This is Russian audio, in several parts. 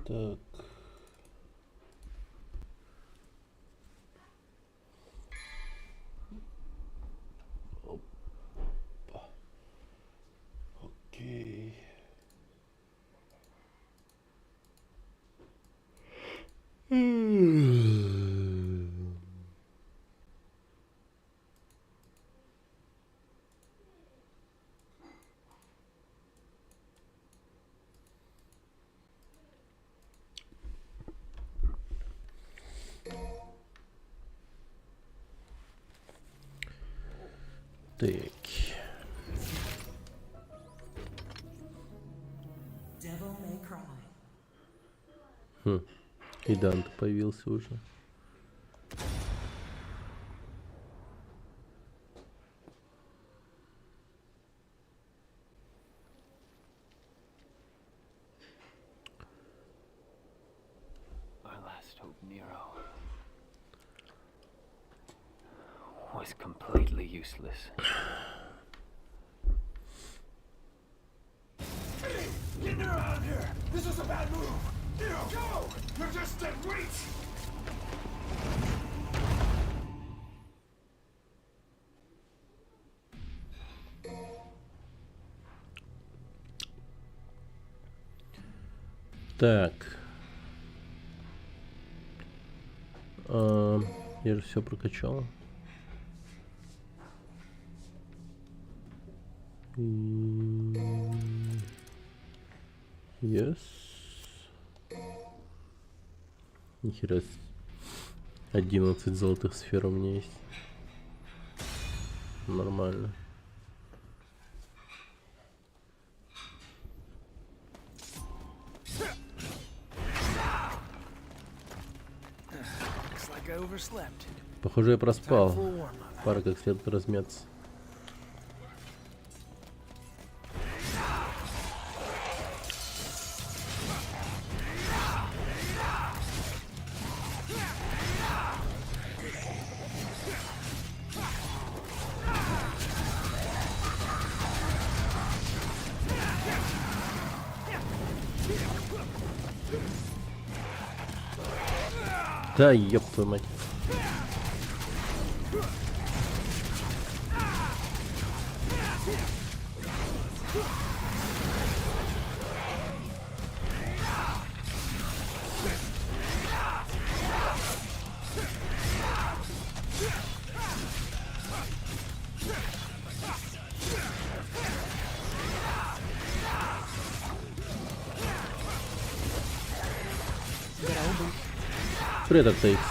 Так. Опа. Окей. Так. И Данте появился уже. Was completely useless. Hey, get around here! This is a bad move! Go! You're just dead weight! Так. Я же все прокачал. Yes. Нихера. 11 золотых сфер у меня есть. Нормально. Похоже, я проспал. Пора как следует размяться. Да, ёб твою мать. Привет, Артейкс.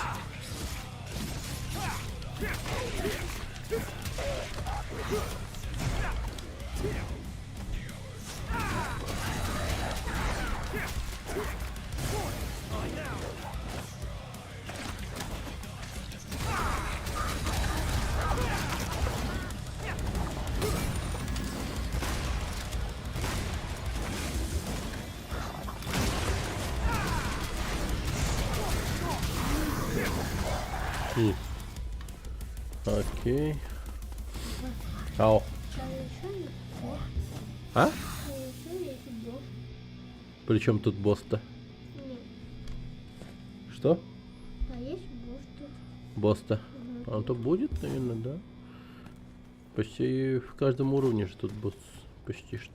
Окей. Ау. А? Причем тут босс-то? Что? А есть босс тут. Босс-то? Он то будет, наверное, да? Почти в каждом уровне же тут босс. Почти что.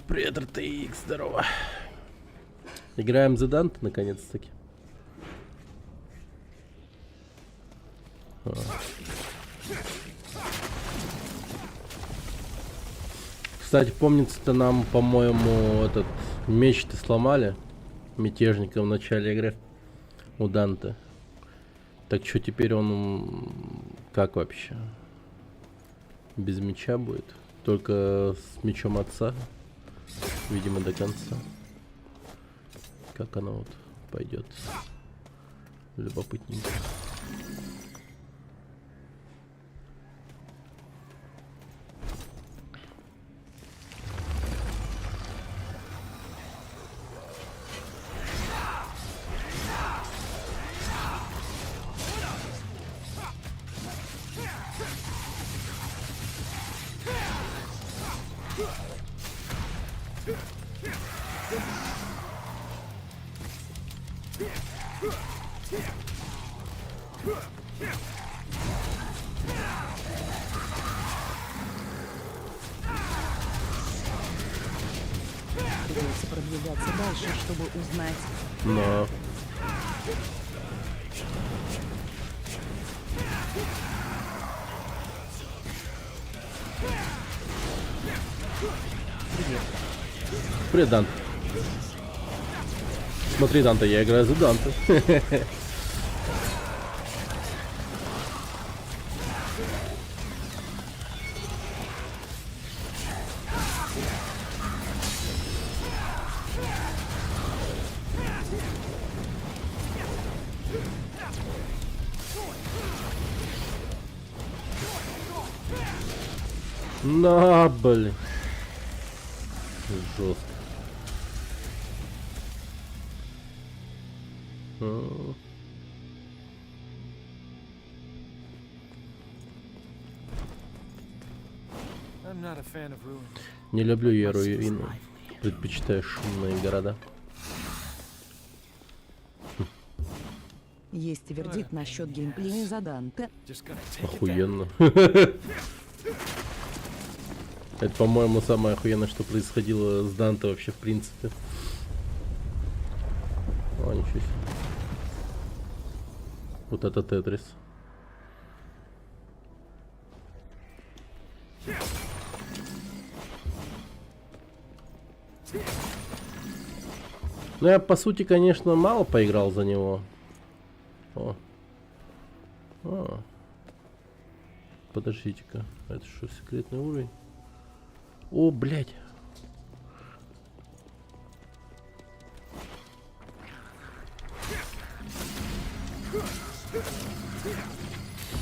Привет, RTX, здорово. Играем за Данте наконец-таки. Кстати, помнится-то нам, по-моему, этот меч-то сломали мятежникам в начале игры у Данте. Так что теперь он как вообще? Без меча будет? Только с мечом отца? Видимо, до конца. Как оно вот пойдет? Любопытненько. Придется продвигаться дальше, чтобы узнать. Но... Привет, Данте. Смотри, Данте, я играю за Данте. На, блин. Жестко. I'm not a fan of ruins. Не люблю я руины. Предпочитаю шумные города. Есть вердикт насчет геймплея за Данте. Just gonna take it down. Охуенно. Это, по-моему, самое охуенное, что происходило с Данте вообще, в принципе. О, ничего себе. Вот это Тетрис. Ну, я, по сути, конечно, мало поиграл за него. О. О. Подождите-ка. Это что, секретный уровень? О, блядь.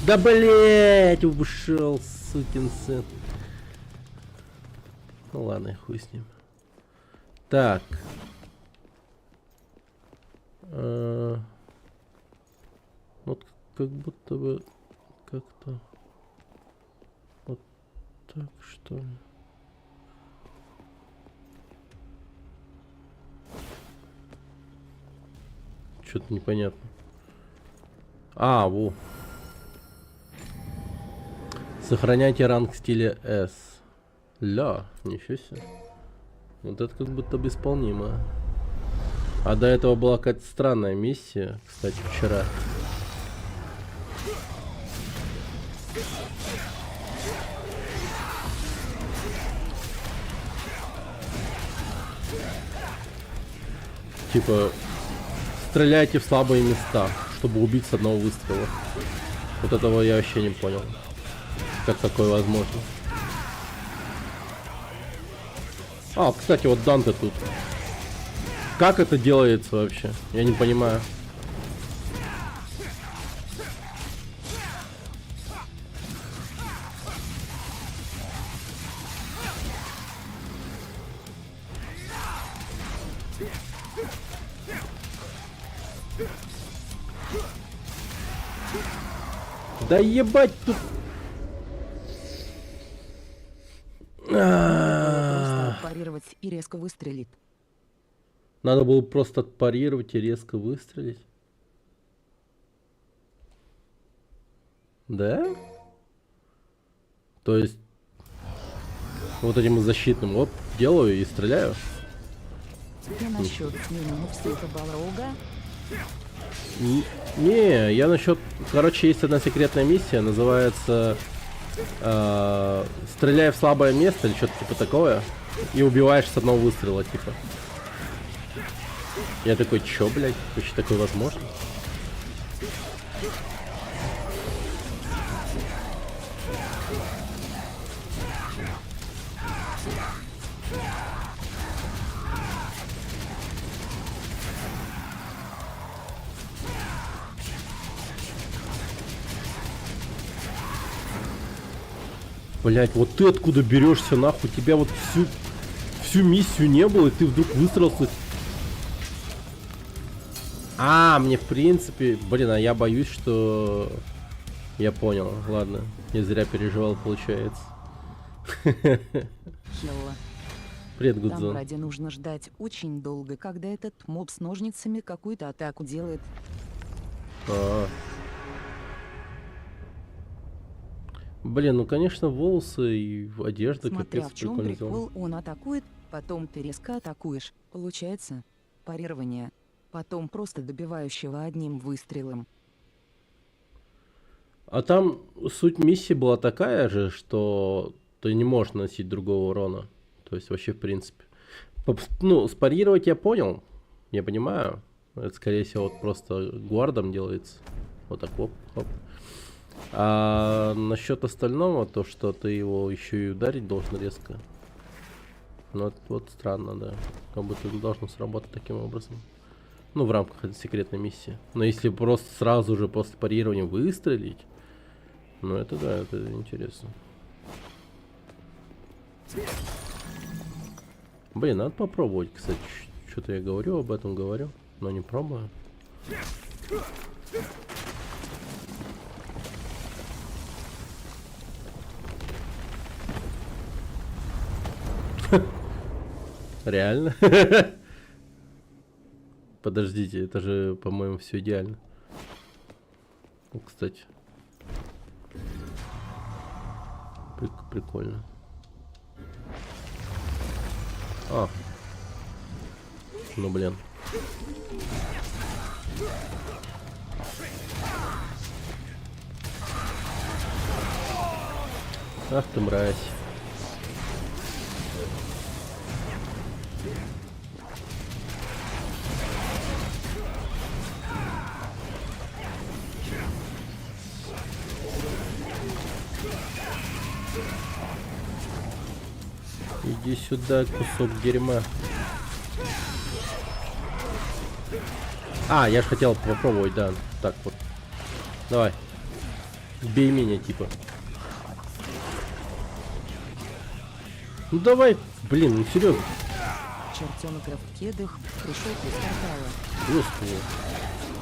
Да, блядь, ушел, сукин сын. Ну ладно, хуй с ним. Так. Вот как будто бы как-то вот так, что ли. Что-то непонятно. А, во. Сохраняйте ранг в стиле S. Ля, ничего себе. Вот это как будто бы исполнимо. А до этого была какая-то странная миссия, кстати, вчера. Типа, стреляйте в слабые места, чтобы убить с одного выстрела. Вот этого я вообще не понял. Как такое возможно? А, кстати, вот Данте тут. Как это делается вообще? Я не понимаю. Да ебать тут. Просто парировать и резко выстрелит. Надо было просто отпарировать и резко выстрелить. Да? То есть вот этим защитным оп, делаю и стреляю. Я насчет смены психа Балрога. Не, я насчет... Короче, есть одна секретная миссия, называется стреляй в слабое место или что-то типа такое, и убиваешь с одного выстрела, типа. Я такой, чё, блядь, вообще такое возможно? Блять, вот ты откуда берешься, нахуй? Тебя вот всю миссию не было, и ты вдруг выстрелился. Мне в принципе, блин, а я боюсь, что... Я понял, ладно. Я зря переживал, получается. Хелла. Привет, Там Гудзон. ради нужно ждать очень долго, когда этот моб с ножницами какую-то атаку делает. А. Блин, ну конечно, волосы и одежда Смотря капец в чем прикольно сделаны. прикол, он атакует, потом ты резко атакуешь. Получается парирование. Потом просто добивающего одним выстрелом. А там суть миссии была такая же, что ты не можешь наносить другого урона. То есть вообще в принципе. Ну, спарировать я понял. Я понимаю. Это скорее всего вот просто гвардом делается. Вот так оп, оп. А насчет остального, то что ты его еще и ударить должен резко. Ну это вот странно, да. Как будто это должно сработать таким образом. Ну, в рамках этой секретной миссии. Но если просто сразу же после парирования выстрелить, ну это да, это интересно. Блин, надо попробовать, кстати. Что-то я говорю об этом, говорю, но не пробую. Реально? Подождите, это же, по-моему, все идеально. Ну, кстати. Прикольно. Ну, блин. Ах ты мразь. Иди сюда, кусок дерьма. Я же хотел попробовать, да. Так вот. Давай. Бей меня, типа. Ну давай. Блин, ну серьезно. Чертенок в кедах пришел из портала. Господи.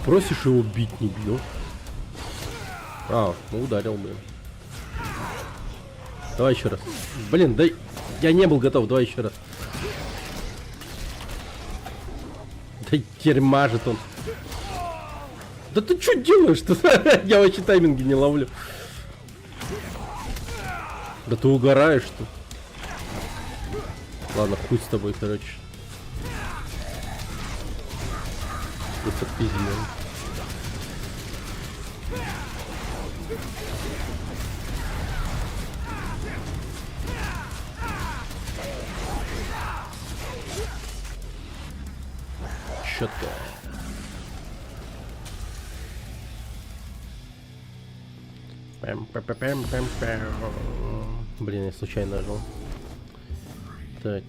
Просишь его бить, не бьет. Ну ударил, блин. Давай еще раз. Блин, да я не был готов, давай еще раз. Да дерьмажит он. Да ты что делаешь-то? Я вообще тайминги не ловлю. Да ты угораешь, что? Ладно, хуй с тобой, короче. Просто пиздец. Чё-то. Блин, я случайно нажал. Так.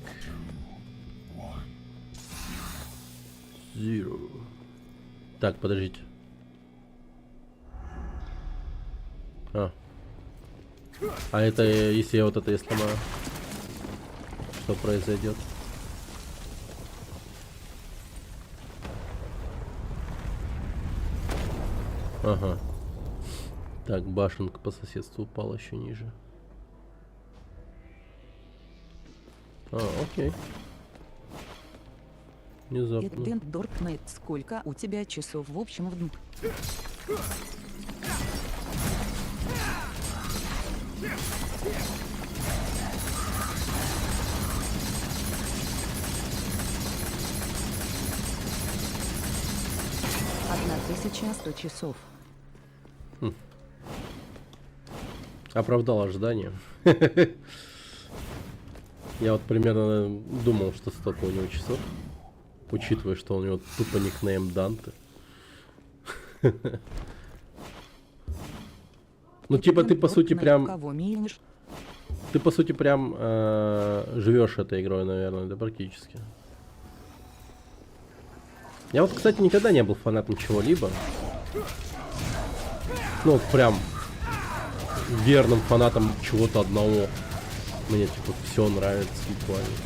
Zero. Так, подождите. Это если я вот это я сломаю, что произойдет? Ага. Так, башенка по соседству упала еще ниже. Окей. Внезапно. Эдвент Доркнайт, сколько у тебя часов в общем в дн? — 1100 часов. Оправдал ожидания. Я вот примерно думал, что столько у него часов. Учитывая, что у него тупо никнейм Данте. Ну, типа, ты по сути прям... Кого минишь? Ты по сути прям живешь этой игрой, наверное, да, практически. Я вот, кстати, никогда не был фанатом чего-либо. Ну, вот прям верным фанатом чего-то одного. Мне, типа, все нравится буквально.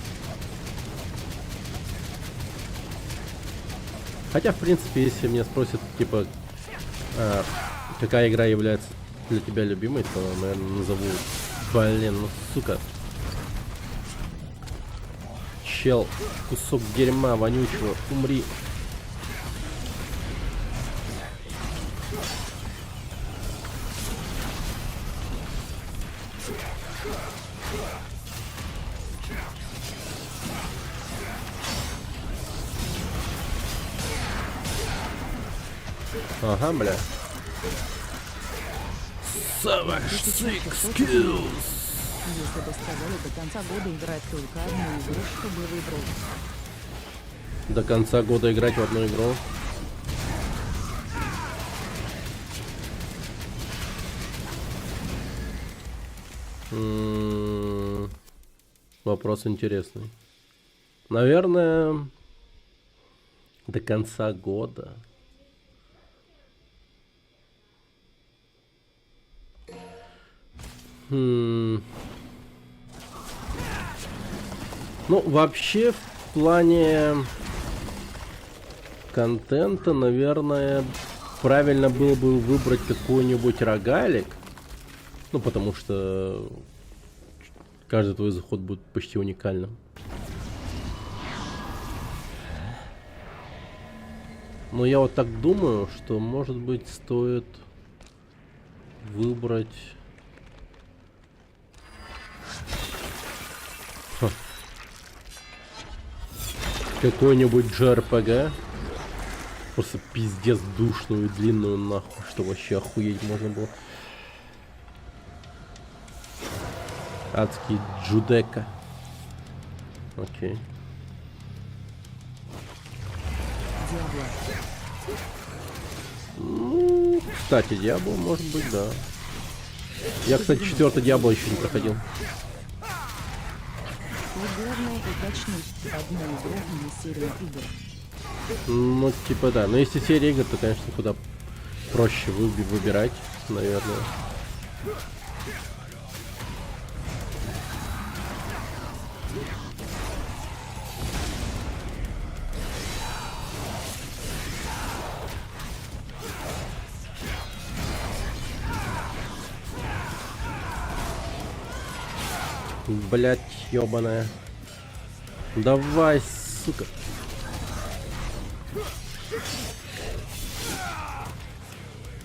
Хотя, в принципе, если меня спросят, типа, какая игра является для тебя любимой, то, наверное, назову... Блин, ну сука. Чел, кусок дерьма вонючего, умри. Ага, бля. Savage Six Kills. Если бы сказали до конца года играть только одну игру, чтобы выбрал. До конца года играть в одну игру. Вопрос интересный. Наверное, до конца года. Ну, вообще, в плане контента, наверное, правильно было бы выбрать какой-нибудь рогалик. Ну, потому что каждый твой заход будет почти уникальным. Но я вот так думаю, что, может быть, стоит выбрать... какой-нибудь JRPG. Просто пиздец душную и длинную нахуй, что вообще охуеть можно было. Адский Джудека. Окей. Диабло. Ну, кстати, Диабло, может быть, да. Я, кстати, 4-й Диабло еще не проходил. Тут главное уточнить одну игру или серию игр. Ну, типа, да. Но если серия игр, то, конечно, куда проще выбирать, наверное. Блять, ёбаная. Давай, сука.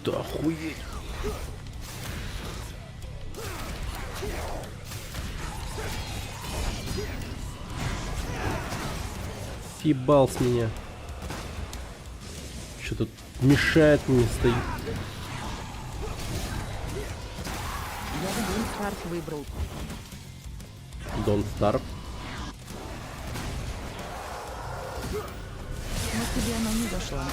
Да охуеть. Съебал с меня. Что тут мешает мне стоит. Я Don't Starve выбрал. Don't Starve. Но тебе она не зашла.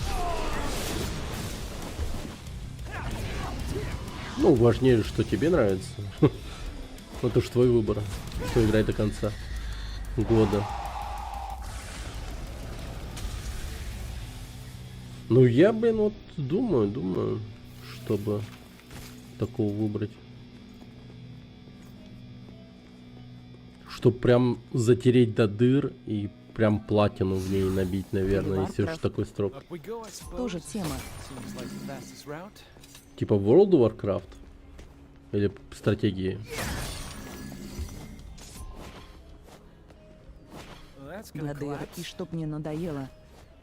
Ну, важнее, что тебе нравится. Ну, это ж твой выбор. Кто играет до конца года. Ну, я, блин, вот думаю, чтобы такого выбрать. Чтоб прям затереть до дыр и прям платину в ней набить, наверное, если уж такой строк. Up we go, I suppose. Тоже тема. Seems like the fastest route. Типа World of Warcraft? Или стратегии? Well, that's gonna Надыр, и collapse. чтоб не надоело.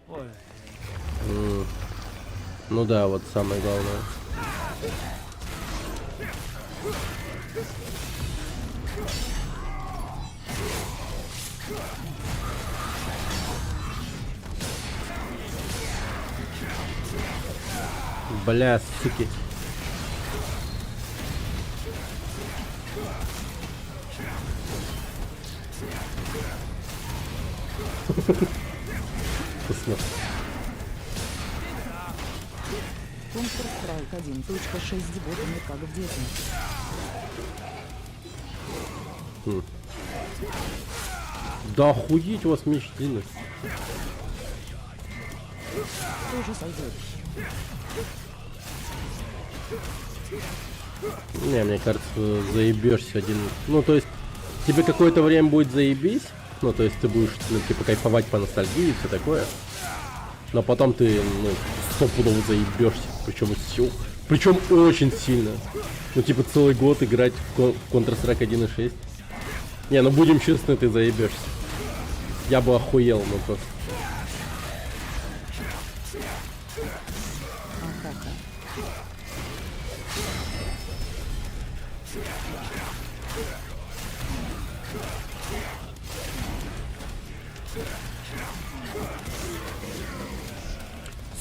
What? Ну да, вот самое главное. Бля, суки. Вкусно. Counter-Strike 1.6 с ботами как в детстве. Да охуеть у вас меч длинный. Тоже сойдет. Не, мне кажется, заебешься один. Ну, то есть, тебе какое-то время будет заебись. Ну, то есть, ты будешь, ну, типа, кайфовать по ностальгии и все такое. Но потом ты, ну, стопудово заебешься. Причем все. Причем очень сильно. Ну, типа, целый год играть в Counter-Strike 1.6. Не, ну будем честны, ты заебешься. Я бы охуел, ну просто. Ахаха.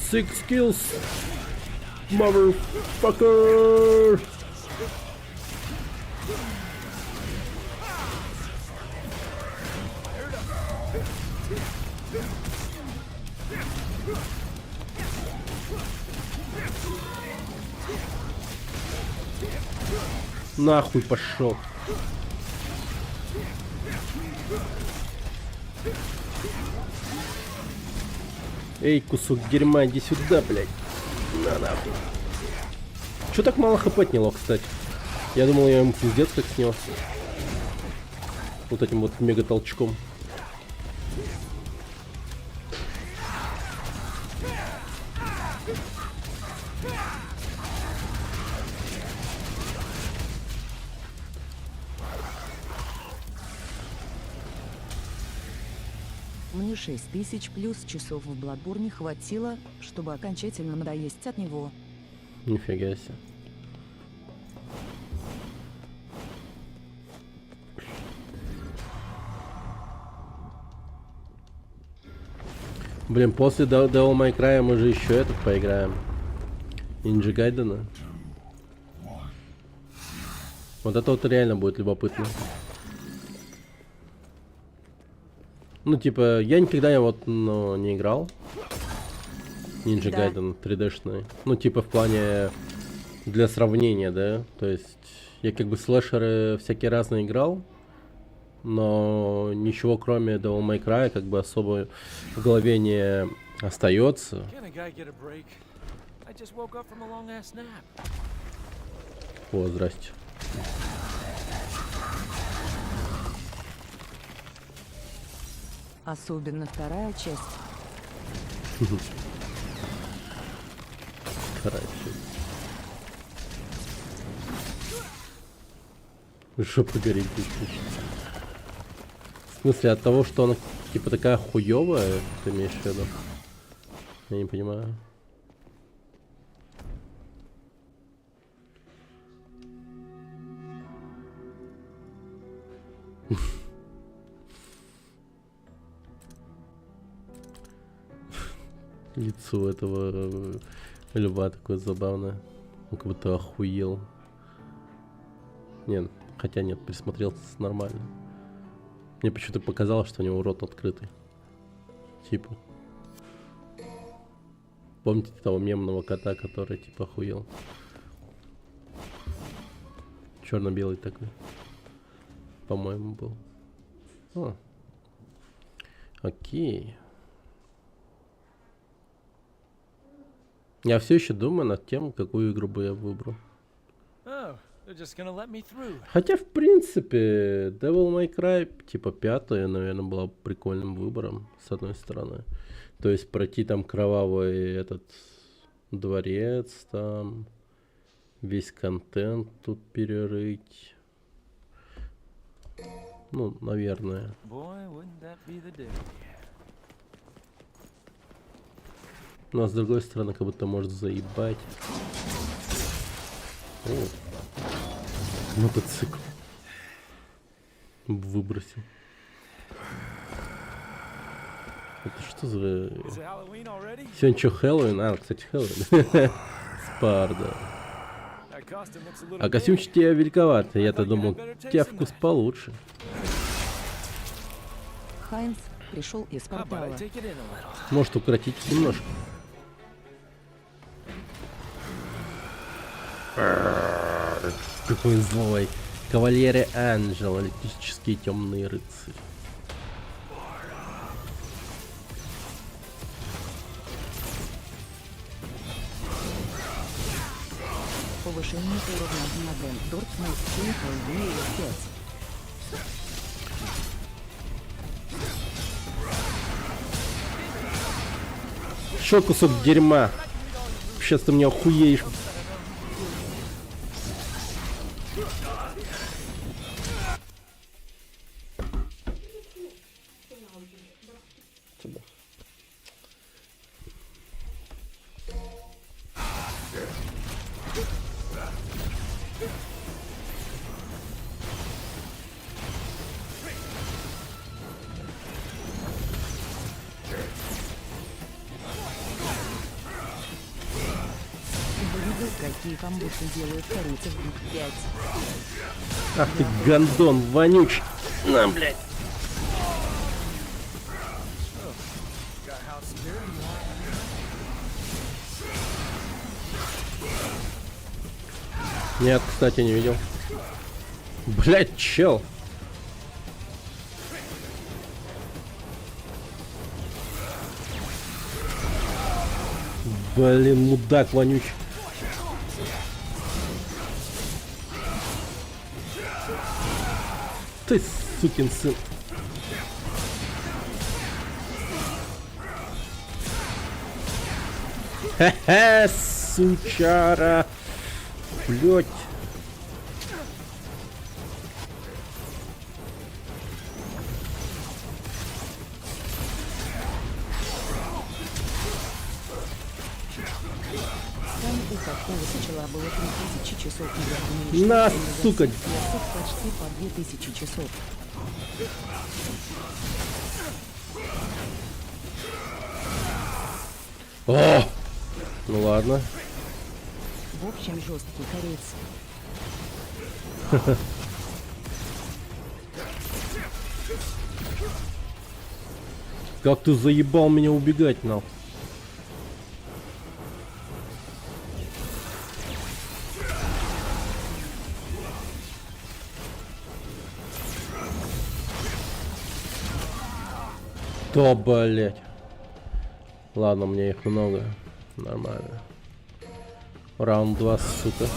Six kills, motherfucker. Нахуй пошел. Эй, кусок дерьма, иди сюда, блядь. На нахуй. Чё так мало хп отняло, кстати? Я думал, я ему пиздец как снес. Вот этим вот мега толчком. Мне 6000 плюс часов в Bloodborne хватило, чтобы окончательно надоесть от него. Нифига себе. Блин, после Devil May Cry мы же еще этот поиграем. Ninja Gaiden. Вот это вот реально будет любопытно. Ну, типа, я никогда вот, ну, не играл. Ninja Да. Gaiden 3D-шный. Ну, типа, в плане для сравнения, да? То есть, я как бы слэшеры всякие разные играл. Но ничего кроме Devil May Cry как бы особо в голове не остается. Can a guy get a break? I just woke up from a long ass nap. О, здрасте. Особенно вторая часть. Короче. Жопа горит. В смысле, от того, что она типа такая хуёвая, ты имеешь в виду? Я не понимаю. Лицо этого льва такое забавное. Он как будто охуел. Нет, хотя нет, присмотрелся нормально. Мне почему-то показалось, что у него рот открытый. Типа. Помните того мемного кота, который типа охуел? Черно-белый такой. По-моему, был. О. Окей. Я все еще думаю над тем, какую игру бы я выбрал. Oh, they're just gonna let me through. Хотя, в принципе, Devil May Cry, типа, 5-я, наверное, была прикольным выбором, с одной стороны. То есть пройти там кровавый этот дворец, там, весь контент тут перерыть. Ну, наверное. Boy, wouldn't that be the day? Но с другой стороны, как будто может заебать. О, мотоцикл. Выбросил. Это что за... Is it Halloween already? Сегодня что, Хэллоуин? А, кстати, Хэллоуин. Спарда. That costume looks a little А big. костюмчик тебе великоват. Я-то думал, у тебя вкус получше. Хайнс, пришел из How about I портала. take it in a little? Может укротить немножко. Какой злой. Кавалеры Анджел, электрические темные рыцари. Повышение уровня на Дорт на Чейн 5. Шо кусок дерьма? Сейчас ты меня охуеешь. Видел, какие камбусы делают корейцы в Биг 5. Ах ты гандон, вонючий. На, блядь. Нет, кстати, не видел. Блядь, чел. Блин, мудак вонючий. Ты сукин сын. Хе-хе, сучара. Блять. Там у какого сначала было 3000 часов на На, сука. почти по 2000 часов. О! Ну ладно. В общем, жесткий корейцы. Как ты заебал меня убегать, нахуй. Да, блять. Ладно, мне их много. Нормально. Раунд 2, сука.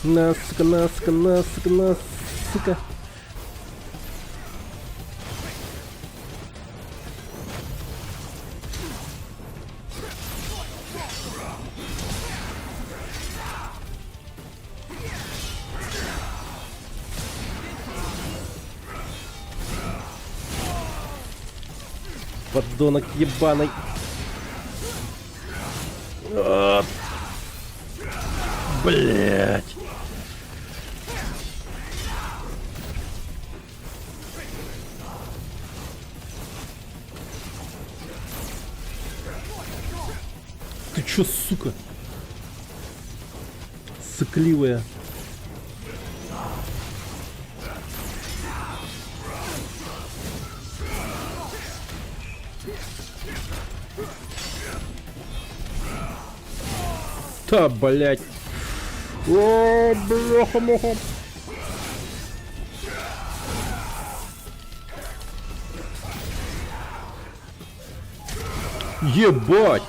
На, сука, на, сука, на, сука, на, сука. Подонок ебаный. Блять. Ты чё, сука? Сыкливая. Да, блять. О, бляха-муха. Ебать.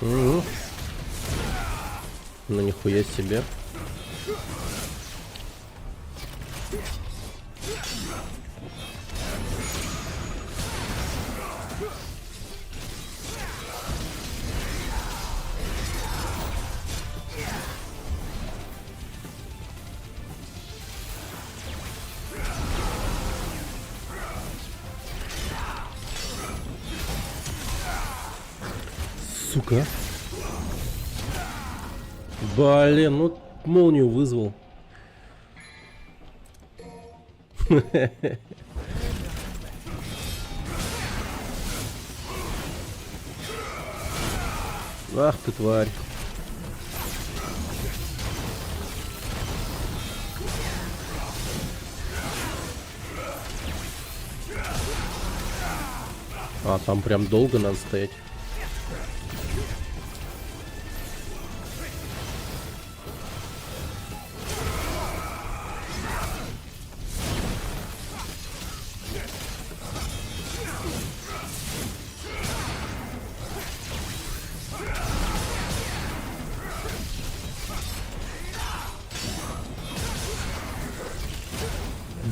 Угу. Ну нихуя себе. сука. Блин, ну молнию вызвал. Ах ты тварь. А, там прям долго надо стоять.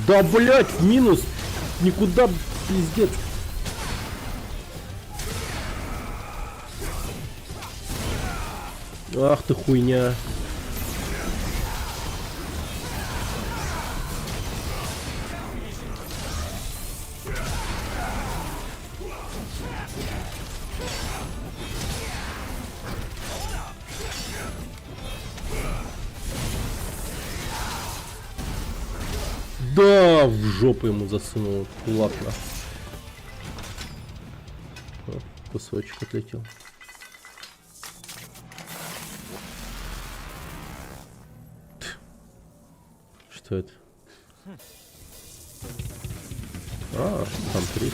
Да, блять, в минус. Никуда, пиздец. Ах ты хуйня. Да, в жопу ему засунул. Ладно. О, кусочек отлетел. Что это? А, там три.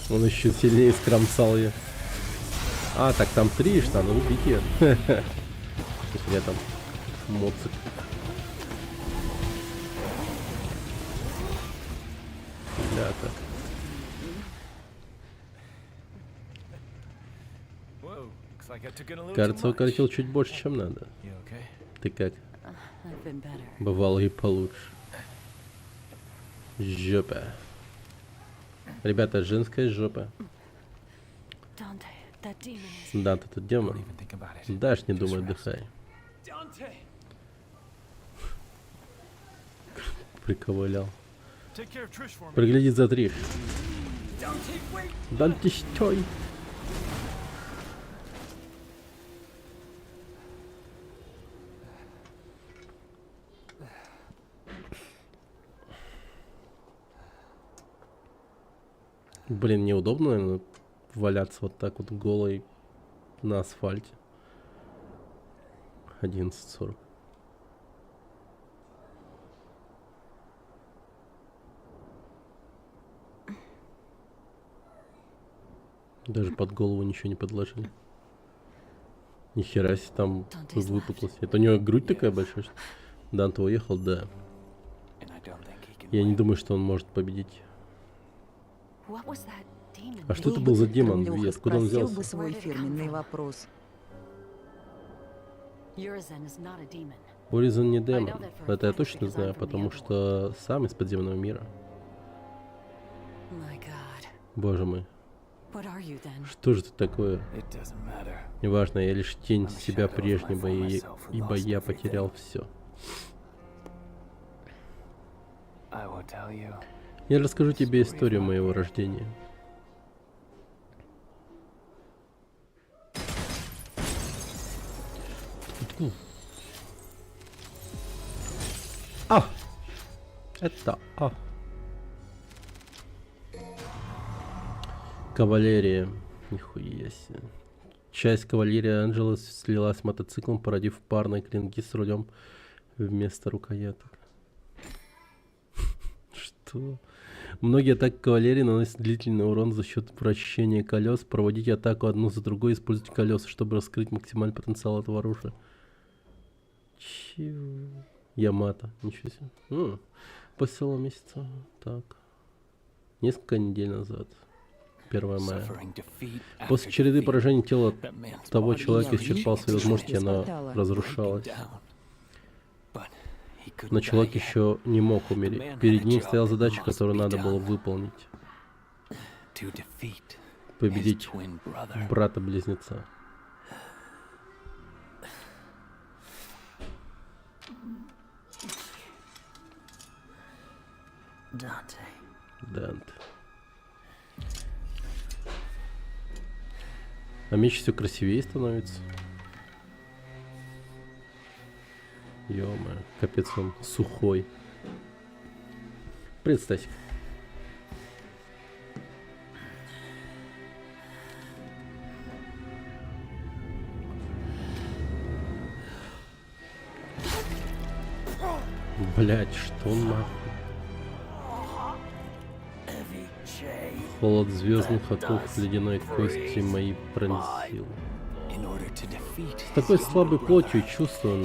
Он еще сильнее скромсал ее. А, так там три, что надо убить ее. Я там моцик. Да-то. Кажется, укоротил чуть больше, чем надо. Ты как? I've been better. Бывало и получше. Жопа. Ребята, женская жопа. Dante, that demon is... Да, тут демон. Дашь, не думай, отдыхай. Dante, Приковылял. take care of Trish for me. Пригляди за Триш. Dante, wait. Да ты стой. Блин, неудобно, наверное, валяться вот так вот голой на асфальте. 11:40. Даже под голову ничего не подложили. Ни хера себе там выпуклость. Это у него грудь такая большая, что... Данте уехал, да. And I don't think he can Я не win. думаю, что он может победить. What was that demon? А что это был за демон? Лёха, Вес? Куда он спросил взялся? бы свой фирменный вопрос. Urizen is not a demon. Уризон не демон. Это я точно знаю, потому что сам из подземного мира. My God. Боже мой. What are you then? Что же ты такое? It doesn't matter. Неважно, я лишь тень себя прежнего, ибо я потерял все. I will tell you. Я расскажу тебе историю моего рождения. А! Это А. Кавалерия. Нихуя себе. Часть кавалерии Анджелы слилась с мотоциклом, породив парные клинки с рулем вместо рукояток. Что? Многие атаки кавалерии наносят длительный урон за счет вращения колес. Проводите атаку одну за другой, используйте колеса, чтобы раскрыть максимальный потенциал этого оружия. Чего? Ямато. Ничего себе. После целого месяца. Так. Несколько недель назад. 1 мая. Suffering defeat after После череды defeat. поражений тела That man's того body человека reached исчерпал свои возможности, и оно Хватало. разрушалось. down. But he couldn't Но die человек yet. еще не мог умереть. Перед ним стояла задача, которую надо было выполнить. To defeat his Победить twin brother. брата-близнеца. Dante. Данте. А меч все красивее становится. Ё-моё, капец он сухой. Привет, Стасик. Блять, что нахуй? Холод звездных оков ледяной кости мои пронзил. In order to defeat С такой слабой плотью и чувством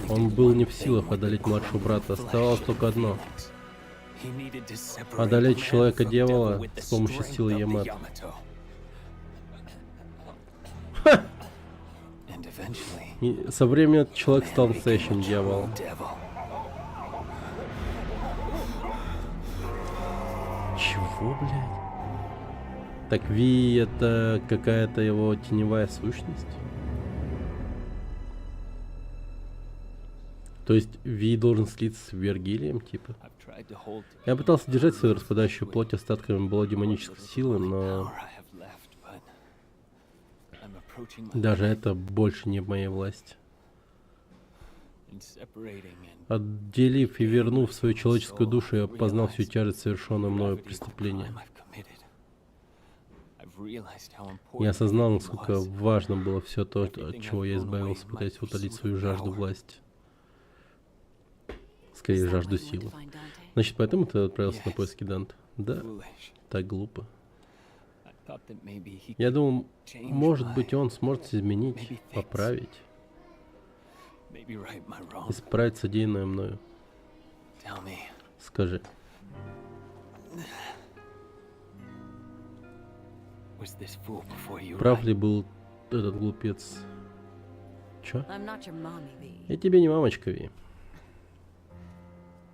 он был не в силах одолеть младшего брата. Оставалось только одно he needed to separate одолеть man человека-дьявола from devil with the с помощью strength силы of the Ямато. Yamato. And eventually, И со временем этот человек man стал became настоящим a true дьяволом. devil. Чего, блядь? Так Ви это какая-то его теневая сущность? То есть Ви должен слиться с Вергилием, типа? I've tried to hold Я пытался держать свою распадающую плоть остатками была демонической силы, но power I have left, but I'm approaching my даже это больше не в моей власти. and separating and Отделив и вернув свою человеческую душу, я познал всю тяжесть совершенного мною преступления. Я осознал, насколько важно было все то, от чего я избавился, пытаясь утолить свою жажду власти. Скорее, Is that жажду why you went to силы. find Dante? Значит, поэтому ты отправился на поиски Данте? Да, так глупо. Я думал, может быть, он сможет изменить, поправить, исправить содеянное мною. Скажи, прав ли был этот глупец? Чё? I'm not your mommy, V. Я тебе не мамочка, Ви.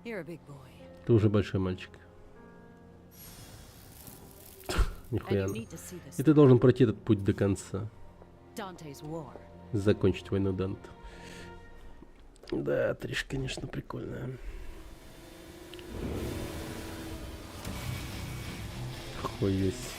You're a big boy. Ты уже большой мальчик. And Нихуя. you need to see И this. ты должен пройти этот путь до конца. Dante's war. Закончить войну Данте. Да, Триш, конечно, прикольная. Хуёсь.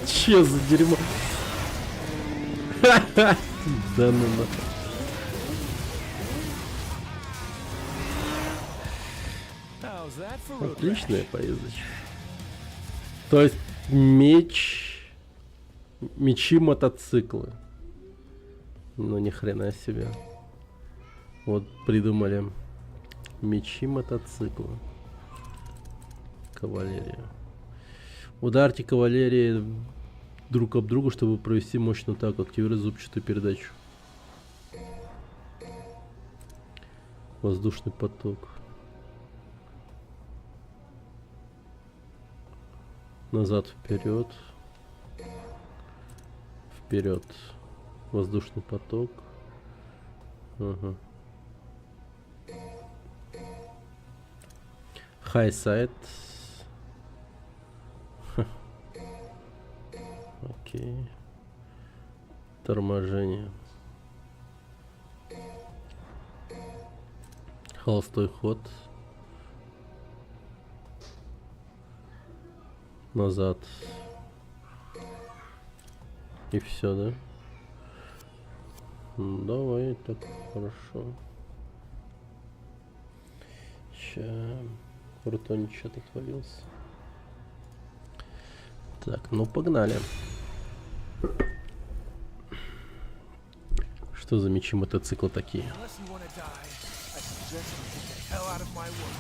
Че за дерьмо? Да ну нахуй. Отличная поездочка. То есть мечи мотоциклы. Ну ни хрена себе. Вот придумали мечи мотоциклы. Кавалерия. Ударьте кавалерии друг об друга, чтобы провести мощную атаку. Активируй зубчатую передачу. Воздушный поток. Назад, вперед. Вперед. Воздушный поток. Ага. High side. Окей. Торможение. Холостой ход. Назад. И все, да? Давай, так хорошо. Ща. Крутонич что-то творился. Так, ну погнали. Что за мечи мотоцикла такие? Unless you want to die, I suggest you get the hell out of my way.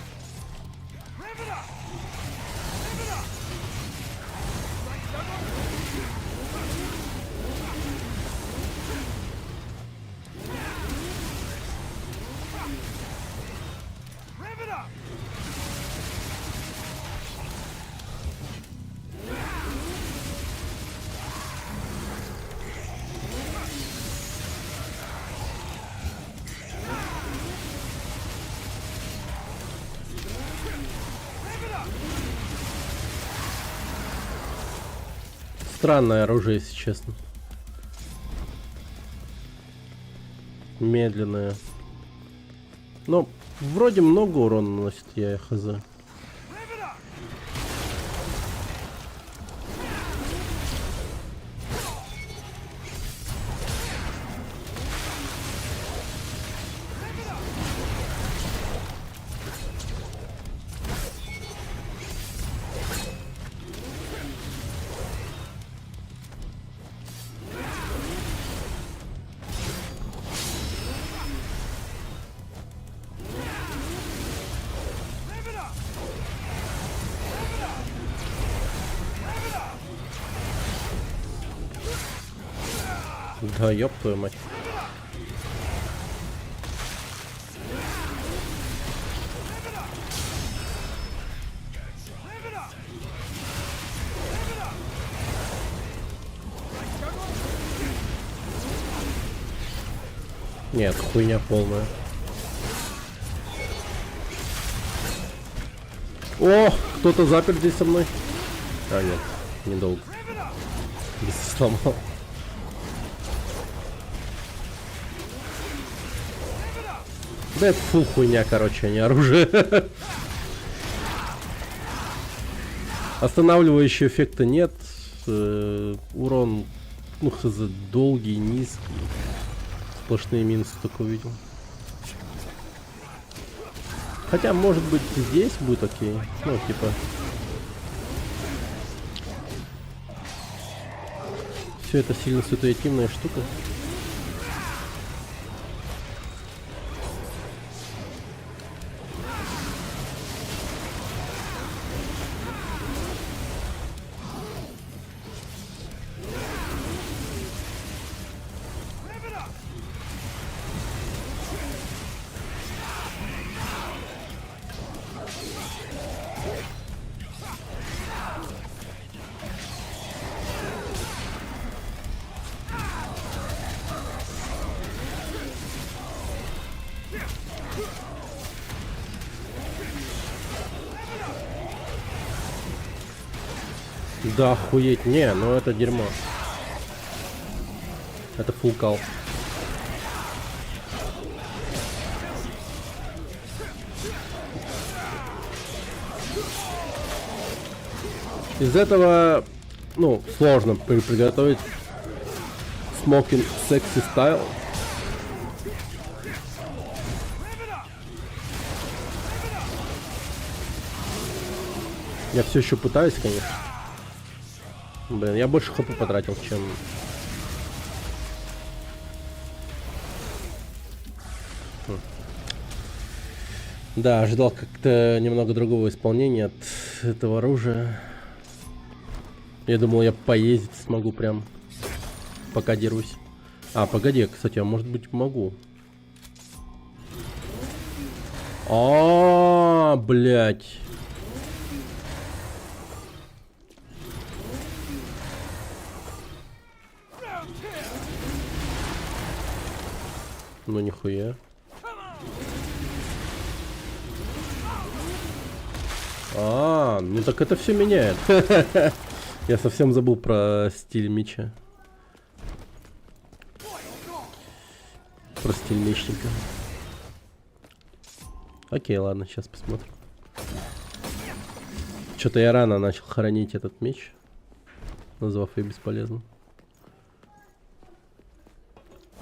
Rev it up! Rev it up! Rev it up! Rev it up! Странное оружие, если честно. Медленное. Но вроде много урона наносит, я хз. Да, ёб твою мать. Нет, хуйня полная. О, кто-то запер здесь со мной. А, нет, недолго. Без сломал. Да это фул хуйня, короче, а не оружие. Останавливающего эффекта нет. Урон, ну хз, долгий, низкий. Сплошные минусы только увидел. Хотя, может быть, здесь будет окей. Ну, типа... Все это сильно ситуативная штука. Да охуеть, не, ну это дерьмо. Это фулл кал. Из этого, ну, сложно приготовить smoking sexy style. Я все еще пытаюсь, конечно. Блин, я больше хп потратил, чем... Да, ожидал как-то немного другого исполнения от этого оружия. Я думал, я поездить смогу прям, пока дерусь. А, погоди, кстати, а может быть могу. А, блядь. Ну нихуя. А, ну так это все меняет. Я совсем забыл про стиль меча. Про стиль мечника. Окей, ладно, сейчас посмотрим. Что-то я рано начал хоронить этот меч, назвав ее бесполезным.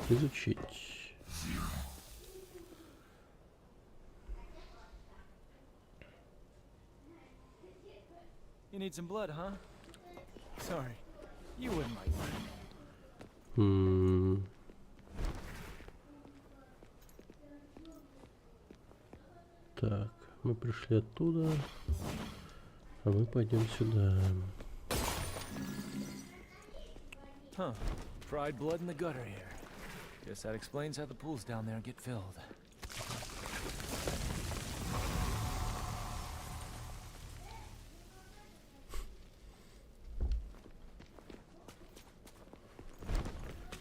Изучить. You need some blood, huh? Sorry. You wouldn't like that. Так, мы пришли оттуда, а мы пойдем сюда. Huh. Fried blood in the gutter here. Guess that explains how the pools down there get filled.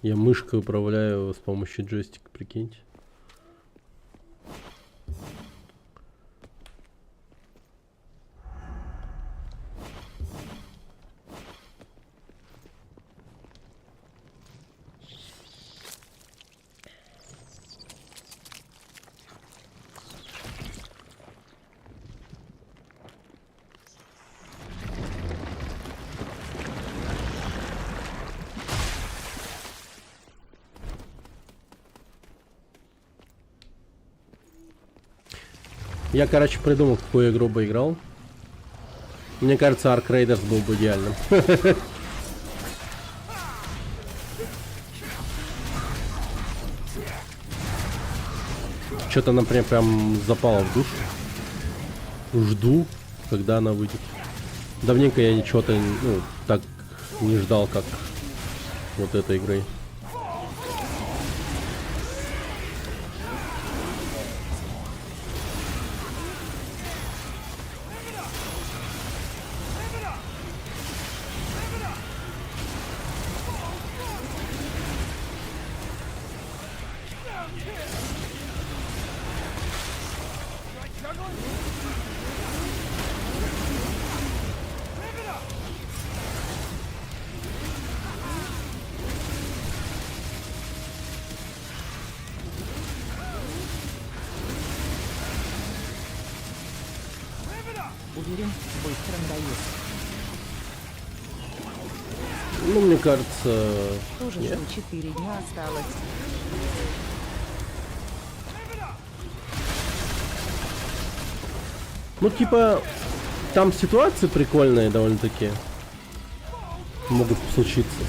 Я мышкой управляю с помощью джойстика, прикиньте. Я, короче, придумал, какую игру бы играл. Мне кажется, Ark Raiders был бы идеальным. Что-то, например, прям запало в душу. Жду, когда она выйдет. Давненько я ничего-то, ну, так не ждал, как вот этой игры. Уверен, быстро надоест. Ну, мне кажется... Тоже нет. жду, 4 дня осталось. Ну, типа, там ситуации прикольные довольно-таки могут случиться.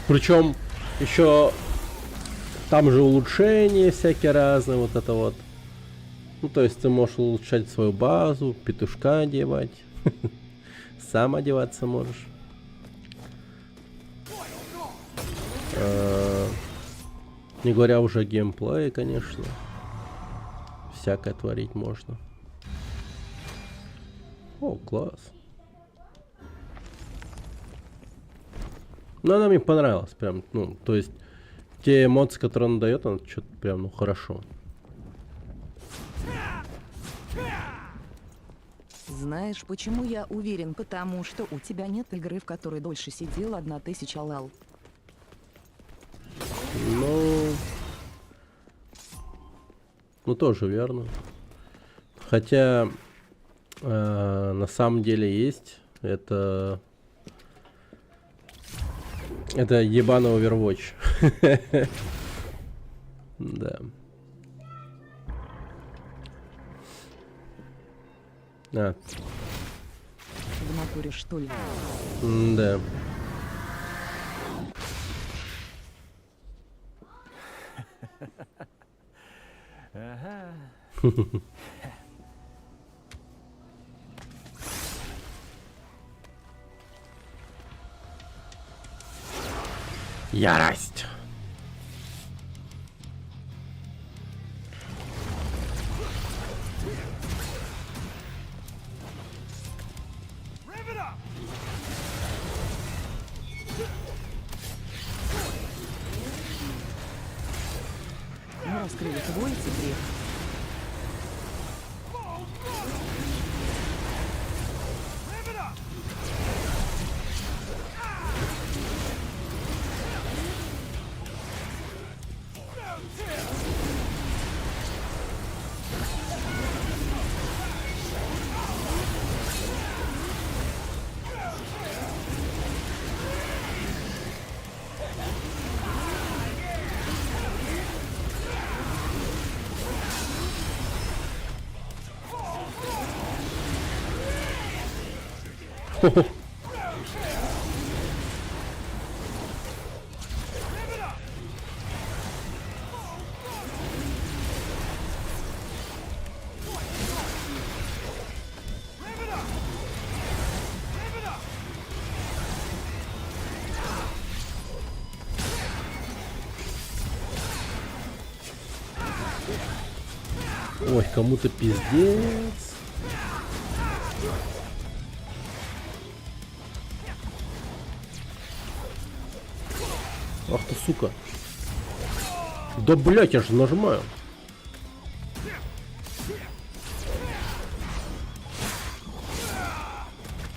Причем еще там же улучшения всякие разные, вот это вот. Ну, то есть ты можешь улучшать свою базу, петушка одевать. Сам одеваться можешь. Не говоря уже о геймплее, конечно. Всякое творить можно. О, класс. Ну, она мне понравилась прям, ну, то есть те эмоции, которые она дает, она что-то прям, ну, хорошо. Знаешь, почему я уверен? Потому что у тебя нет игры, в которой дольше сидел 1000 лал. Ну, тоже верно. Хотя, на самом деле есть. Это ебаный Overwatch. Да. А, В натуре, что ли? да. Ярость. Rev it up! Мы раскрыли твой секрет. Rev it up! Ой, кому-то пиздец. Ах ты, сука. Да, блять, я же нажимаю.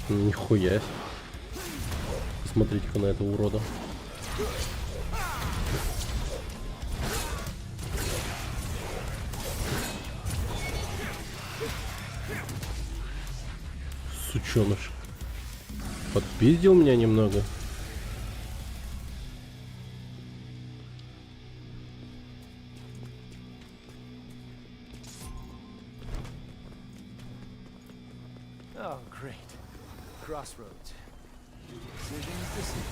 Нихуя. Посмотрите-ка на этого урода. Сученыш. Подпиздил меня немного. Oh, great. Crossroads. Decisions.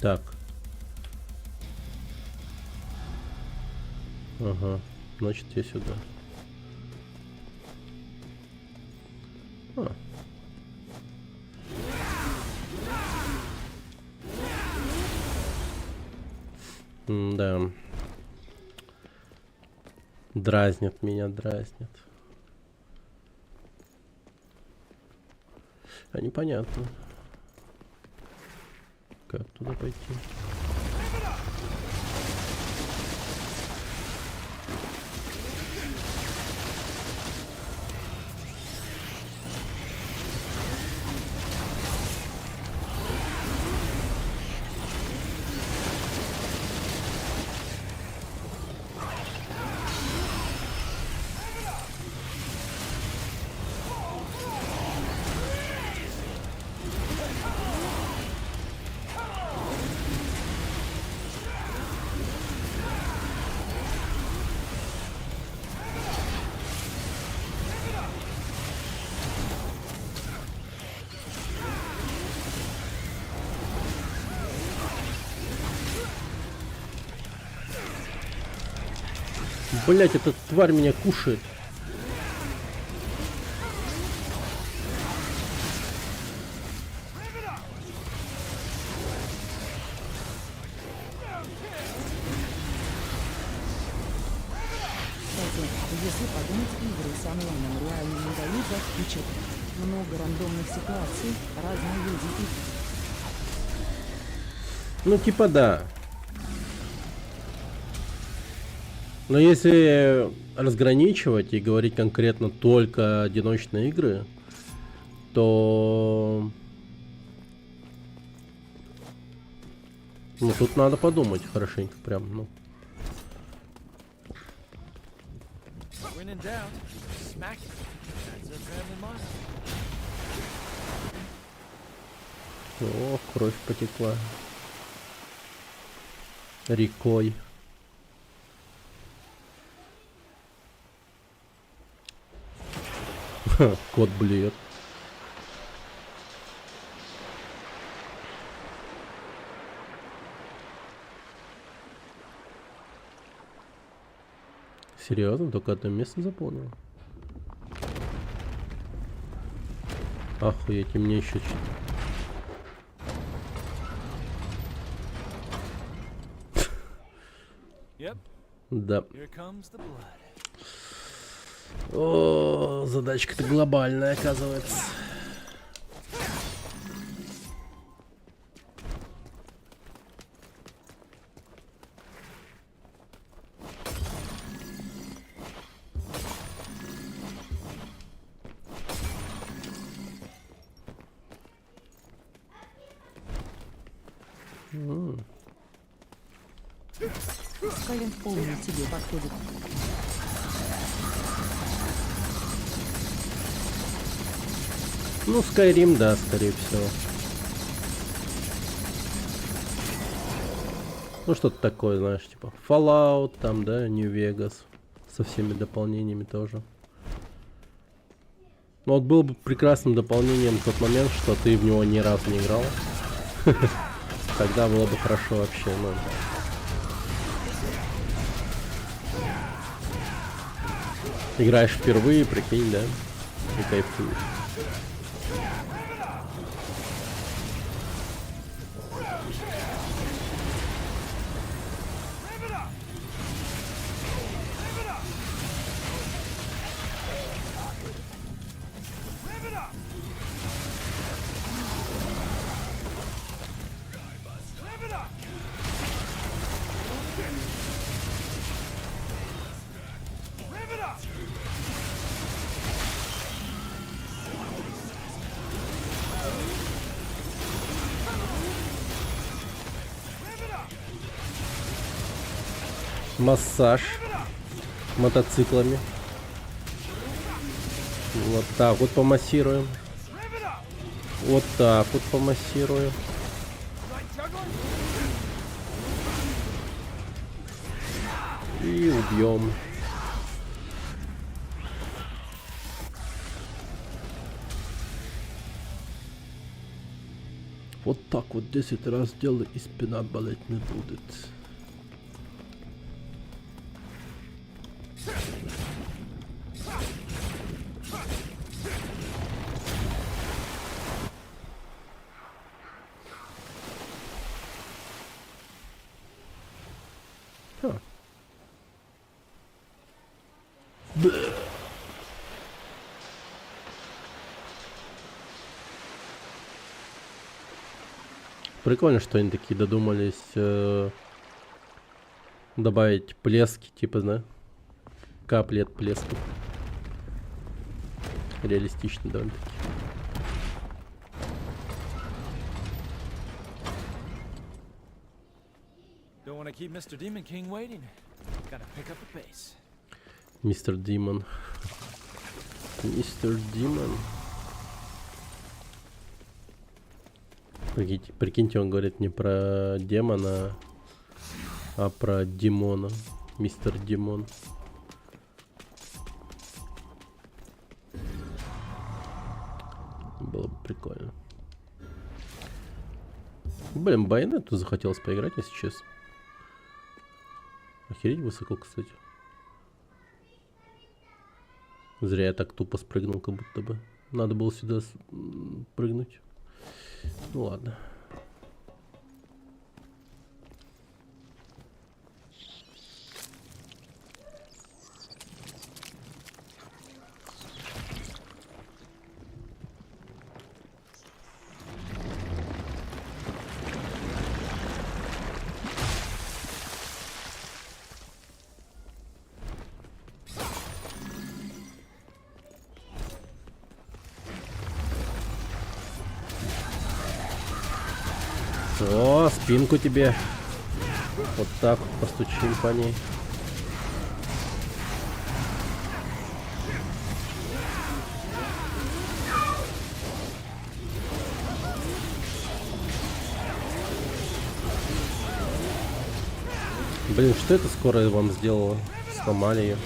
Так. Ага. Значит, я сюда. А. Да. Дразнит меня, дразнит. А непонятно. Как туда пойти? Блять, эта тварь меня кушает. Кстати, если подумать, игры с онлайном реально не дают заскучать. Много рандомных ситуаций, разные люди игр. Ну, типа да. Но если разграничивать и говорить конкретно только одиночные игры, то... Ну, тут надо подумать хорошенько прям, ну. When in doubt, smack it. That's our family motto. О, кровь потекла. Рекой. Ха, кот блюет. Серьезно? Только одно место заполнил? Охуеть, и мне еще что-то. Yep, Да. here comes the blood. О, задачка-то глобальная, оказывается. Скайрим вполне тебе подходит. Ну, Skyrim, да, скорее всего. Ну, что-то такое, знаешь, типа Fallout, там, да, New Vegas. Со всеми дополнениями тоже. Ну, вот было бы прекрасным дополнением тот момент, что ты в него ни разу не играл. Тогда было бы хорошо вообще, ну. Играешь впервые, прикинь, да? И кайфуешь. Массаж мотоциклами. Вот так вот помассируем. Вот так вот помассируем. И убьем. Вот так вот 10 раз делай, и спина болеть не будет. Ха. Бэ. Прикольно, что они такие додумались добавить плески, типа, да? Капли от плеска. Реалистично довольно-таки. Don't want to keep Mr. Demon King waiting. Gotta pick up the pace. Мистер Димон. Мистер Димон. Прикиньте, он говорит не про демона, а про Димона. Мистер Димон. Было бы прикольно. Блин, Байонету захотелось поиграть, если честно. Охереть высоко, кстати. Зря я так тупо спрыгнул, как будто бы. Надо было сюда прыгнуть. Ну ладно. О, спинку тебе. Вот так вот постучим по ней. Блин, что это скоро вам сделала? Сломали ее.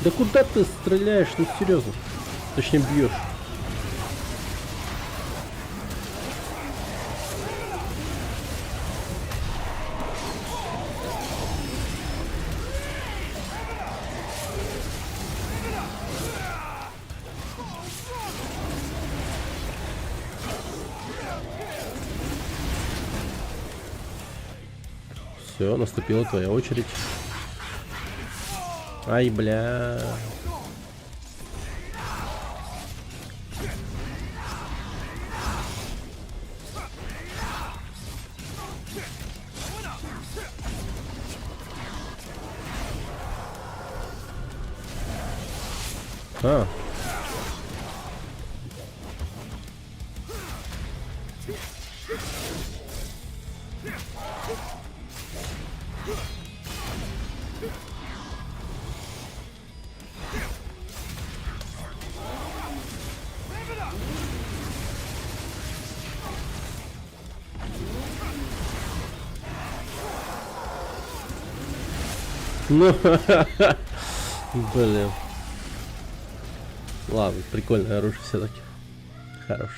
Да куда ты стреляешь? Ну серьезно. Точнее бьешь. Все, наступила твоя очередь. Ай, бля. А. Ну, блин. Ладно, прикольное оружие все-таки. Хорош.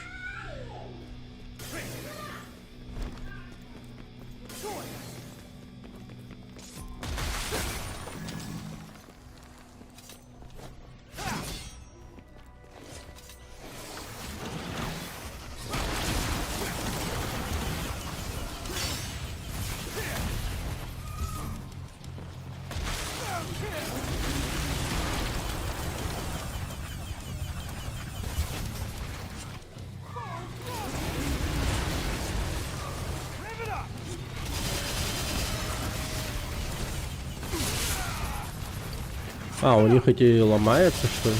А, у них эти ломаются, что ли?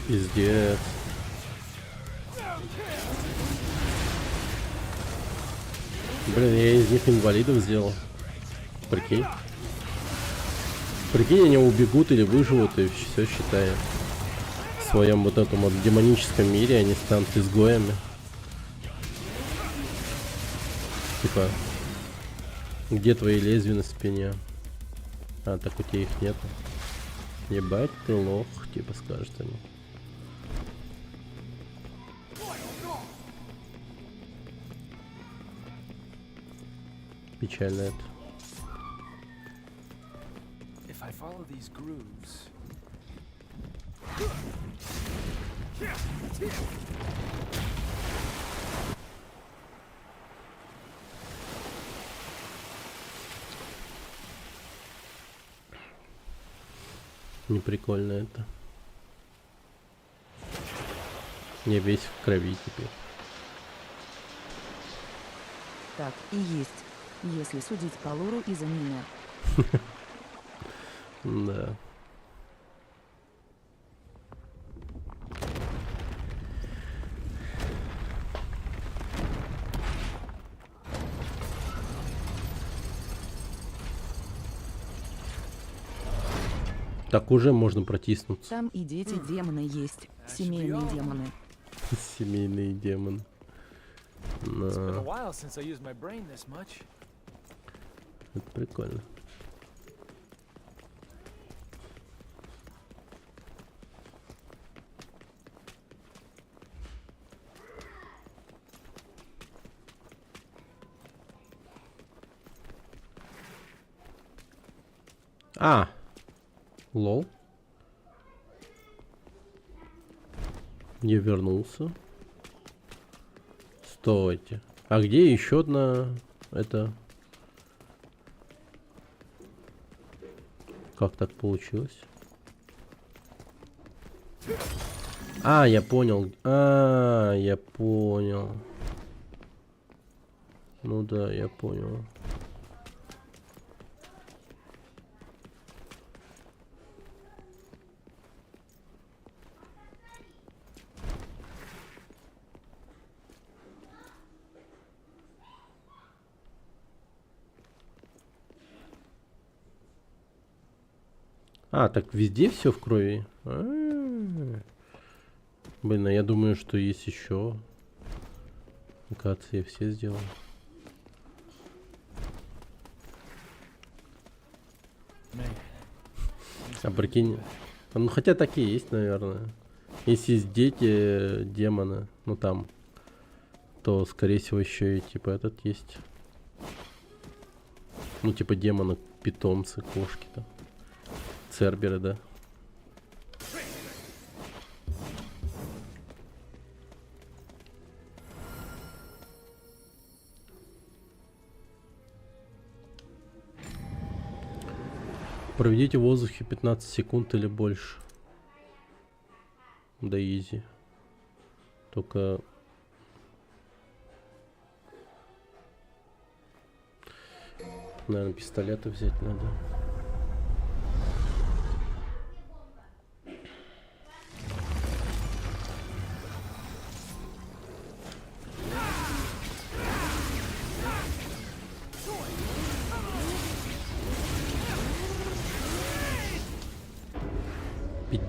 Пиздец. Блин, я из них инвалидов сделал. Прикинь. Прикинь, они убегут или выживут, и все, считай. В своем вот этом вот демоническом мире они станут изгоями. Типа, где твои лезвия на спине? А, так у тебя их нету. Ебать ты лох, типа скажут они. Печально это. If I follow these grooves. Не прикольно это. Я весь в крови теперь. Так и есть, если судить по лору из аниме. Да. Так уже можно протиснуться. Там и дети демоны есть, семейные демоны. Семейный демон. It's been a На, while since I used my brain this much. это прикольно. А, лол. Я вернулся. Стойте. А где еще одна? Это... Как так получилось? А, я понял. А, я понял. Ну да, я понял. А, так везде все в крови. Блин, а я думаю, что есть еще. Оказывается, я все сделал. Man. А прикинь. Ну хотя такие есть, наверное. Если есть дети демона, ну там, то скорее всего еще и типа этот есть. Ну типа демона, питомцы, кошки там. Церберы, да. Проведите в воздухе 15 секунд или больше. Да изи. Только... Наверное, пистолеты взять надо.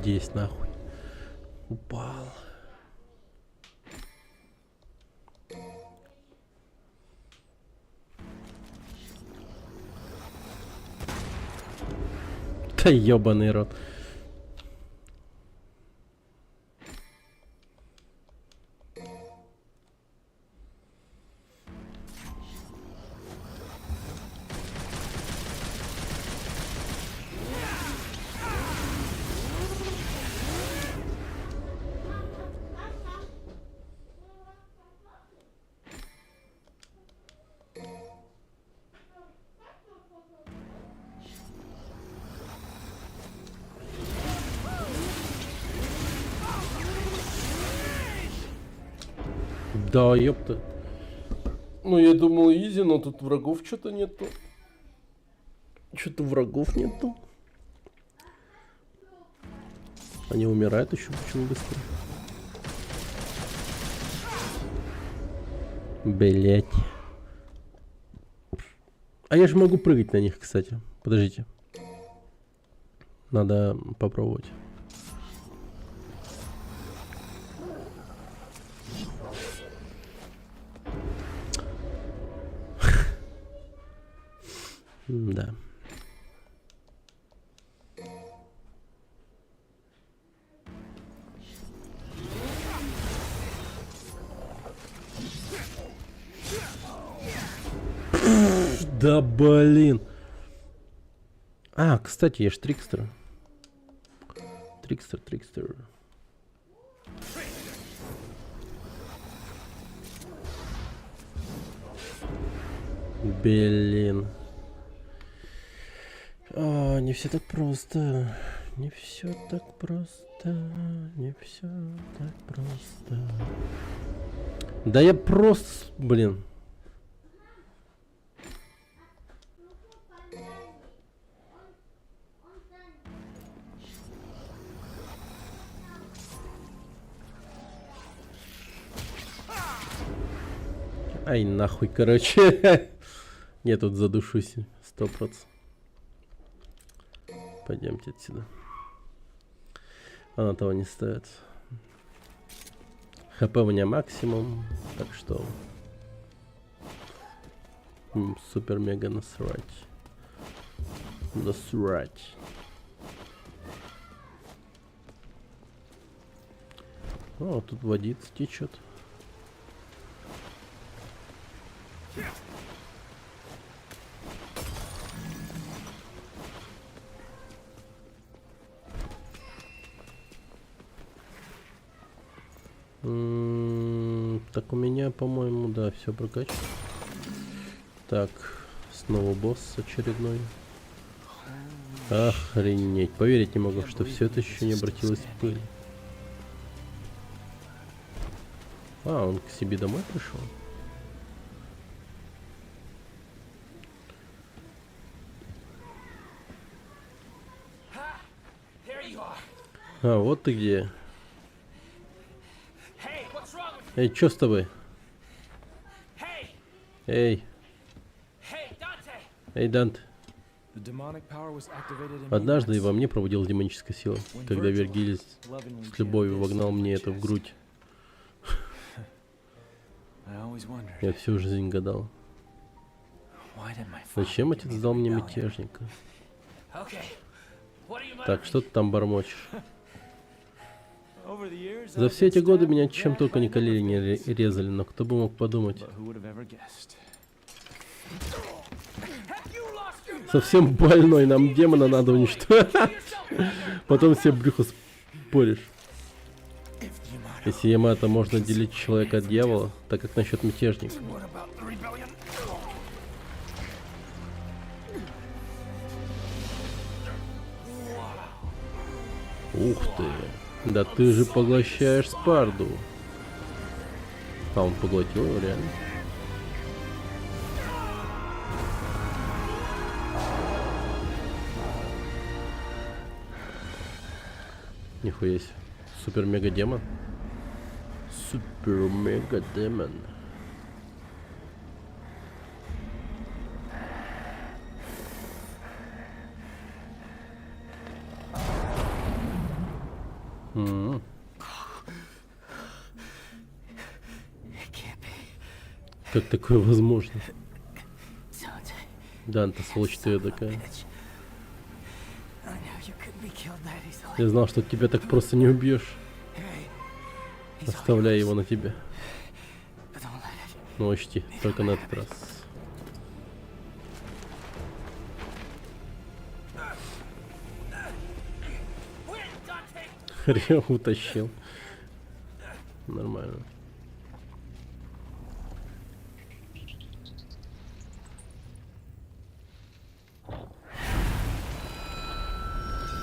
Пиздец, нахуй. Упал. Да ёбаный рот. Да, ёпта. Ну, я думал, изи, но тут врагов что-то нету. Что-то врагов нету. Они умирают еще очень быстро. Блять. А я же могу прыгать на них, кстати. Подождите. Надо попробовать. Да. Да блин. А, кстати, я ж Трикстер. Трикстер. Блин. А, не все так просто. Не все так просто. Не все так просто. Да я просто, блин. Ай, нахуй, короче. Я тут задушусь 100%. Пойдемте отсюда. Она того не стоит. ХП у меня максимум, так что супер-мега насрать. Насрать. О, тут водица течет. Так у меня, по-моему, да, все прокачано. Так, снова босс очередной. Охренеть, поверить не могу, что все это еще не обратилось в пыль. А, он к себе домой пришел? А, вот ты где. Эй, чё с тобой? Эй. Эй, Данте. Однажды и во мне пробудилась демоническая сила, когда Вергилий с любовью вогнал мне это в грудь. Я всю жизнь гадал. Зачем отец дал мне мятежника? Так, что ты там бормочешь? За все эти годы меня чем только не колили, не резали, но кто бы мог подумать. Совсем больной, нам демона надо уничтожить. Потом себе брюхо споришь. Если Ямато можно делить человека от дьявола, так как насчет мятежника? Ух ты. Да ты же поглощаешь Спарду. А он поглотил его реально. Нихуя себе. Супер-мега-демон. Супер-мега-демон. Как такое возможно? Данте, сволочь ты такая. Я знал, что тебя так просто не убьешь. Оставляй его на тебе. Но учти, только на этот раз. Хрен утащил. Нормально.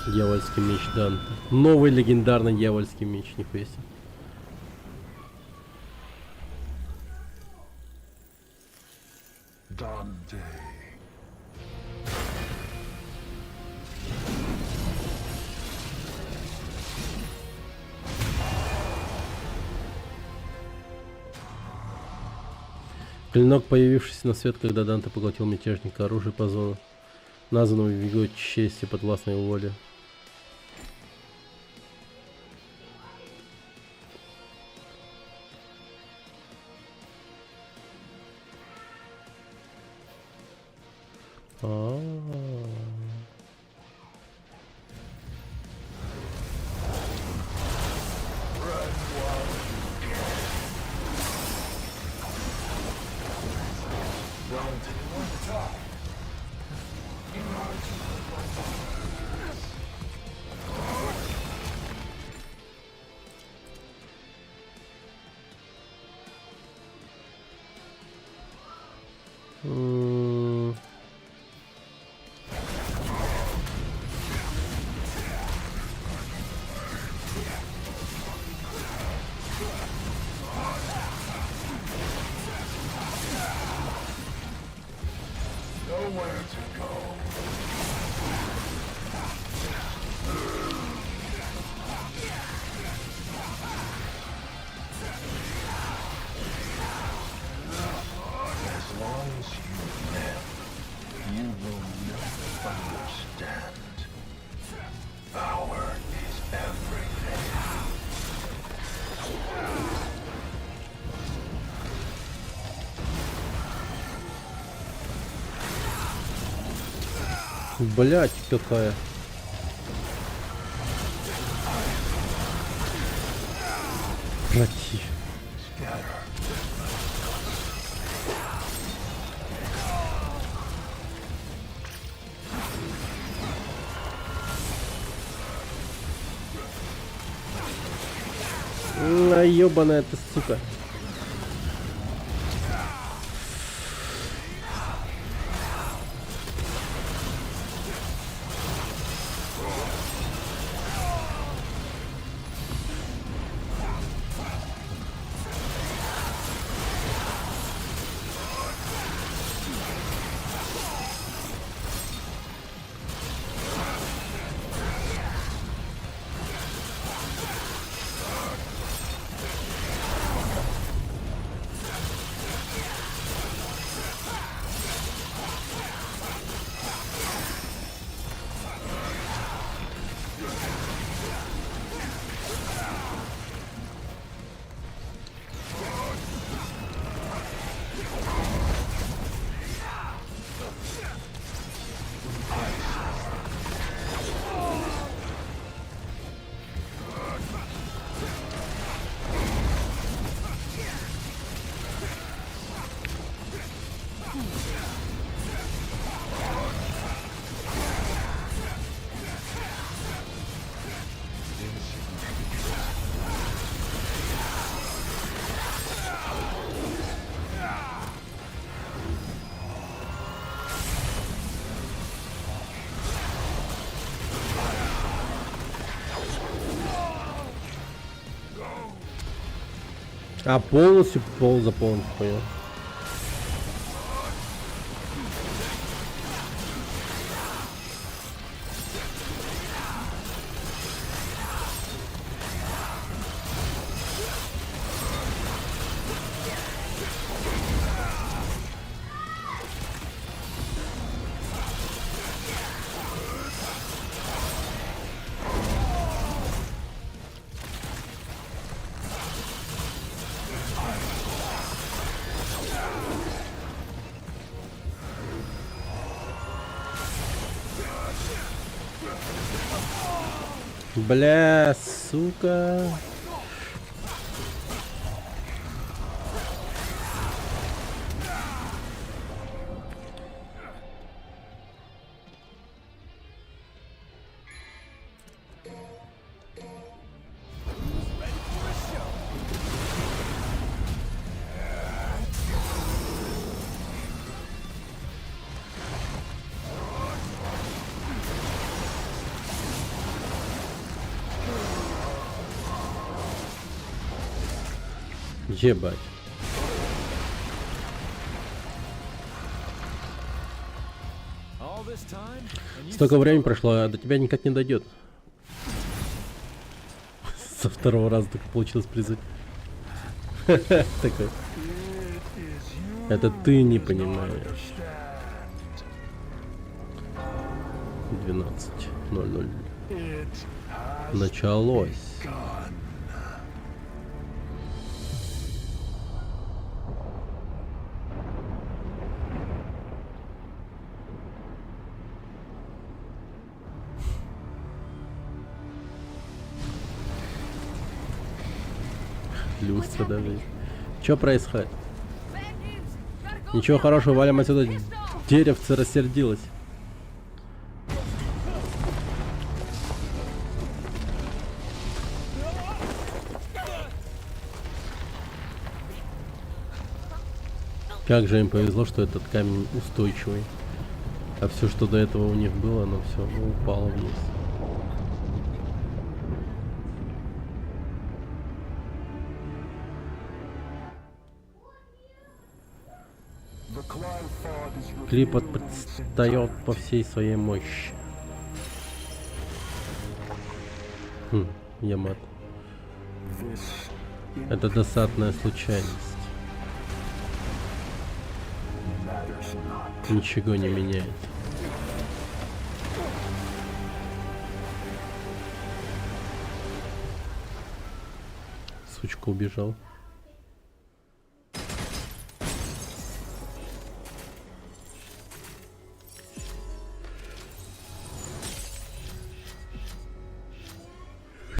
Дьявольский меч Данте. Новый легендарный дьявольский меч, нихуя себе. Dante. Клинок, появившийся на свет, когда Данте поглотил мятежника, оружие по зону, названного в его чести подвластной воле. Блять, какая. Против. Ёбаная ты, сука. А полностью пол заполнить, понял. Бля, сука. Ебать. All this time, and you Столько времени прошло, а до тебя никак не дойдет. Со второго раза только получилось призвать. Такой. Это ты не понимаешь. 12:00. Началось. Люстра даже. Что происходит? Ничего хорошего, валим отсюда. Деревце рассердилось. Как же им повезло, что этот камень устойчивый. А все, что до этого у них было, оно все упало вниз. Клипот предстает по всей своей мощи. Ямат. Это досадная случайность. Ничего не меняет. Сучка убежал.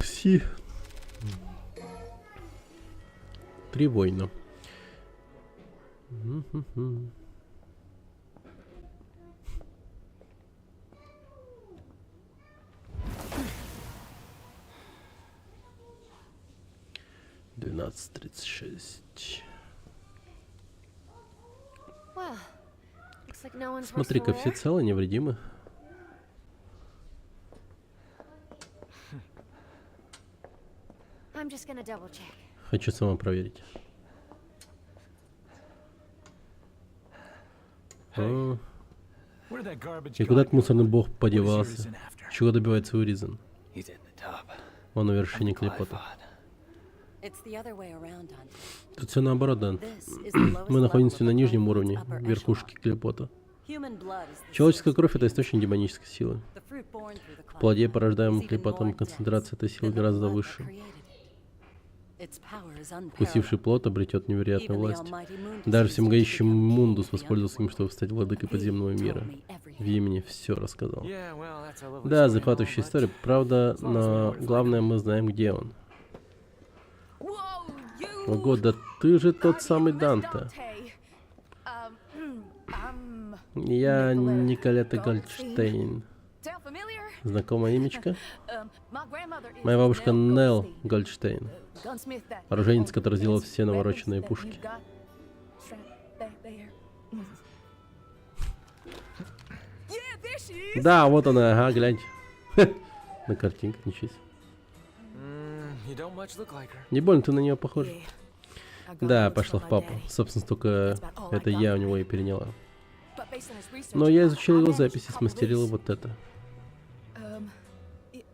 Си. 3 воина. Well, looks like no one's worse Смотри-ка, for все wear. целы, невредимы. I'm just gonna double check. Хочу сама проверить. О, Where'd that garbage и куда guy этот мусорный бог go? What is подевался? Urizen after? Чего добивается Уризен? He's in the top. Он на вершине Клепота. It's the other way around, Dante. Тут все наоборот, Дан. This is the lowest Мы level находимся of на the нижнем Blackwood's уровне, upper верхушки echelon. Клепота. Human blood is the Человеческая source кровь — of это the источник демонической силы. The fruit born through the В плоде, cloud порождаемом is even Клепотом, more концентрация этой dense силы than the гораздо blood that выше. created it. Its power is Вкусивший unparalleled. плод обретет невероятную Even the власть. almighty Mundus Даже used it to всемогущий become king Мундус of the воспользовался им, чтобы стать владыкой He подземного told мира. me everything. В имени все рассказал. Yeah, well, that's a lovely Да, story and all, захватывающая but история, правда, as long as we know но where to find главное, him. мы знаем, где он. Whoa, you! Ого, да ты же тот самый Miss Данте. Dante. I'm Я Николета Николета Гольдштейн. Гольдштейн. sound familiar? Знакомое имечко? My grandmother is Моя бабушка Nell Нелл Goldstein, Гольдштейн. gunsmith that Оружейница, owns который сделал fancy все навороченные weapons that пушки. you've got strapped back there. Yeah, there she is. Да, вот она, ага, глянь. На картинках, ничего себе. You don't much look like her. Не больно ты на нее похожа. Yeah, I got Да, looks пошла from в my папу. daddy. Собственно, только это я у него и переняла. But based on his research, Но я I изучил его managed to записи, cobble смастерила this. вот это. It-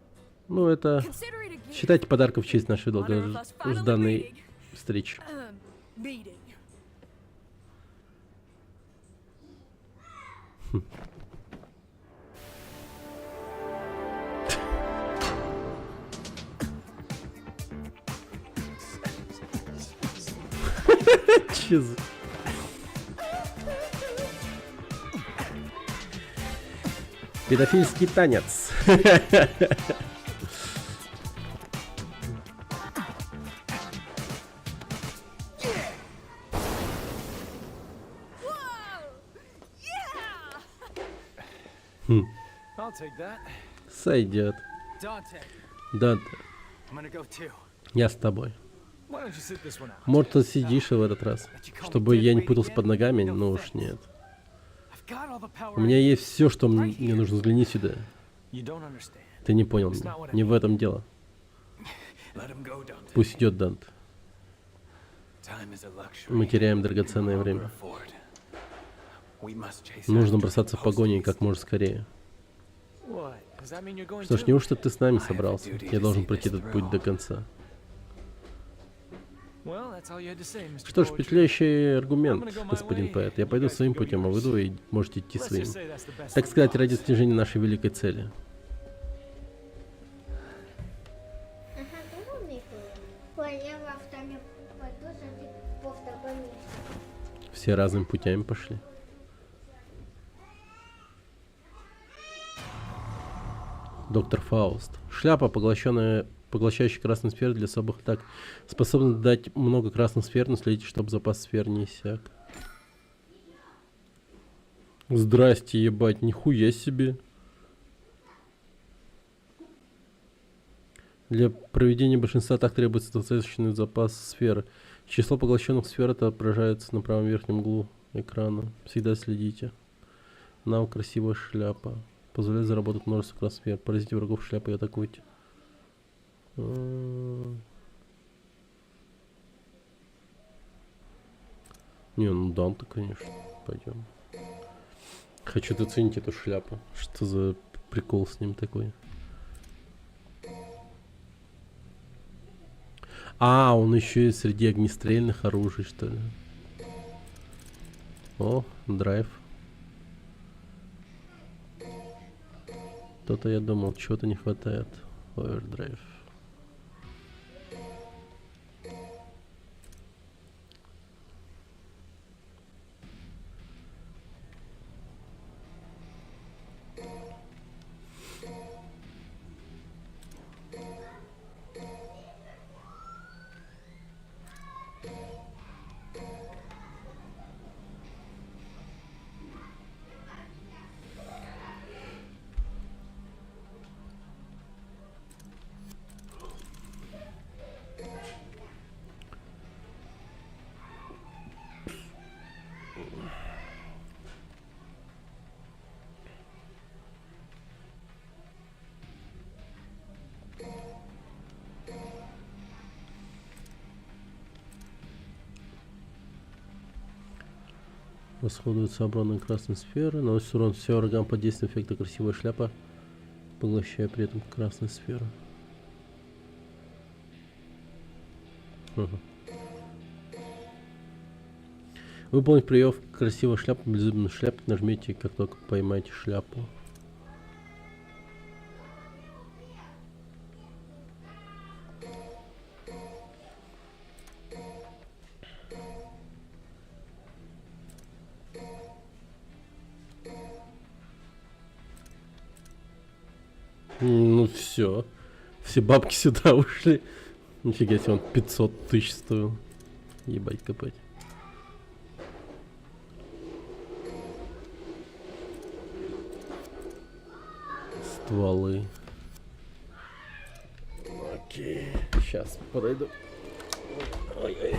Ну, это... consider it a gift. Считайте подарком в честь нашей Honor of us finally долгожданной meeting. встречи. Meeting. Че за... Педофильский танец. I'll take that. Сойдет. Dante, Данте, I'm gonna go too. я с тобой. Why don't you sit this one out? Может, ты сидишь и в этот раз? Чтобы я не путался под ногами? Ну уж нет. I've got all the power У меня I need. есть все, что мне нужно. Взгляни сюда. You don't understand. Ты не понял меня. Не в этом дело. Let him go, Dante. Пусть идет Данте. Time is a luxury Мы теряем we драгоценное can no время. longer afford. We must chase Нужно after бросаться в it погоню и post как можно скорее. What? Does that mean you're going Что ж, too? неужто ты с нами собрался? Я должен пройти этот путь до конца. Well, that's all you had to say, Mr. Что ж, Poetry. впечатляющий аргумент, I'm gonna go my господин way. поэт. Я You пойду guys своим can go путем, а вы yours. двое можете идти Let's своим. just say that's the best Так of the сказать, lot. ради достижения нашей великой цели. Ага, думал, Микола? Ой, я во втором пойду, зайти во втором месте. Все разными путями пошли. Доктор Фауст. Шляпа, поглощающая красную сферу для особых атак. Способна дать много красных сфер, но следите, чтобы запас сфер не иссяк. Здрасте, ебать, нихуя себе. Для проведения большинства атак требуется достаточный запас сфер. Число поглощенных сфер отображается на правом верхнем углу экрана. Всегда следите. Навык красивая шляпа. Позволяет заработать множество красных сфер. Поразите врагов шляпой и атакуйте. Не, ну Данте, конечно. Пойдем. Хочу оценить эту шляпу. Что за прикол с ним такой? А, он еще и среди огнестрельных оружий, что ли? О, драйв. То-то я думал, чего-то не хватает. Овердрайв. Расходуются обратные красные сферы. Наносит урон всем врагам под действием эффекта красивая шляпа, поглощая при этом красные сферы. Выполнить прием красивая шляпа, беззубная шляпа. Нажмите, как только поймаете шляпу. Ну все. Все бабки сюда ушли. Нифига себе, он 500 тысяч стоил. Ебать копать. Стволы. Окей. Сейчас подойду. Ой-ой.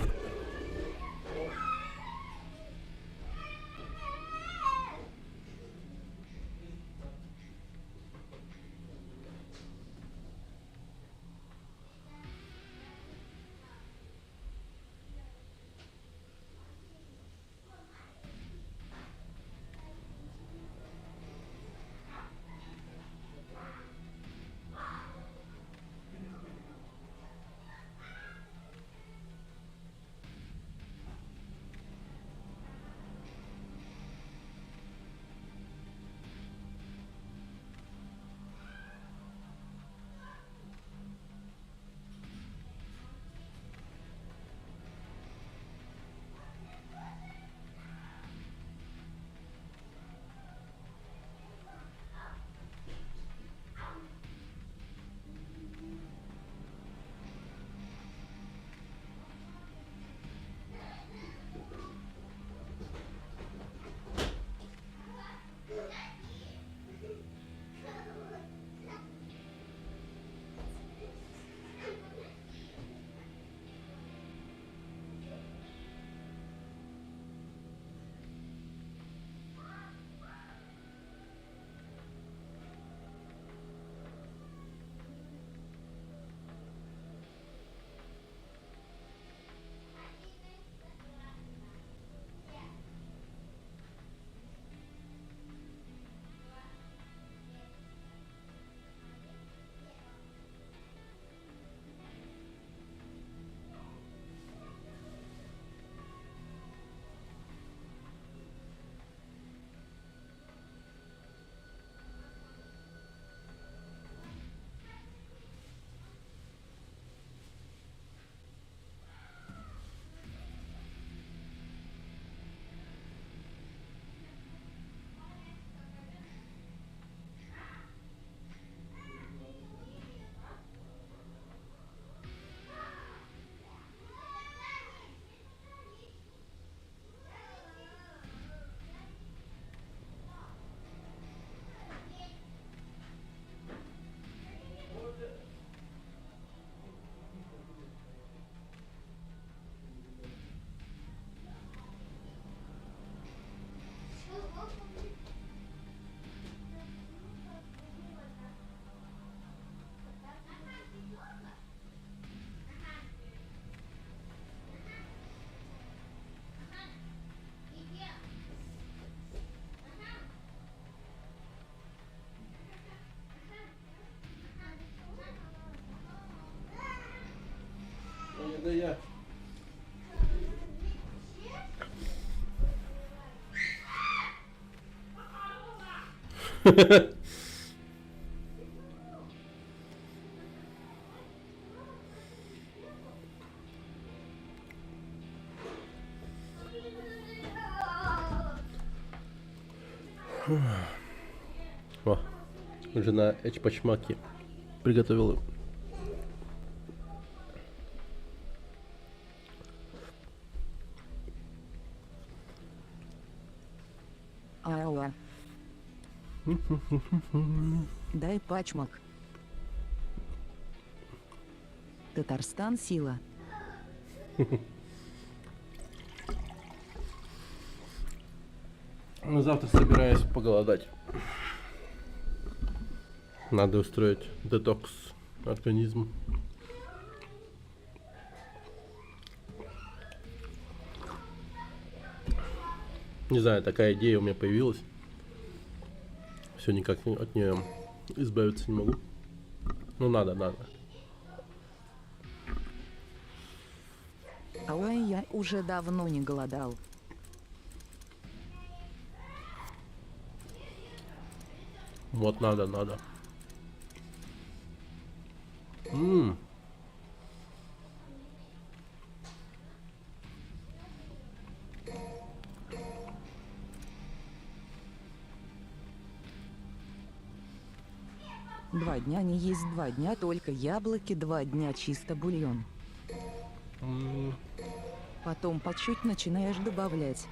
О, жена эти почмаки приготовила. Ауа. Дай пачмак. Татарстан сила. Ну, завтра собираюсь поголодать. Надо устроить детокс организма. Не знаю, такая идея у меня появилась. Все никак от нее избавиться не могу. Ну надо. Ой, я уже давно не голодал. Вот надо. М. Два дня не есть 2 дня, только яблоки, 2 дня чисто бульон. М. Потом по чуть начинаешь добавлять.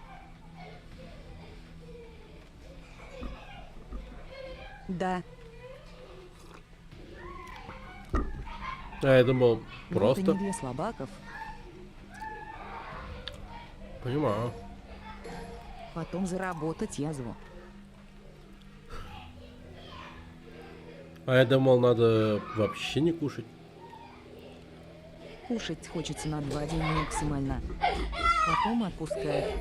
Да, А я думал, вот просто. и не для слабаков. Понимаю. Потом заработать язву. А я думал, надо вообще не кушать. Кушать хочется на 2 дня максимально. Потом отпускает.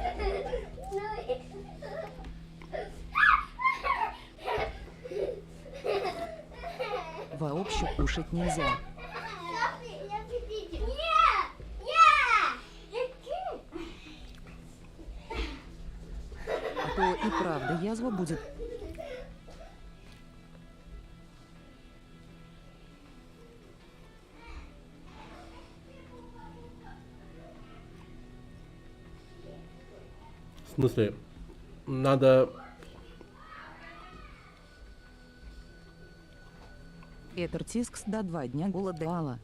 Вообще кушать нельзя. А то и правда язва будет. В смысле, надо... Петр Тискс до 2 дня голодала.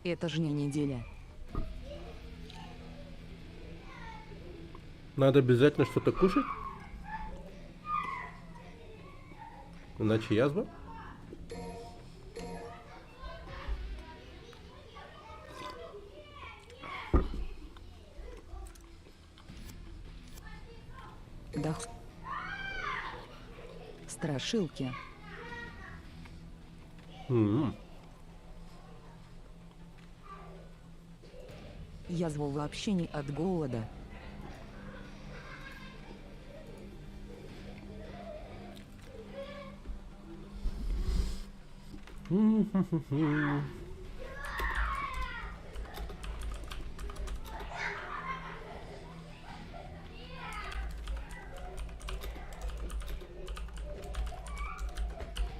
Это же не неделя. Надо обязательно что-то кушать? Иначе язва? Да. Страшилки. М. Язву вообще не от голода.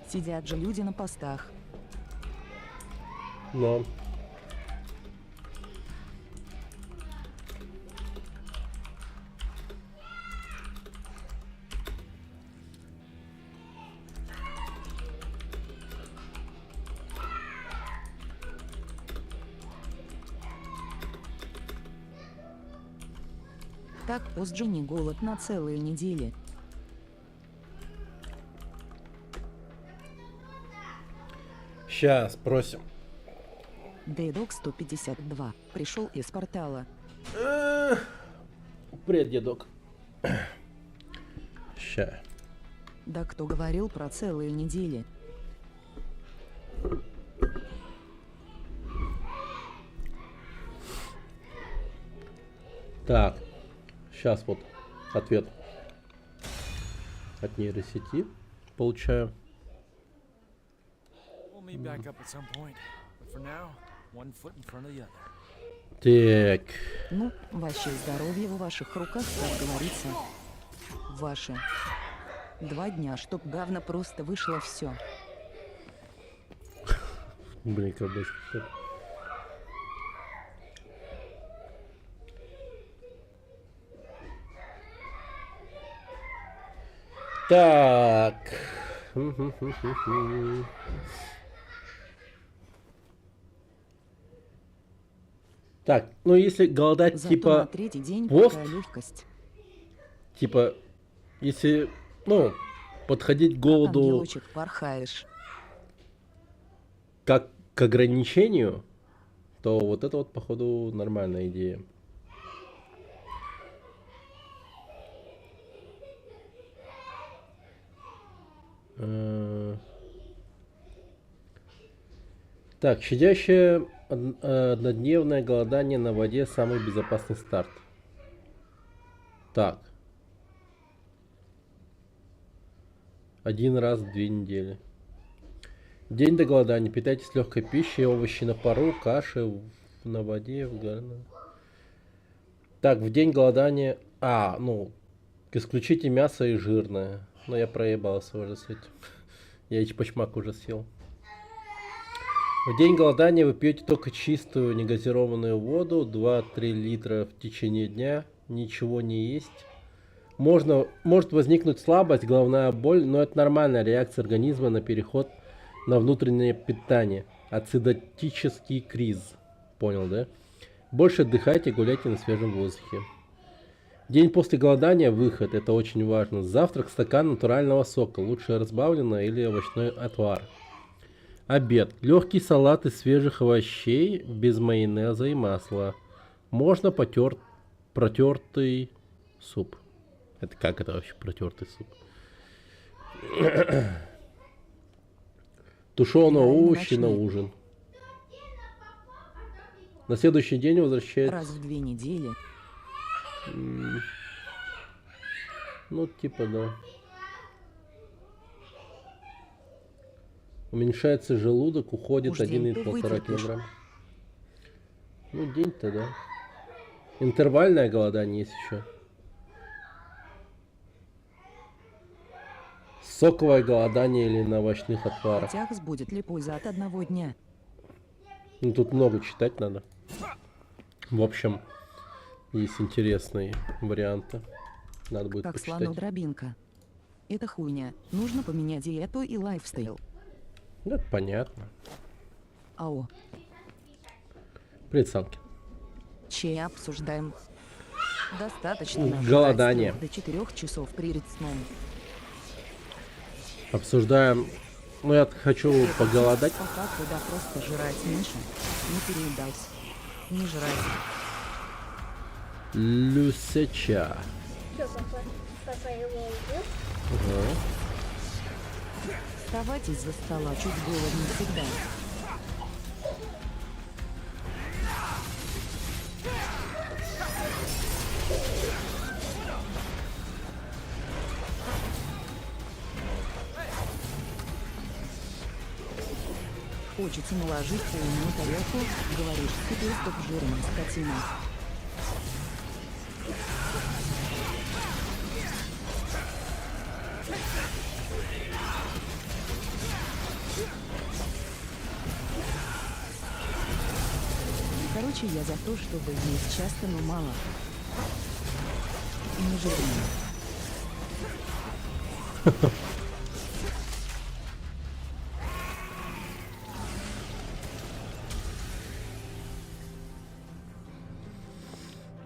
Сидят же люди на постах. Но. Так позже не голод на целые недели. Сейчас, просим. Дейдок 152 пришел из портала. Привет, дедок. Ща. Да кто говорил про целые недели? Так. Сейчас вот ответ от нейросети получаю. We'll meet back up at some point. But for now, one foot in front of the other. Так. Ну, ваше здоровье в ваших руках, как говорится. Ваше. 2 дня, чтоб говно просто вышло все. Блин, колбаски. Так. Так, ну если голодать Зато на типа, 3-й день пост? такая легкость. типа, если, ну, подходить к Как голоду ангелочек порхаешь. как к ограничению, то вот это вот, походу, нормальная идея. Так, щадящее однодневное голодание на воде — самый безопасный старт. Так. 1 раз в 2 недели. День до голодания. Питайтесь легкой пищей, овощи на пару, каши на воде, в горно. Так, в день голодания... ну, исключите мясо и жирное. Но я проебался уже с этим. Я эчпочмак уже съел. В день голодания вы пьете только чистую негазированную воду, 2-3 литра в течение дня, ничего не есть. Может возникнуть слабость, головная боль, но это нормальная реакция организма на переход на внутреннее питание. Ацидотический криз. Понял, да? Больше отдыхайте, гуляйте на свежем воздухе. День после голодания — выход, это очень важно. Завтрак — стакан натурального сока, лучше разбавленный или овощной отвар. Обед. Легкий салат из свежих овощей, без майонеза и масла. Можно протертый суп. Это как это вообще протертый суп? Тушеные овощи на ужин. На следующий день возвращается... Раз в 2 недели. Ну, типа, да. Уменьшается желудок, уходит Уж день 1,5 то вытерпишь. килограмм. Ну, день-то, да. Интервальное голодание есть еще. Соковое голодание или на овощных отварах. Тягс будет ли польза от 1 дня? Ну, тут много читать надо. В общем, есть интересные варианты. Надо будет Как почитать. слону дробинка. Это хуйня. Нужно поменять диету и лайфстайл. Ну, это понятно. Ау. Привет, Санки. Чей обсуждаем? Достаточно нажрать Голодание. до 4 часов перед сном. Обсуждаем. Ну, я хочу поголодать. Пока куда просто жрать меньше. Не переедать. Не жрать. Люсеча. Что, папа его убил? Ага. Вставать из-за стола чуть голодно всегда. Хочется наложить полную тарелку, говоришь, теперь стоп жирным, скотина. Короче, я за то, чтобы есть часто, но мало. И не жирно.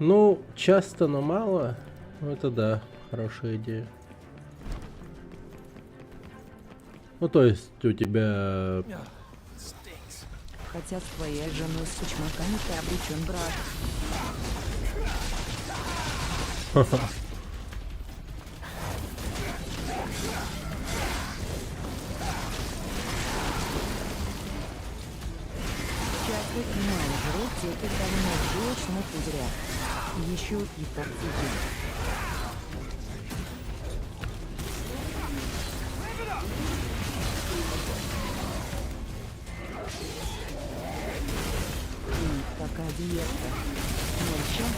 Ну, часто, но мало. Ну, это да, хорошая идея. Ну, то есть у тебя... Stinks. Хотя с твоей женой с кучмаками ты обречен, брат. Часто снимаю жрут те, когда меня жжёшь на пузырях. Еще и порцию. Такая диета. Ну, чем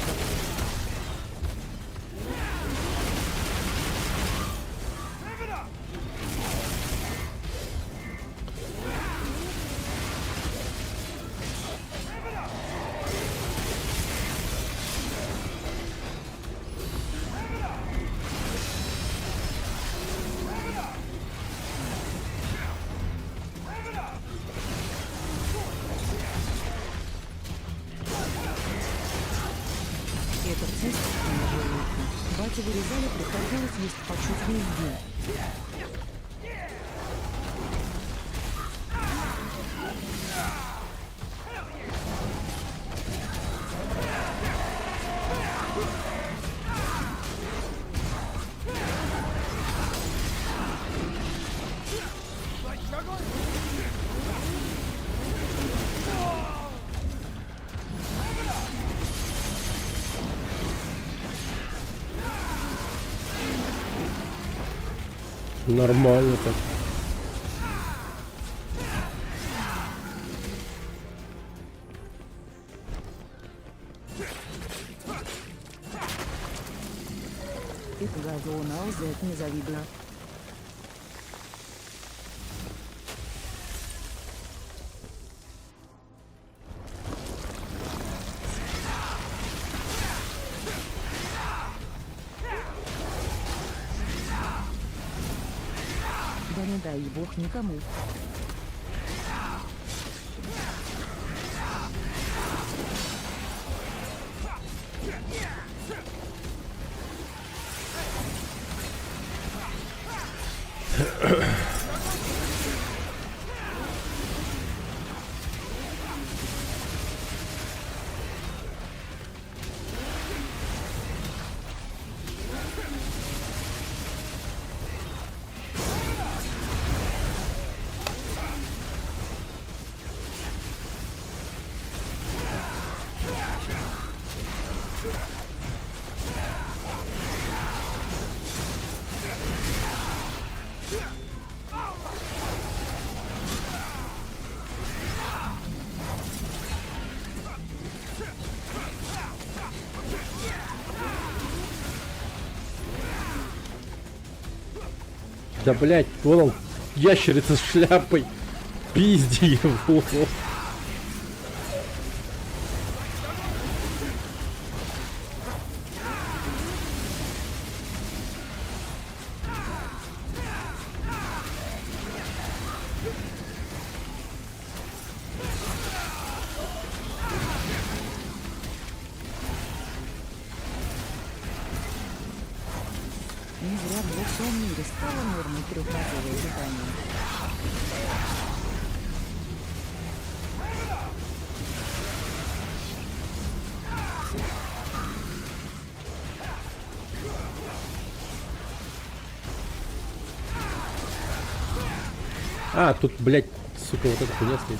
школе приходилось есть по чуть весь день. Нормально так. Это газона УЗ не завидно. Да не дай бог никому. Да блять, вон он, ящерица с шляпой. Пизди его. Не зря в всем мире стало нормой трехразовое питание. А, тут, блять, сука, вот эта хуйня стоит.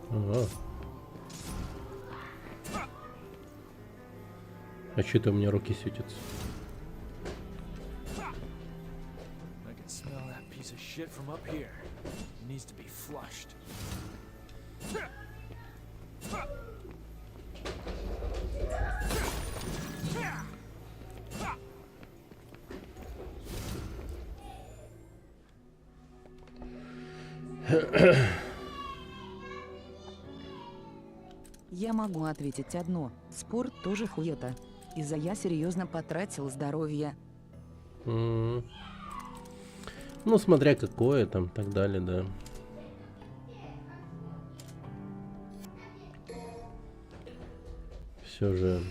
Ага. А что-то у меня руки светятся. I can smell that piece of shit from up here. It needs to be flushed. Я могу ответить одно. Спорт тоже хуета. Из-за я серьезно потратил здоровье. Ну, смотря какое там, так далее, да. Все же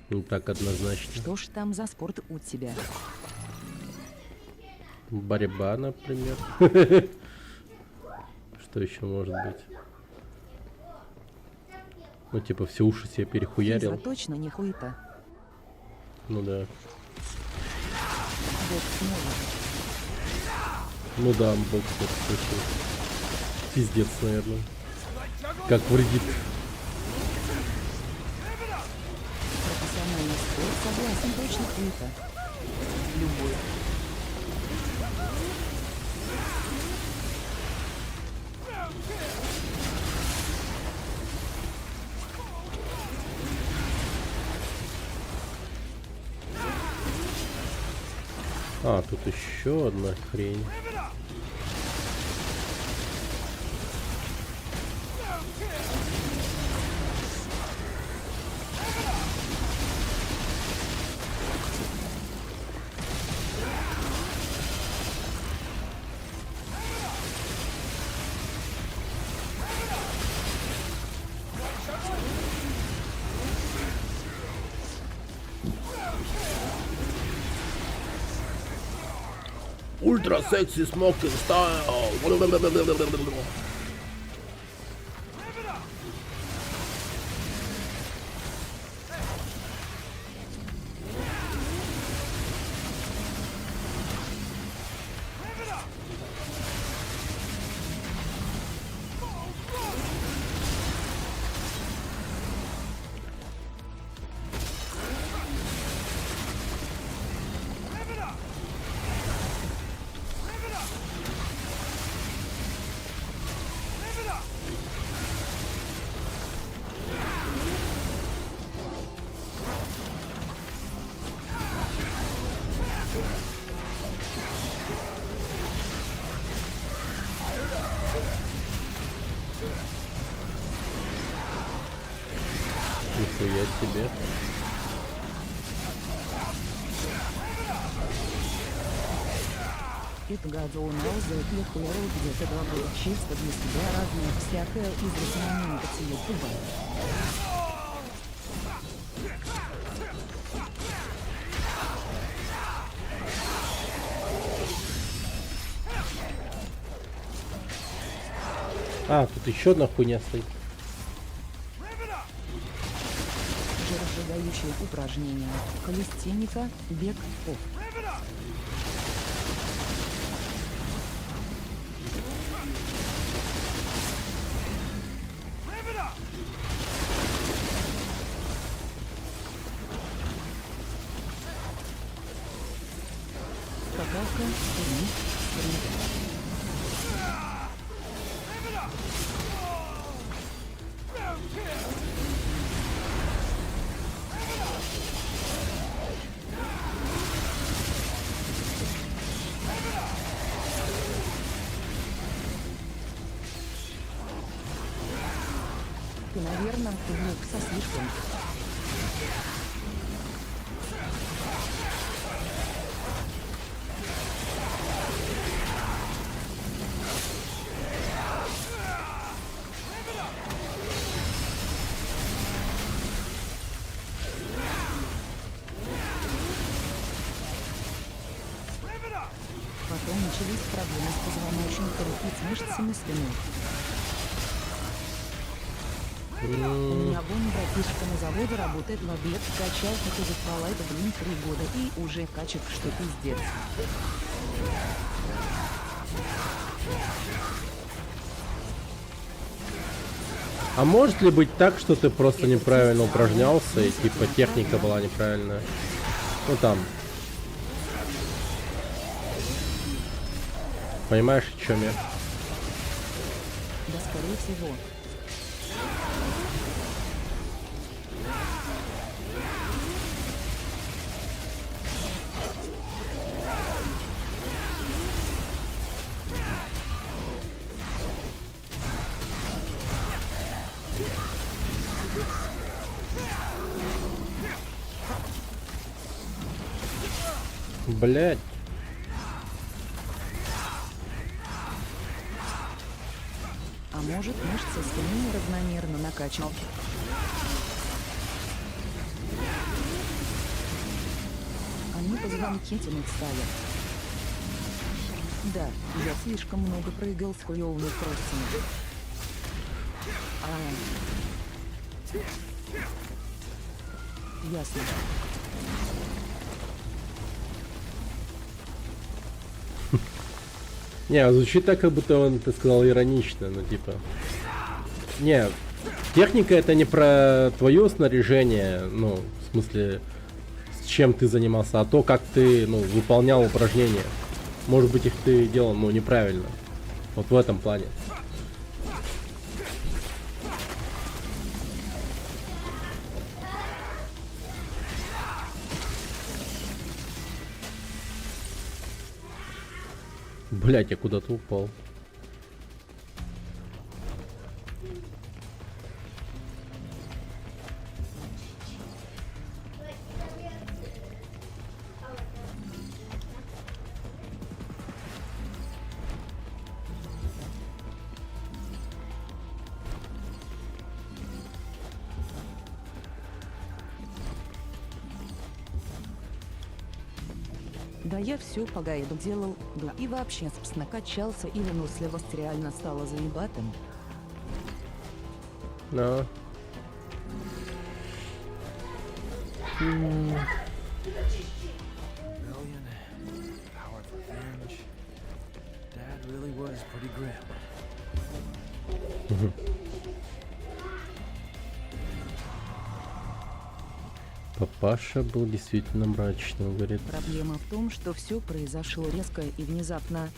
не так однозначно. Что ж там за спорт у тебя? Борьба, например. Что еще может быть? Ну, типа, все уши себе перехуярил. Физа точно не хуета. Ну да. Бог сможет. Ну да, бокс это точно. Пиздец, наверное. Как вредит. Профессиональный спорт, согласен, точно это. Любой. А, тут еще одна хрень. Ультра секси смокинг стайл. Нихуя себе. Это гадово наузает легко где-то 2 года чисто для себя разное всякое из разноменных ютуба. А, тут еще одна хуйня стоит. Жиросжигающие упражнения. Калистеника, бег, оп. Скакалка, турник, спринт. Ты, наверное, влюб со слишком. Потом начались проблемы с позвоночником и с мышцами спины. У меня вон братишка на заводе работает в обед, качал как из это, блин, 3 года и уже качет, что пиздец. А может ли быть так, что ты просто неправильно упражнялся и типа техника была неправильная? Ну там. Понимаешь, о чем я? Да, скорее всего. Блять. А может, мышцы спины равномерно накачал. Они позвонки тянуть стали. Да, я слишком много прыгал с хуёвыми кроссами. Ясно. Не, звучит так, как будто он это сказал иронично, ну типа. Не, техника это не про твое снаряжение, ну, в смысле, с чем ты занимался, а то, как ты, ну, выполнял упражнения. Может быть, их ты делал, ну, неправильно. Вот в этом плане. Блять, я куда-то упал. Да я все по гайду делал, да и вообще накачался и выносливость реально стала заебатым. Да. Rebellion, power for revenge. Dad really was pretty grim. Папаша был действительно мрачным, говорит. Проблема в том, что все произошло резко и внезапно.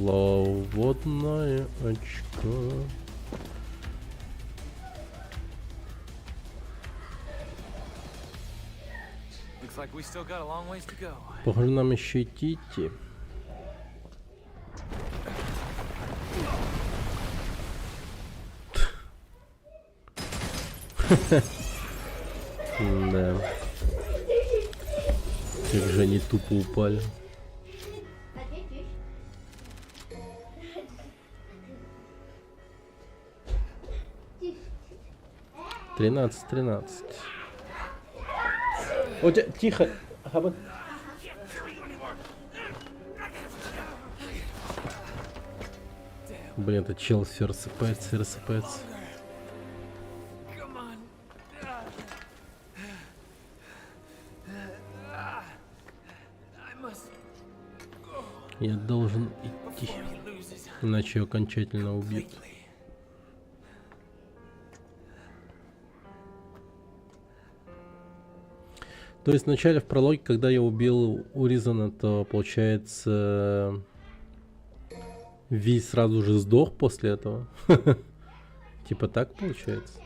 Зловодное очко. Looks like we still got a long ways to go. Похоже, нам еще идти. Да. Как же они тупо упали. А где тишь? 13-13. О, тихо. Хабат. Блин, это чел все рассыпается и рассыпается. Come on. I must Я должен идти, before he loses иначе ее окончательно убьют. completely. То есть вначале в прологе, когда я убил Уризана, то получается Ви сразу же сдох после этого. Типа так получается.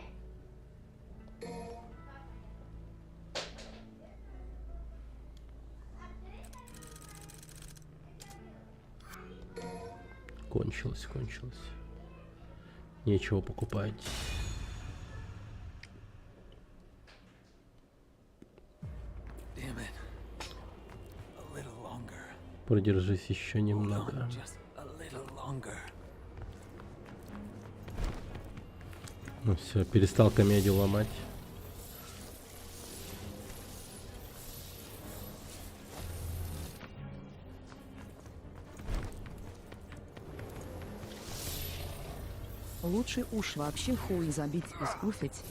Кончилось. Нечего покупать. Damn it. A little longer. Продержись еще немного. Just a little longer. Ну все, перестал комедию ломать. Лучше уж вообще хуй забить и скуфить.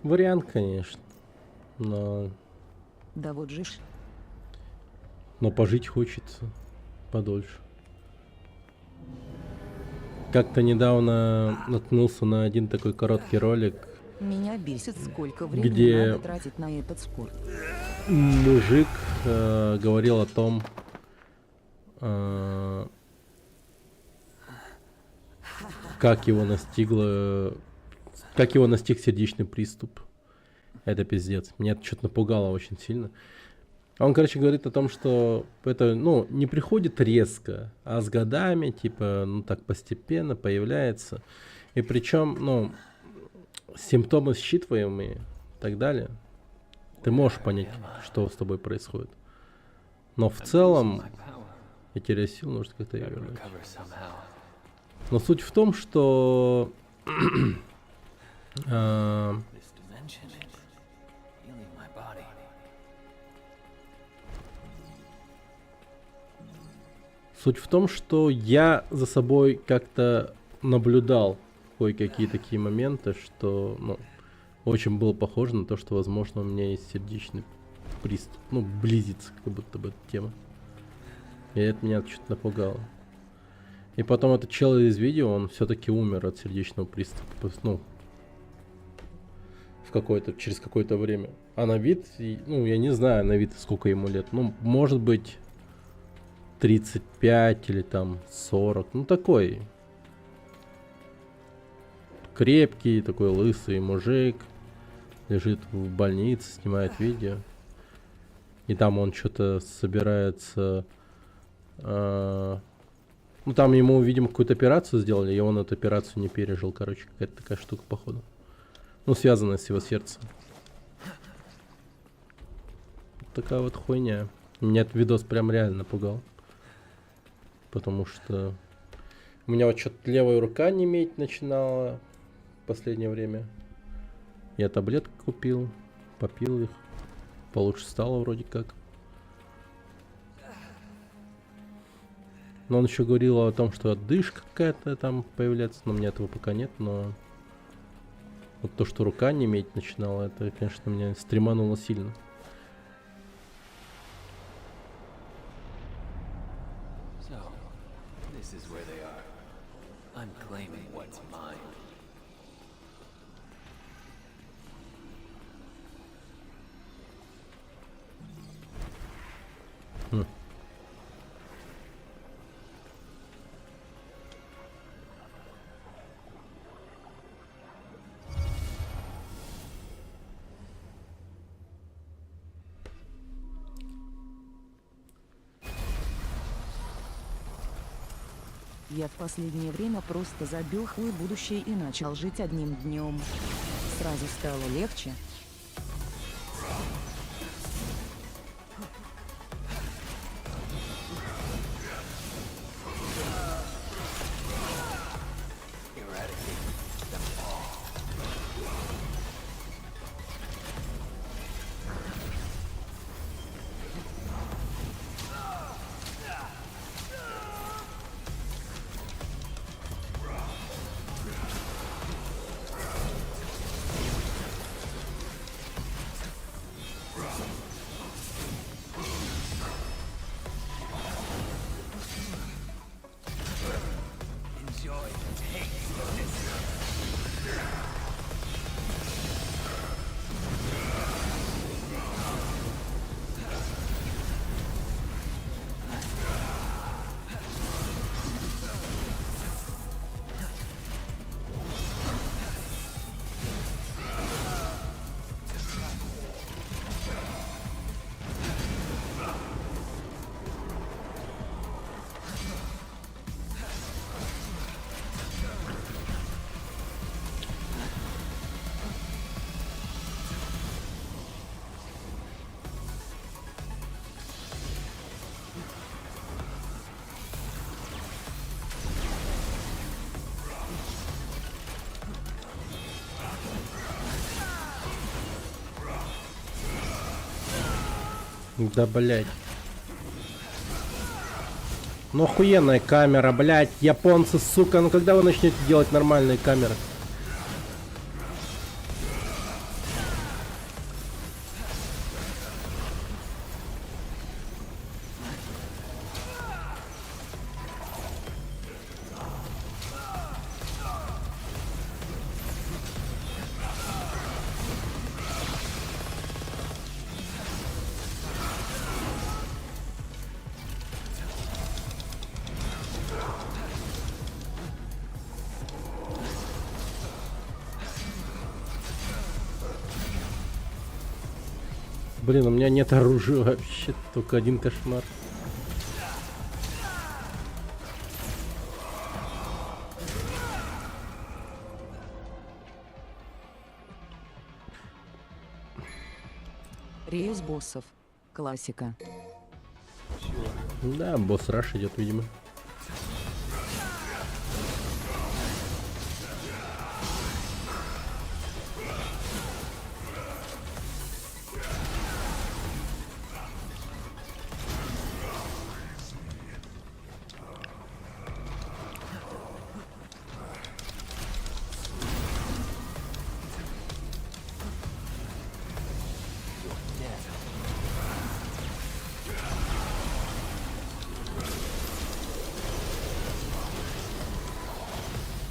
Вариант, конечно. Но Да вот же ж. пожить хочется подольше. Как-то недавно наткнулся на один такой короткий ролик. Меня бесит, сколько времени Где- надо тратить на этот спорт. Мужик говорил о том, как его настиг сердечный приступ. Это пиздец. Меня это что-то напугало очень сильно. А он, короче, говорит о том, что это, ну, не приходит резко, а с годами, типа, ну, так постепенно появляется. И причем, ну, симптомы считываемые и так далее. Ты можешь понять, что с тобой происходит. Но в целом, я теряю силу, нужно как-то ее вернуть. Но суть в том, что... Суть в том, что я за собой как-то наблюдал кое-какие такие моменты, что, ну, очень было похоже на то, что, возможно, у меня есть сердечный приступ. Ну, близится как будто бы эта тема. И это меня что-то напугало. И потом этот чел из видео, он все-таки умер от сердечного приступа. Ну, через какое-то время. А на вид, ну, я не знаю, на вид сколько ему лет. Ну, может быть, 35 или там 40. Ну, такой крепкий, такой лысый мужик. Лежит в больнице, снимает видео. И там он что-то собирается... ну, там ему, видимо, какую-то операцию сделали, и он эту операцию не пережил. Короче, какая-то такая штука, походу. Ну, связанная с его сердцем. Такая вот хуйня. Меня этот видос прям реально напугал. Потому что у меня вот что-то левая рука неметь начинала в последнее время. Я таблетки купил, попил их. Получше стало вроде как. Но он еще говорил о том, что отдышка какая-то там появляется. Но у меня этого пока нет, но... Вот то, что рука неметь начинала, это, конечно, меня стремануло сильно. Я в последнее время просто забил хуй будущее и начал жить одним днем. Сразу стало легче. Да, блять. Ну, охуенная камера, блять. Японцы, сука. Ну, когда вы начнете делать нормальные камеры? Блин, у меня нет оружия вообще, только один кошмар. боссов. Классика. Да, босс раш идет, видимо.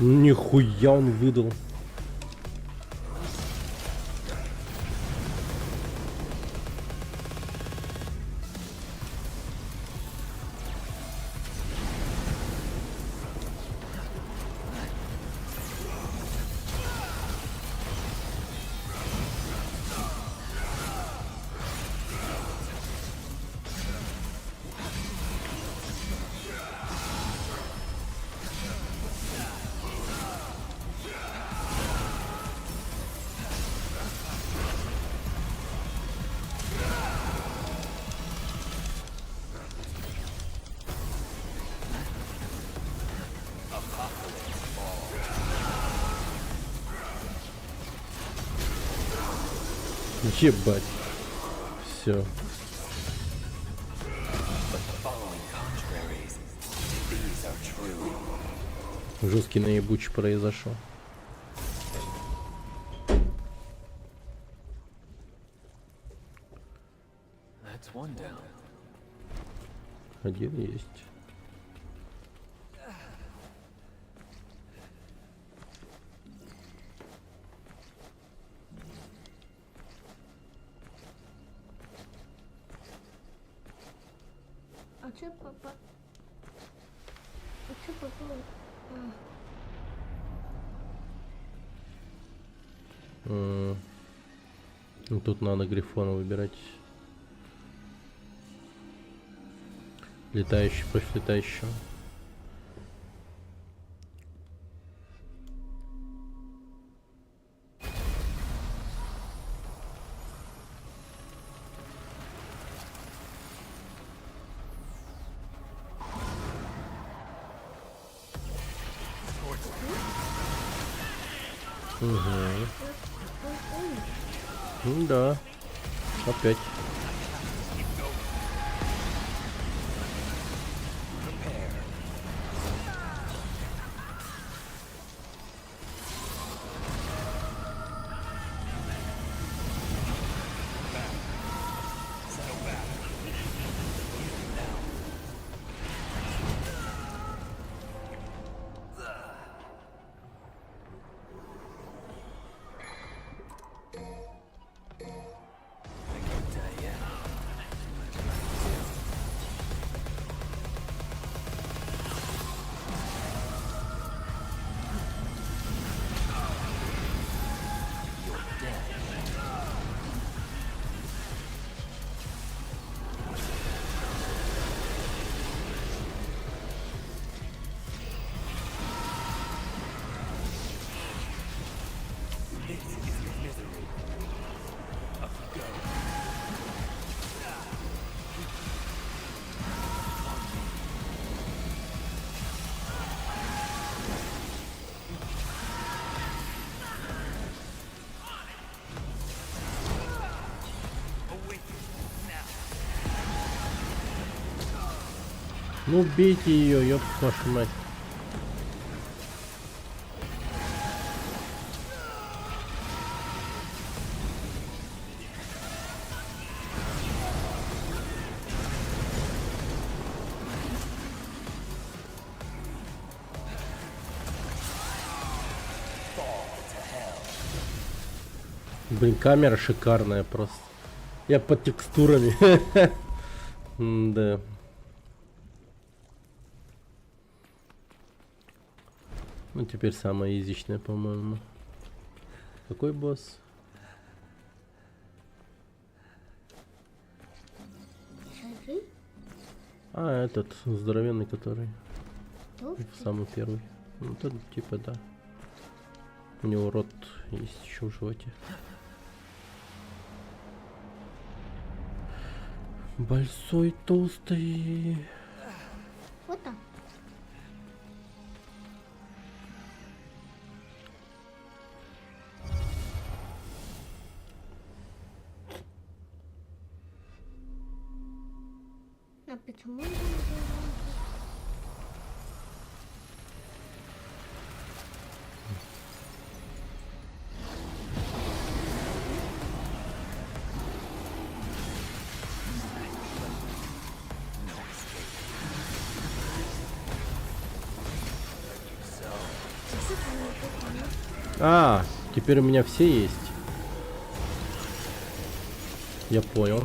Нихуя он выдал. Ебать. Все. Жесткий наебучий произошел. That's one down. Один есть. А че папа? А че папа? Ну, тут надо Грифона выбирать. Летающий против летающего. Ну да. Опять. Ну бейте ее, ёб вашу мать. Блин, камера шикарная просто. Я под текстурами. Да. Ну теперь самая изичная, по-моему. Какой босс? Шажи? А, этот здоровенный, который Толстый? самый первый. Ну тот типа да. У него рот есть еще в животе. Большой, толстый. Вот так. А почему? А, теперь у меня все есть. Я понял.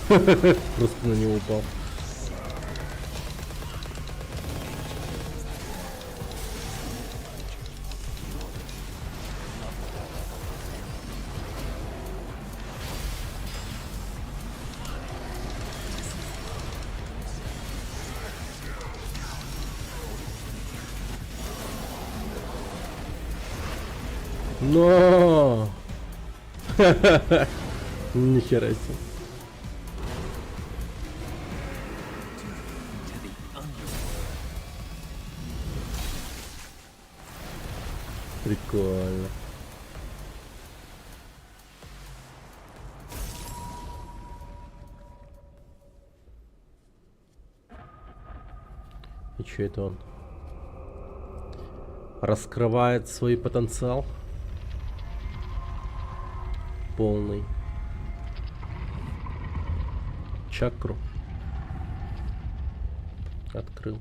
Просто на него упал. Но! Нихера себе. Прикольно. И что это он? Раскрывает свой потенциал. Полный. Чакру. Открыл.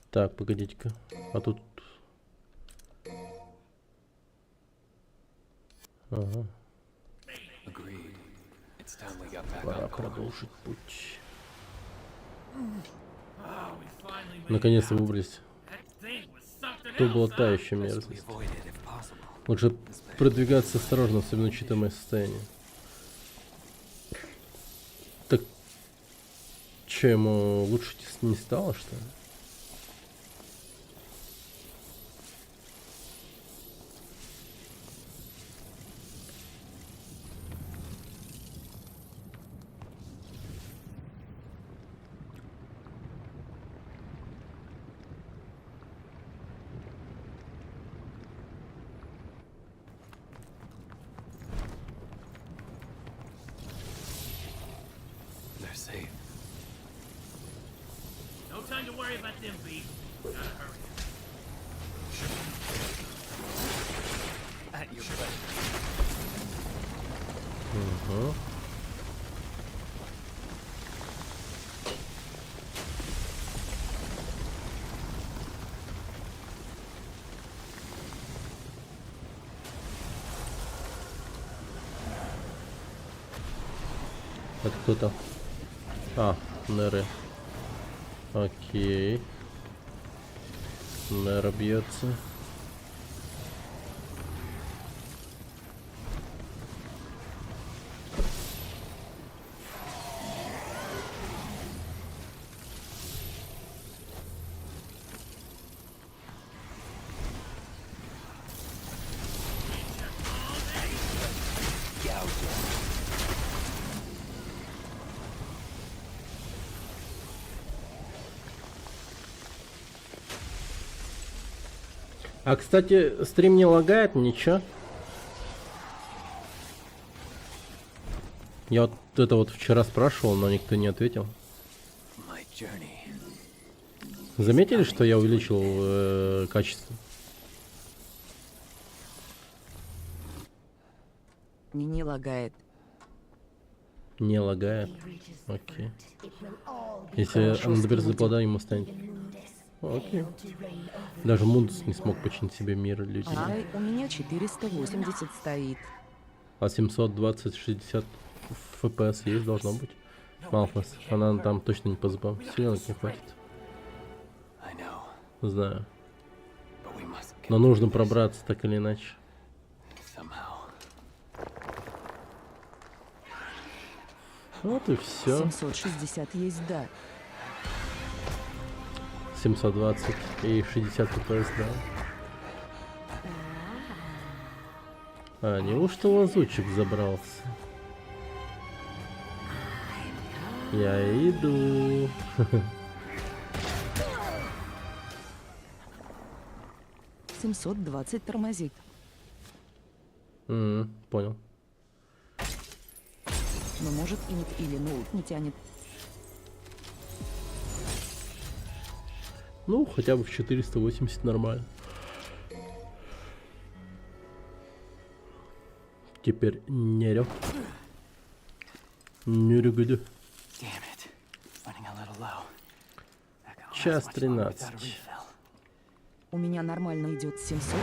Так, погодите-ка. А тут... Ага. Пора продолжить путь. Наконец-то выбрались. То была та еще мерзость. Лучше продвигаться осторожно, особенно учитывая мое состояние. Так... Че, ему лучше не стало, что ли? Угу. Это кто-то. А, Неры. Окей. Нера бьется. А, кстати, стрим не лагает, ничего. Я вот это вот вчера спрашивал, но никто не ответил. Заметили, что я увеличил качество? Не лагает. Не лагает. Окей. Если она доберется до плода, ему станет. Окей. Даже Мундус не смог починить себе мир людей. Ай, у меня 480 стоит. А 720-60 FPS есть, должно быть. Малфас. Она там точно не по зубам. Силенок не хватит. знаю. But we must Но нужно пробраться так или иначе. somehow. Вот и все. 760 есть, да. 720 и 60 FPS, да. А, неужто лазучик забрался? Я иду. 720 тормозит. Понял. Но может инт или ноут не тянет. Ну, хотя бы в 480 нормально. Теперь нерё. Нерё-гудю. Damn it. Running a little low. Not gonna last Час much longer without a 13. refill. У меня нормально идет 720.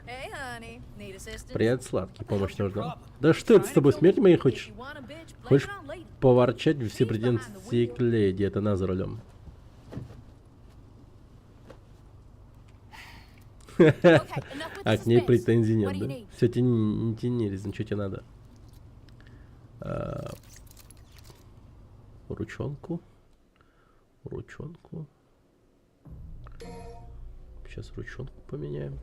Hey, honey. Need assistance? Привет, сладкий, помощь нужна. Да что это с тобой, смерть моей хочешь? If you want a bitch, blame Хочешь it on lady. поворчать, все претензии к леди, это она за рулем. Okay, enough with А the к ней suspense. претензий What нет, do you да? need? Все, не тяни, Лиза, что тебе надо? Ручонку. Ручонку. Сейчас ручонку поменяем.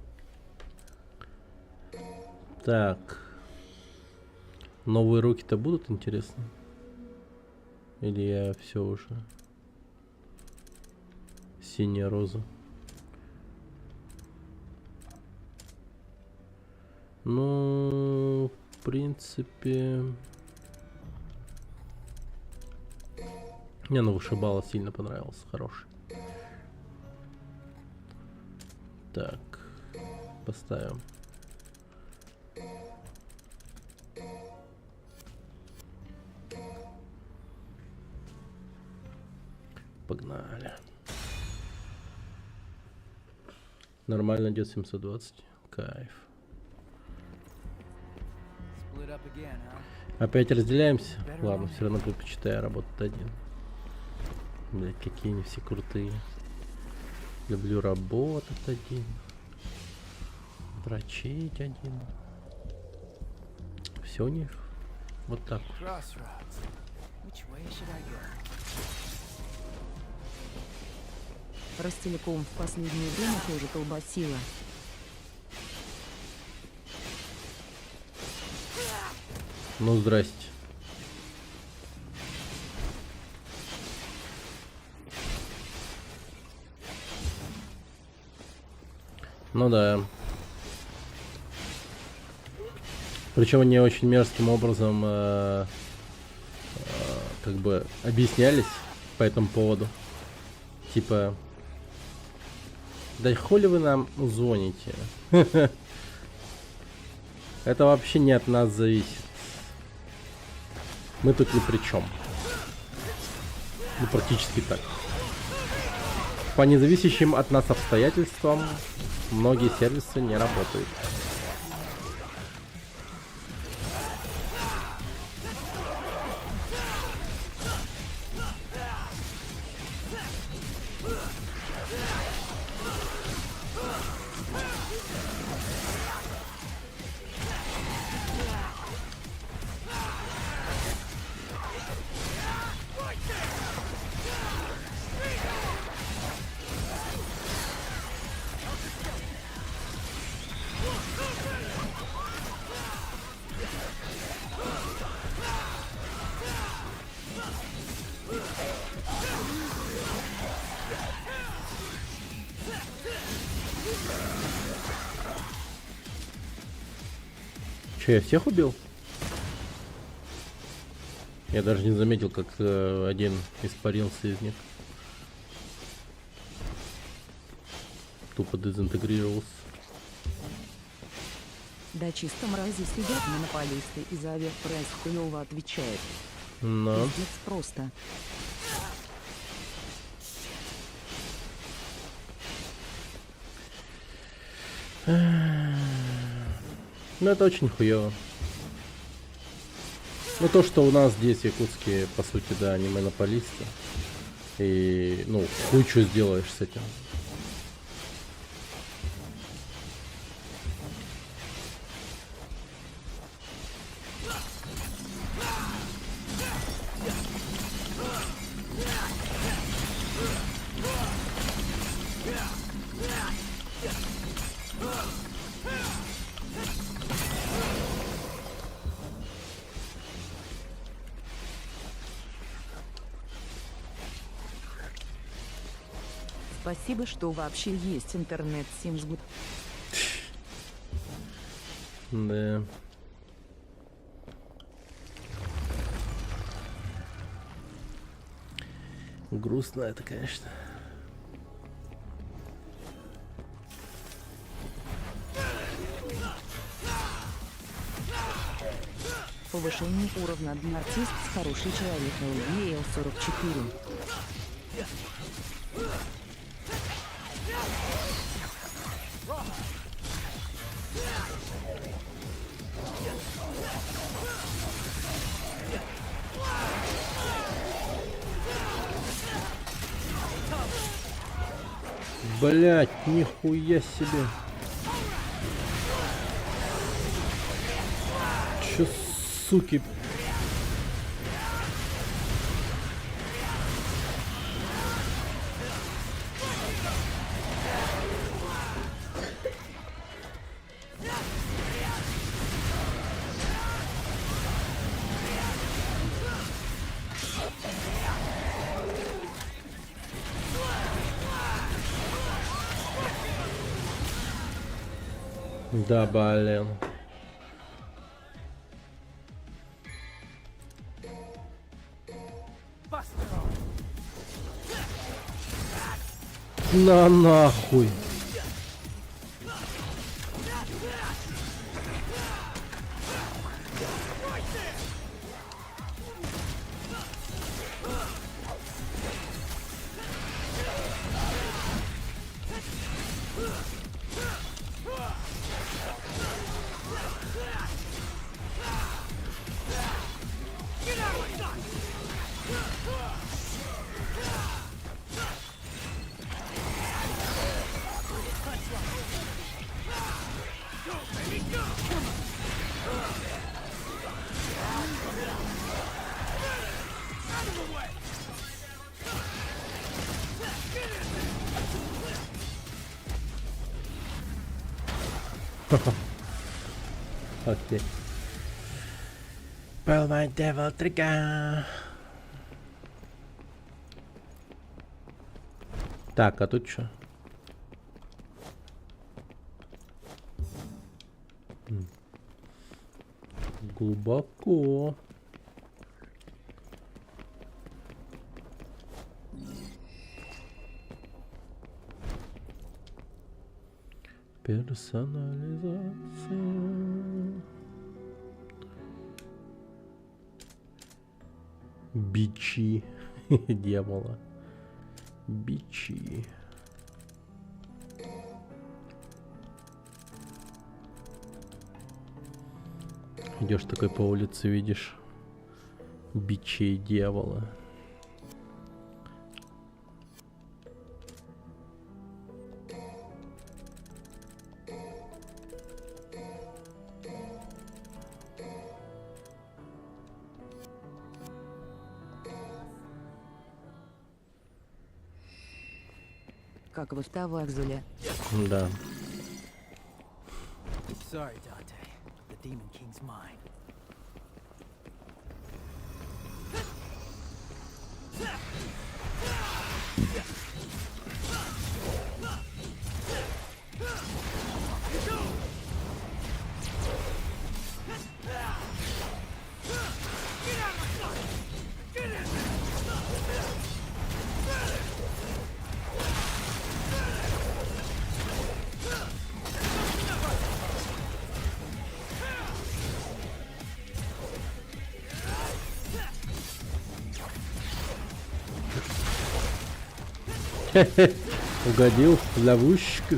Так. Новые руки-то будут, интересно? Или я все уже? Синяя роза. Ну, в принципе... Мне на вышибала сильно понравился, хороший. Так, поставим. Погнали. Нормально идет 720. Кайф. Split up again, huh? Опять разделяемся? Ладно, все равно предпочитаю работать один. Блять, какие они все крутые. Люблю работать один. Дрочить один. Все у них вот так. Crossroads. Which way should I go? Ростелеком в последнее время тоже колбасила. Ну, здрасте. Ну да. Причем они очень мерзким образом как бы объяснялись по этому поводу. Типа, да хули вы нам звоните? Это вообще не от нас зависит. Мы тут ни при чем. Ну, практически так. По независящим от нас обстоятельствам многие сервисы не работают. Че, я всех убил? Я даже не заметил, как один испарился из них. Тупо дезинтегрировался. Да чисто мрази сидят монополисты, и за авиапрайс хуёво отвечает. Но Пиздец просто. ну это очень хуёво. Ну то, что у нас здесь в Якутске, по сути, да, не монополисты. И, ну, хуй что сделаешь с этим. Спасибо, что вообще есть интернет, Симсгуд. Да. Грустно это, конечно. Повышение уровня для артист с хороший человек LVL 44. Блять, нихуя себе. Чё, суки? Да, блин. На нахуй. Окей. Well, my devil trigger. Так, а тут что? Глубоко. Персонализация. Бичи дьявола. Бичи. Идешь такой по улице, видишь бичей дьявола. Как выстава Зуля. Да. Sorry, Dante. The Demon King's mine. Угодил в ловушку.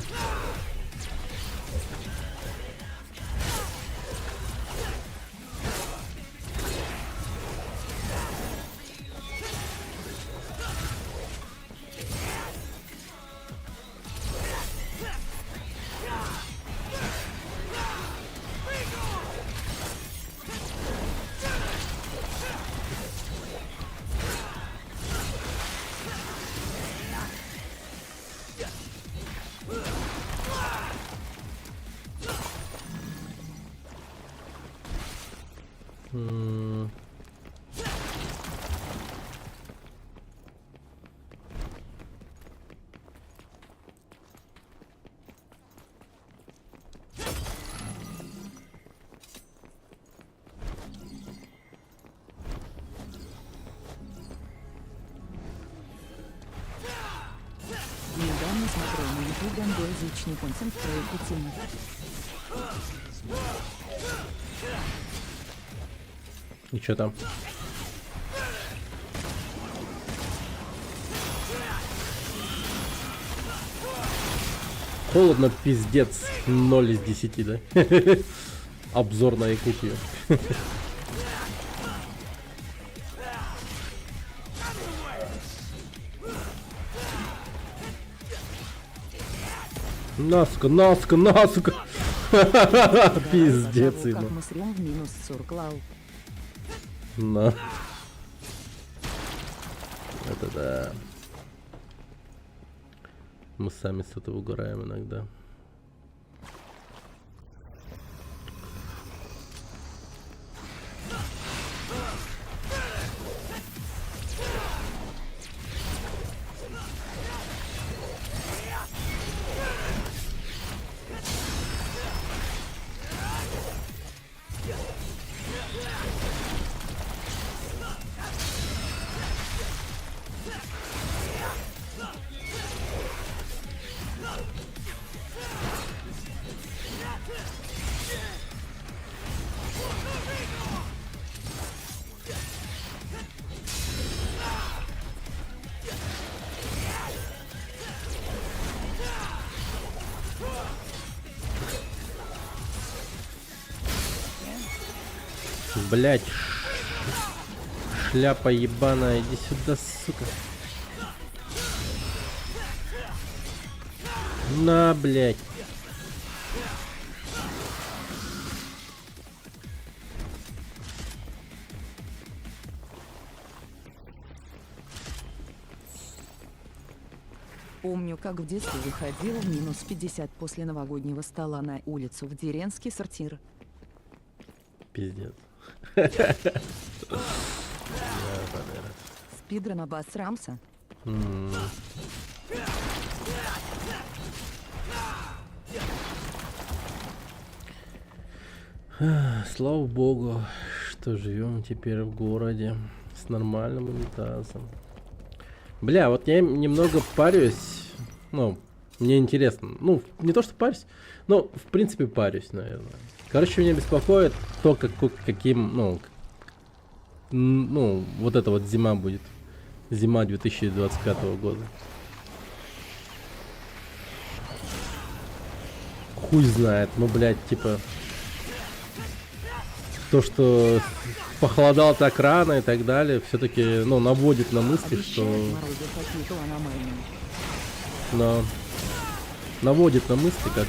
гандоязычный контент про Путина. И чё там? Холодно, пиздец. 0 из 10, да? Обзор на Якутию. Насука, насука, насука. Пиздец, Как ему. мы срём в минус 40 лау. На. Это да. Мы сами с этого угораем иногда. Блять, шляпа ебаная, иди сюда, сука. На, блять. Помню, как в детстве выходил в минус 50 после новогоднего стола на улицу в деревенский сортир. Пиздец. Спидран обосрамся. Слава богу, что живем теперь в городе с нормальным унитазом. Бля, вот я немного парюсь. Ну, мне интересно. Ну, не то, что парюсь, но в принципе парюсь, наверное. Короче, меня беспокоит то, каким, ну, вот эта вот зима будет. Зима 2025 года. Хуй знает, ну, блядь, типа... То, что похолодало так рано и так далее, все-таки, ну, наводит на мысли, что... Обещают морозы какие-то аномальные. Но... Наводит на мысли как...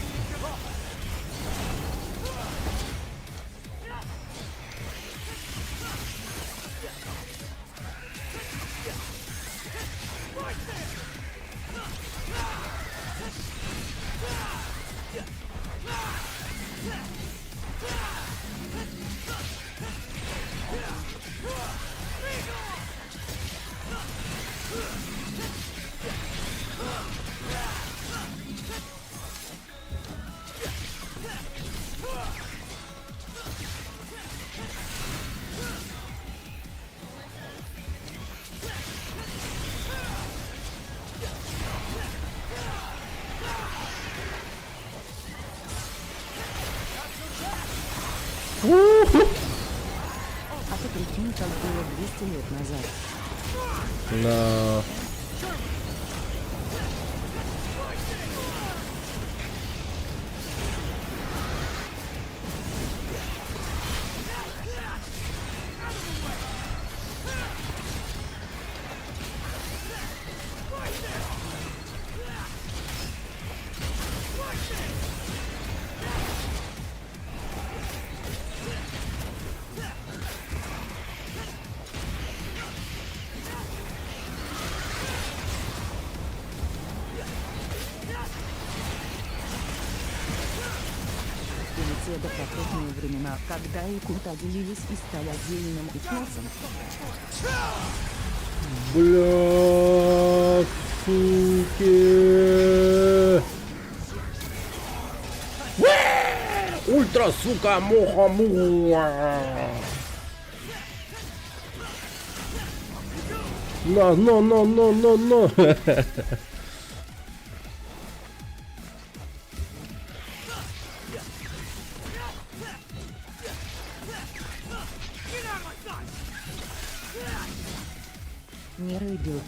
А ты прикинь, как было 200 лет назад. На... До покойные времена, когда якут отделились и стали отдельным этносом. Бля, суки. Ультра, сука, муха, муха. Но. убьют.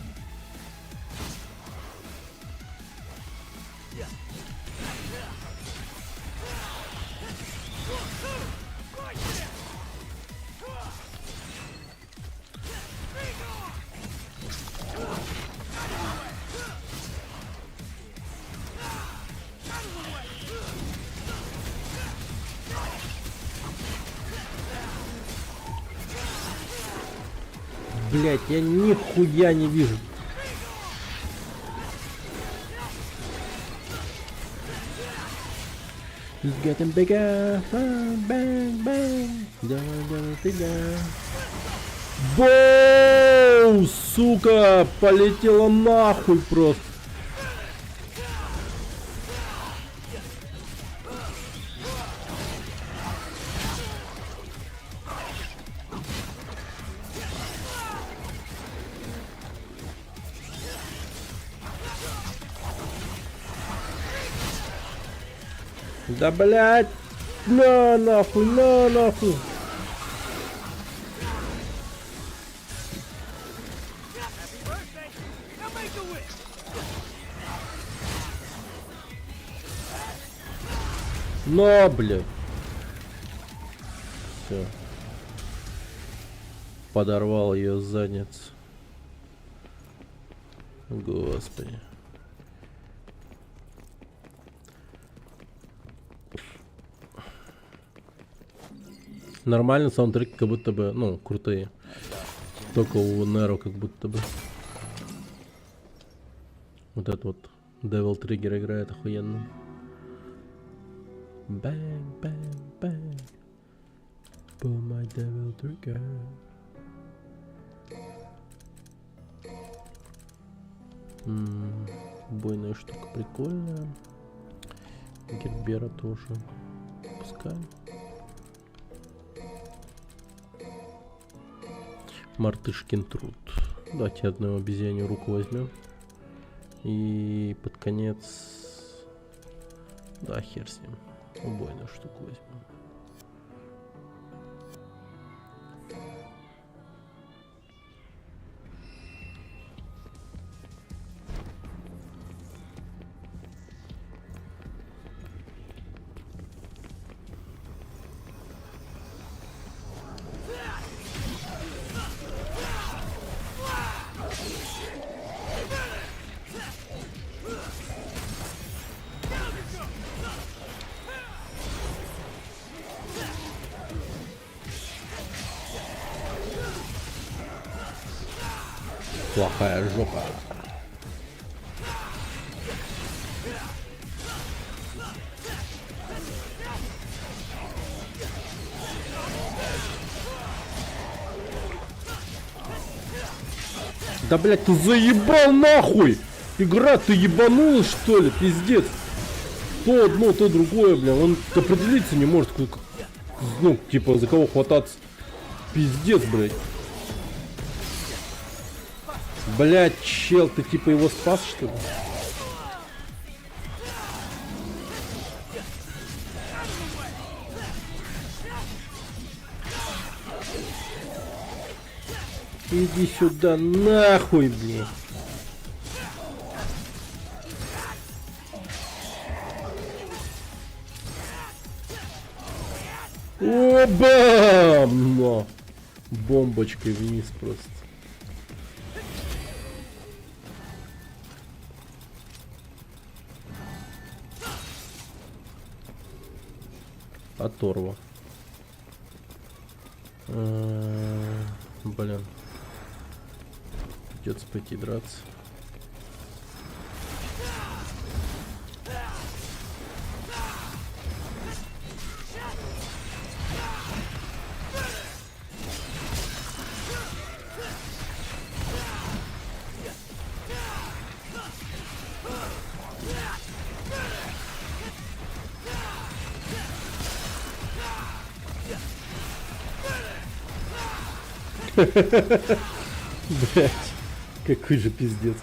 Блять, я нихуя не вижу. It's getting bigger. Bang, bang, bang. Давай, бега. Боу, сука, полетела нахуй просто. Да блять, на нахуй, на нахуй. На, блядь. Все. Подорвал ее задницу. Господи. Нормально, саундтреки как будто бы, ну, крутые. Только у Неро как будто бы. Вот этот вот Devil Trigger играет охуенно. Bang, bang, bang. Pull my Devil Trigger. Убойная штука прикольная. Гербера тоже. Пускай. Мартышкин труд. Давайте одну обезьянью руку возьмем. И под конец... Да, хер с ним. Убойную штуку возьмем. Плохая жопа. Да блять, ты заебал нахуй! Игра, ты ебанулась что ли? Пиздец. То одно, то другое, бля. Он определиться не может. Ну, типа, за кого хвататься. Пиздец, блять. Блять, чел, ты типа его спас, что ли? Иди сюда, нахуй, блин. О-бам! Но. Бомбочкой вниз просто. Оторва. Блин. Придется пойти драться. Блять, какой же пиздец.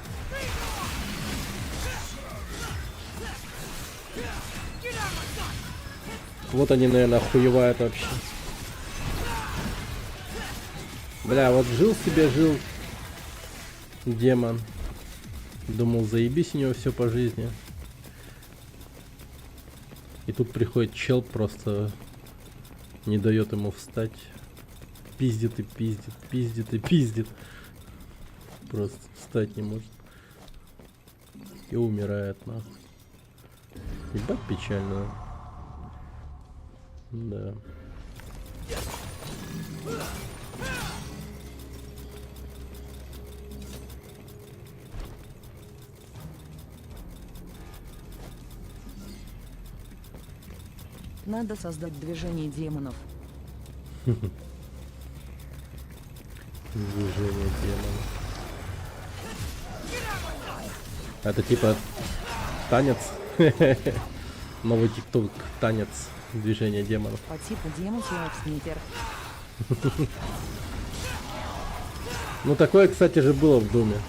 Вот они, наверное, охуевают вообще. Бля, вот жил себе, жил. демон. Думал, заебись у него все по жизни. И тут приходит чел, просто не дает ему встать. Пиздит и пиздит, пиздит и пиздит. Просто встать не может. И умирает нахуй. Ебать печально. Да. Надо создать движение демонов. Движение демона. Это типа танец. Новый тикток танец движения демонов. По типу Demon Slayer Снитер. Ну такое, кстати же, было в Думе.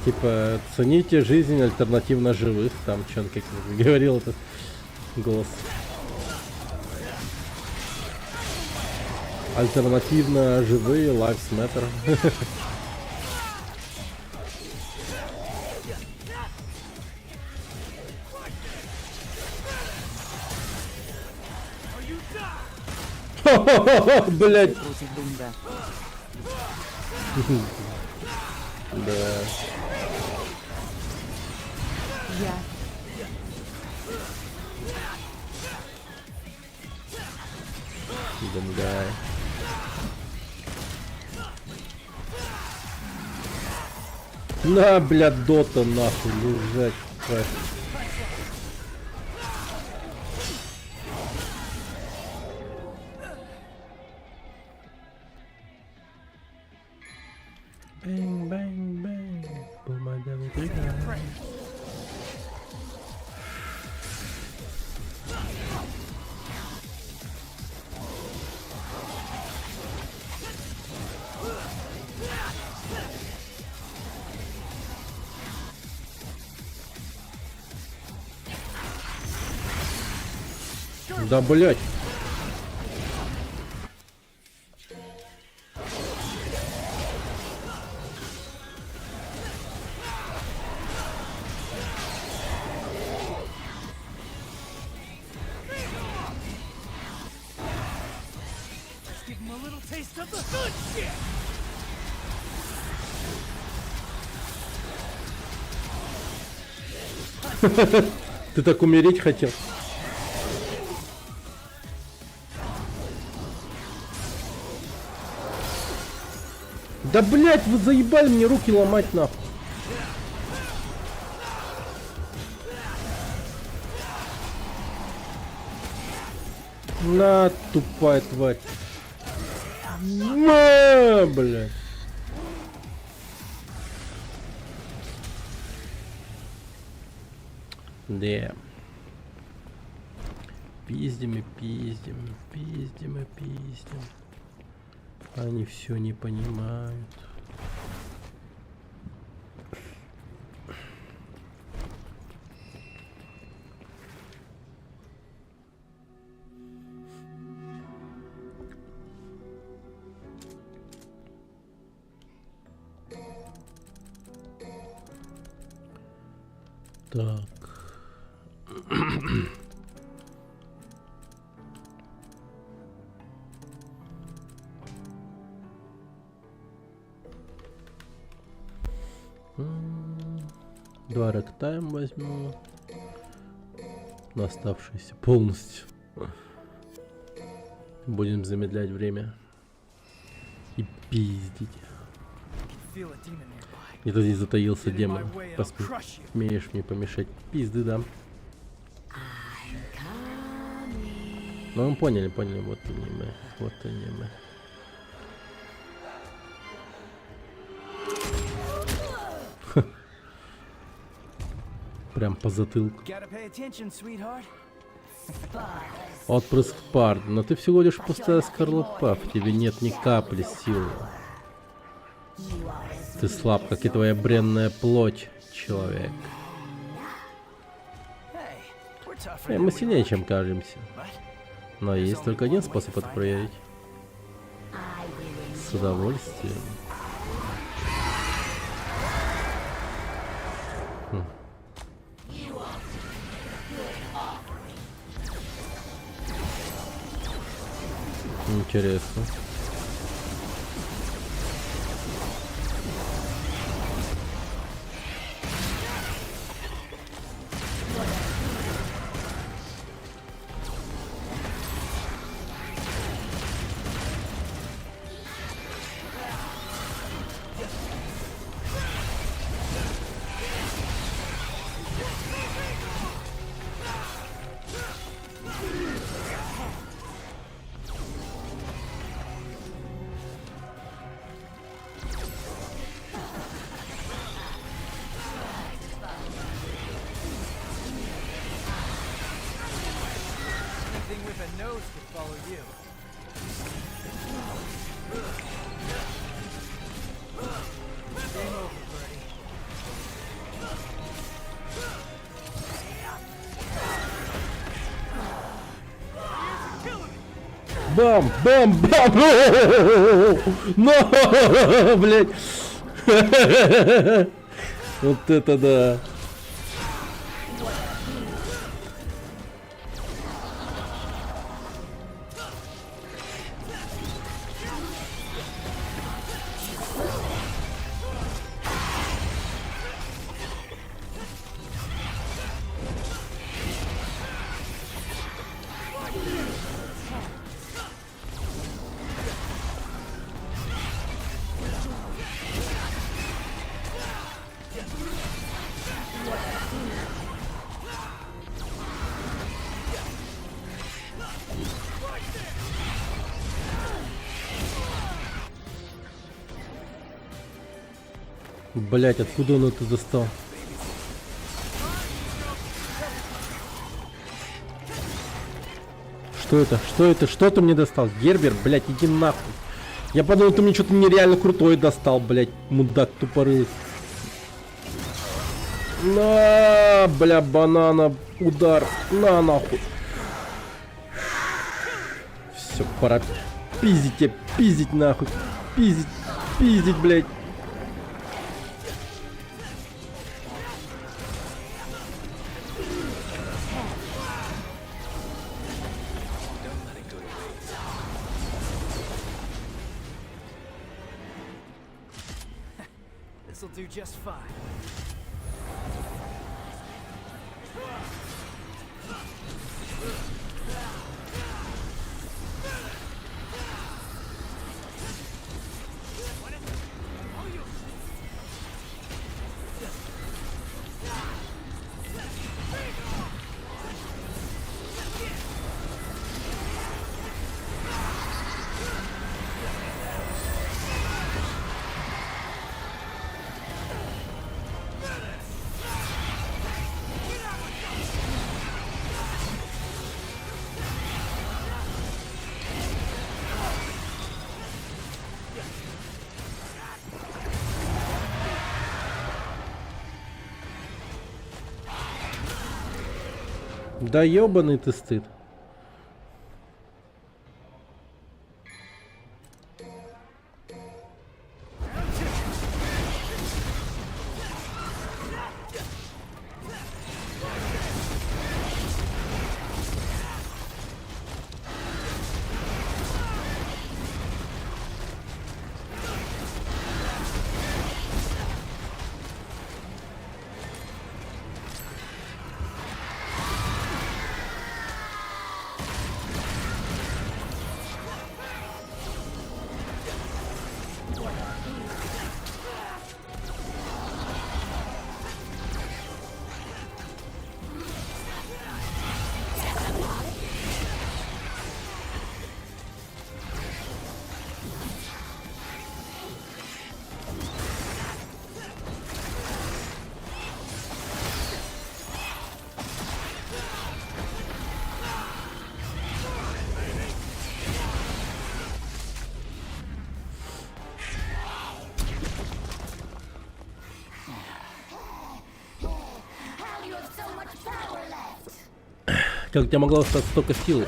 Типа, цените жизнь альтернативно живых. Там что он как говорил этот голос. Альтернативно живые, lives matter. Блять. Против Дунда. Да. Я. Думгай. На, блядь, дота нахуй, лежать. Кайф. Бэнг, бэнг, бэнг. Помогай, прыгай. Да, блять. Give him a little taste of the good shit! Ты так умереть хотел? Да блять, вы заебали мне руки ломать нахуй. На, тупая тварь. На, блядь. Да. Пиздим и пиздим, пиздим и пиздим. Они все не понимают. Так. Два ректайм возьму. На оставшиеся полностью. Будем замедлять время. И пиздить. Feel a demon nearby. Где-то здесь затаился Get in демон. my way and I'll Посмотри. crush you. Умеешь мне помешать. Пизды дам. Ну мы поняли, вот они мы. Вот они мы. Прям по затылку. Gotta pay attention, sweetheart. Отпрыск пар, но ты всего лишь пустая скорлупа, в тебе нет ни капли силы. Ты слаб, как и твоя бренная плоть, человек. Hey, we're tougher Мы than we сильнее, look, чем кажемся. but Но есть только один способ это проверить. С удовольствием. Интересно. Anything with a nose could follow you. Game over, Birdie. Бам! Бам! Бам! Но! Блять! Вот это да! Блять, откуда он это достал? Что это? Что это? Что ты мне достал? Гербер, блять, иди нахуй. Я подумал, ты мне что-то нереально крутое достал, блять, мудак тупорылый. На, бля, банана, удар, на нахуй. Все, пора пиздить тебя, пиздить нахуй, пиздить, пиздить, блять. This'll do just fine. Да ёбаный ты стыд. Как у тебя могло остаться столько силы?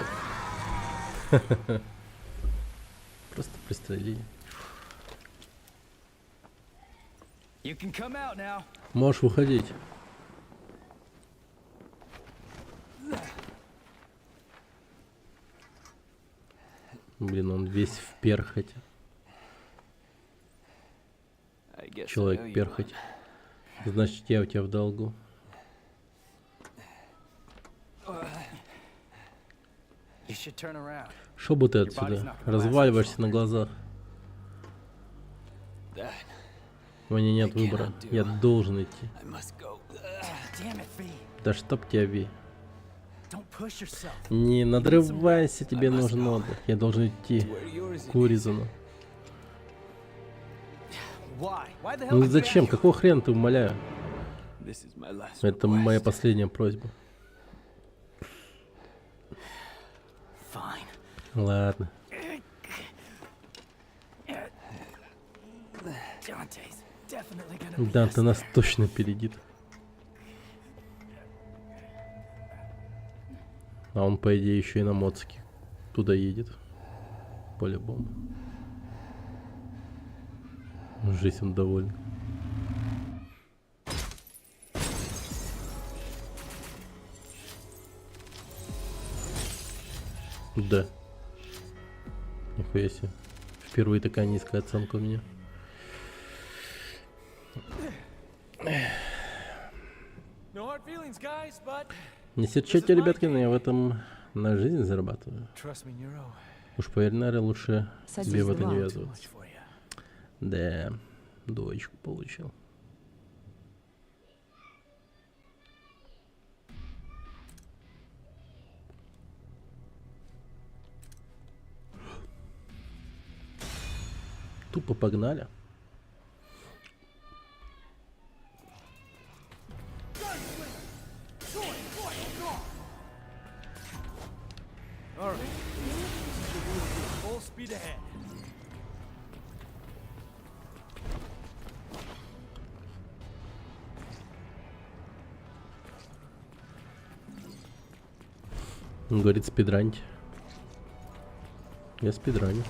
Просто пристрели. You can come out now. Можешь выходить. Блин, он весь в перхоти. I guess I owe Человек you перхоть. one. Значит, я у тебя в долгу. You should turn around. Шо бы ты отсюда? Разваливаешься на глазах. That У меня нет выбора. Я должен идти. I must go. Damn it, V. Да чтоб тебя, Ви. Don't push yourself. Не надрывайся, тебе нужен отдых. Я должен идти к Уризану. Why? Why the hell Ну did you зачем? ask? Какого хрена ты, умоляю? This is my last Это request. моя последняя просьба. Fine. Ладно. Dante's definitely gonna be Данте нас точно опередит. А он, по идее, еще и на моцике туда едет. По-любому. Жизнь он доволен. Да. Нихуя себе. Впервые такая низкая оценка у меня. No hard feelings, guys, but Не серчайте, ребятки, но я в этом на жизнь зарабатываю. trust me, Nero. Уж поверь, Наре, лучше Садись, тебе в это Два. не Too ввязываться. much for you. Да, двоечку получил. Тупо погнали. All right. Full speed ahead. Он говорит спидранить. Я спидраню.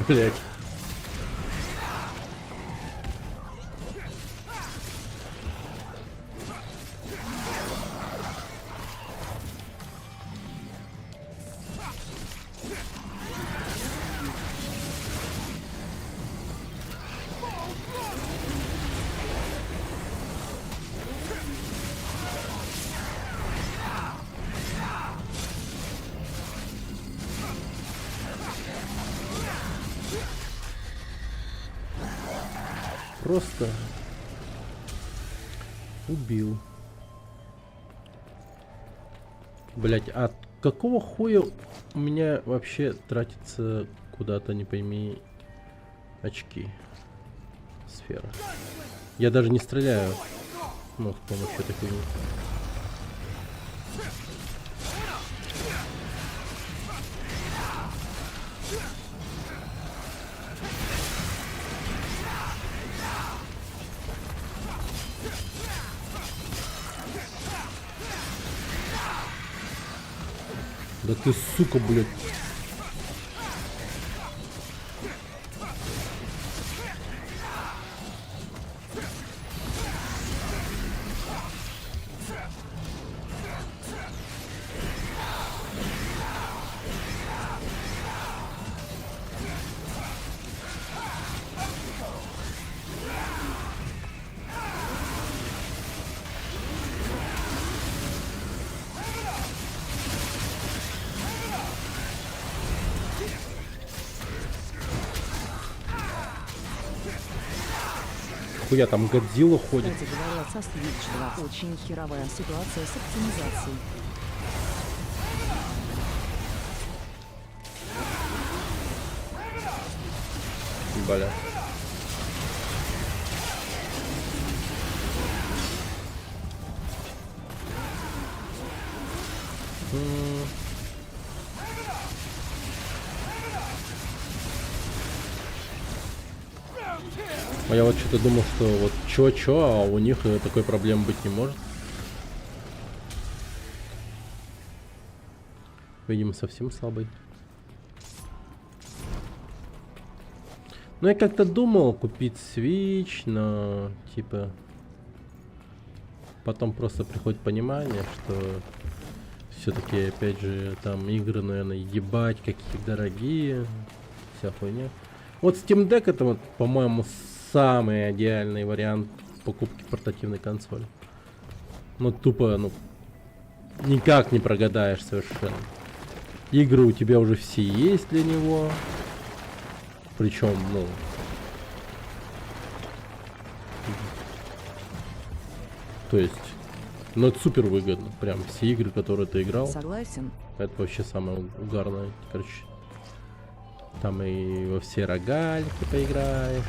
Блять. Просто убил. Блять, а какого хуя у меня вообще тратится куда-то, не пойми, очки? Сфера. Я даже не стреляю. Ну, с помощью этой хуйни. Да ты, сука, блядь. нихуя, там Годзилла ходит. Кстати говоря, со Switch 2 очень херовая ситуация с оптимизацией. Бля. А я вот что-то думал, что вот чё, а у них такой проблемы быть не может. Видимо, совсем слабый. Ну, я как-то думал купить Switch, но, типа, потом просто приходит понимание, что все-таки, опять же, там игры, наверное, ебать, какие дорогие, вся хуйня. Вот Steam Deck это, вот, по-моему, самый идеальный вариант покупки портативной консоли. Ну, тупо, ну, никак не прогадаешь совершенно. Игры у тебя уже все есть для него. Причем, ну... То есть... Ну, это супер выгодно. Прям все игры, которые ты играл. Согласен. Это вообще самое угарное. Короче... Там и во все рогальки поиграешь.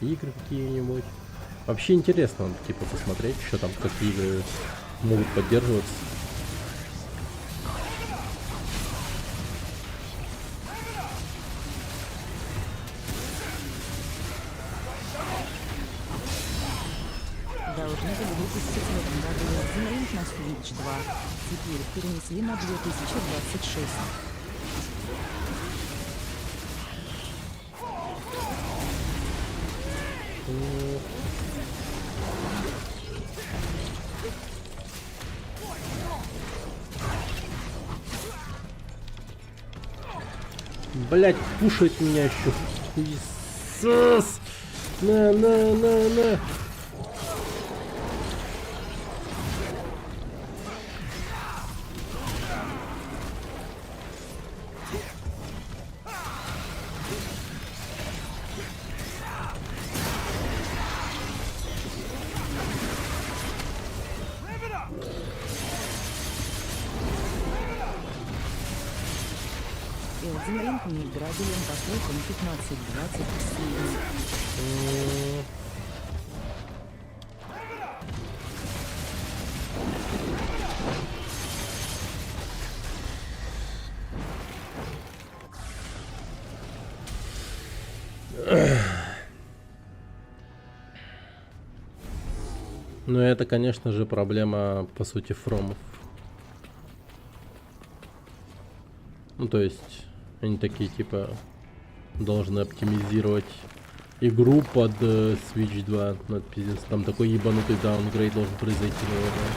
Игры какие-нибудь. Вообще интересно, типа, посмотреть, что там, какие игры могут поддерживаться. Должны были выпустить в этом году Elden Ring на Switch 2. Теперь перенесли на 2026. Блять, кушает меня еще. Иисус! На. Elden Ring не играбелен по срокам 15-20 сильно. Ну это, конечно же, проблема, по сути, фромов. Ну, то есть, они такие, типа, должны оптимизировать игру под Switch 2. Ну, это пиздец. Там такой ебанутый даунгрейд должен произойти, наверное.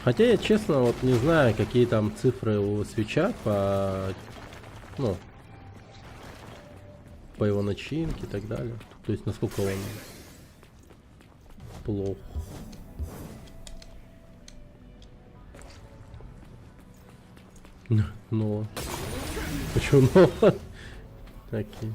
Хотя я, честно, вот не знаю, какие там цифры у Switch'а по... Ну... По его начинке и так далее. То есть, насколько он... Плохо. Но. Почему но? Окей.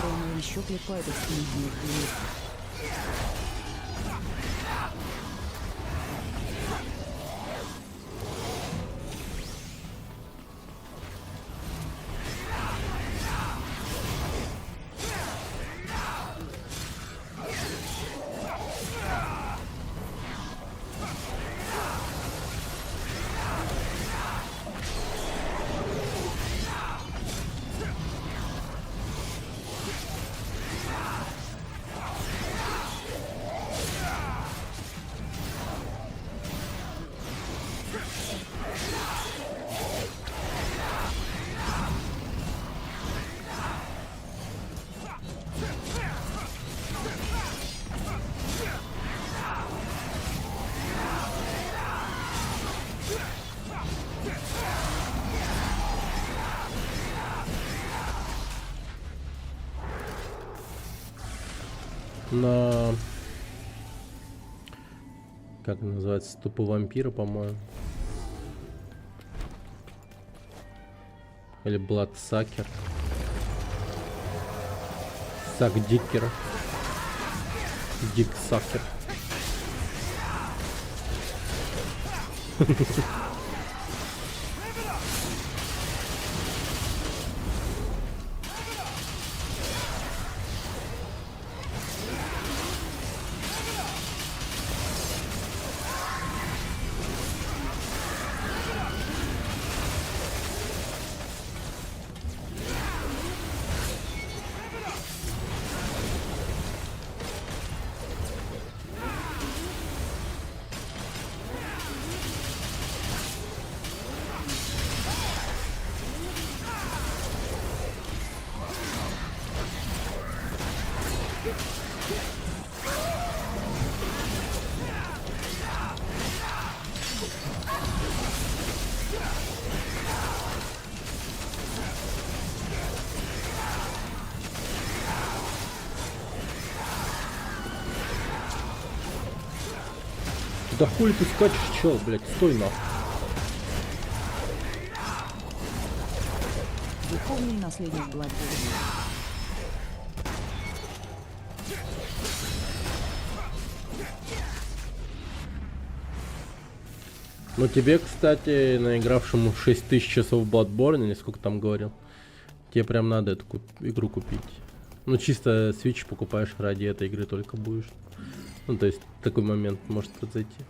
Рома еще клепает из книжных книг. на... Как называется? Ступы вампира, по-моему. Или Бладсакер. Сакдикер. Диксакер. Да хули ты скачешь, чел, блядь, стой нахуй. Духовный наследник Бладборна. Ну тебе, кстати, наигравшему 6000 часов в Bloodborne, или сколько там говорил, тебе прям надо эту игру купить. Ну чисто Switch покупаешь ради этой игры только будешь. Ну то есть такой момент может произойти.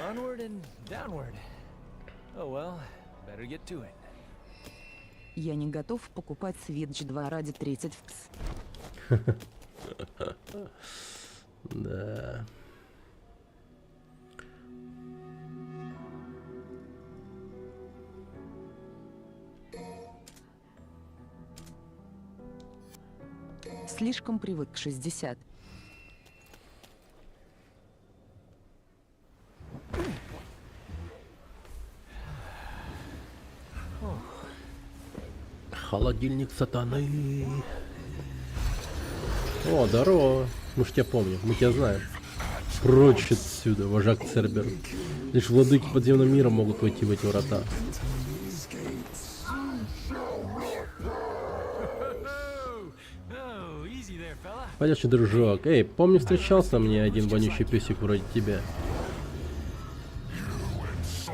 Onward and downward. Oh well, better get to it. Я не готов покупать Switch 2 ради 30 вкс. Да. Слишком привык к 60. Холодильник сатаны. О, здорово. Мы ж тебя помним, мы тебя знаем. Прочь отсюда, вожак Цербер. Лишь владыки подземного мира могут войти в эти врата. Oh, easy there, fella. Пойдешь, дружок. Эй, помню, встречался мне один вонючий песик вроде тебя.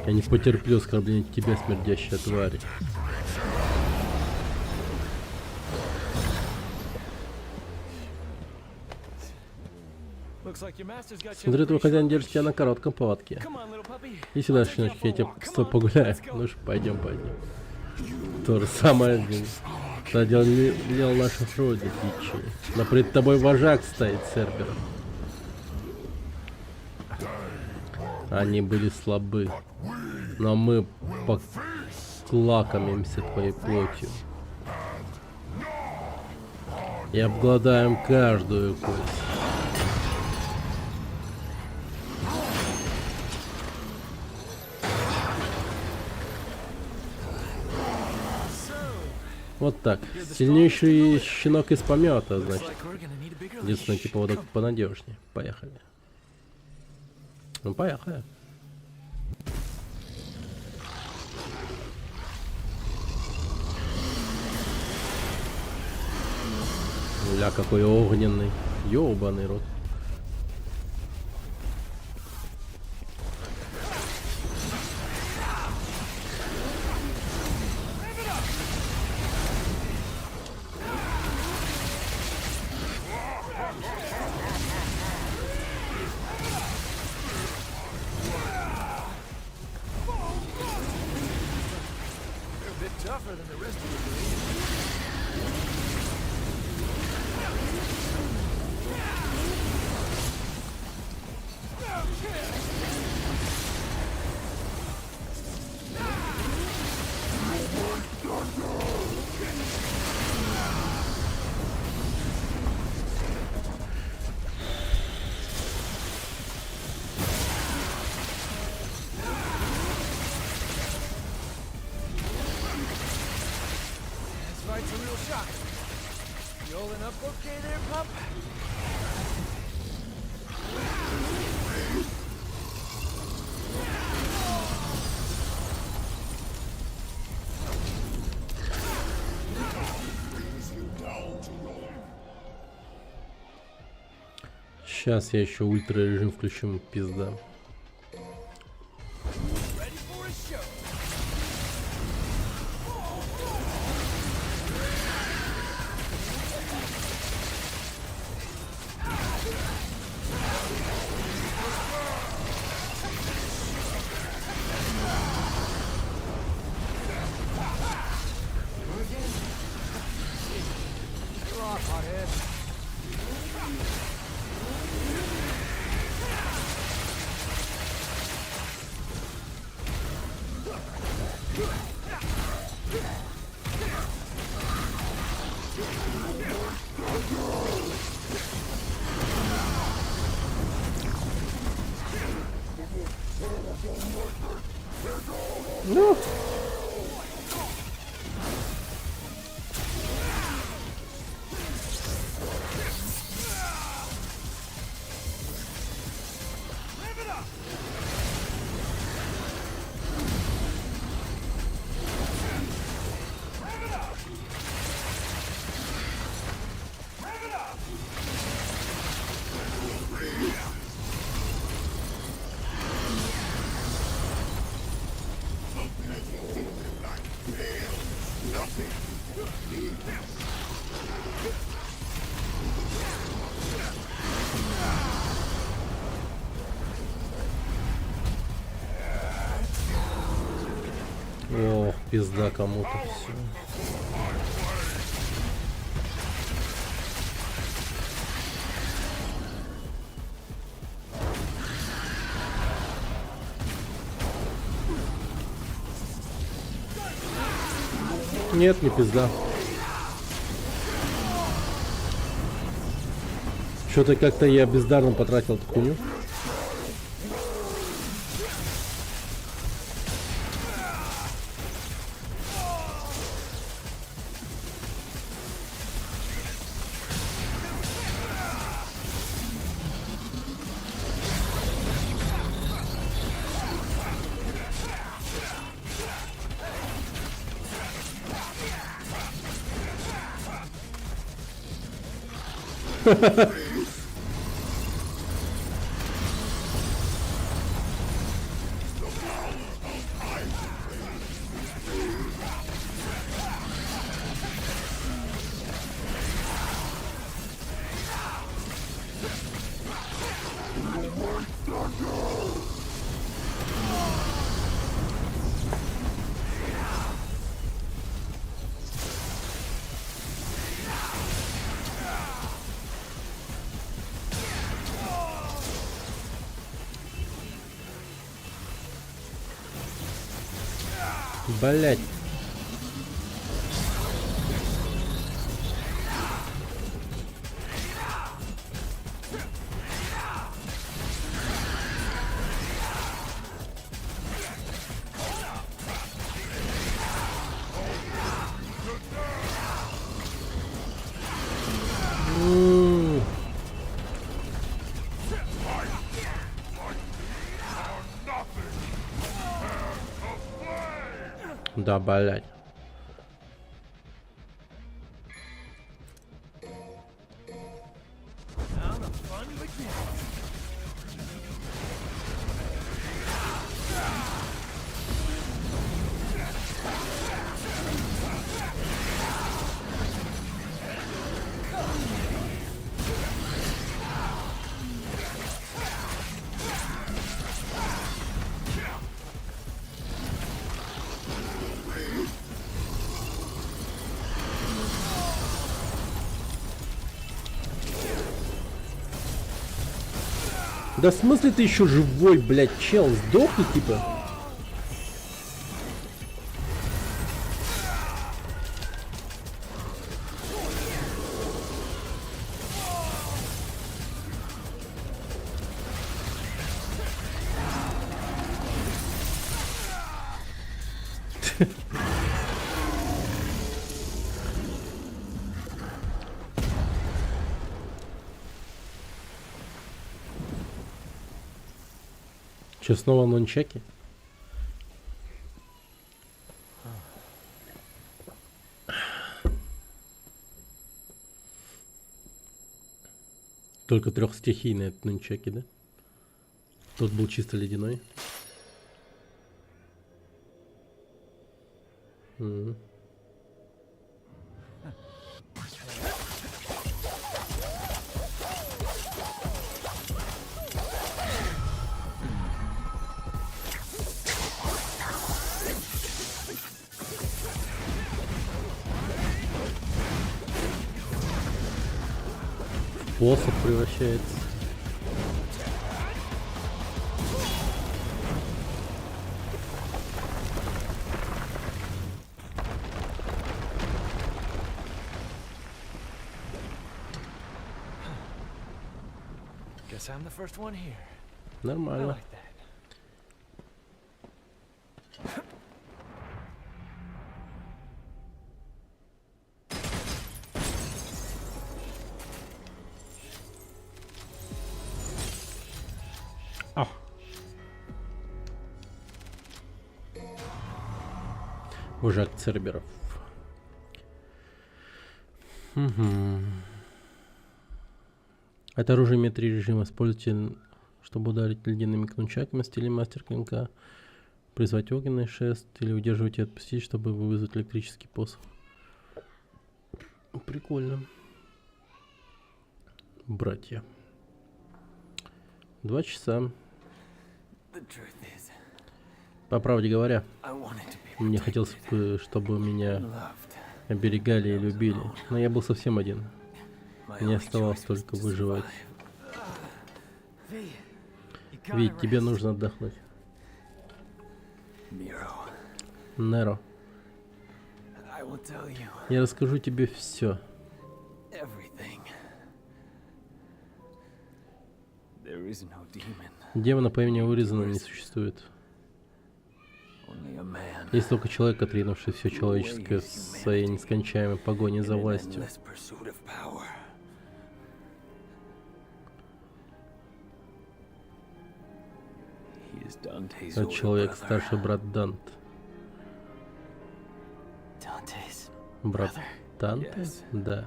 Я не потерплю оскорбления тебя, смердящая тварь. Looks like your master's got you. Смотри, твой хозяин держит тебя на коротком поводке. Come on, little puppy. И сюда, щеночек, я тебя с тобой погуляю. Ну ж, пойдем. То же самое доделал наших родичей. Но пред тобой вожак стоит, Цербер. Они были слабы, но мы поклакомимся твоей плотью и обгладаем каждую кость. Вот так. Сильнейший щенок из помета, значит. Like we're gonna need a bigger Единственный leash. типа поводок понадежнее. Поехали. Ну, поехали. Ля, какой огненный. Ёбаный рот. They're a bit tougher than the rest of the This fight's a real shock. You holding up okay there, pup? Сейчас я еще ультра режим включу, пизда. Ready for a show? You're off, hothead. Ну. Ох, пизда кому-то все. Нет, не пизда. Что-то как-то я бездарно потратил эту хуйню. Блять. Да, блять. Now the fun begins. Да в смысле ты еще живой, блядь, чел? Сдохни, типа. Че, снова нунчаки? Только трехстихийный этот нунчаки, да? Тот был чисто ледяной. Мгм. Посох превращается. Guess I'm the first one here. I Нормально. like that. А. Вожак церберов. Мгм. Это оружие имеет 3 режима. Используйте, чтобы ударить ледяными кнучаками в стиле мастер клинка, призвать огненный шест или удерживать и отпустить, чтобы вызвать электрический посох. Прикольно. Братья. 2 часа. The truth is, По правде говоря, I wanted to be мне хотелось бы, чтобы меня loved. оберегали и любили, но я был совсем один. My Мне only оставалось choice was только to выживать. survive. V, you gotta Ведь тебе rest. нужно отдохнуть. Miro, Неро, I will tell you я расскажу тебе все. everything. There is no demon, Демона по имени Уризана не существует. only a man. Есть только человек, отринувший все человеческое в своей нескончаемой погоне за in an властью. endless pursuit of power. He is Dante's Этот older человек, brother. старший брат Дант. Dante's Брат brother? Данте? Yes. Да.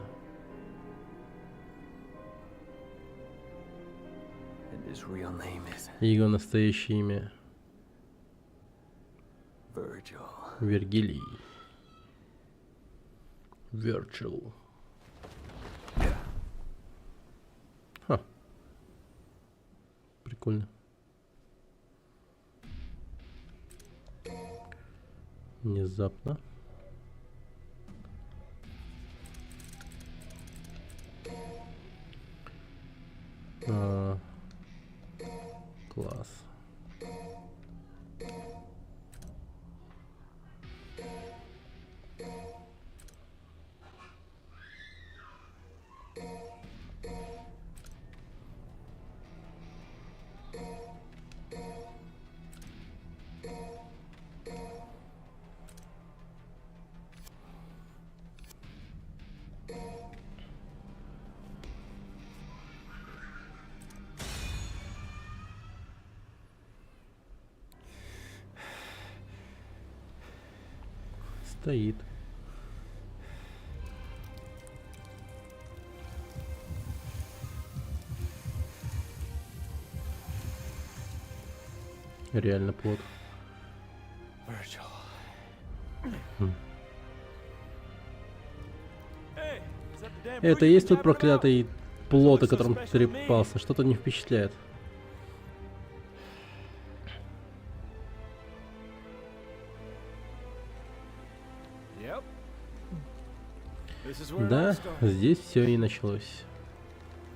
And his real name is Его настоящее имя Virgil. Вергилий. Верчил. Ха. Прикольно. Внезапно. Класс. Стоит. Реально плод. Virgil. Хм. Hey, is that the damn Это и creep есть тот tapping about? проклятый плод, о котором ты трепался. Что-то не впечатляет. Yep. This is where it all Да, started. здесь все и началось.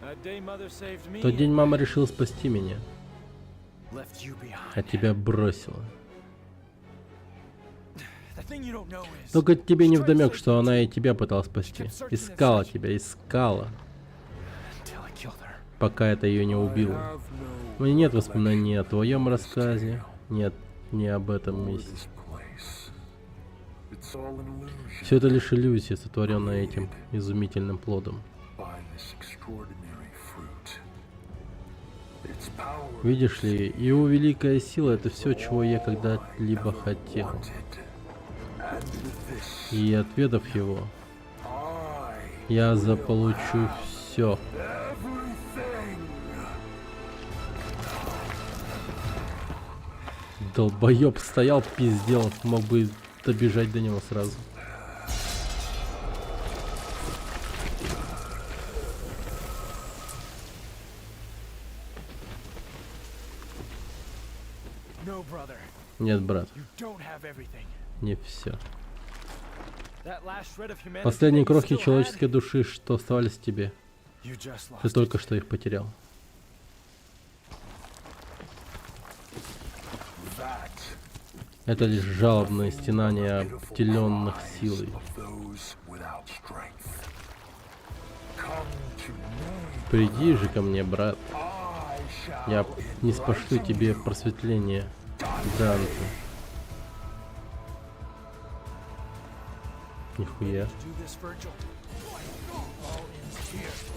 That day mother saved me В тот день мама решила спасти меня, and left you behind. а тебя бросила. The thing you don't know is Только тебе не вдомек, что она и тебя пыталась спасти. Искала тебя, искала, until I killed her. пока это ее не убило. У меня нет воспоминаний ни о твоем рассказе, нет, ни об этом месте. Все это лишь иллюзия, сотворенная этим изумительным плодом. Видишь ли, его великая сила — это все, чего я когда-либо хотел. И отведав его, я заполучу все. Долбоёб стоял, пиздел, мог бы добежать до него сразу. No, brother. Нет, брат, You don't have everything. не все. That last shred of humanity Последние that you крохи still человеческой души, что оставались в тебе, had, you just ты lost только что их потерял. Это лишь жалобное стенание обделенных силой. Приди же ко мне, брат. Я не спошлю тебе просветление, Данте. Нихуя. to do this, Virgil. All ends here.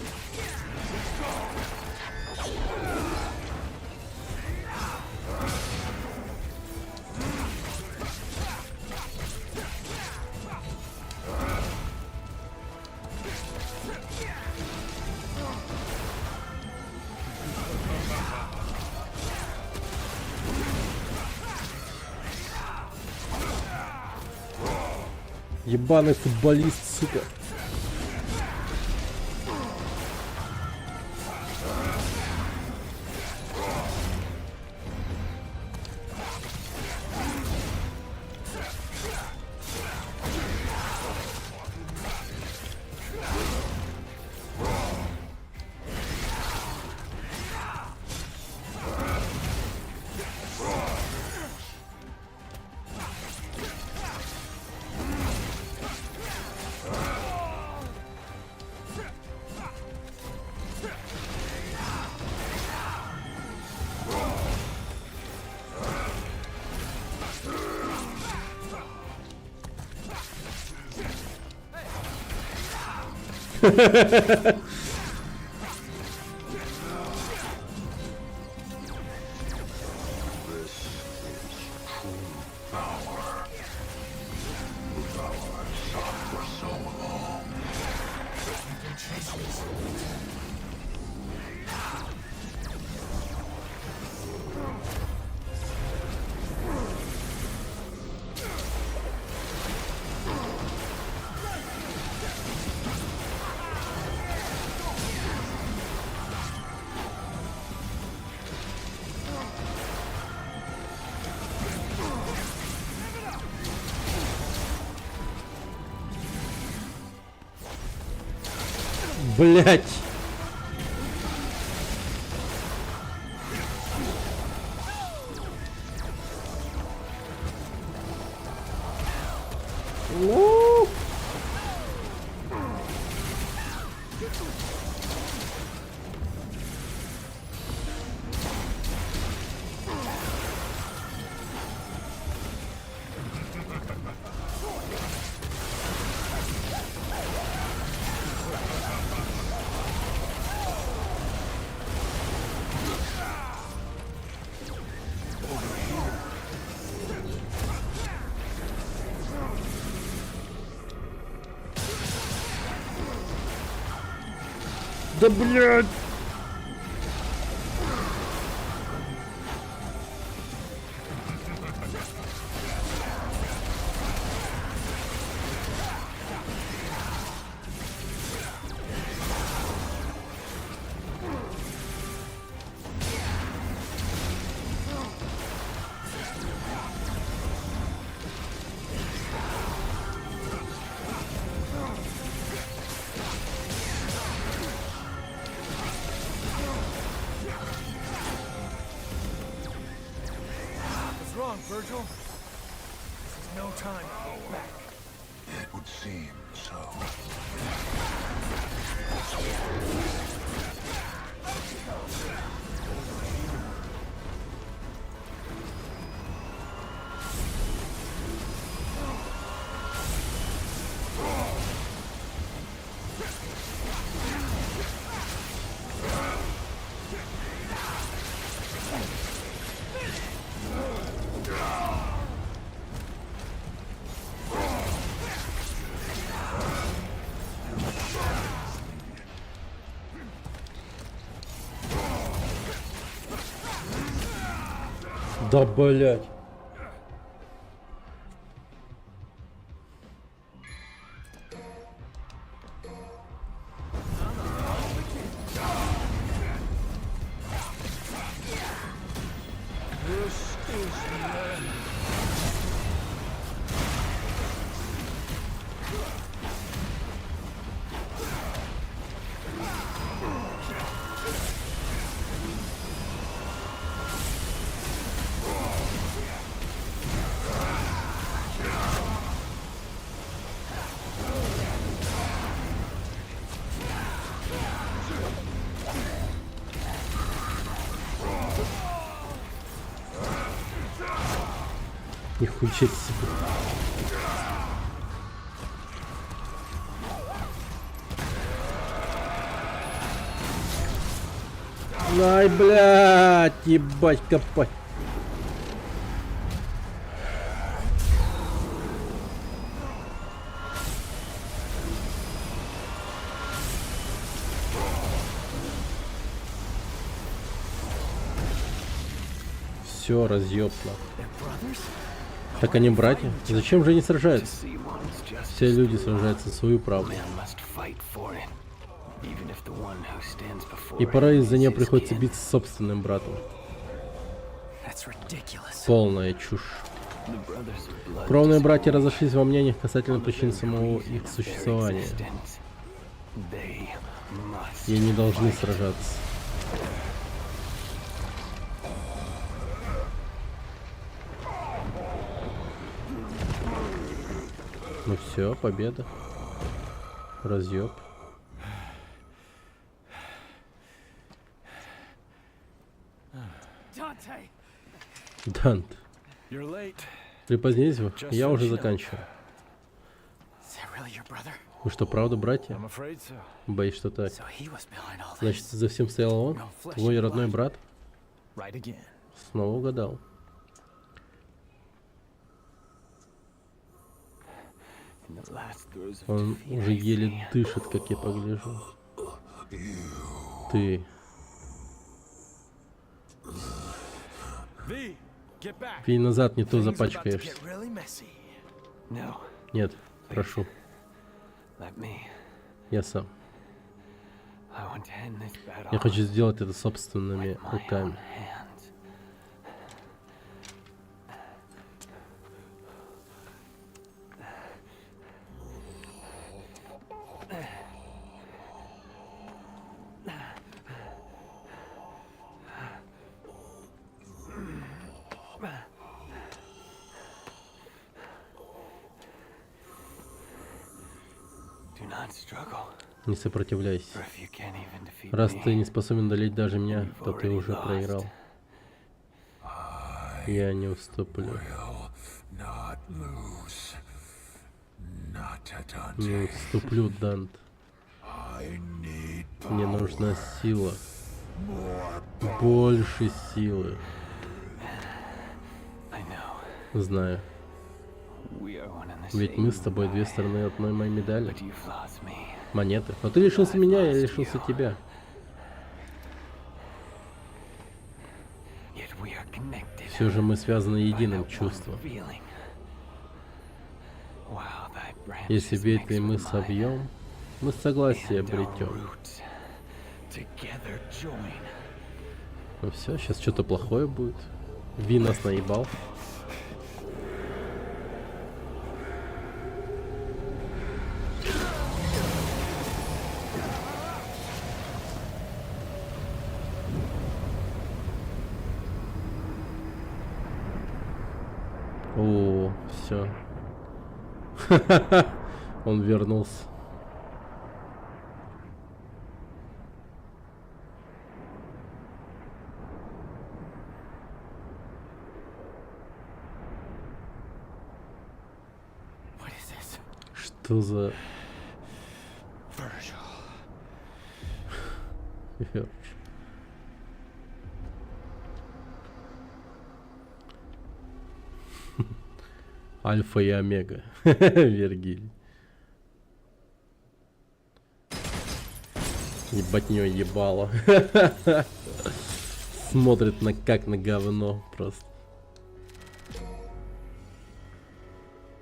Ебаный футболист, сука. Блять. Ну. Да блядь! What's wrong, Virgil? This is no time to go back. It would seem so. Да, блять. Нихуя себе. Ай, блядь, ебать, копать. Все, разъебно. Так они братья? Зачем же они сражаются? Все люди сражаются за свою правду. И порой из-за нее приходится биться с собственным братом. Полная чушь. Кровные братья разошлись во мнениях касательно причин самого их существования. И они должны сражаться. Ну все, победа. Разъеб. Дант. Припозднились вы? Я уже заканчиваю. Вы что, правда, братья? Боюсь, что так. Значит, за всем стоял он? Твой родной брат? Снова угадал. Он уже еле дышит, как я погляжу. Ты. Ви, назад, не то запачкаешься. Нет, прошу. Я сам. Я хочу сделать это собственными руками. Не сопротивляйся. Раз ты не способен одолеть даже меня, то ты уже проиграл. Я не уступлю. Не уступлю, Дант. Мне нужна сила. Больше силы. Знаю. Ведь мы с тобой две стороны одной моей медали. Монеты. Но ты лишился меня, я лишился тебя. Все же мы связаны единым чувством. Если ветви мы собьем, мы согласие обретем. Ну все, сейчас что-то плохое будет. Ви нас наебал. О, все. Он вернулся. Что за... Virgil. Альфа и Омега. Вергилий. Ебатнё ебало. Смотрит на как на говно просто.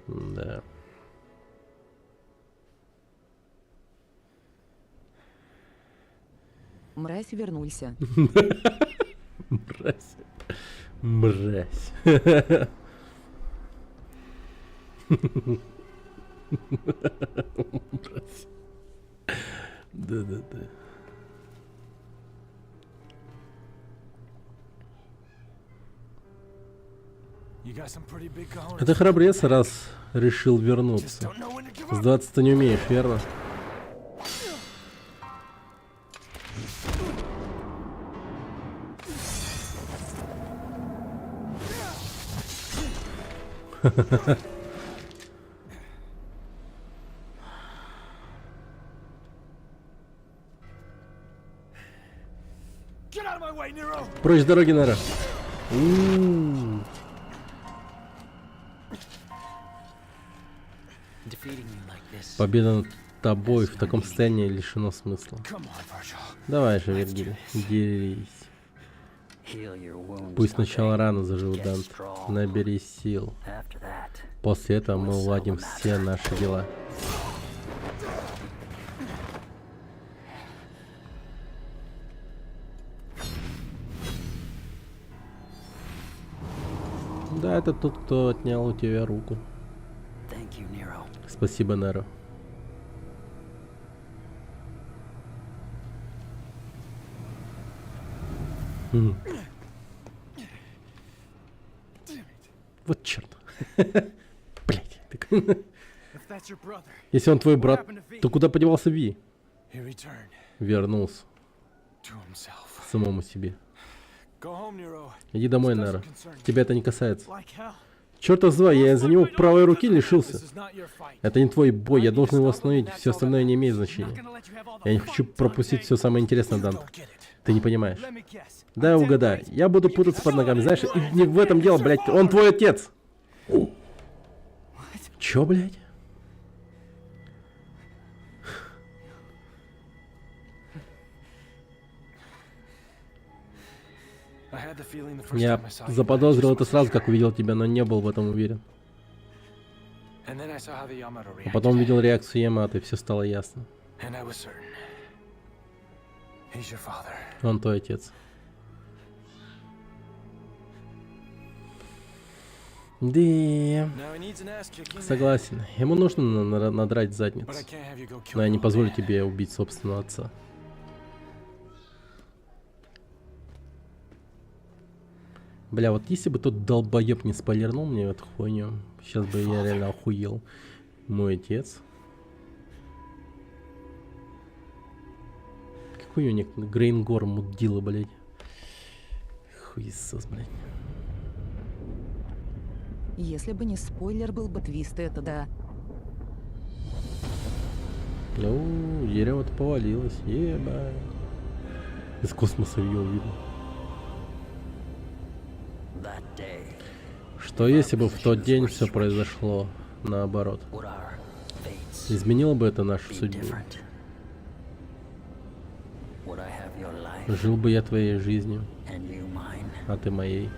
Да. Мразь вернулся. Мразь. Мразь. Мразь. Да-да-да. You got some pretty big cojones. Это храбрец, раз решил Just вернуться. don't know when to give С up. 20 ты не умеешь, верно? Get out of my way, Nero! Прочь с дороги, Нара. У-у-у. Defeating you like this. Победа над тобой в таком состоянии лишено смысла. Come on, Virgil. Давай же, Вергилий, дерись. Heal your wounds, Пусть Dante. сначала раны заживут, Get Данте. strong. Наберись сил. After that, После этого мы уладим все наши дела. Да, это тот, кто отнял у тебя руку. thank you, Nero. Спасибо, Неро. М. Вот черт. Блять. If that's your brother, Если он твой брат, то куда подевался Ви? he returned Вернулся to himself. к самому себе. Go home, Nero. Иди домой, This doesn't Неро. concern you. Тебя это не касается. Like hell. Черта с два, я из-за него правой руки лишился. This is not your fight. Это не твой бой, я должен его остановить, все остальное не имеет I'm not значения. gonna let you have all the Я не хочу fun, пропустить Dante. все самое интересное, You Данте. don't get it. Ты не понимаешь. Let me guess. Дай I'm dead угадай. right. Я буду путаться под ногами, знаешь, и не в этом дело, блядь, он твой отец. Чё, блядь? I had the feeling the first Я time I saw you, заподозрил but I это just сразу, wasn't как sure. увидел тебя, но не был в этом уверен. And then I saw how the Yamato А reacted. потом увидел реакцию Ямато, и все стало ясно. And I was certain. He's your father. Он твой отец. Да, Now he needs an ass kicking. согласен. Ему нужно надрать But I задницу. can't have you go kill Но я не your own позволю man. тебе убить собственного отца. Бля, вот если бы тот долбоеб не спойлернул мне эту хуйню, сейчас бы я реально охуел. Мой отец. Какой у них Грейнгор мудила, блядь. Хуесос, блядь. Если бы не спойлер, был бы твист, это да. Ну, дерево-то повалилось, ебать. Из космоса ее видно. That day, Что если бы в тот день все произошло наоборот? would our fates Изменило бы это нашу be судьбу? different? Would I have your life Жил бы я твоей жизнью, and you mine? а ты моей.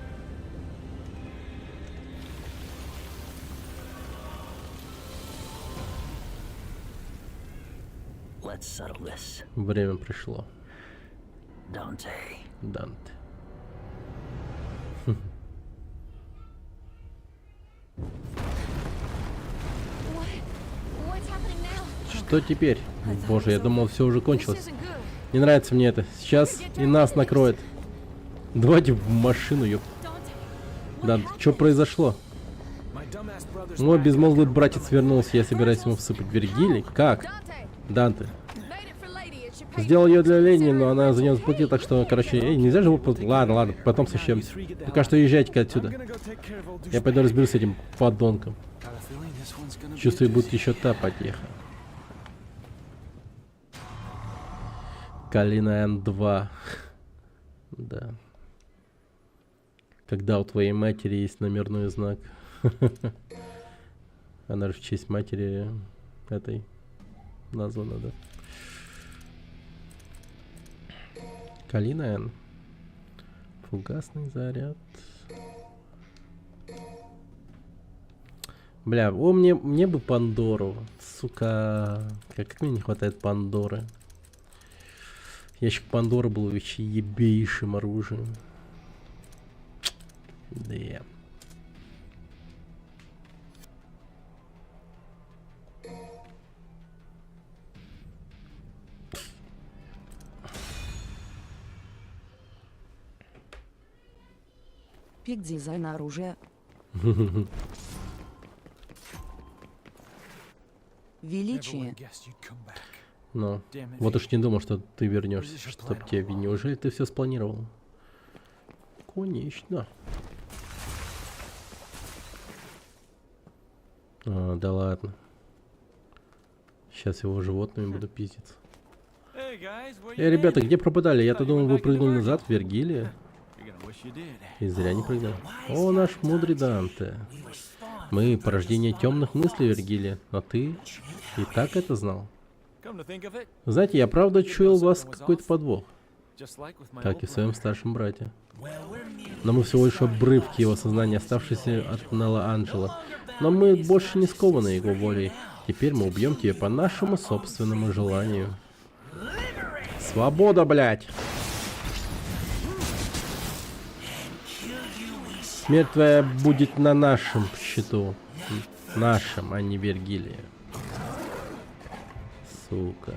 Let's settle this, Время пришло. Dante. Данте. What's happening now? Что теперь? Боже, я думал, все уже This кончилось. isn't good. Не нравится мне это. Сейчас и нас накроет. Давайте в машину, ёп. Dante, Да, что произошло? My dumbass brother's Мой back. безмозглый братец вернулся, я собираюсь ему всыпать Вергилий. Как? Dante, Данте. made it for lady. It should pay Сделал ее для for Лени, но considering она her за нее to заплатила, так что, pay. короче, нельзя же его... Ладно, ладно, потом сочтем. Пока что езжайте-ка I'm отсюда. gonna go take care of old Я пойду douchebag. разберусь с этим подонком. Got a feeling this one's gonna be a Чувствую, будет doozy. еще та потеха. Калина Н2. Да. Когда у твоей матери есть номерной знак. Она же в честь матери этой названа, да. Калина Н. Фугасный заряд. Бля, мне бы Пандору. Сука. Как мне не хватает Пандоры. Ящик Пандоры был вообще ебейшим оружием. Да. Пик дизайна оружия. Величие. Never would have guessed you'd come back. Но. Damn it, Вот уж не думал, что ты Or is вернешься, this your чтоб plan тебе all along? неужели ты все спланировал? Конечно. Да ладно. Сейчас его животными буду пиздиться. Hey guys, where you Ребята, been? где пропадали? Я-то Oh, you думал, went вы back into прыгнули Virgil. назад в Вергилия. You're gonna wish you did. И зря не прыгнул. О, наш мудрый Данте. Мы порождение темных мыслей, Вергилия. Но ты и так это знал. Come to think of it, Знаете, я правда чуял в вас какой-то подвох. just like with my Как old и в своем brother. старшем брате. Но мы всего лишь обрывки его сознания, оставшиеся от Нелла Анджела. Но мы больше не скованы его волей. Теперь мы убьем тебя по нашему собственному желанию. Свобода, блядь! Смерть твоя будет на нашем счету. Нашем, а не Вергилия. Сука.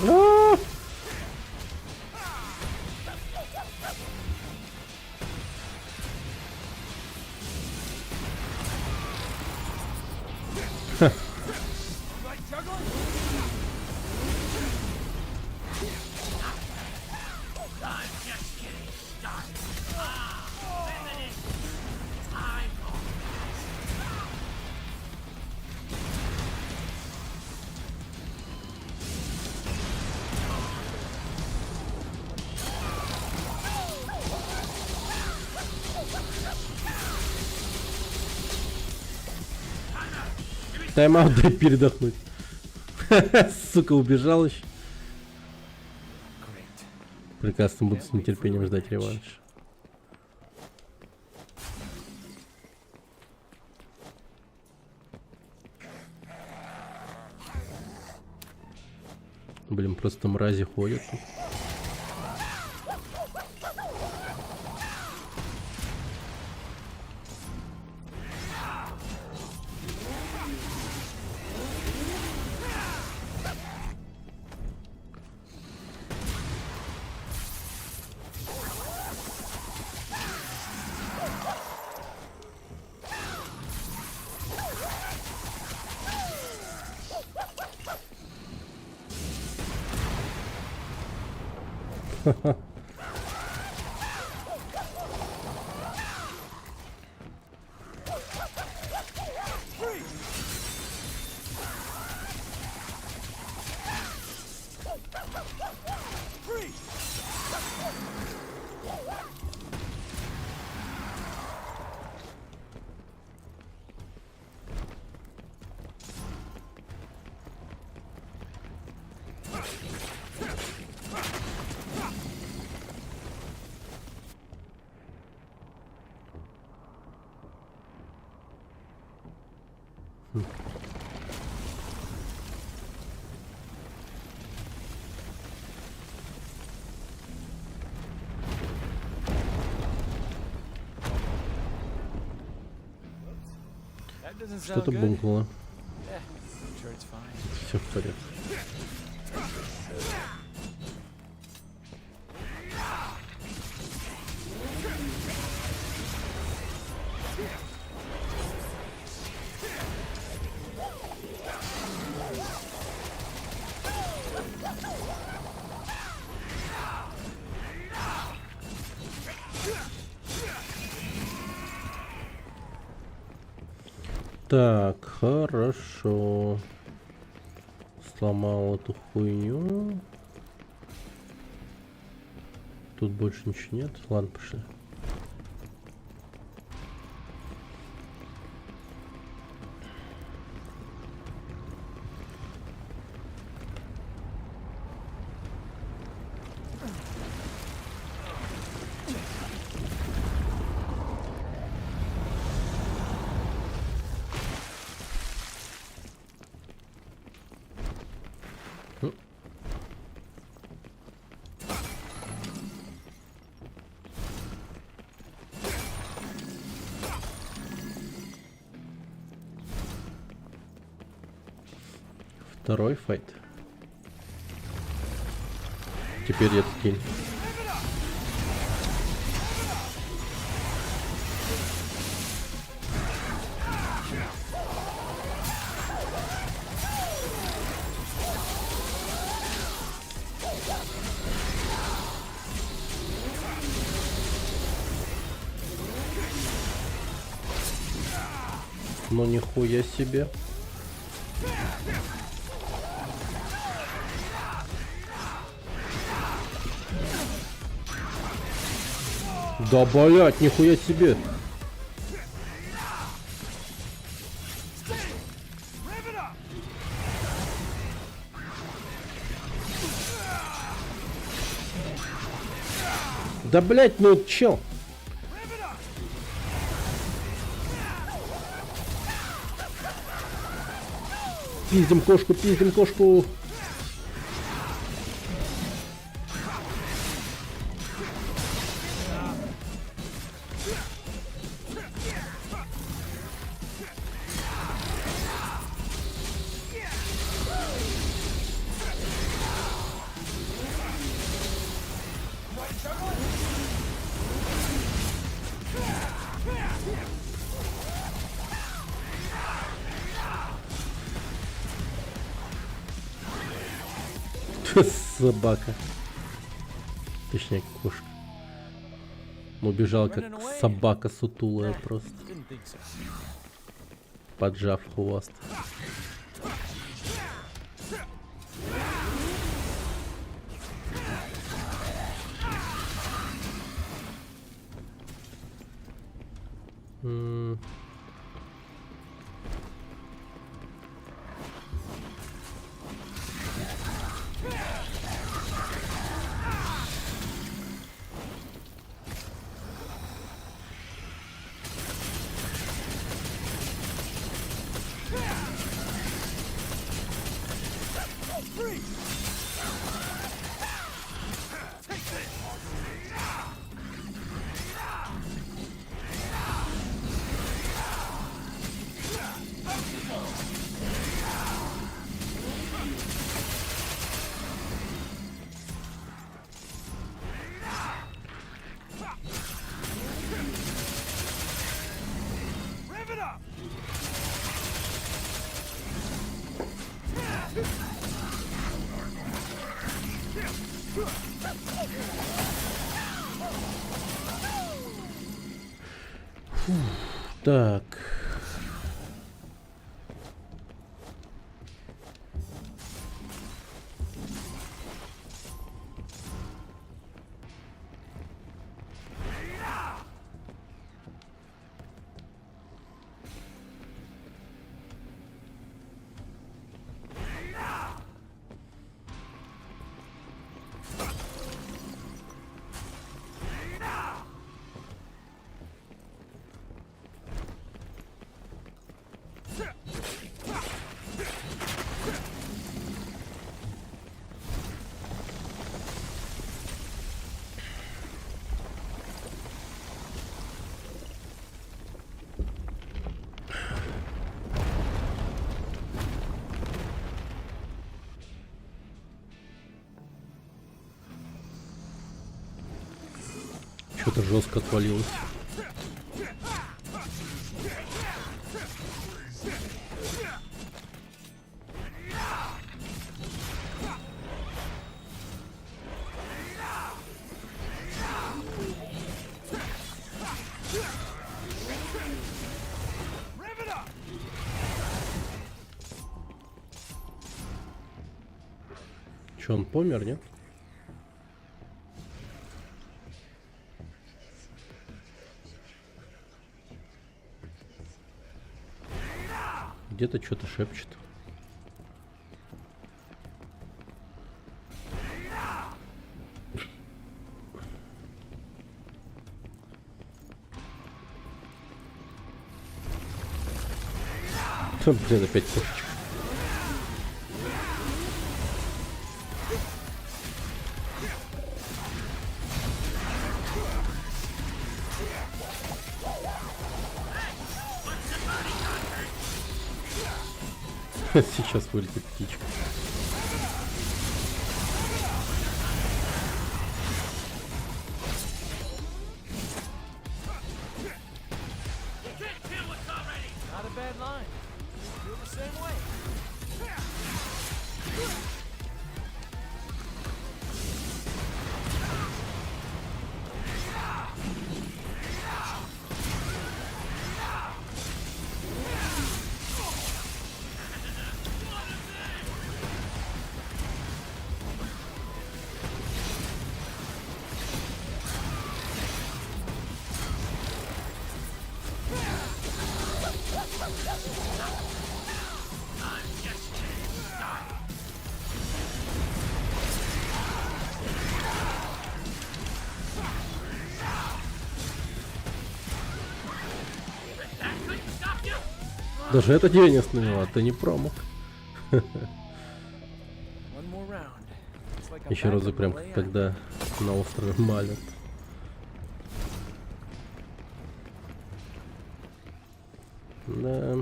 А! Тайм-аут, дай передохнуть. Сука, убежал еще. Great. Прекрасно, буду с нетерпением ждать реванш. Блин, просто мрази ходят тут. That doesn't sound Что-то good. бумкнуло. Yeah, I'm sure it's fine. Все в порядке. Так, хорошо. Сломал эту хуйню. Тут больше ничего нет. Ладно, пошли. Второй файт. Теперь я скинь. Ну нихуя себе. Да, блять, нихуя себе. Да, блять, ну чё? Пиздим кошку, пиздим кошку. Собака. Точнее, кошка. Убежал как собака сутулая просто. Didn't think so. Поджав хвост. Так. Что-то жестко отвалилось. Че, он помер, нет? Где-то что-то шепчет. Блин, опять кошечка. Сейчас вылетит птичка. Not a bad line. Feel the same way. Даже это тебя не остановило, ты не промах. One more round. It's like I'm Еще back разок in прям Malaya. как тогда на острове Малет. Да.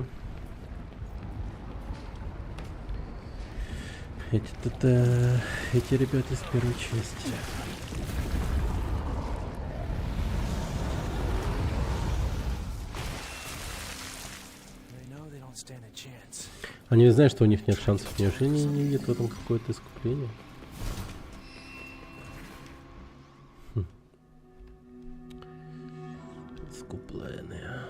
Эти ребята из первой части. They know they don't stand a chance. Они не знают, что у них нет шансов. Неужели не видят в этом какое-то искупление? Искупление.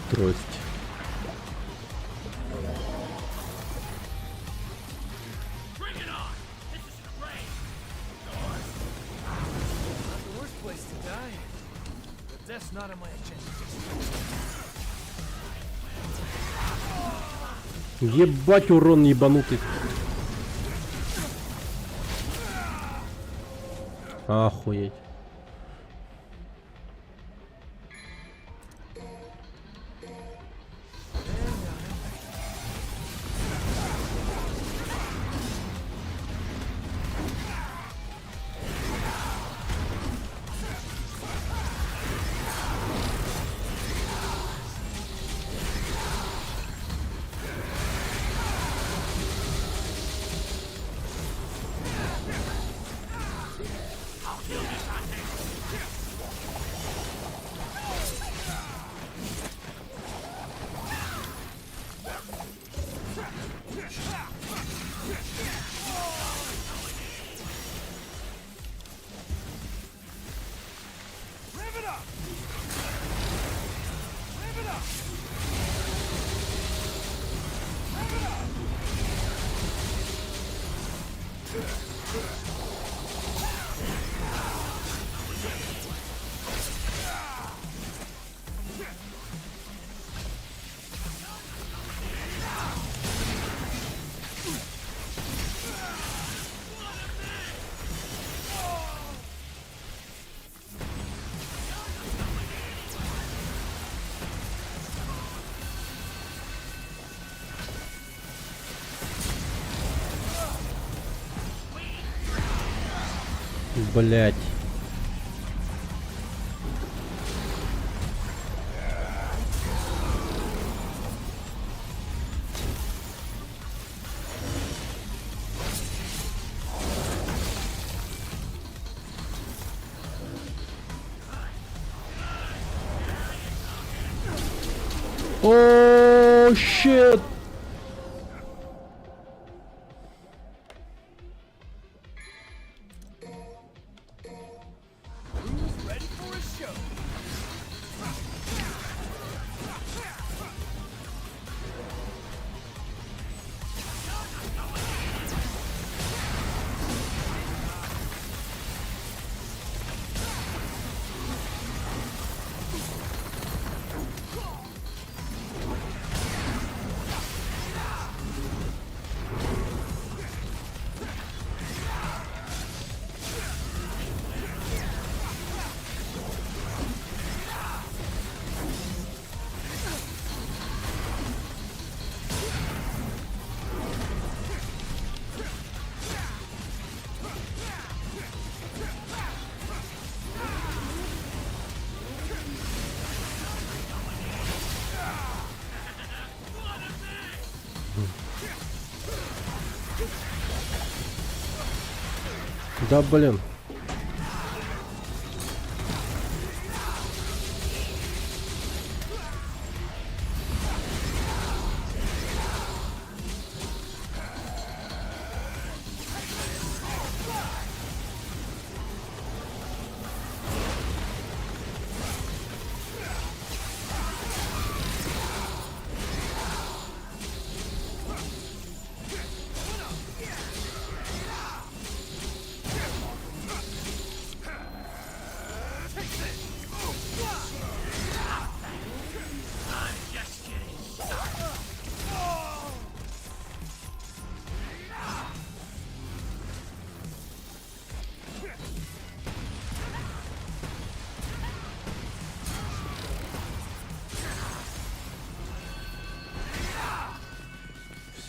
Трость. Not the worst place to die. But that's not on my agenda. Ебать, урон ебанутый. Охуеть. Блять. О, щет! Ready for a show. Да блин.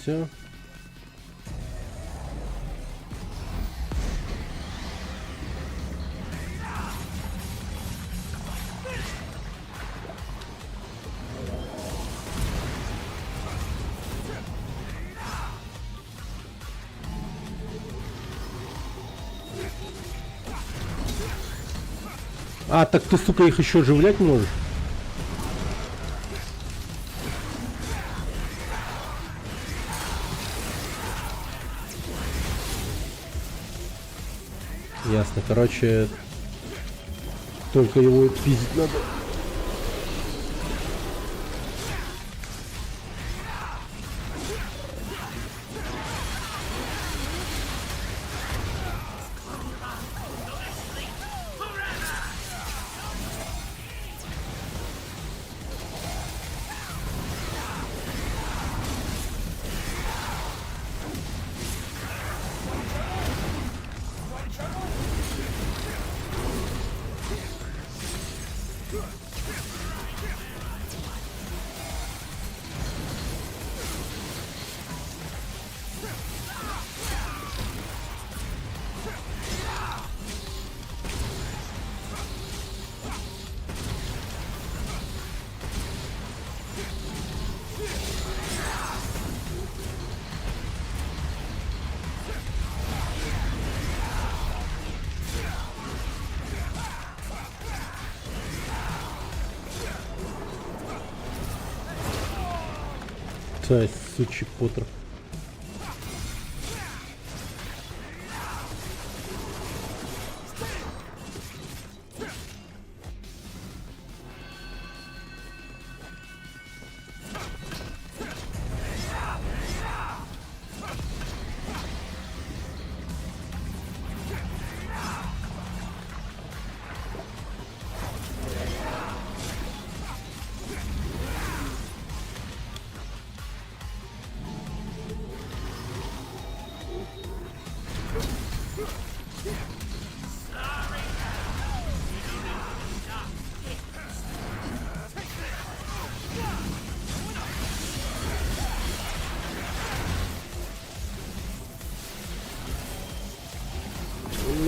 Все. А, так ты, сука, их еще оживлять можешь? Ясно, короче, только его пиздить надо. Цай, сучий Поттер.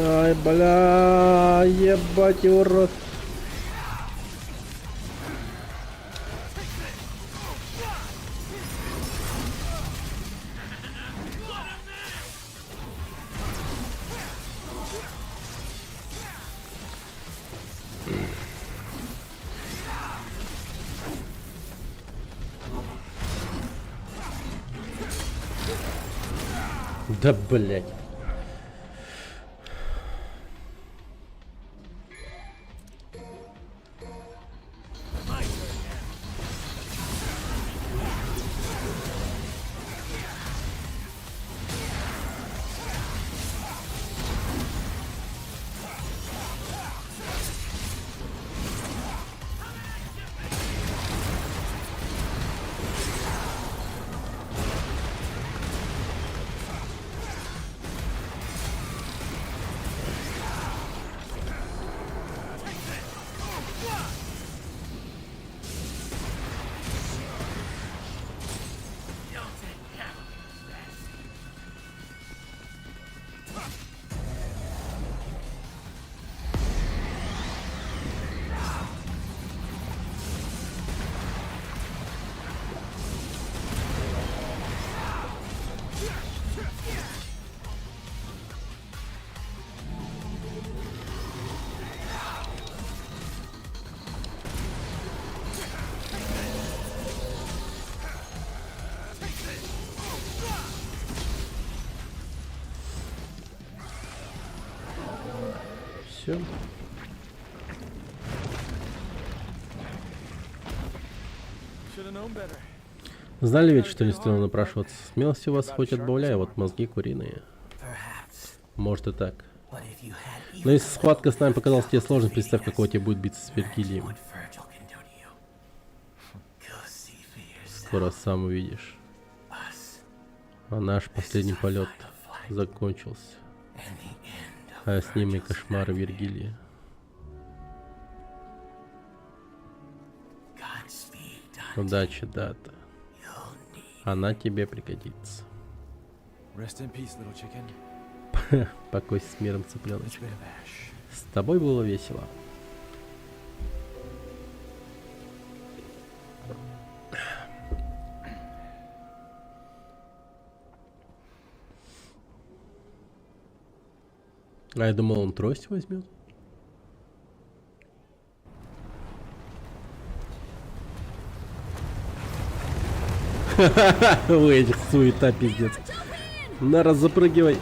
Ай, бля, ебать его рот. Да, блядь. Все. Should have known better. Знали ведь, что не стоило напрашиваться. Смелости у вас хоть отбавляю, вот мозги куриные. Perhaps. Может и так. But if you had Но если схватка с нами показалась тебе сложной, представь, какого тебе будет биться с Вергилием. what Virgil can do to you. Go see for yourself. Скоро сам увидишь. Us А наш последний полет закончился. and the end of А с ним и кошмары Вергилия. Godspeed, Dante. Удачи, Дата. You'll need Она тебе пригодится. Rest in peace, little chicken. Покойся с миром, It's цыпленочек. been a bash. С тобой было весело. А я думал, он трость возьмет. У этих суета, пиздец. На, раз запрыгивай.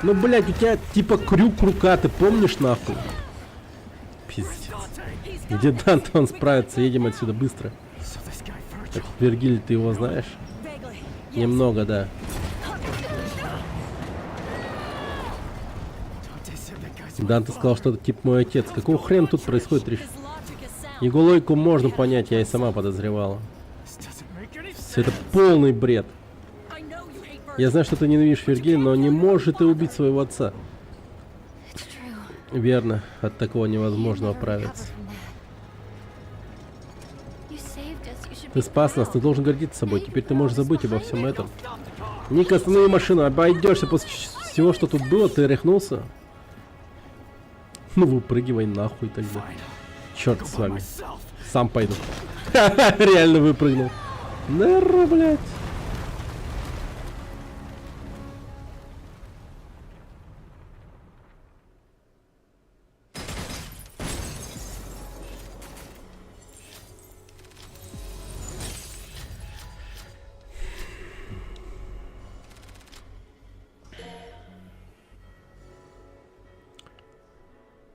Ну, блядь, у тебя типа крюк рука, ты помнишь, нахуй? Пиздец. Где Данте, он справится, едем отсюда быстро. So this guy Virgil. Так, Вергилий, ты его знаешь? Vaguely. Немного, да. Dante said that guy's Данте сказал, что это типа мой отец. Какого хрена тут происходит, Риш? His logic is sound. Его логику можно понять, я и сама подозревала. This doesn't make any sense. Все это полный бред. I know you hate Virgil. Я знаю, что ты ненавидишь Вергилия, но не можешь ты убить своего отца. It's true. Верно, от такого невозможно Never оправиться. recover from that. You saved us. You should Ты be спас нас, ты proud. должен гордиться собой. Теперь ты можешь забыть обо всем этом. Ника, останови машину, обойдешься после всего, что тут было, ты рехнулся? Ну выпрыгивай нахуй тогда. Черт с вами. Myself. Сам пойду. Реально выпрыгнул. Нерра, блядь.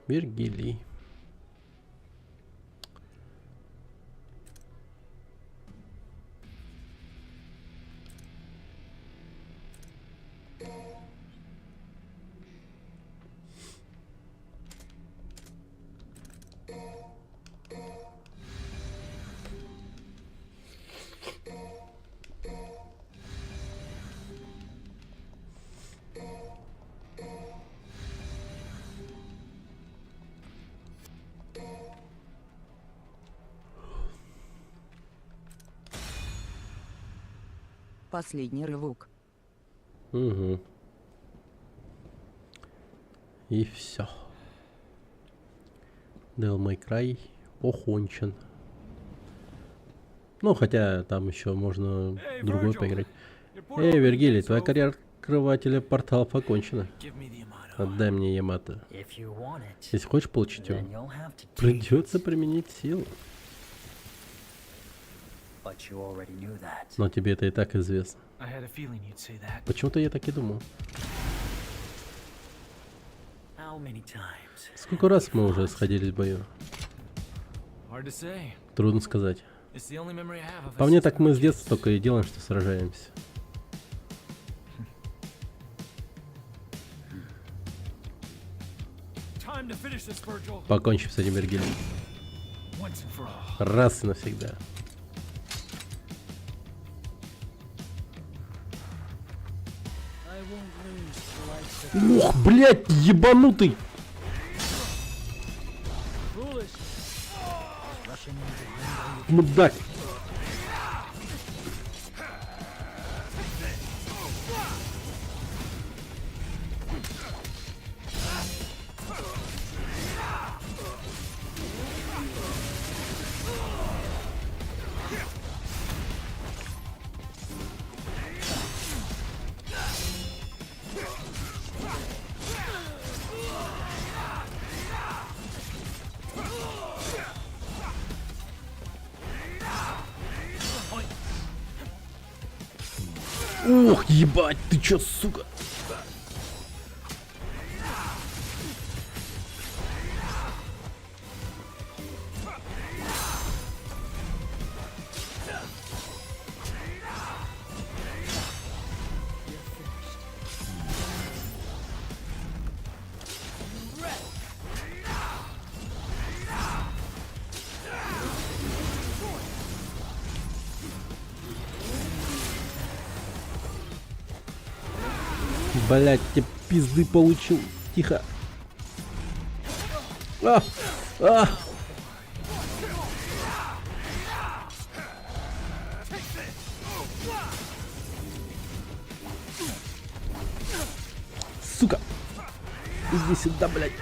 Вергилий. Последний рывок. Угу. И все. Devil May Cry окончен. Ну, хотя там еще можно другой Virgil. поиграть. Your portal Эй, Вергилий, твоя opens, so карьера открывателя порталов окончена. give me the Yamato. Отдай мне Ямато. If you want it, Если хочешь получить then его, you'll have to take придется применить силу. But you already knew that. Но тебе это и так известно. I had a feeling you'd say that. Почему-то я так и думал. How many times? Сколько раз мы уже сходились в бою? Hard to say. Трудно сказать. It's the only memory I have of По us мне, since так we мы were с детства kids. только и делаем, что сражаемся. Time to finish this, Virgil. Покончим с этим, Вергилий. Once and for all. Раз и навсегда. I won't lose till I Ух, блядь, ебанутый! foolish. Мудак! Ух, ебать, ты чё, сука? Блять, тебе пизды получил. Тихо. А! А! Сука! Иди сюда, блять.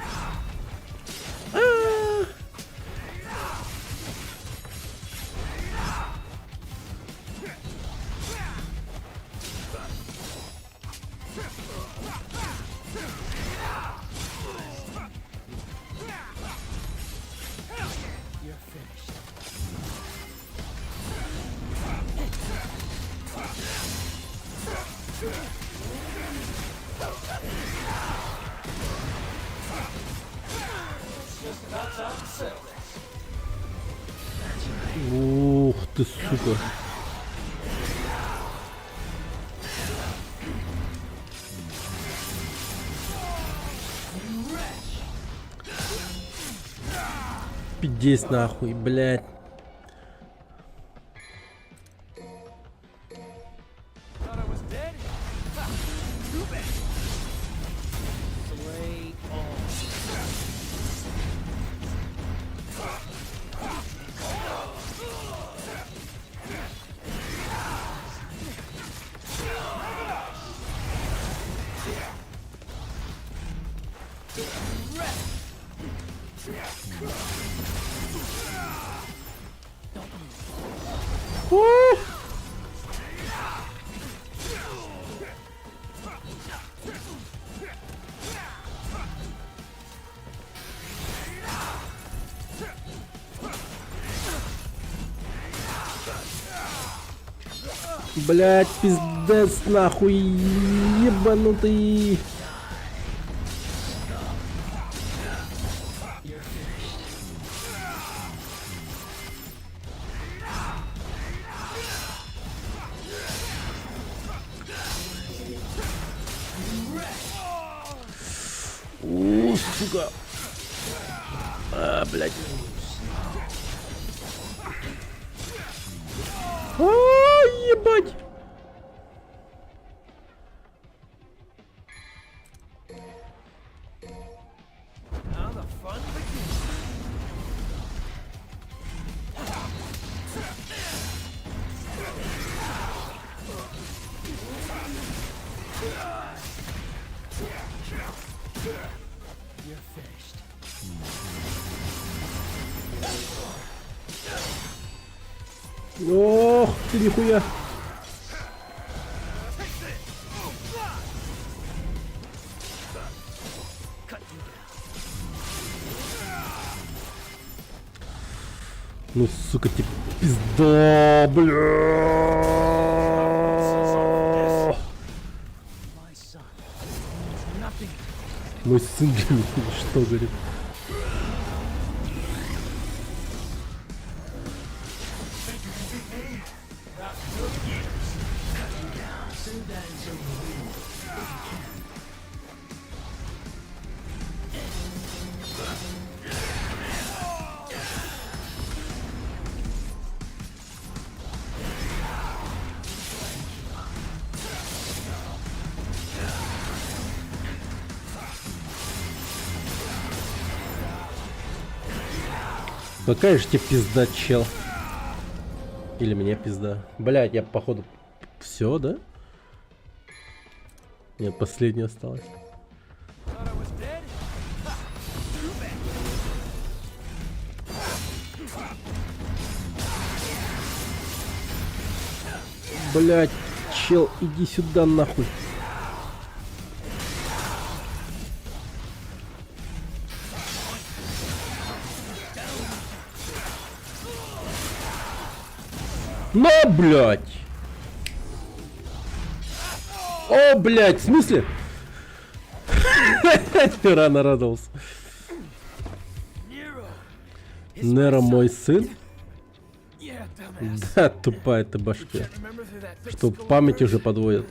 Ух ты, сука. Пиздец нахуй, блядь. Thought I was dead? Ha! Too bad. Slay all. Блять, пиздец нахуй, ебанутый. Сука. А, блядь. А, ебать. Now the fun begins. You're finished. Ох, ты нихуя. Ну, сука, тебе пизда, бля. My son means nothing. Мой сын для меня что, говорит? Какая же тебе пизда, чел? Или мне пизда? Блять, я походу... Все, да? Нет, последняя осталась. Thought I was dead? Блять, чел, иди сюда нахуй. На, блять! О, блять, в смысле? Рано радовался. Неро мой сын? Yeah, dumbass. Да, тупая ты башка. Remember through that Что physical память уже version? подводит.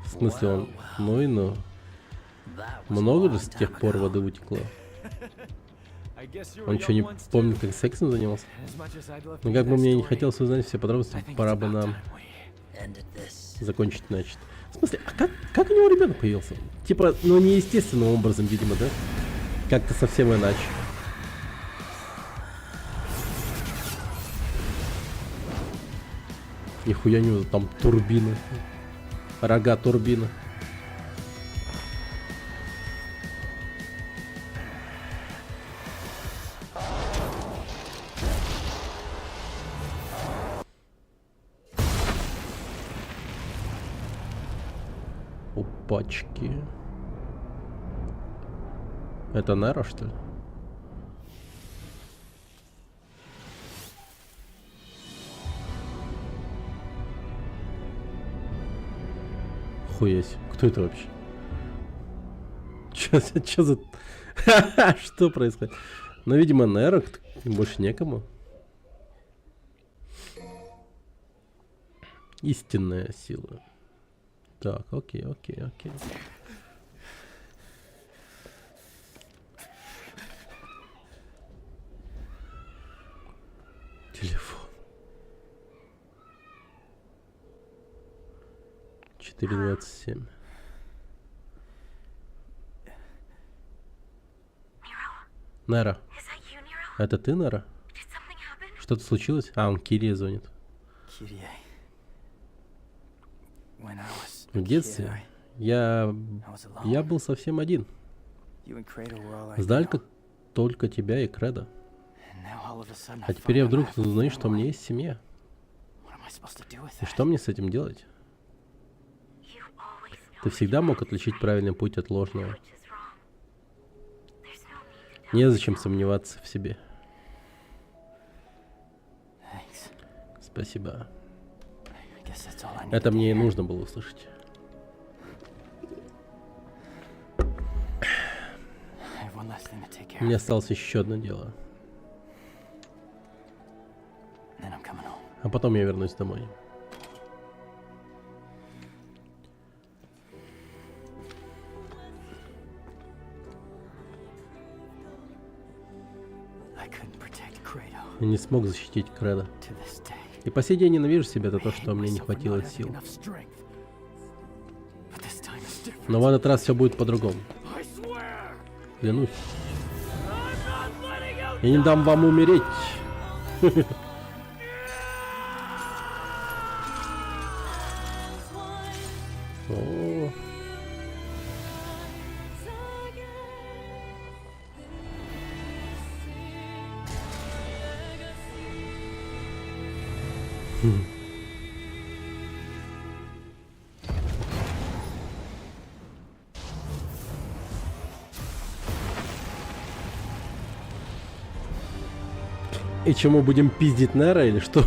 В смысле он? Ну и ну. That was a Много long же с тех time пор ago. воды утекло. I guess you were Он что, не young once too. помнит, как сексом занимался? As much as I'd love to Ну hear как бы that мне не story, хотелось узнать все I подробности, think пора it's бы about нам time we ended this. закончить, значит. В смысле, а как у него ребенок появился? Типа, ну неестественным образом, видимо, да? Как-то совсем иначе. Нихуя не там турбина. Рога турбина. Опачки. Это Неро, что ли? Хуясь. Кто это вообще? Чё за... Что происходит? Ну, видимо, Неро, больше некому. Истинная сила. Так, окей. Телефон. 4:27. Неро. Это ты, Неро? Что-то случилось? А, он Кирия звонит. Kyrie. When I was В a детстве kid, я I was alone. был совсем один. You and Kratos were all I Знали knew. только тебя и Кредо. And now all of a sudden I А теперь я find вдруг out I have узнаю, что у family. меня есть семья. What am I supposed to do with И that? что мне с этим делать? Ты всегда мог отличить правильный путь от ложного. Незачем сомневаться в себе. Thanks. Спасибо. I guess that's all I need Это to мне и hear. нужно было услышать. I have one last thing to take care Мне of. осталось еще одно дело. Then I'm coming home. А потом я вернусь домой. I couldn't protect Kratos Я не смог защитить Кредо. to this day. И по сей день ненавижу себя за то, I hate что мне не myself for хватило not having сил. enough strength. But this time is different. Но в этот раз все будет по-другому. I swear! Клянусь. I'm not letting you Я не дам вам умереть. О, И чему будем пиздить Нера или что?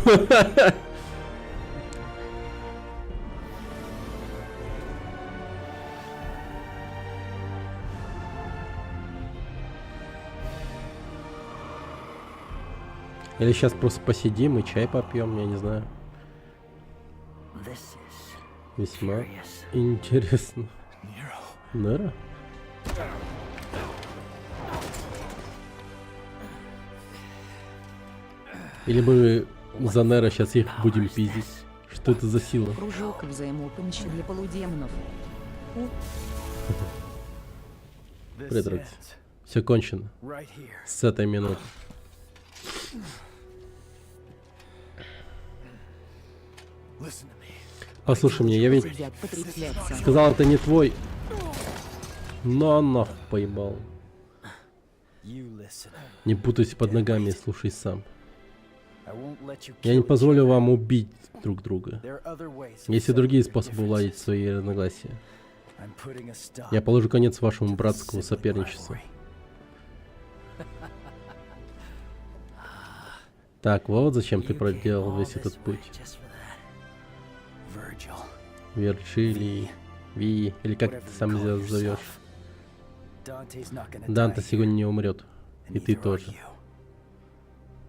Или сейчас просто посидим и чай попьем, я не знаю. This is Весьма curious. интересно. Nero. Нера? Или мы за Нера сейчас их будем пиздить? Что это за сила? Кружок взаимопомощи для полудемонов. This Предрог. ends Все кончено. right here. С этой минуты. Listen to me. Послушай меня, я ведь Сидят потрепляться. сказал, это не твой. Но нахуй поебал. You listen. Не путайся под ногами и слушай сам. I won't let you Я не kill each позволю other. вам убить друг друга. There are other ways of Есть и другие settling your способы уладить differences. свои разногласия. I'm putting a stop Я положу конец вашему to the братскому sibling соперничеству. rivalry. Так, вот зачем ты You came проделал all весь this этот way путь. just for that. Virgil. Вирджилий, Ви, или как Whatever ты you сам call себя yourself. зовешь. Dante's not gonna Данте die сегодня here, не умрет. and И ты neither are тоже. you.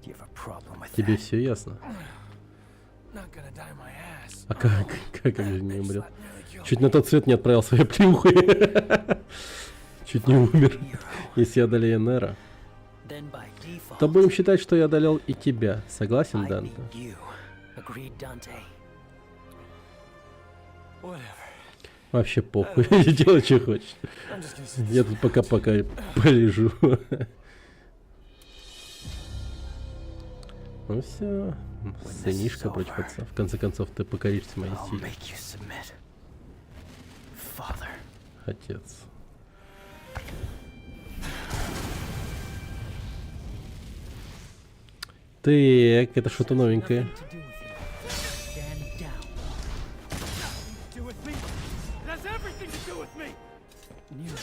You have a problem with Тебе that? все ясно? Not gonna die my ass. А как он же не умрет? Slap nearly killed Чуть на тот свет не отправил своей плюхой. Чуть не умер. Если я одолею Нера, Then by default, то будем считать, что я одолел и тебя. Согласен, I Данте? beat you. Agreed, Dante. Whatever. Вообще похуй. Делай, что хочешь. I'm just gonna sit Я тут пока полежу. Ну все. Сынишка против отца. В конце концов, ты покоришься моей I'll силе. make you submit. Father. Отец. Так, это что-то новенькое. Nothing to do with you. Stand down. do with me. It has everything to do with me. Nero.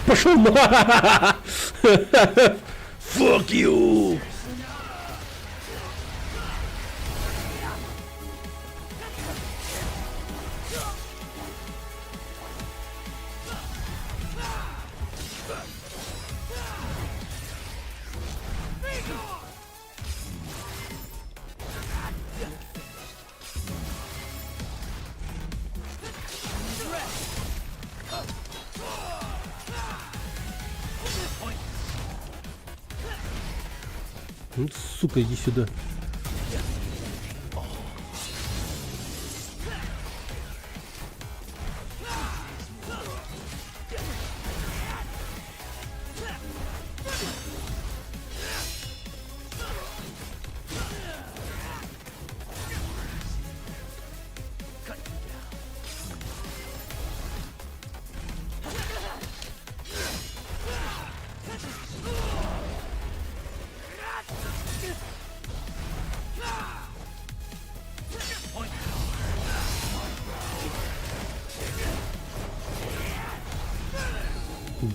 Пошел на! Fuck you! Ну, сука, иди сюда.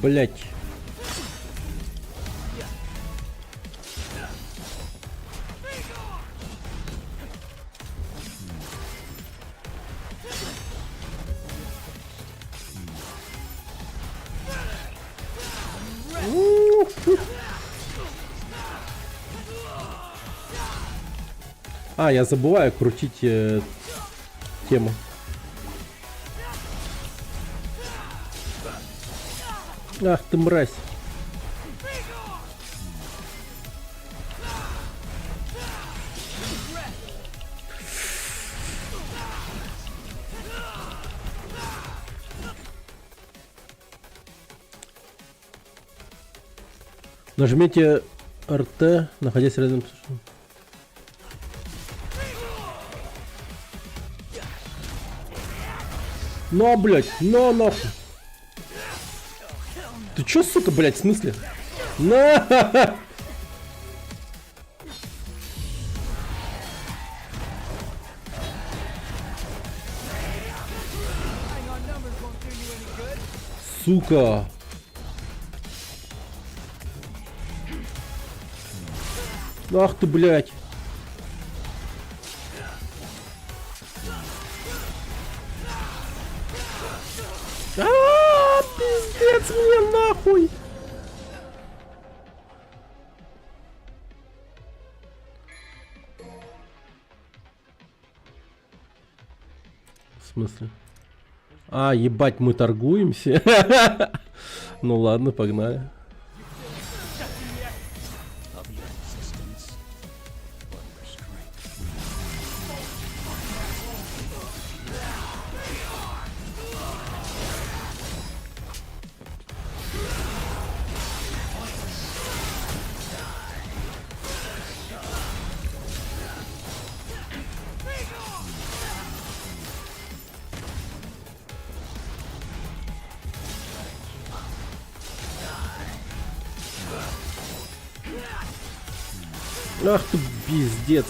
Блять. А, я забываю крутить тему. Ах ты мразь. Нажмите РТ, находясь рядом с... Ну, блядь, ну нахуй. Ты чё, сука, блядь, в смысле? На! Hang on, numbers won't do сука! Ах ты, блядь! Пиздец мне нахуй! В смысле? А, ебать, мы торгуемся? Ну ладно, погнали. Of your existence or your strength. Ах ты, пиздец.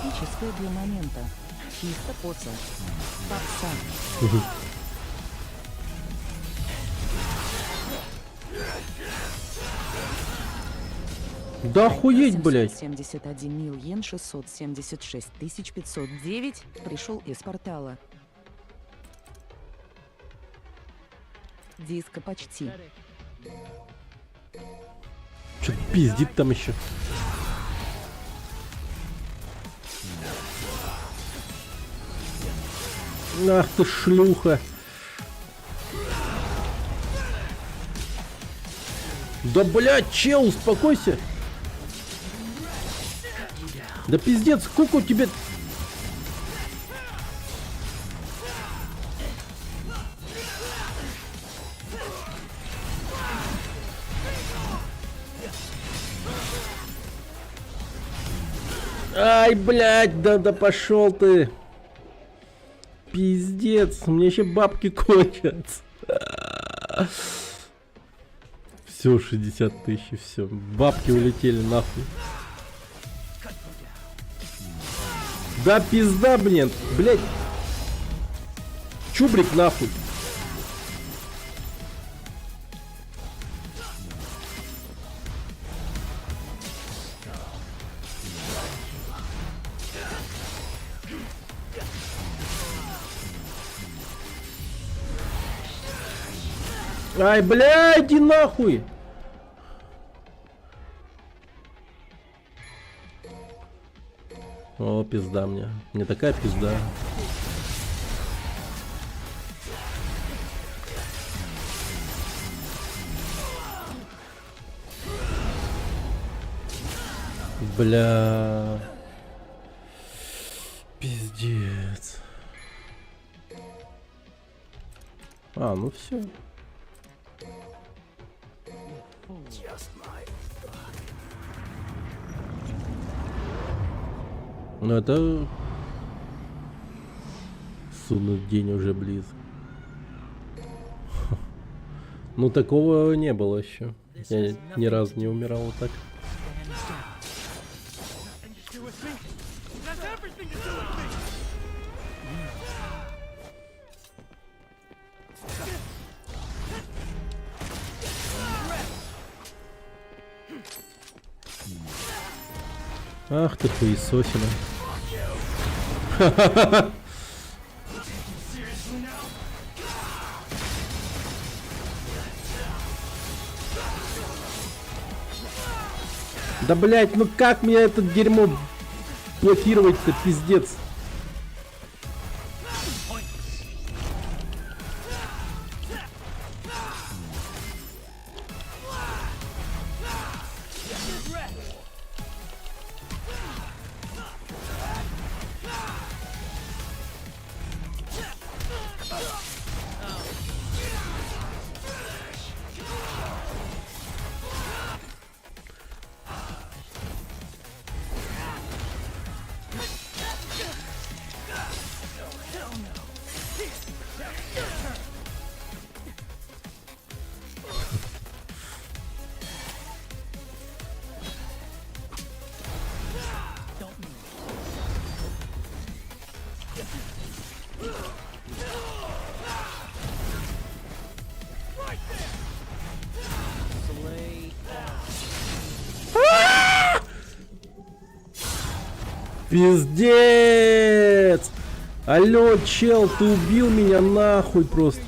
Музыка для момента. Чисто поца. Попса. Да охуеть, блядь. 71 мил йен 676 509 пришел из портала. Диско почти. Что-то пиздит там еще. Ах ты шлюха. Да блядь, чел, успокойся. Да пиздец, сколько у тебя... Ай, блядь, да пошел ты. Пиздец, мне еще бабки кончатся. Все, 60 тысяч, все. Бабки улетели нахуй. Да пизда, блин, блядь. Чубрик нахуй. Ай, бля, иди нахуй! О, пизда мне. Мне такая пизда. Бля. Пиздец. А, ну все. Ну это... Судный день уже близко. Ну такого не было еще. Я ни разу не умирал вот так. Ах ты хуесосина. Да блять, ну как мне это дерьмо блокировать-то, пиздец. Пиздец! Алло, чел, ты убил меня нахуй просто.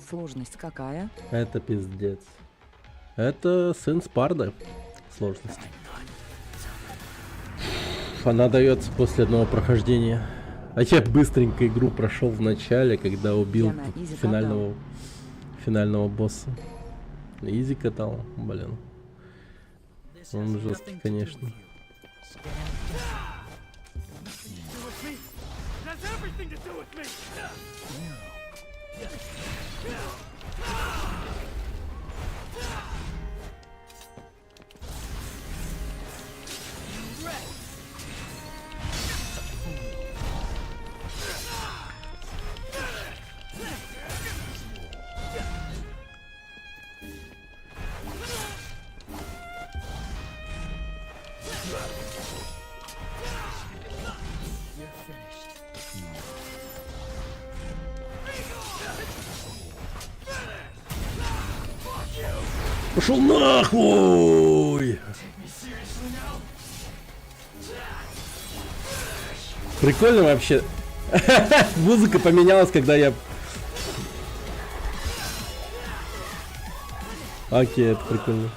Сложность какая? Это пиздец. Это сын Спарда. Сложность. Она дается после одного прохождения. А я быстренько игру прошел в начале, когда убил Я на изи финального босса. Изи катал, блин. Он жесткий, конечно. That's everything to do with me! Пошел нахуй! Прикольно вообще. Музыка поменялась, когда я... Окей, это прикольно.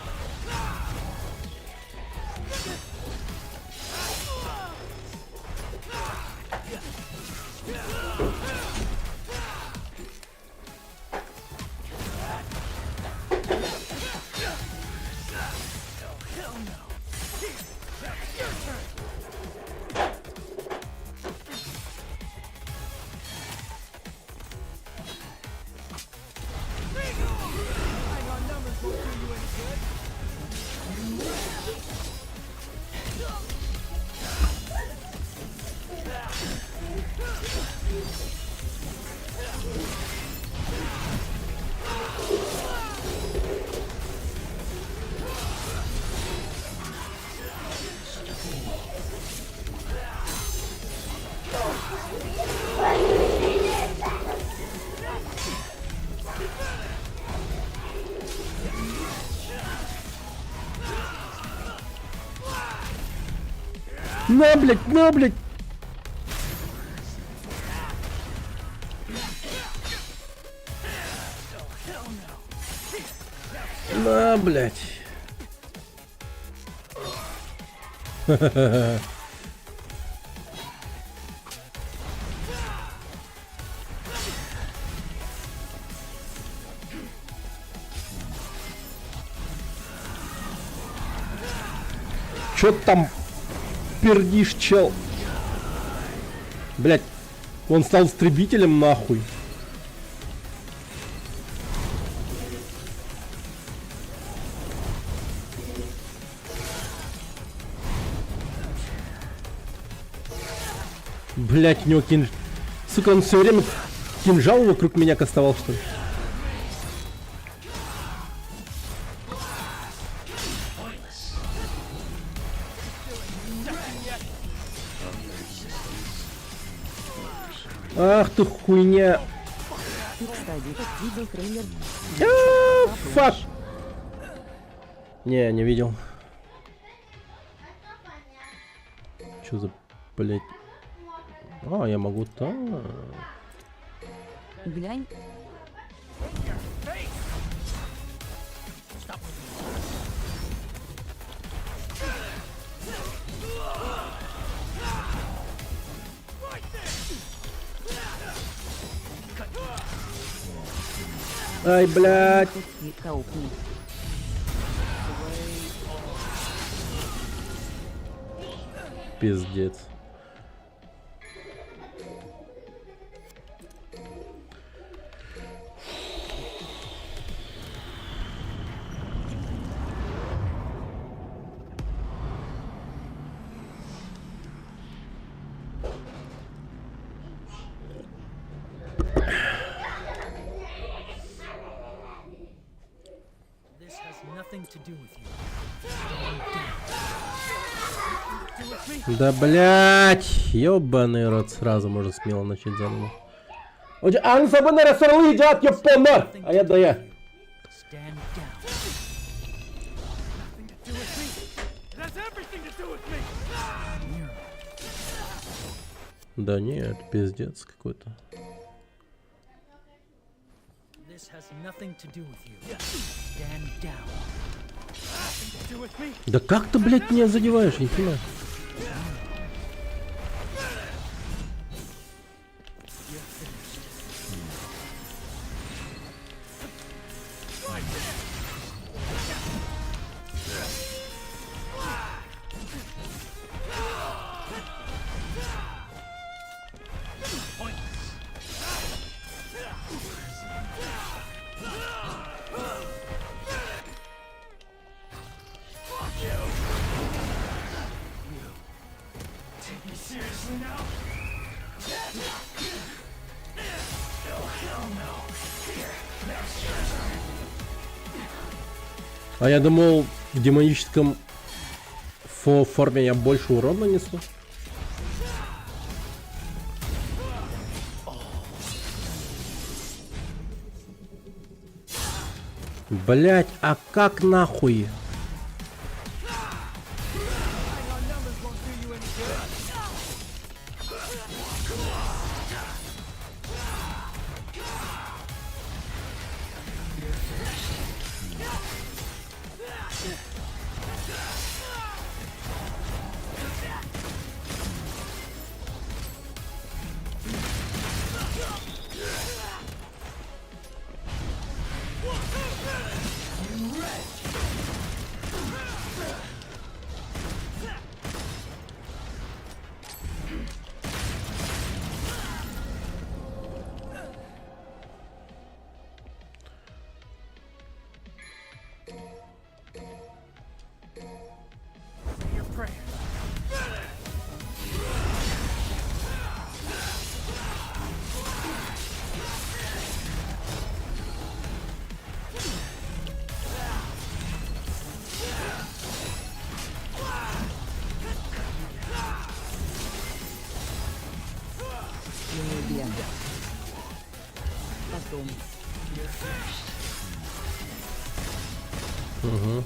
На, блядь, на, блядь! На, блядь! Чё там пердишь, чел? Блять, он стал истребителем нахуй. Блять, у него Сука, он все время кинжал вокруг меня кастовал, что ли? Ах ты хуйня. Ты, кстати, видел трейлер? Фак. Не видел. Чё за, блять? А, я могу так. Глянь. Ай, блядь. И каупни. Пиздец. This has nothing to do with you. Да блять, ёбаный рот, сразу можно смело начать заново. А я. Stand down. It has everything to do with me! Да нет, пиздец какой-то. This has nothing to do with you. Stand down. Do with me! Да как ты, блядь, меня задеваешь, не понимаю. А я думал, в демоническом форме я больше урона несу. Блять, а как нахуй? Your prayer. Легенда. Потом. Угу.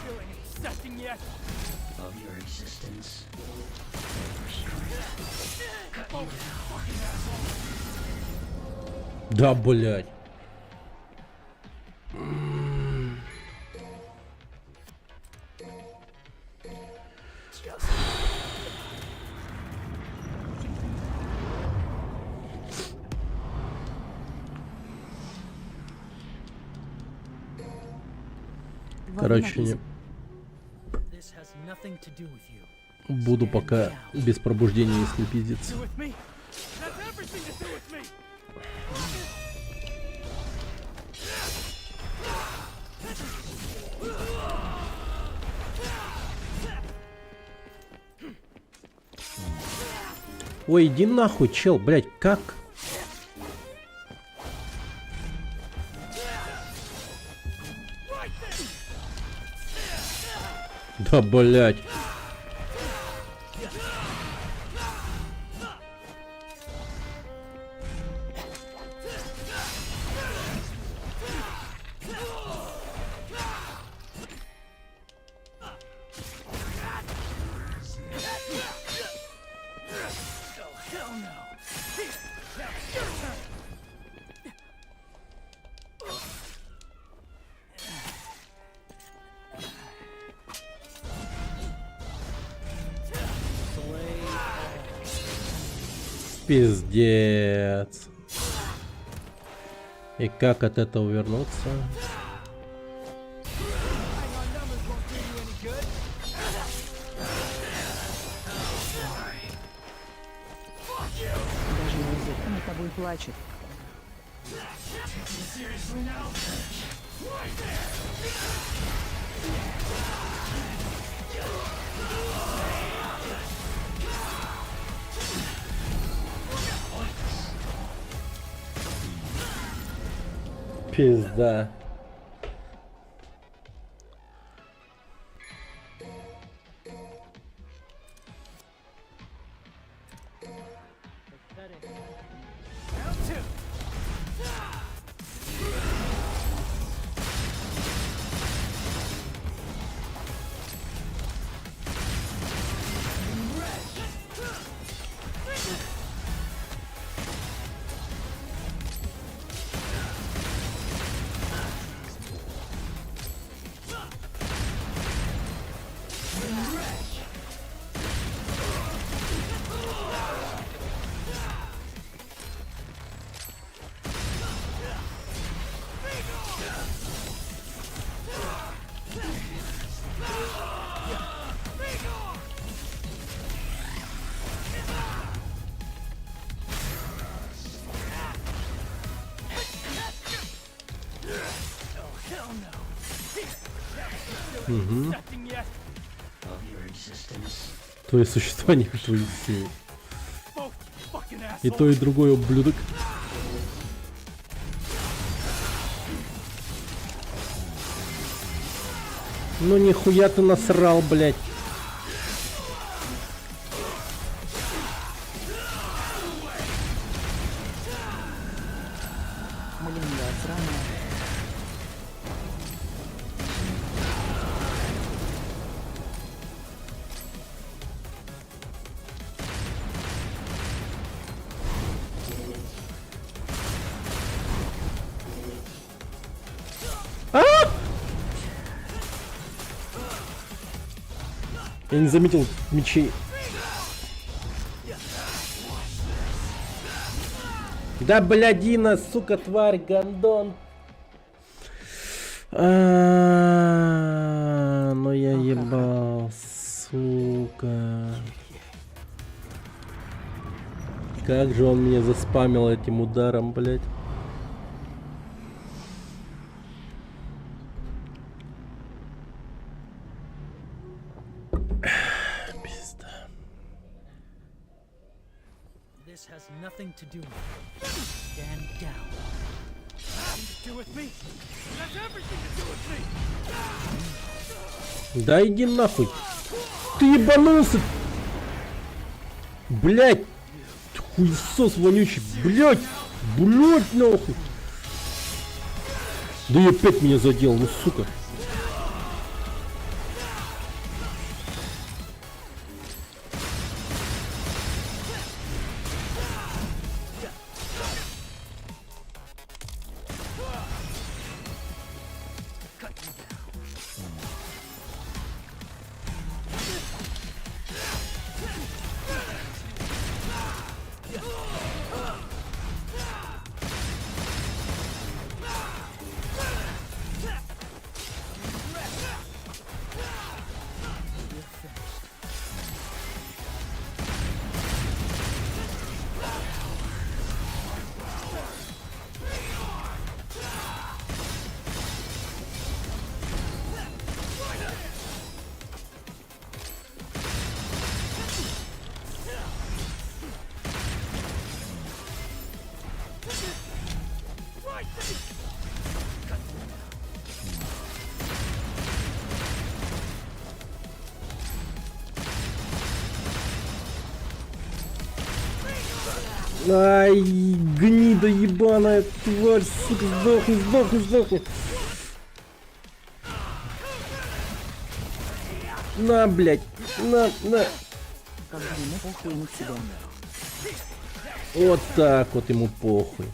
Feeling accepting yet? Of your existence. Да, блять. Короче, не... This has nothing to do with you. буду пока без пробуждения, если пиздец. Do with me? It has everything to do with me! Ой, иди нахуй, чел, блять, как? Да, блять. Пиздец. И как от этого вернуться? кто над тобой плачет. Пизда. Угу. Твое существование, твои силы. И то, и другое, ублюдок. Ну нихуя ты насрал, блядь. Малинга сраная. Я не заметил мечей. Да блядина, сука, тварь, гандон. Ну я ебал, сука. Как же он меня заспамил этим ударом, блядь. This has nothing to do with me. Stand down. Nothing to do with me. It has everything to do with me. Да иди нахуй. Ты ебанулся. Блядь. Хуесос вонючий. Блядь. Блядь нахуй. Да и опять меня задел, ну сука. Ай, гнида ебаная, тварь, сука, сдохни, сдохни, сдохни. На, блядь, на. Как бы ему похуй на тебя. Вот так вот ему похуй.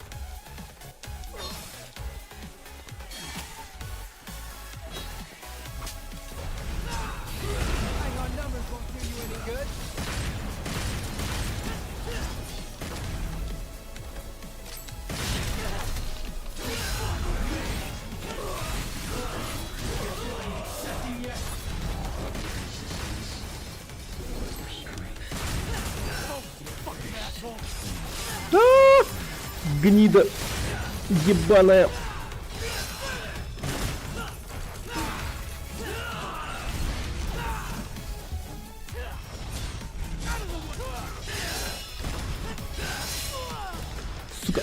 гнида ебаная. Сука.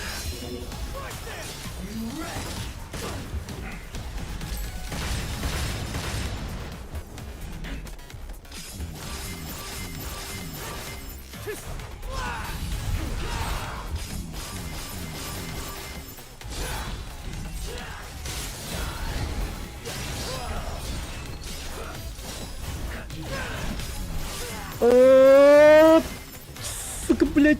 А, сука, блядь.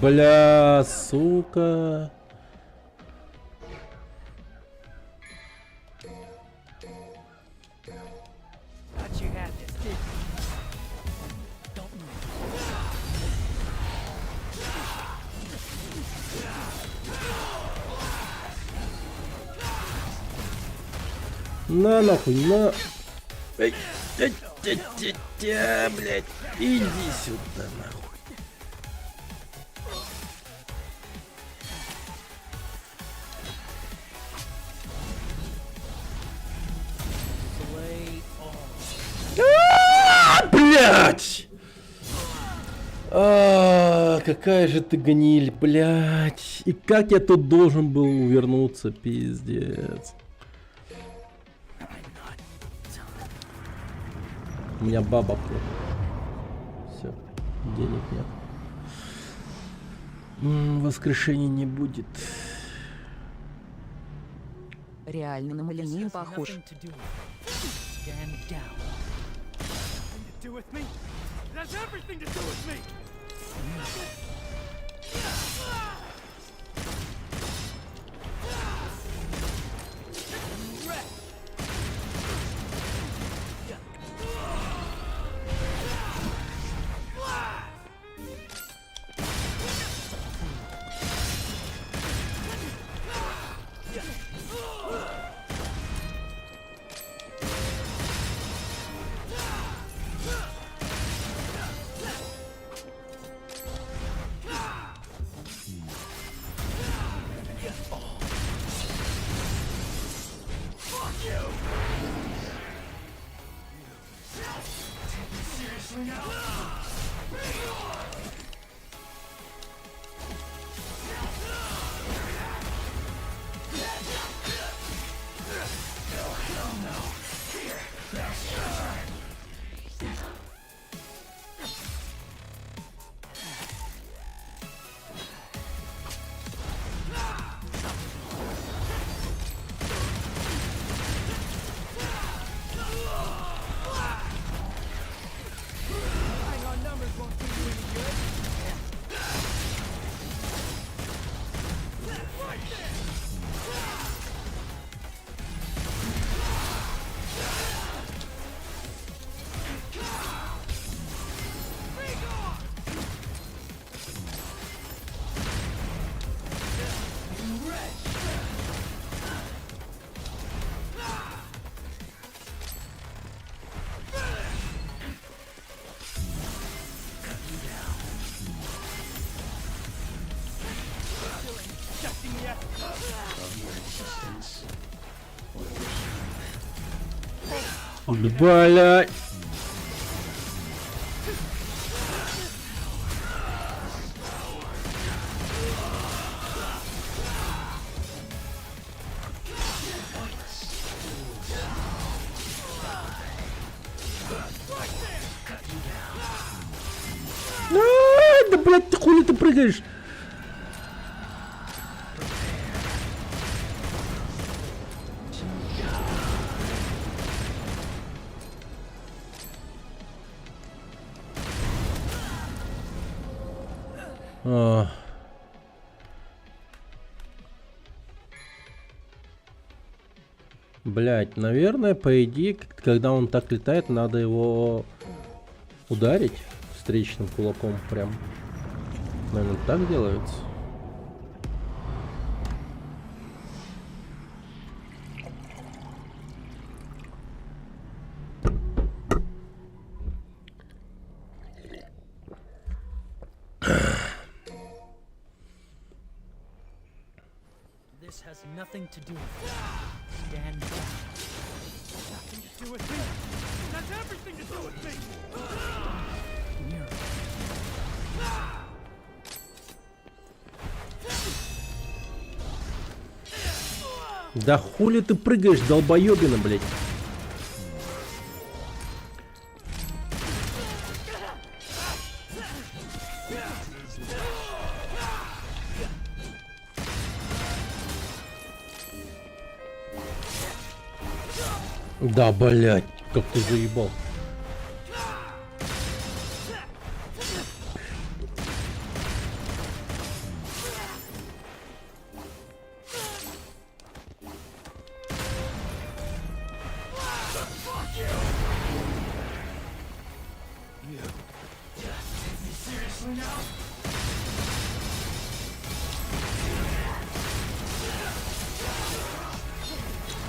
Бля, сука. Thought you had this, didn't you? Don't move. На нахуй, на. Эй, блядь, иди сюда, нахуй. Блять! Какая же ты гниль, блять! И как я тут должен был увернуться, пиздец. У меня баба. Все, денег нет. Воскрешения не будет. Реально на Малинею This has похож. nothing to do with me. Stand down. Nothing to do with me. It has everything to do with me. Блядь. Да, блядь, ты хули ты прыгаешь? Блять, наверное, по идее, когда он так летает, надо его ударить встречным кулаком прям. Наверное, так делается. This has nothing to do with it. Stand down. Nothing to do with me. It has everything to do with me. Mirror. Да хули ты прыгаешь, долбоёбина, блядь? Да, блядь, как ты заебал.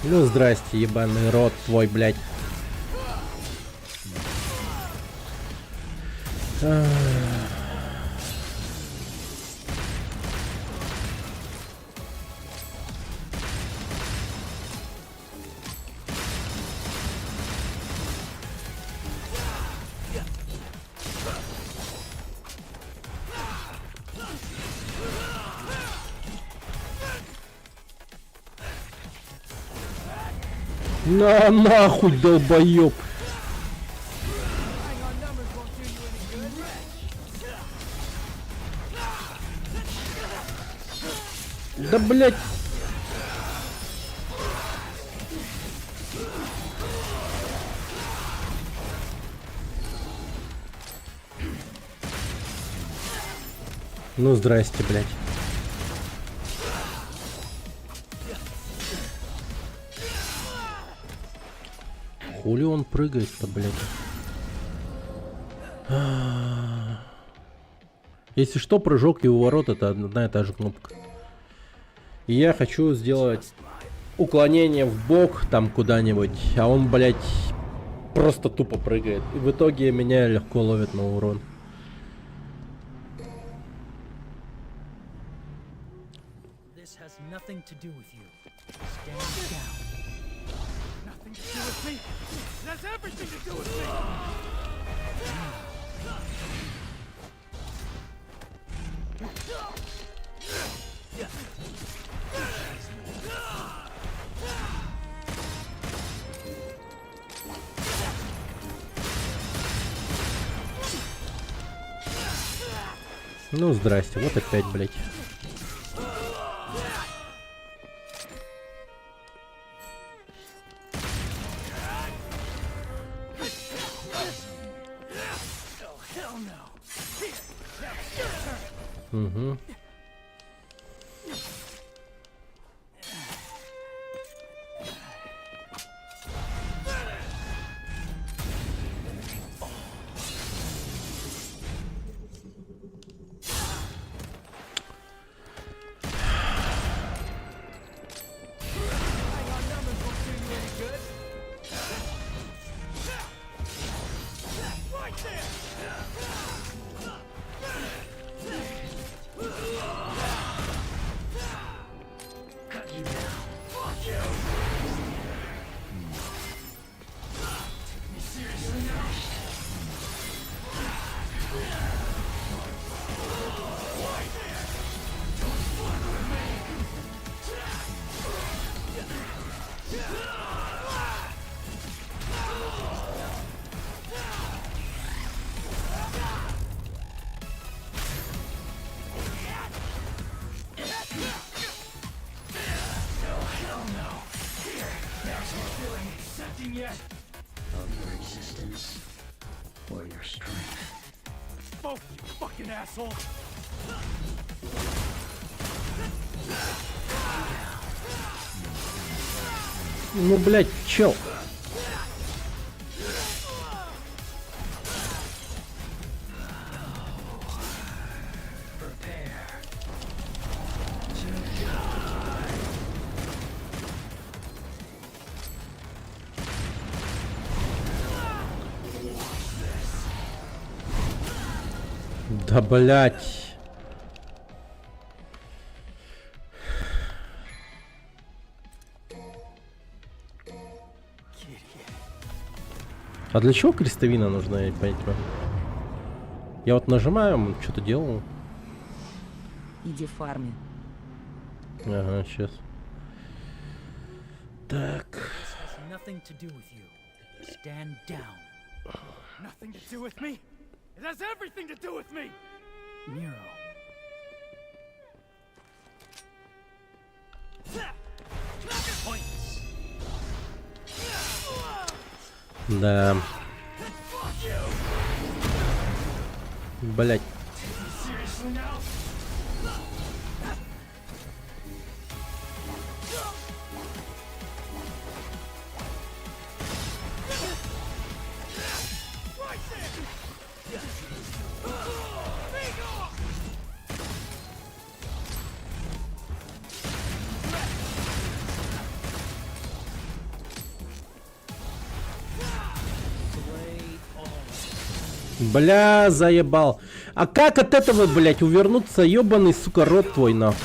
Ну, здрасте, ебаный рот твой, блядь. На нахуй, долбоёб. Да, блядь. Ну, здрасте, блядь. Хули он прыгает-то, блядь? Если что, прыжок и уворот — это одна и та же кнопка. И я хочу сделать уклонение в бок там куда-нибудь, а он, блядь, просто тупо прыгает. И в итоге меня легко ловит на урон. This has nothing to do with you. Stand down. Nothing to do with me. It has everything to do with me. Ну, здрасте, вот опять, блядь. Угу. Of your existence or your strength. Both, you fucking asshole. Ну, блядь, чел. Да, блядь. А для чего крестовина нужна, я понять не могу. Я вот нажимаю, он что-то делал. Иди фарми. Ага, сейчас. Так. Has nothing to do with you. Stand down. Nothing to do with me? It has everything to do with me! Nero. Points. Да. Блять. Seriously now? Right there! Big off! Бля, заебал. А как от этого, блять, увернуться, ебаный, сука, рот твой, нахуй?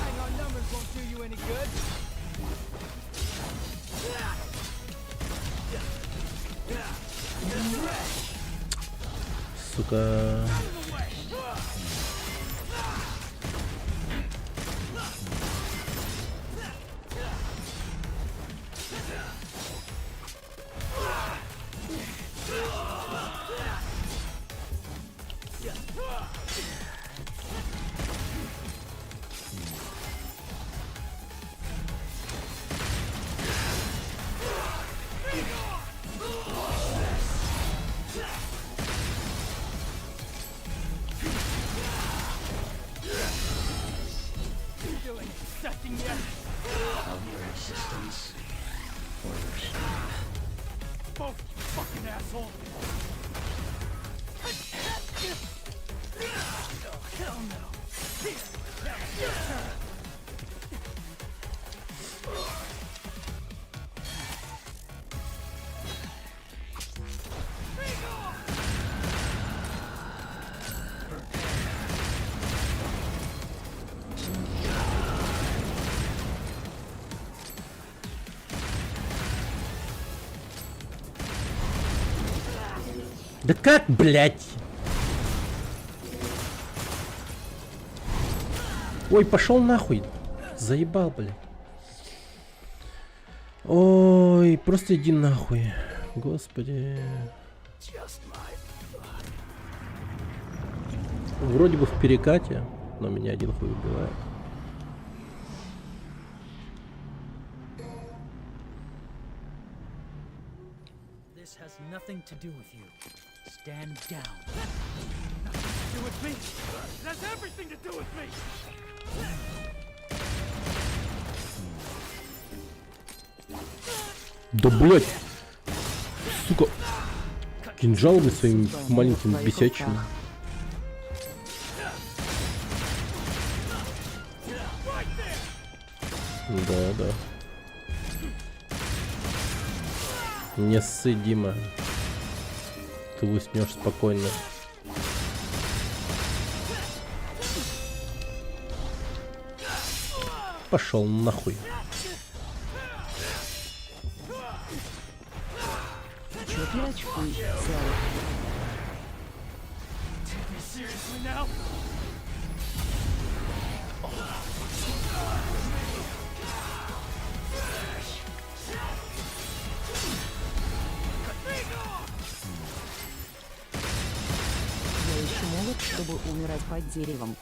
Hang on, numbers won't do you any good. Сука. Doing second yet? Of your assistance or your strength. Both, you fucking asshole! Oh, hell no! Here, that's your turn! Да как, блять? Ой, пошел нахуй. Заебал, блядь. Ой, просто иди нахуй. Господи. Вроде бы в перекате, но меня один хуй убивает. This has nothing to do with you. Stand down. Nothing to do with me. It has everything to do with me. Да блять. Сука. Кинжалами своими маленькими бесячими. Да, да. Не ссы, Дима. Ты уснешь спокойно. Пошел нахуй. Чё ты очкуй, Зара? Take me seriously now? Я еще молод, чтобы умирать под деревом.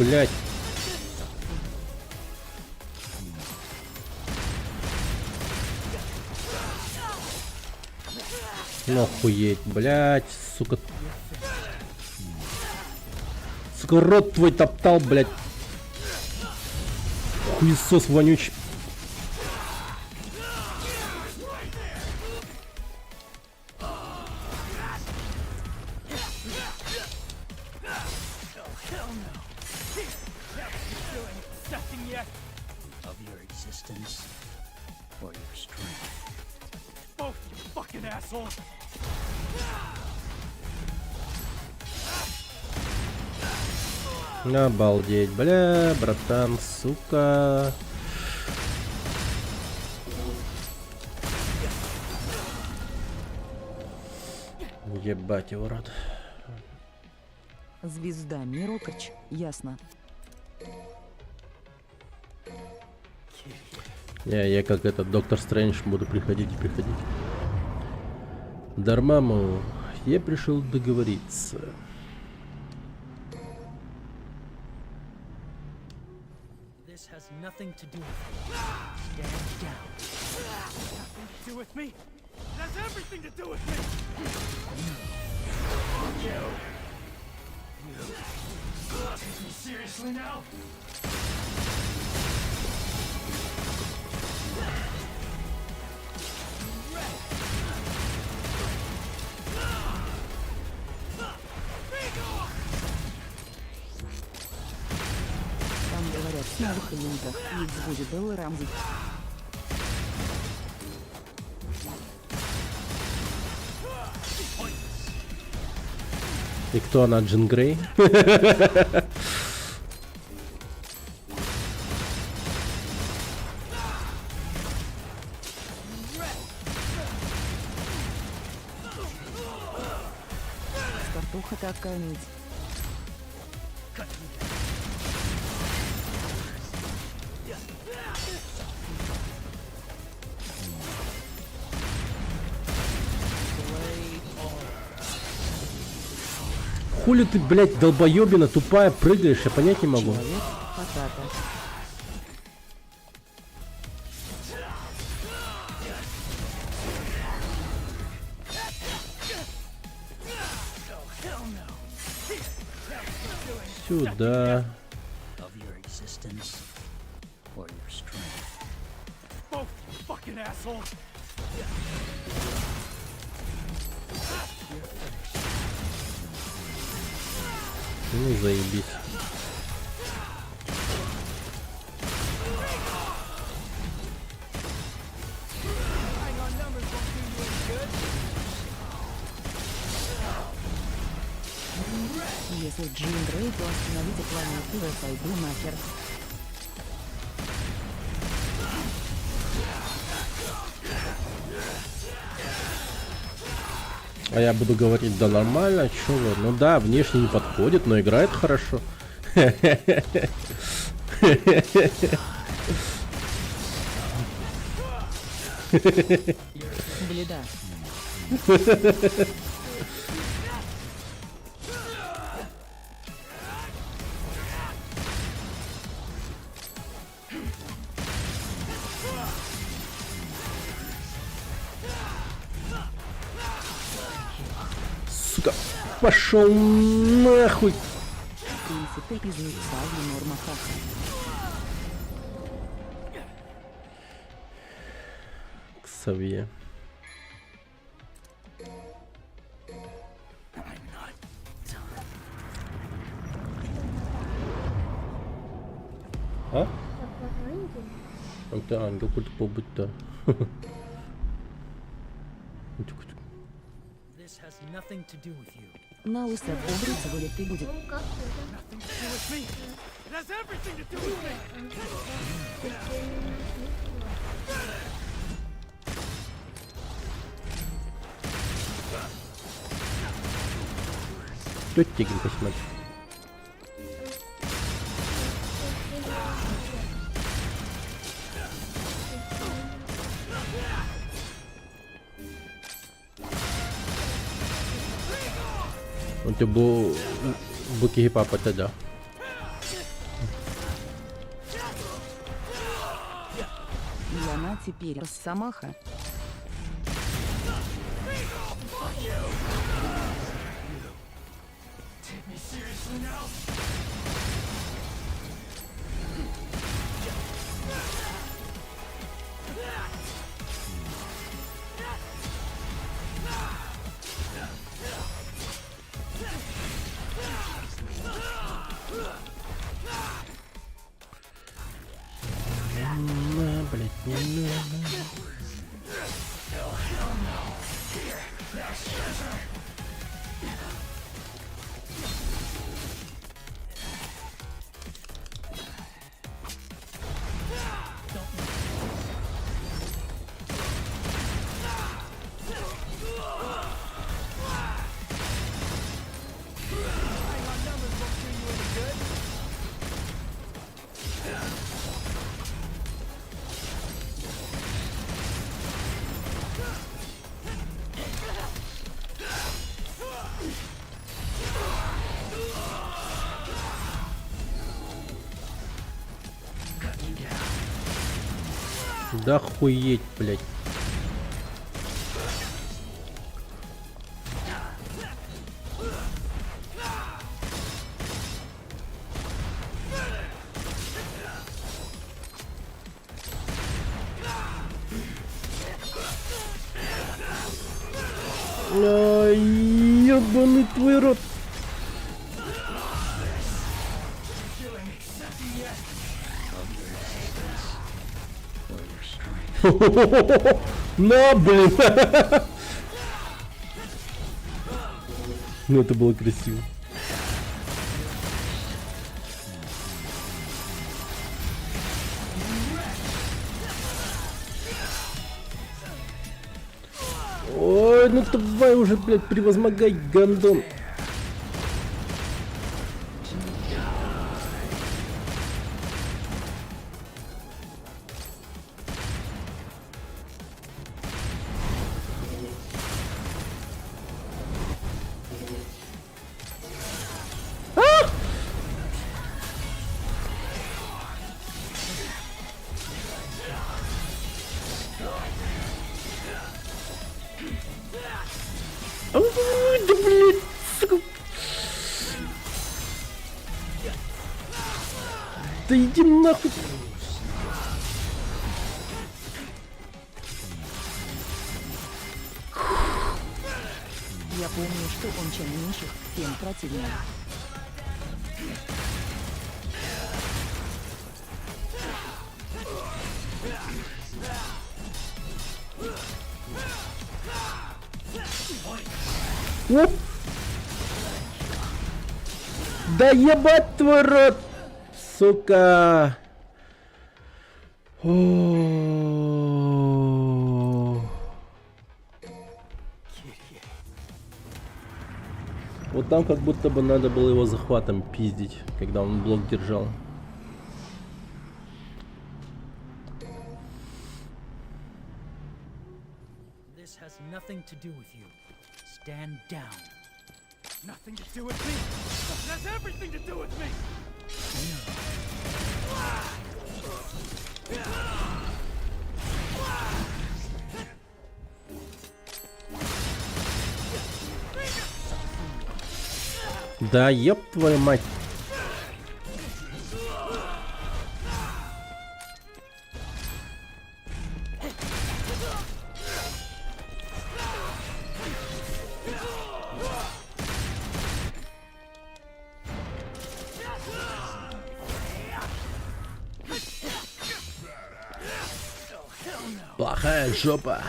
блядь. Ну охуеть, блядь, сука. Сука, рот твой топтал, блядь. Хуесос вонючий. Nothing yet. Of your existence or your strength. Both, you fucking asshole. Обалдеть, бля, братан, сука. Ебать его рот. Звезда Мирокач, ясно. Я как этот доктор Стрэндж буду приходить и приходить. Дармаму, я пришел договориться. This has nothing to do with me. Stand down. Nothing to do with me. It has everything to do with me. You. Take me seriously now? Там говорят в новых линках, Икс будет Белла Рамзи. И кто она, Джин Грей? Скартуха такая нить. Хули ты, блядь, долбоебина тупая, прыгаешь, я понять не могу. Человек Патата. Сюда. Of your existence or your strength. Both, you fucking asshole. Ну, заебись. Если Джин Грей, то остановите планету, я пойду нахер. А я буду говорить, да нормально, чё вы? Ну да, внешне не подходит, но играет хорошо. Бледа. Сука, пошел нахуй. Принципы из лица Норма Хаха. Ксавье. А? Это ангел какой-то побыть-то. This has nothing to do with you. На лысо обриться вылет и будет. Ну как это? Nothing to do with me. It has everything to do with me. Тут тигренька смотри. Untuk buki hip hop ada. на теперь Росомаха. На, блядь, не надо. Да хуеть, блядь. Ай, ёбаный твой рот. На, блин. Ну это было красиво. Ой, ну давай уже, блядь, превозмогай, гандон. Ой, да блядь, сука. Да иди нахуй. Я помню, что он чем меньше, тем противнее. Оп. Да ебать твой рот, сука. О. Вот там как будто бы надо было его захватом пиздить, когда он блок держал. This has nothing to do with you. Stand down. Nothing to do with me. This has everything to do with me. Да еб твою мать. Плохая жопа.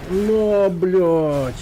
Но, блядь.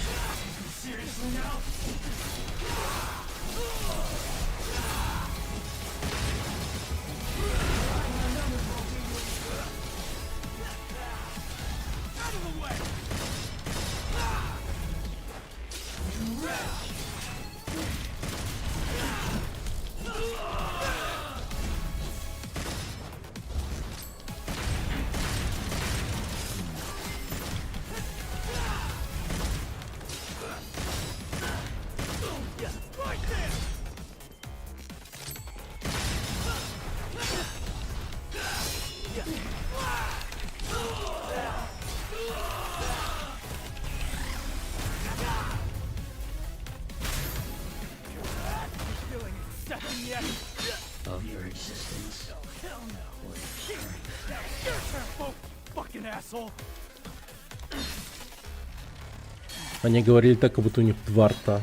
second yet. Of your existence. Hell no. Your turn, folk, fucking asshole. Они говорили так, как будто у них два рта.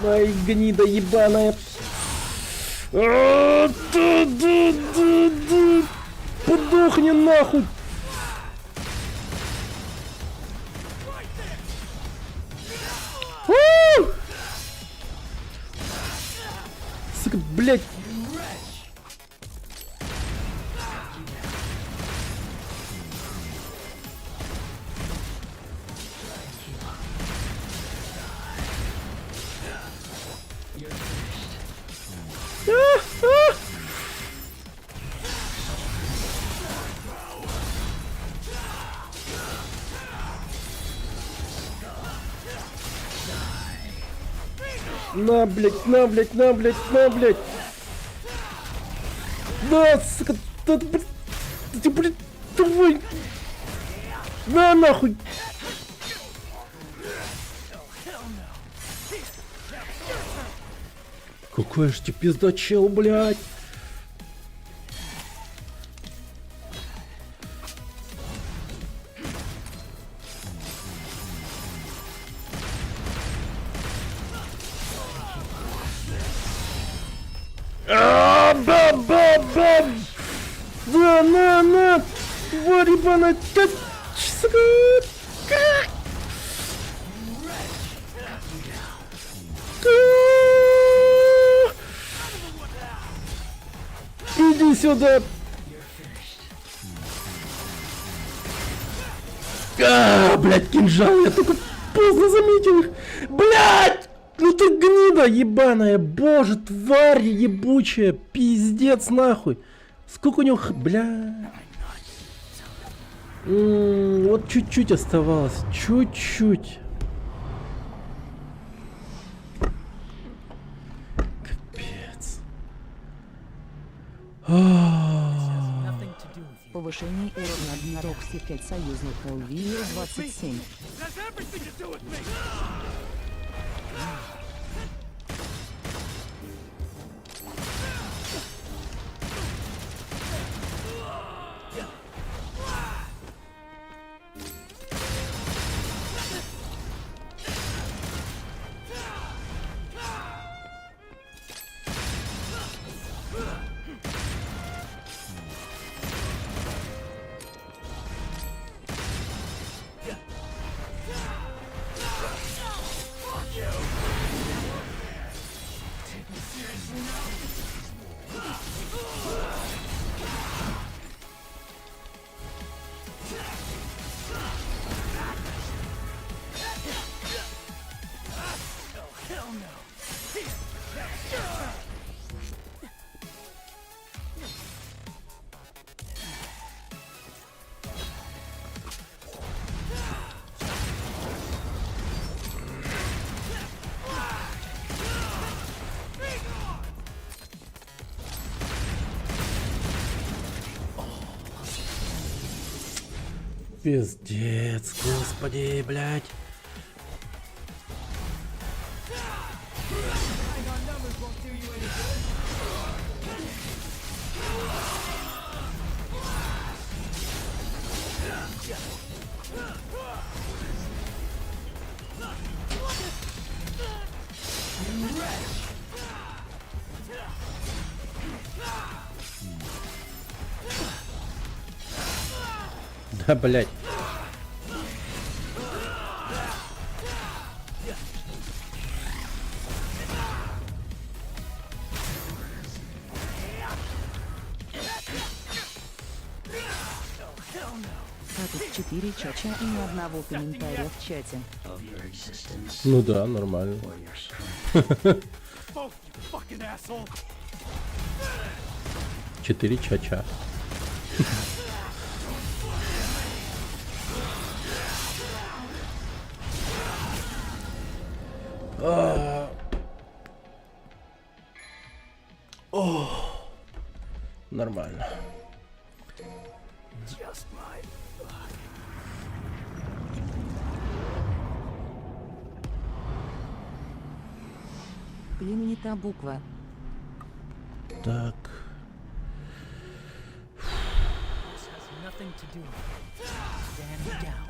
Ай, гнида ебаная. Подохни нахуй. Сука, блядь. На, блядь, на, блядь, на, блядь, на, блядь. Да, сука, да, блядь, давай. На, нахуй. Какой ж ты пиздачел, блядь. Бам-бам-бам! Да, на! Тварь ебаная! Сука! Иди сюда! Блядь, кинжал! Я только поздно заметил их! Блядь! Ну ты гнида ебаная! Боже, тварь ебучая! Пиздец нахуй! Сколько у него... Бля... Вот чуть-чуть оставалось. Чуть-чуть. Капец. Nothing to do with you. Повышение уровня дна Рокси 5 союзных Молвию 27. That's everything to do with me. Пиздец, господи, блядь. Да, блядь. 4 чача и ни одного комментария в чате. of your existence Ну да, нормально. or your strength. Both, you fucking asshole! 4 чача. Нормально. Just my luck. Блин, не та буква. Так. This has nothing to do with it. Stand down.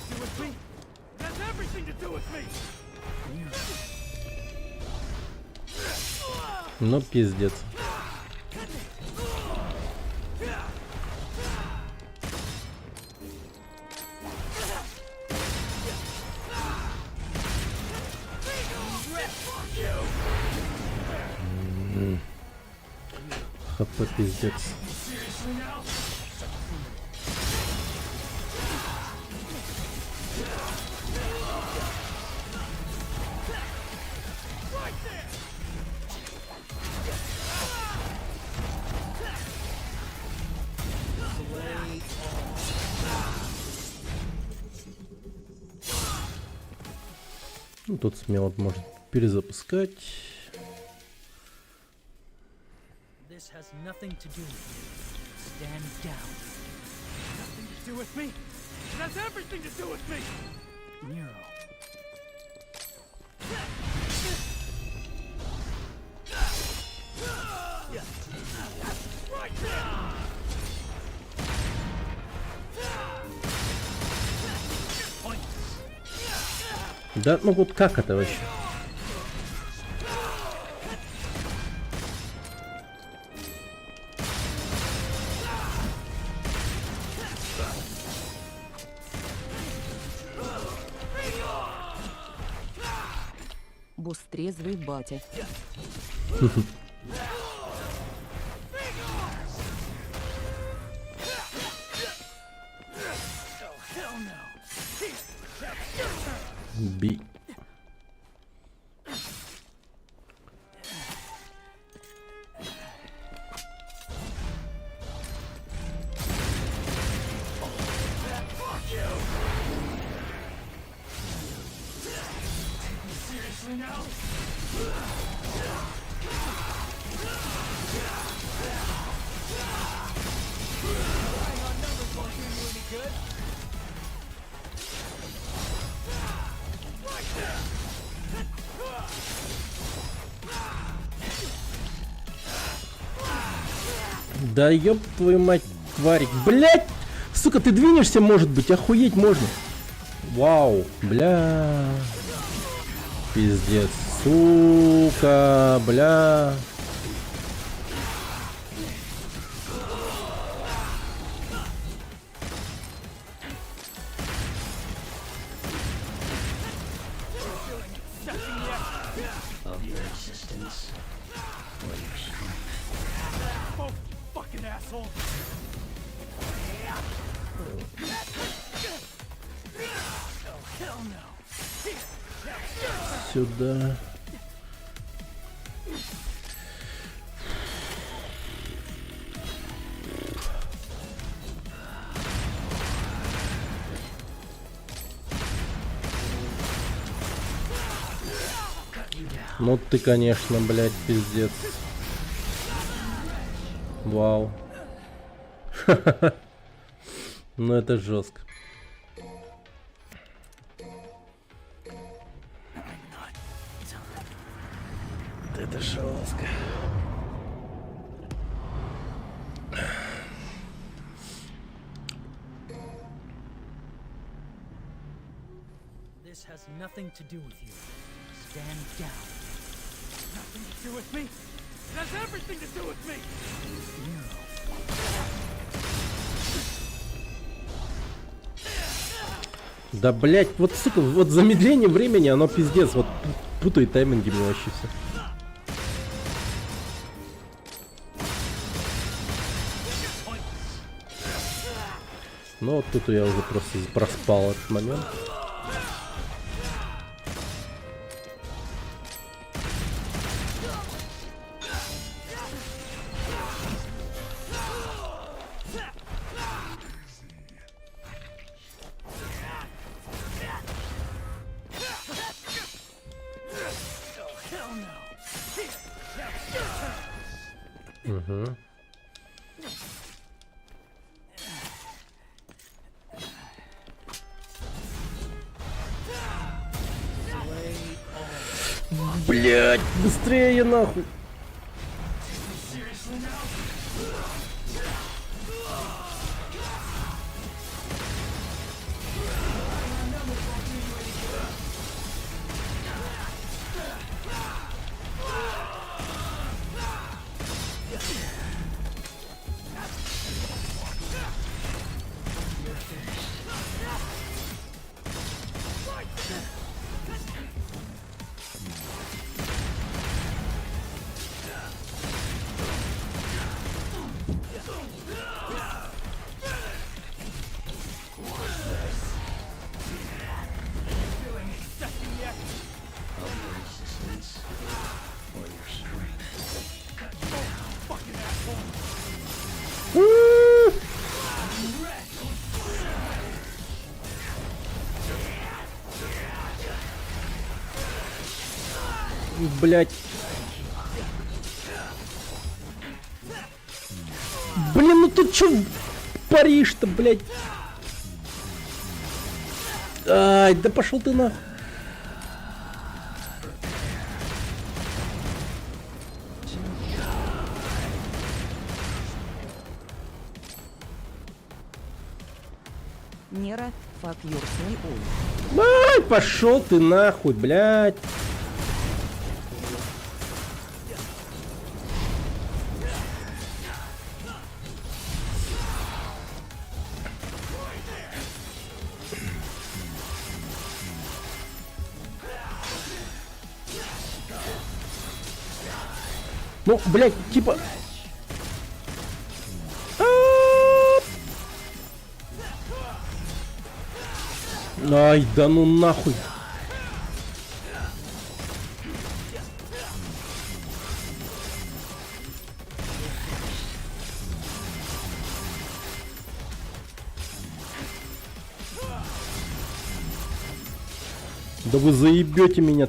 Do with me? It has everything to do with me! Ну, пиздец. ХП пиздец. Ну, тут смело может перезапускать. This has nothing to do with you. Stand down. Nothing to do with me. It has everything to do with me. Nero. Right there. Да, ну вот как это вообще? Босс трезвый батя. Бей. Да ёб твою мать, тварик. Блять! Сука, ты двинешься, может быть, охуеть можно. Вау, бля. Пиздец. Сука, бля. Of your existence or your strength. Both, you fucking asshole. Oh, hell no. Сюда. Ну ты, конечно, блядь, пиздец. Вау. Ну это жестко. Это жестко. This has nothing to do with you. Stand down. Nothing to do with me. It has everything to do with me. Да, блять, вот, сука, вот замедление времени, оно пиздец, вот путает тайминги мне вообще все. Ну вот тут я уже просто проспал этот момент. Угу. Блять, быстрее нахуй. Блять. Блин, ну тут чё паришь-то, блять? Ай, да пошел ты нахуй. Нера, fuck your soul. Ай, пошел ты нахуй, блять. Ну, блядь, типа... Ай, да ну нахуй. Да вы заебете меня.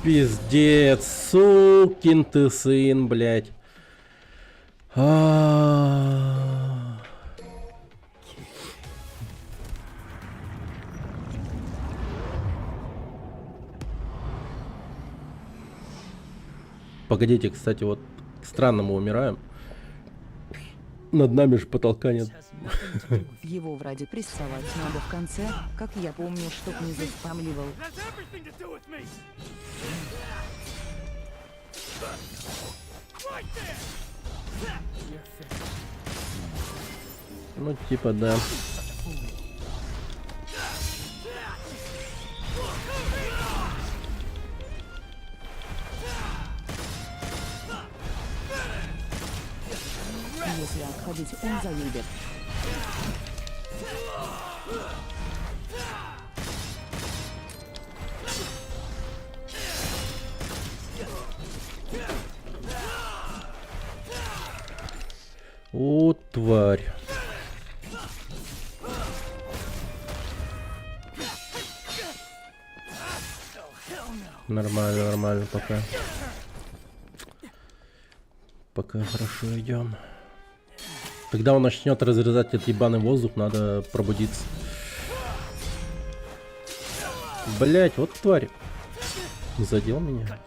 Пиздец, сукин ты сын, блядь. Погодите, кстати, вот странно мы умираем. Над нами же потолка нет. Его вроде прессовать надо в конце, как я помню, чтоб не заспамливал. Ну, типа, да. Если отходить, он заедет. О, тварь. Нормально, нормально, пока. Пока хорошо идем. Когда он начнет разрезать этот ебаный воздух, надо пробудиться. Блять, вот тварь. Задел меня.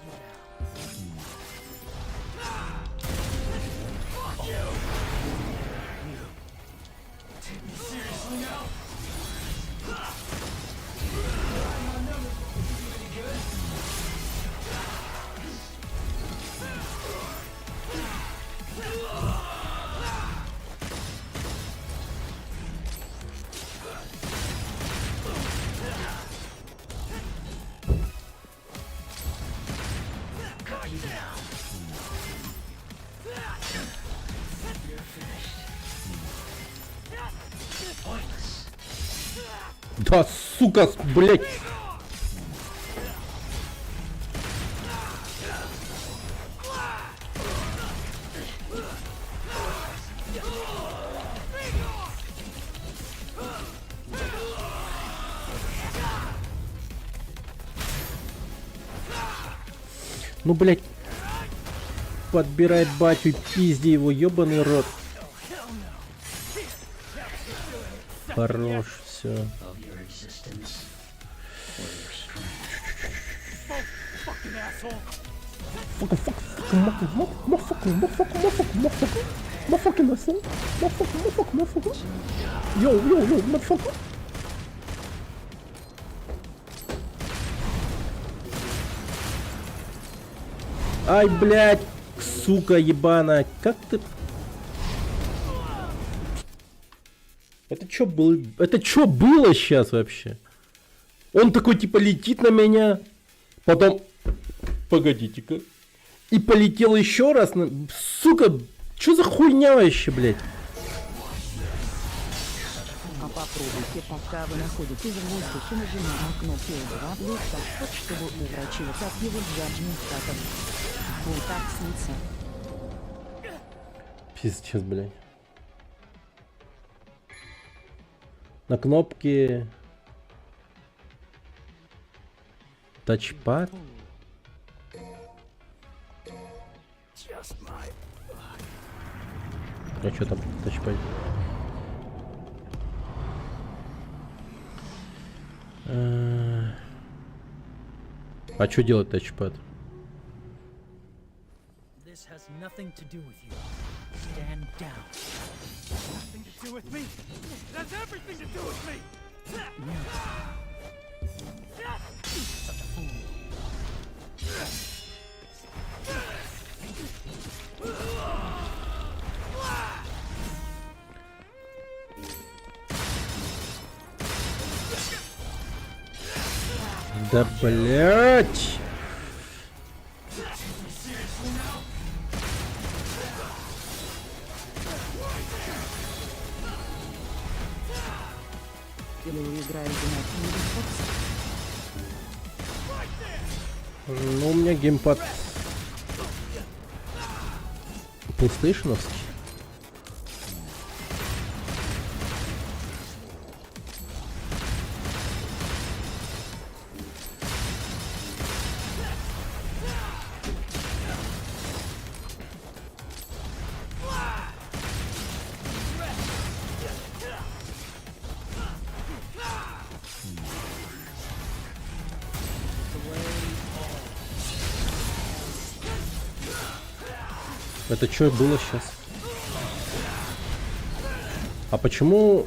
Да, сука, блядь. Ну, блядь. Подбирает батю, пизди его, ёбаный рот. Хорош, все. Of your existence or your strength. Fucking asshole! Ай, блядь, сука ебаная, как ты... Это чё было? Это чё было сейчас вообще? Он такой типа летит на меня, потом... Погодите-ка. И полетел еще раз. Сука, чё за хуйня вообще, блядь? А попробуйте, пока вы находитесь в воздухе, нажимая на кнопку L2 в так, чтобы уворачиваться от его джаджмент статов. Вот так снится. Пиздец, блядь. На кнопке... Тачпад? А что там тачпад? А что делать тачпад? This has nothing to do with you. Stand down. Nothing to do with me. It has everything to do with me. Such a fool. Да блять! Или вы играете на Xbox? Ну, у меня геймпад PlayStation-овский. Это что было сейчас? А почему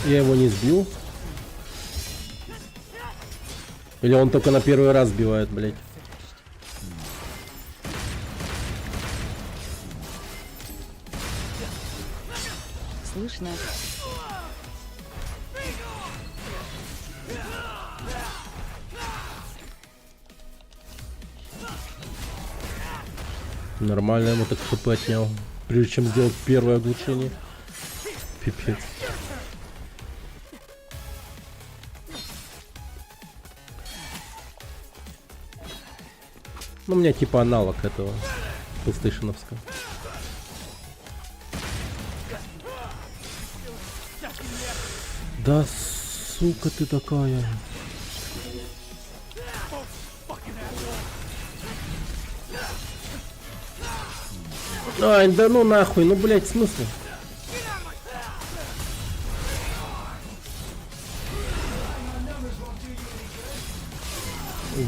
я его не сбил? Или он только на первый раз сбивает, блядь? Слышно? Нормально ему так хп отнял, прежде чем сделать первое оглушение. Пипец. Ну, у меня типа аналог этого PlayStation-овского. Да, сука ты такая. Ай, да ну нахуй, ну блять, в смысле?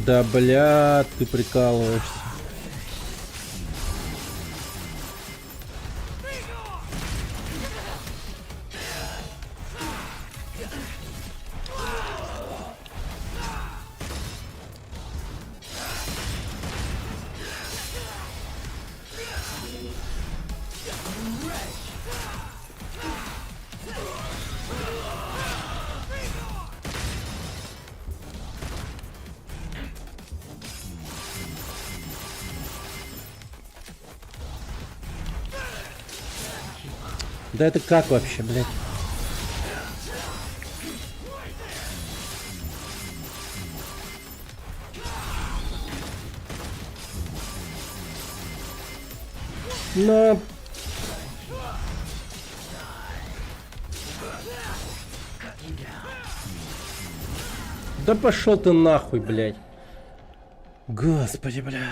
Да блядь, ты прикалываешься. Да это как вообще, блядь? На. Да пошел ты нахуй, блядь. Господи, бля.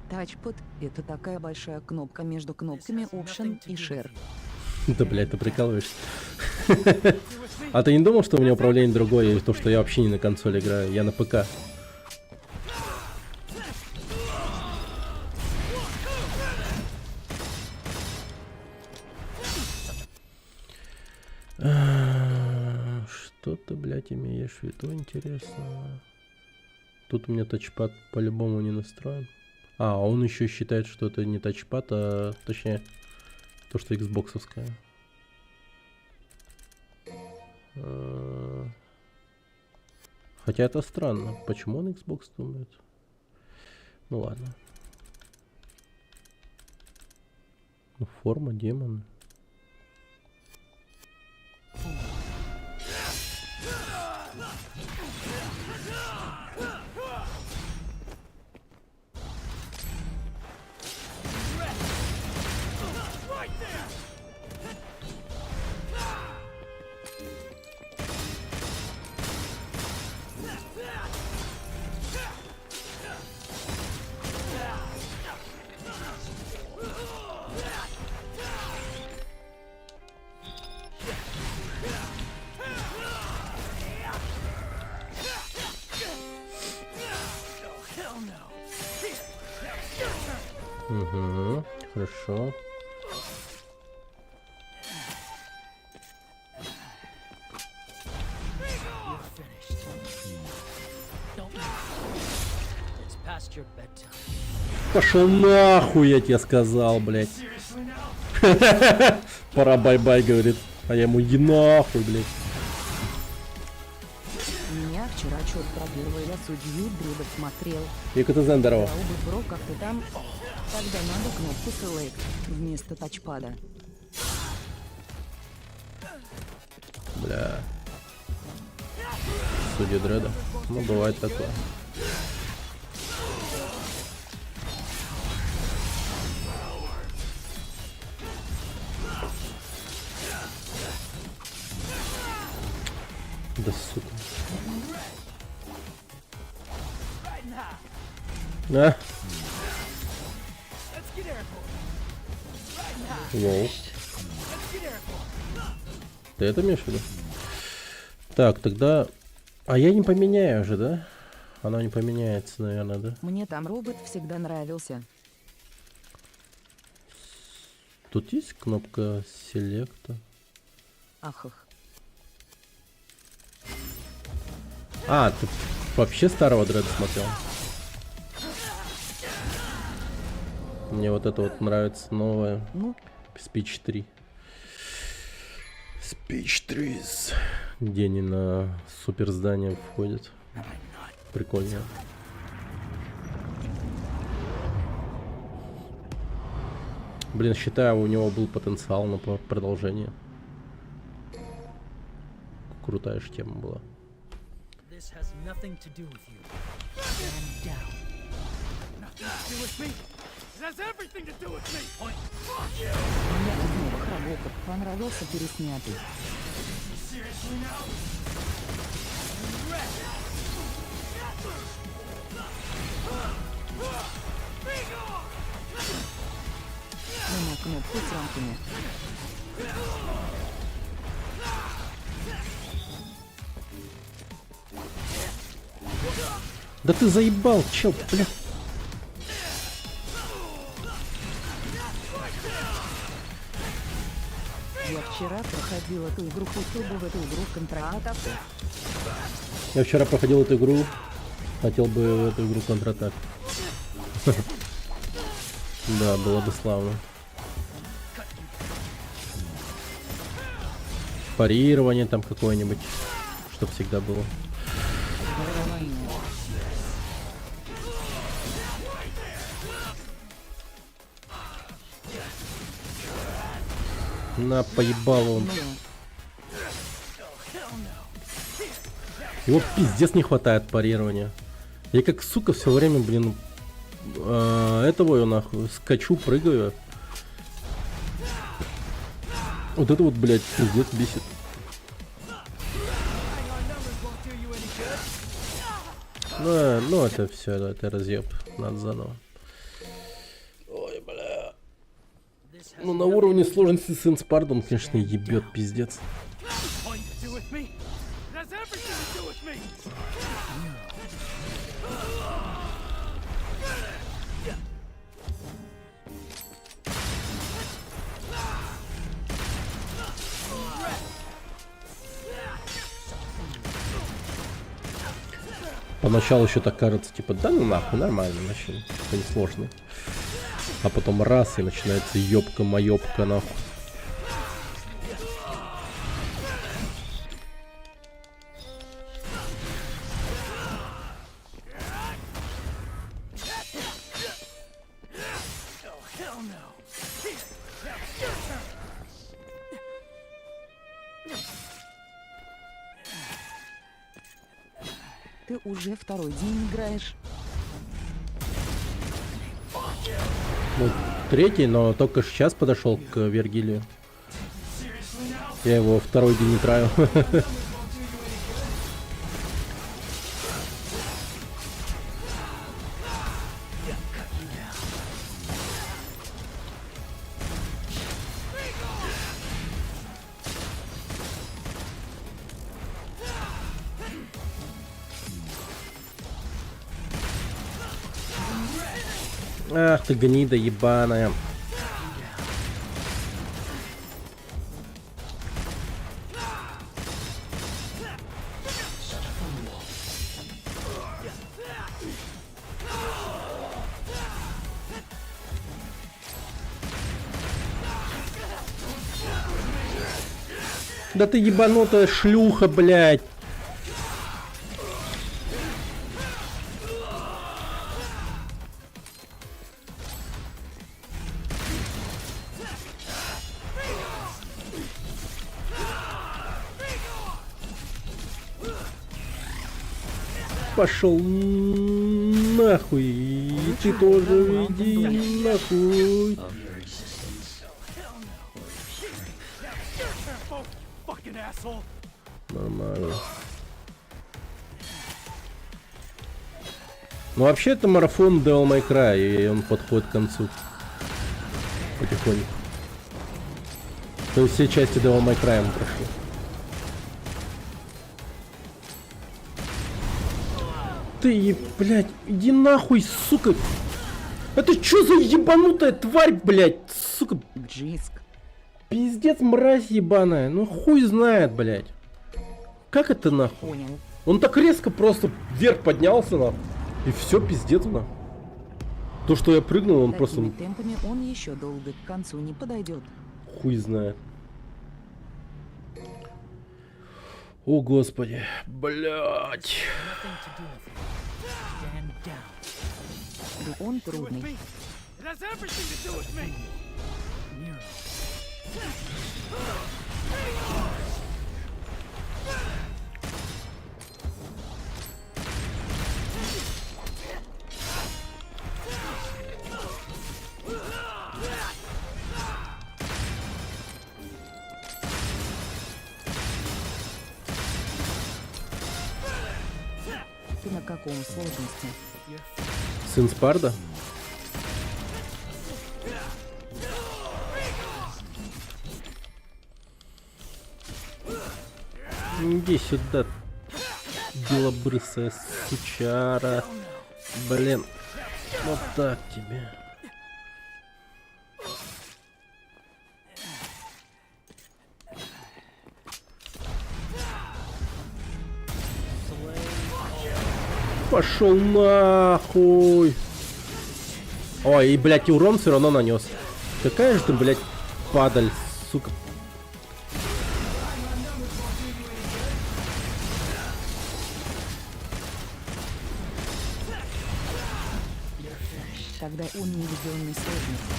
Тачпад — это такая большая кнопка между кнопками Option и Share. Да, блядь, ты прикалываешься. А ты не думал, что у меня управление другое, и то, что я вообще не на консоли играю, я на ПК? Что ты, блядь, имеешь в виду, интересно? Тут у меня тачпад по-любому не настроен. А, он еще считает, что это не тачпад, а точнее, то, что Xbox-овская. Хотя это странно. Почему он Xbox думает? Ну ладно. Ну, форма, демон. Угу, хорошо. You're finished. Don't move. It's past your bedtime. Пошел нахуй, я тебе сказал, блядь. Пора бай-бай, говорит. А я ему иди нахуй, блядь. Меня вчера чёт пробил, я судью Дреда смотрел. Екатерин, здорово. Да, бро, как ты там? Тогда надо кнопку Select вместо тачпада. Бля. Судья Дреда. Ну, бывает такое. Да сука. А? Лоу. Ты это имеешь в виду? Так, тогда... А я не поменяю же, да? Она не поменяется, наверное, да? Мне там робот всегда нравился. Тут есть кнопка селекта. Ахах. А, ты вообще старого Дреда смотрел? Мне вот это вот нравится новое. Ну, Speech 3. Speech 3. Где они на супер здание входят. Прикольно. Блин, считаю, у него был потенциал на продолжение. Крутая же тема была. This has nothing to do with you. Stand down. Nothing to do with me. It has everything to do with me. Point. Fuck you. мне из новых рабоков понравился переснятый. На кнопку с рамками. Да ты заебал, чел, бля. Я вчера проходил эту игру, хотел бы в эту игру контратаку. Я вчера проходил эту игру. Хотел бы в эту игру контратак. Да, было бы славно. Парирование там какое-нибудь, чтоб всегда было. На, поебало он. Ну, Его пиздец не хватает парирования. Я как сука все время, блин, этого я нахуй скачу, прыгаю. Вот это вот, блядь, пиздец бесит. Ну это все, это разъеб. Надо заново. Ой, бля. Ну на уровне сложности с инспардом, конечно, ебет пиздец. Point to do with me. It has everything to do with me. Поначалу еще так кажется, типа, да ну нахуй, нормально, вообще, это не сложно. А потом раз и начинается ёбка-моёбка нахуй. ты уже второй день играешь. Ну, третий, но только сейчас подошел к Вергилию. Я его второй день играю. Ах ты гнида ебаная. Да ты ебанутая шлюха, блядь. Пошел нахуй, и ты тоже иди нахуй. Нормально. Ну вообще это марафон Devil May Cry, и он подходит к концу. Потихоньку. То есть все части Devil May Cry мы прошли. Ты, блядь, иди нахуй, сука. Это чё за ебанутая тварь, блядь, сука. Джиск. Пиздец, мразь ебаная. Ну хуй знает, блядь. Как это нахуй? Понял. Он так резко просто вверх поднялся, нахуй. И все, пиздец, нахуй. То, что я прыгнул, он просто... Такими темпами он еще долго к концу не подойдет. Хуй знает. О, господи. Блядь. Stand down. Да он трудный. It has everything to do with me. Nero. Ты на каком сложности? Сын Спарда? Иди сюда, белобрысая сучара. Блин, вот так тебе. Пошел нахуй. Ой, и, блядь, и урон все равно нанес. Какая же ты, блядь, падаль, сука. Тогда он не введенный сложности.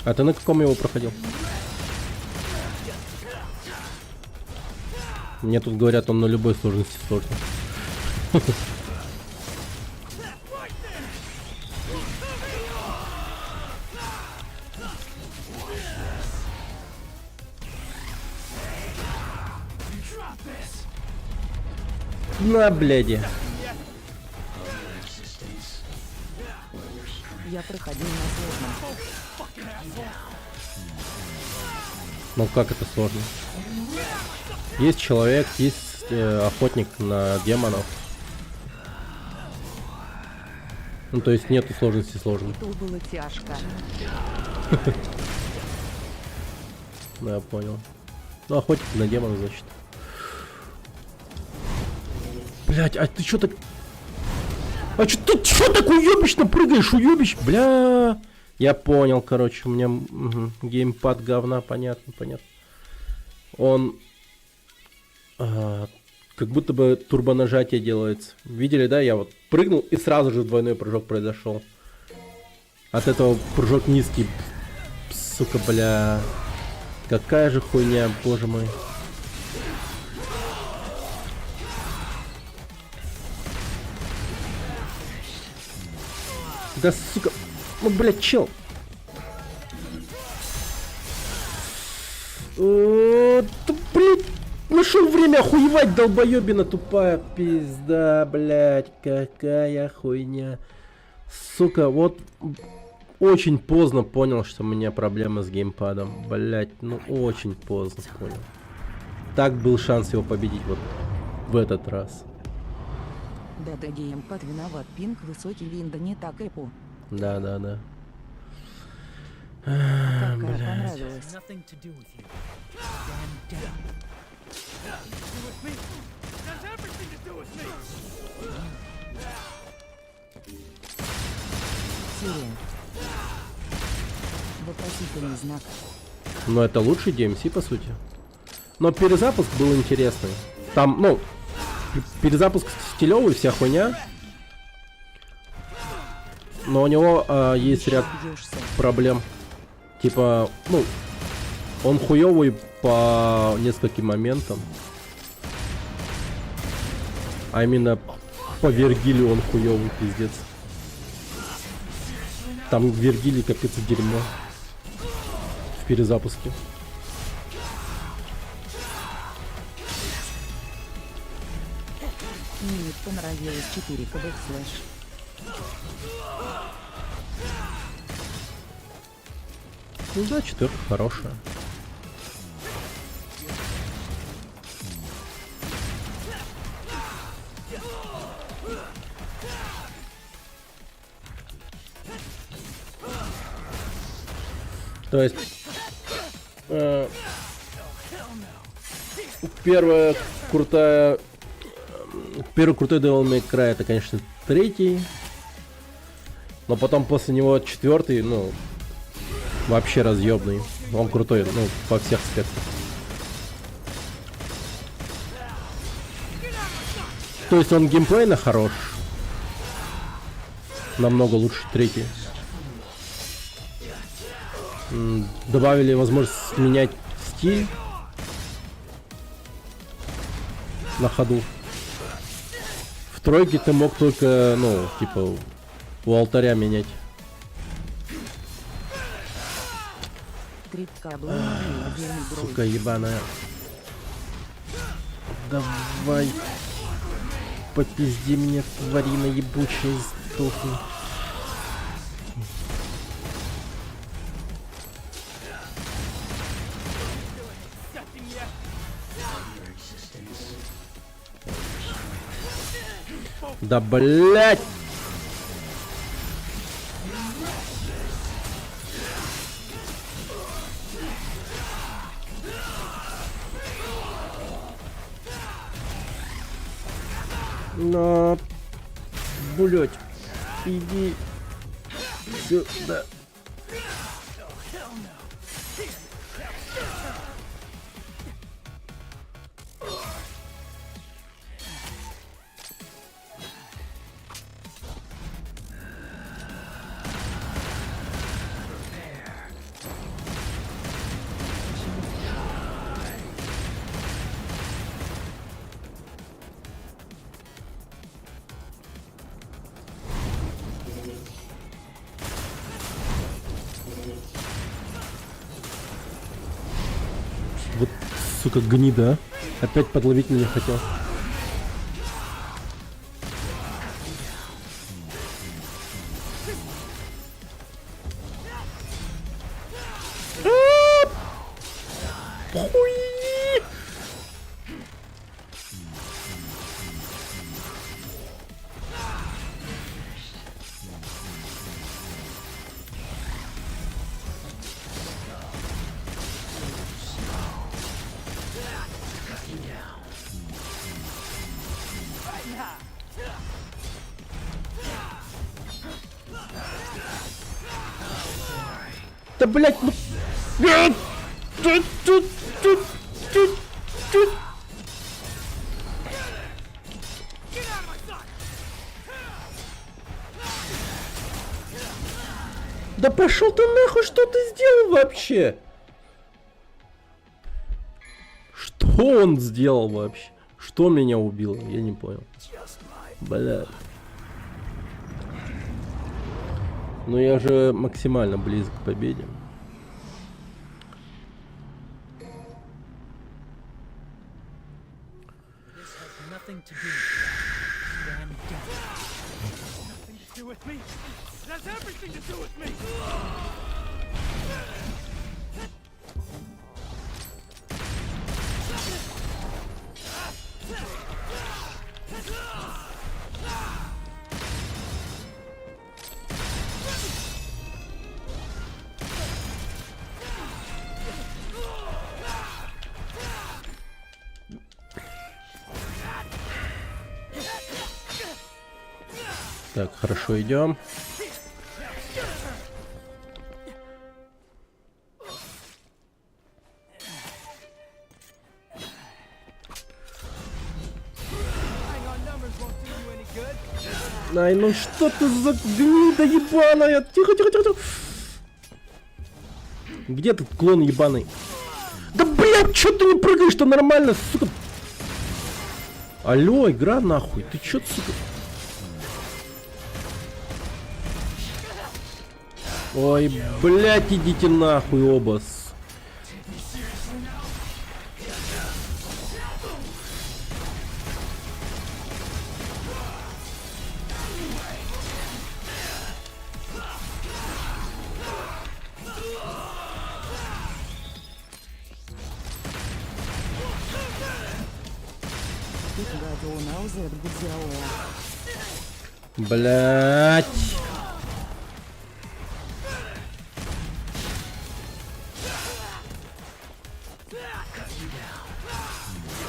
А ты на каком его проходил? Мне тут говорят, он на любой сложности сложный. На, бляди. Я проходил на сложном. Ну как это сложно? Есть человек, есть охотник на демонов. Ну то есть нету сложности сложной. Тут было тяжко. Ну я понял. Ну охотник на демонов, значит. Блять, а ты чё так... А чё ты чё так уёбищно прыгаешь, уёбищ? Бля... Я понял, короче, у меня геймпад говна, понятно. Он... как будто бы турбонажатие делается. Видели, да? Я вот прыгнул, и сразу же двойной прыжок произошел. От этого прыжок низкий. Сука, бля... Какая же хуйня, боже мой. Да сука, ну блядь, чел. Ты, блядь, нашел время охуевать, долбоебина тупая. Пизда, блядь, какая хуйня. Сука, вот очень поздно понял, что у меня проблемы с геймпадом. Блядь, ну очень поздно понял. Так был шанс его победить вот в этот раз. Да, геймпад виноват. Пинг высокий, винда не так эпу. Да. Какая Блядь. понравилась. Nothing to do with you. Stand down. Do with me? It has everything to do with me. Серия. Вопросительный знак. Но это лучший DMC, по сути. Но перезапуск был интересный. Там, ну, перезапуск стилевый, вся хуйня. Но у него есть ряд Бьешься. проблем. Типа, ну, он хуёвый по нескольким моментам. А именно по Вергилию он хуёвый, пиздец. Там Вергилий капец дерьмо. В перезапуске. Мне понравилось 4 КБ слэш. Ну да, четвёрка хорошая. То есть первый крутой Devil May Cry это, конечно, третий. Но потом после него четвертый, ну, вообще разъебный. Он крутой, ну, во всех аспектах. То есть он геймплейно хорош. Намного лучше третий. Добавили возможность менять стиль на ходу. В тройке ты мог только, ну, типа, у алтаря менять. Сука ебаная. Давай. Попизди меня, тварина ебучая, сдохни. Да блять! Но, блять, иди сюда. Вот, сука, гнида, а. Опять подловить меня хотел. Да, блять, ну... Да пошел ты нахуй, что ты сделал вообще? Что он сделал вообще? Что меня убило? Я не понял. Бля. Но я же максимально близок к победе. This has nothing to do with me. Stand down. Nothing to do with me. It has everything to do with me. Так, хорошо, идем. Ай, ну что ты за гнида ебаная? Тихо, тихо, тихо, тихо. Где тут клон ебаный? Да блядь, чё ты не прыгаешь-то нормально, сука? Алло, игра нахуй, ты чё, сука? Ой, блядь, идите нахуй оба. Блять.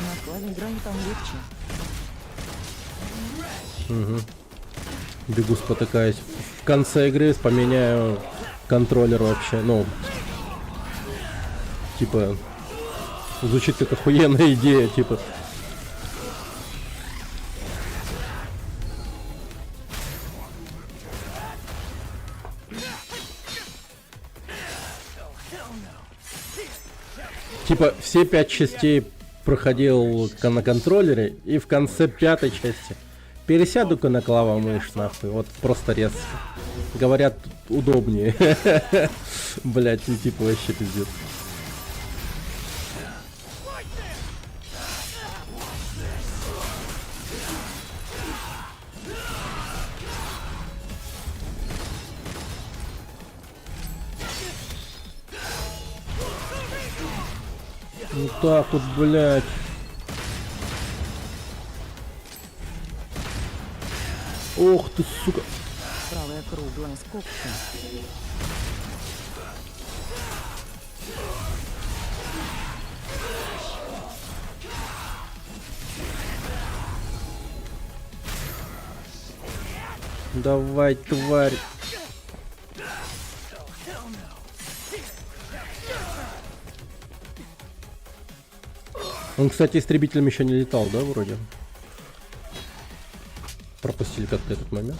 На клаве грани там легче. Угу. Бегу, спотыкаясь. В конце игры поменяю контроллер вообще. Ну, типа, звучит как охуенная идея, типа. Типа, все 5 частей проходил на контроллере, и в конце 5-й части пересяду-ка на клавомышь, нахуй, вот просто резко. Говорят, удобнее. Блять, ну типа вообще пиздец. Ну так вот, блядь. Ох ты, сука. Правая круглая скобка. Давай, тварь. Он, кстати, истребителем еще не летал, да, вроде? Пропустили как-то этот момент.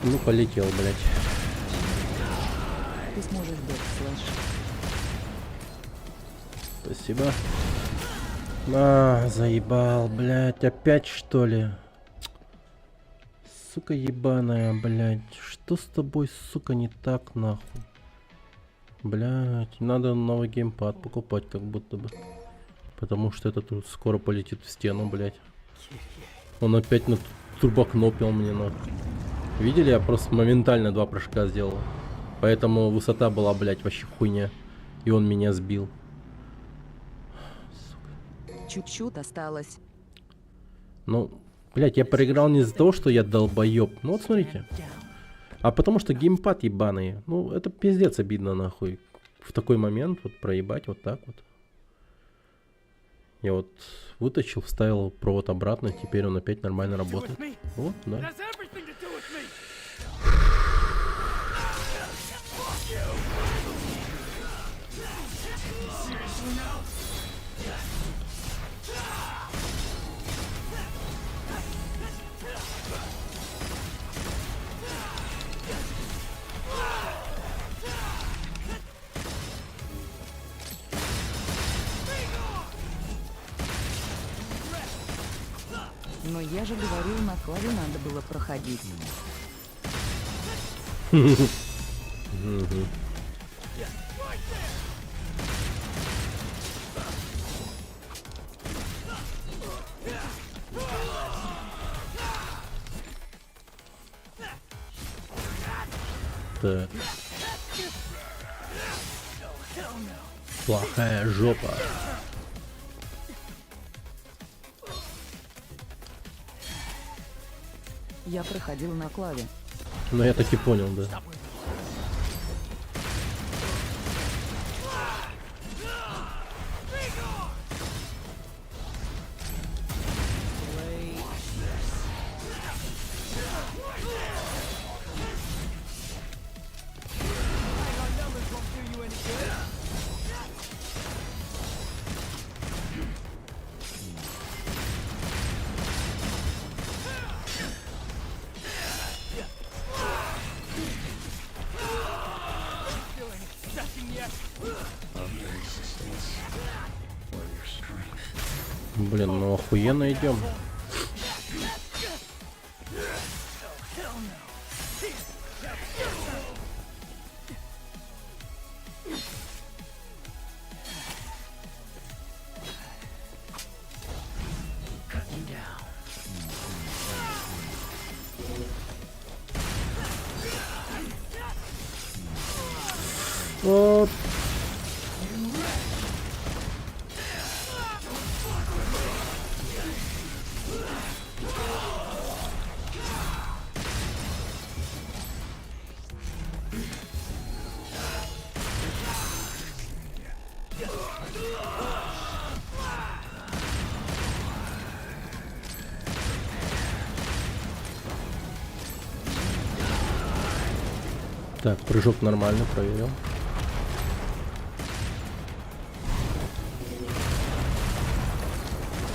Ну, полетел, блядь. Ты сможешь бэкслэш. Спасибо. А, заебал, блядь. Опять, что ли? Сука ебаная, блядь. Что с тобой, сука, не так, нахуй? Блядь, надо новый геймпад покупать, как будто бы. Потому что это тут скоро полетит в стену, блядь. Он опять на турбокнопил мне, нахуй. Видели, я просто моментально 2 прыжка сделал. Поэтому высота была, блядь, вообще хуйня. И он меня сбил. Чуть-чуть осталось. Ну, блядь, я проиграл не из-за того, что я долбоеб. Ну вот смотрите. А потому что геймпад ебаный. Ну, это пиздец обидно, нахуй. В такой момент вот проебать вот так вот. Я вот вытащил, вставил провод обратно, теперь он опять нормально работает. Вот, да. It has everything to do with me. Но я же говорил, на клаве надо было проходить. Так. Плохая жопа. Я проходил на клаве. Ну я так и понял, да. Блин, ну охуенно идем. Вот. Так, прыжок нормально, проверил.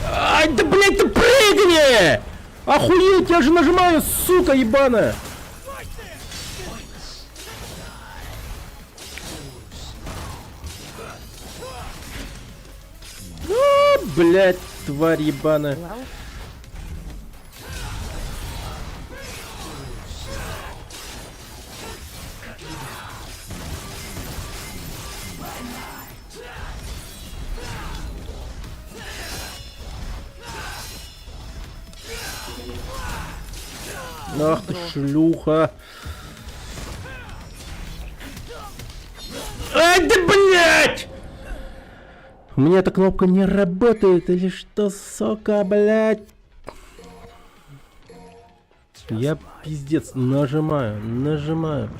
Ай, да блять, ты прыгни! Охуеть, я же нажимаю, сука ебаная! А, блять, тварь ебаная. Ах ты шлюха. Ай да блять! У меня эта кнопка не работает или что, сука, блять? Я пиздец нажимаю.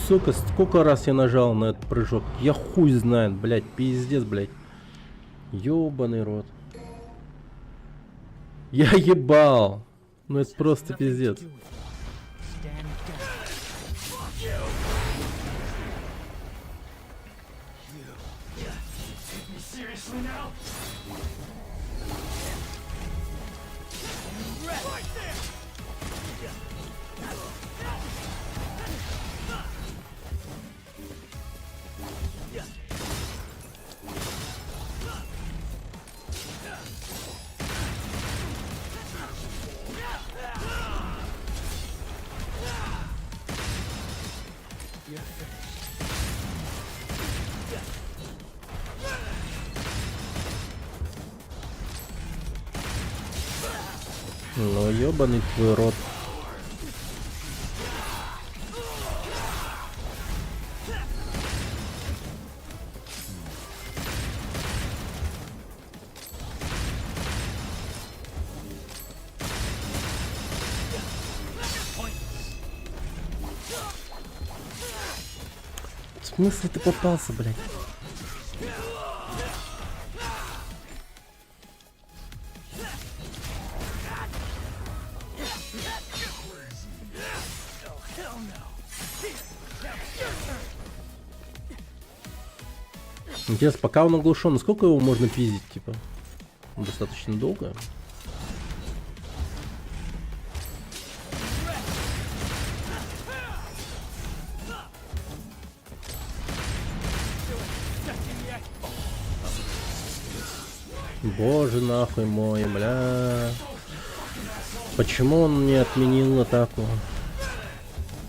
Сука, сколько раз я нажал на этот прыжок? Я хуй знает, блять, пиздец, блять. Ёбаный рот. Я ебал. Ну это просто пиздец. Ну, ёбаный твой рот. В смысле ты попался, блядь? Интересно, пока он оглушен, сколько его можно пиздить, типа? Достаточно долго. Боже нахуй мой, бля. Почему он не отменил атаку?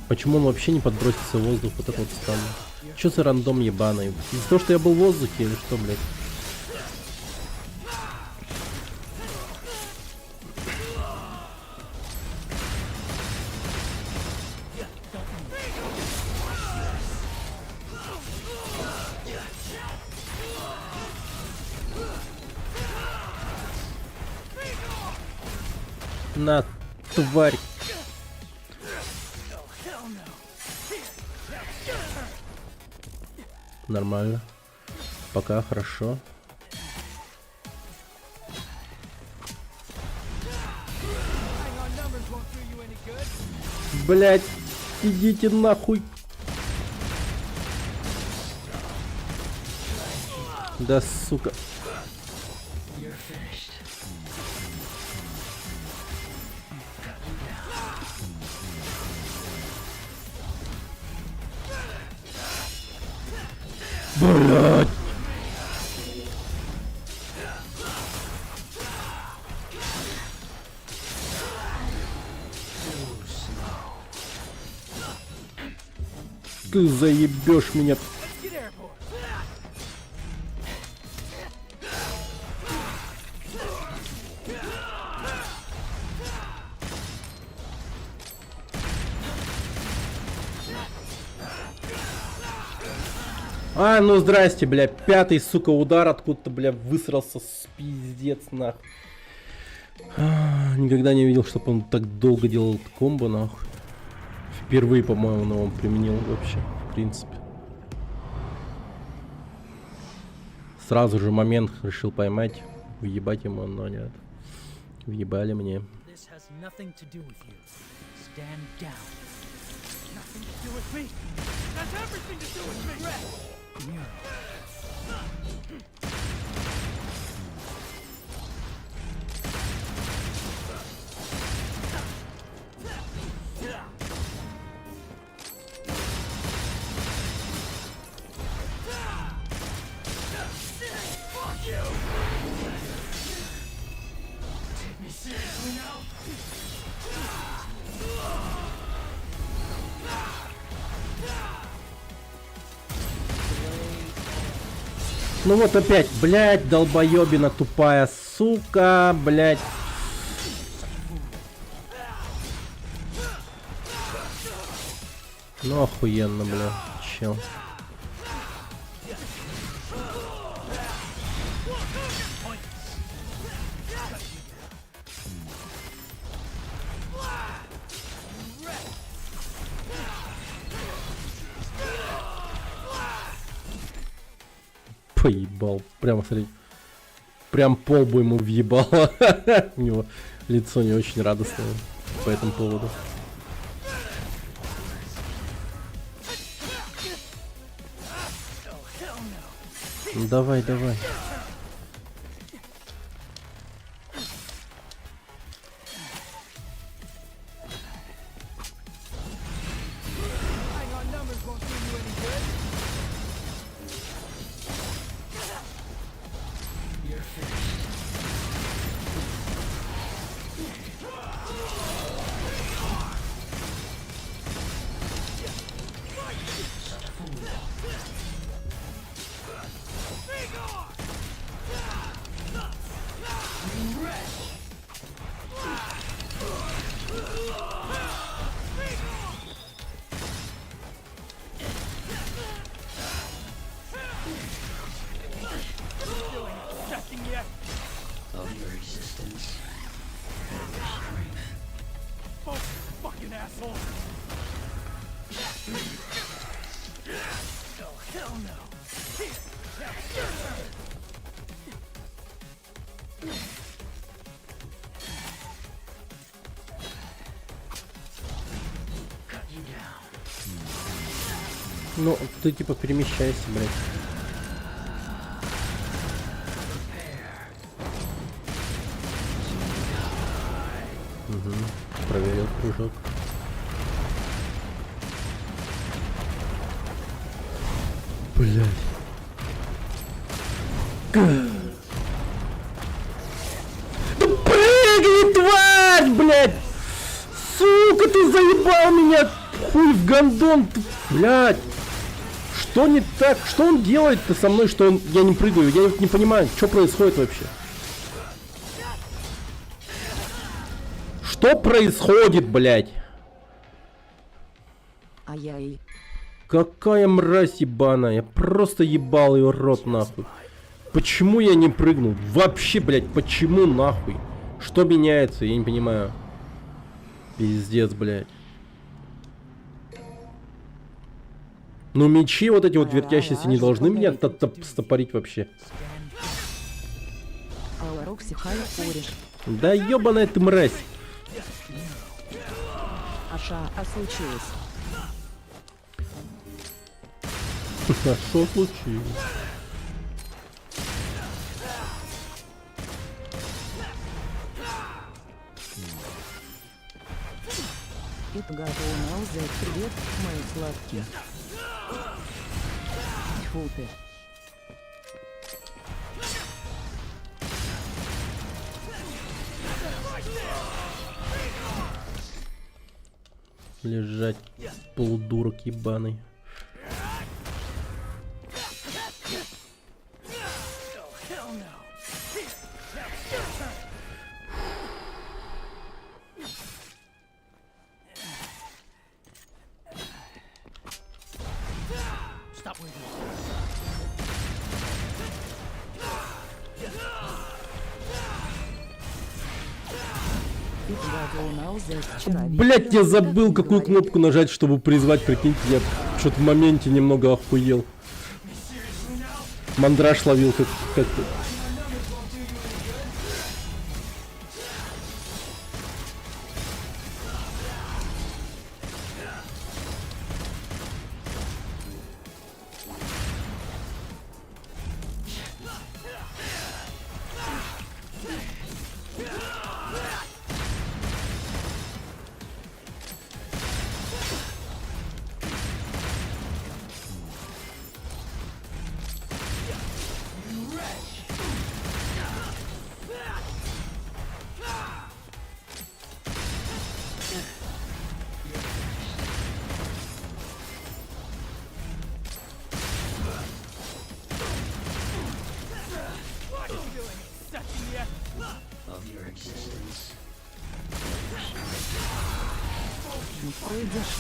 Почему он вообще не подбросится в воздух? Вот это вот странно. Чё за рандом ебаный? Из-за того, что я был в воздухе или что, блядь? На, тварь. Нормально. Пока хорошо. Блять, идите нахуй. Да сука. Блять. Ты заебешь меня. А, ну здрасте, бля, пятый, сука, удар откуда-то, бля, высрался, пиздец, нахуй. Никогда не видел, чтобы он так долго делал комбо, нахуй. Впервые, по-моему, он применил вообще, в принципе. Сразу же момент решил поймать, въебать ему, но нет. Въебали мне. This has nothing to do with you. Stand down. Nothing to do with me. That's everything to do with me. Ну вот опять, блядь, долбоебина тупая, сука, блядь. Ну охуенно, бля, чел. Поебал, прямо смотри, прям полбу ему въебало. У него лицо не очень радостное по этому поводу. Ну, давай, давай. yet? Of your existence and your strength. Oh, fucking asshole! Oh, hell no! Here, now, your turn! Cut you down. Ну, ты типа перемещайся, блядь. Угу. Проверил прыжок. Блядь. Да прыгай, тварь, блядь! Сука, ты заебал меня! Хуй в гондон, ты, блядь! Что не так? Что он делает-то со мной, что он... Я не прыгаю? Я не понимаю, что происходит вообще. Что происходит, блядь? Ай-яй. Какая мразь ебаная. Я просто ебал ее рот нахуй. Почему я не прыгнул? Вообще, блядь, почему нахуй? Что меняется? Я не понимаю. Пиздец, блядь. Ну мечи вот эти вот вертящиеся не должны меня стопорить вообще. Аларокси хай пориш. Да ебаная ты мразь. Аша, а случилось? А что случилось? Это готово взять. Привет, мои сладкие. Тьфу ты. Лежать, полудурок ебаный. Stop waiting. Это готово взять. Вчера Блять, я забыл, какую кнопку нажать, чтобы призвать, прикиньте, я что-то в моменте немного охуел. Мандраж ловил как-то. Of your existence. не пройдешь.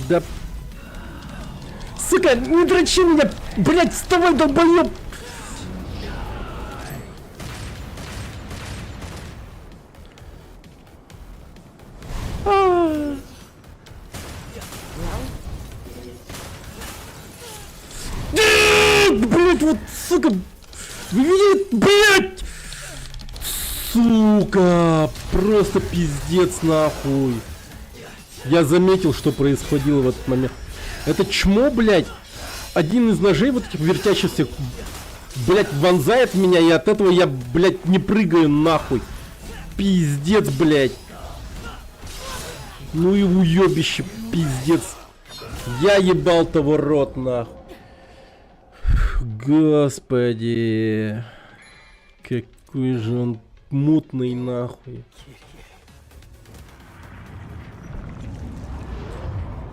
Да. Сука, не дрочи меня! Блять, вставай, долбоёб! Блять, вот, сука! Вы видели? Блять! Сука! Просто пиздец нахуй! Я заметил, что происходило в этот момент. Это чмо, блядь, один из ножей вот этих вертящихся, блядь, вонзает в меня, и от этого я, блядь, не прыгаю нахуй. Пиздец, блядь. Ну и уебище, пиздец. Я ебал того рот, нахуй. Господи. Какой же он мутный, нахуй.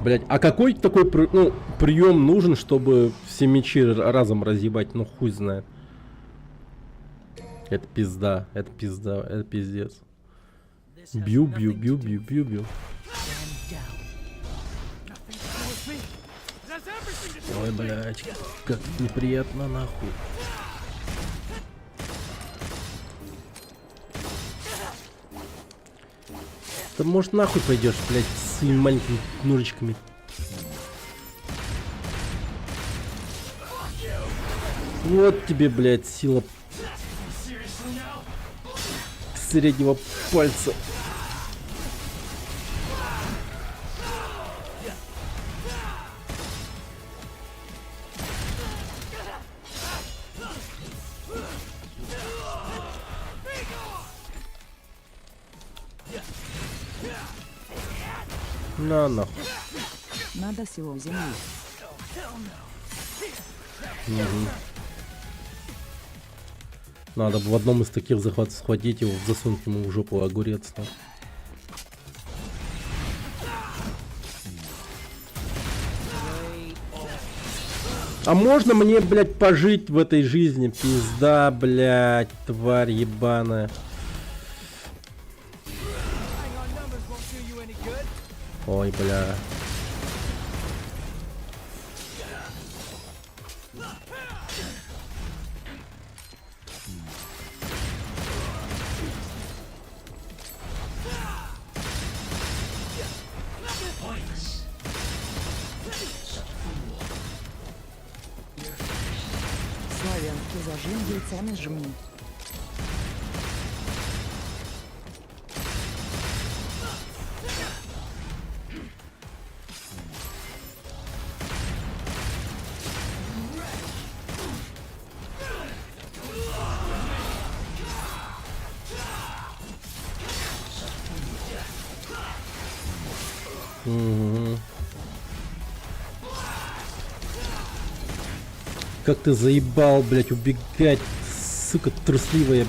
Блять, а какой такой прием нужен, чтобы все мечи разом разъебать? Ну хуй знает. Это пизда, это пизда, это пиздец. Бью. has everything to do Ой, with me. блядь, как неприятно, нахуй. Да может нахуй пойдешь, блядь, с своими маленькими ножичками. Вот тебе, блядь, сила среднего пальца. На нахуй. Надо силу земли. Надо в одном из таких захватов схватить его, засунуть ему в жопу огурец. Нахуй. А можно мне, блядь, пожить в этой жизни? Пизда, блядь, тварь ебаная. Hang on numbers won't do you any good. Ой, бля. Славянки зажим яйцами жми. Угу. Как ты заебал, блядь, убегать, сука, трусливая.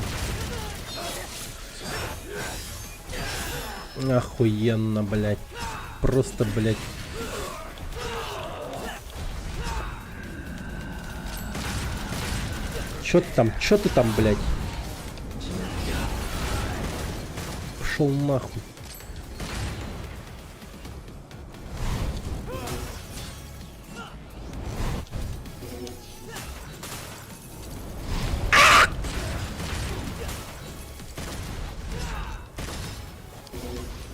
Охуенно, блядь. Просто, блядь. Чё ты там, блядь? Пошел нахуй.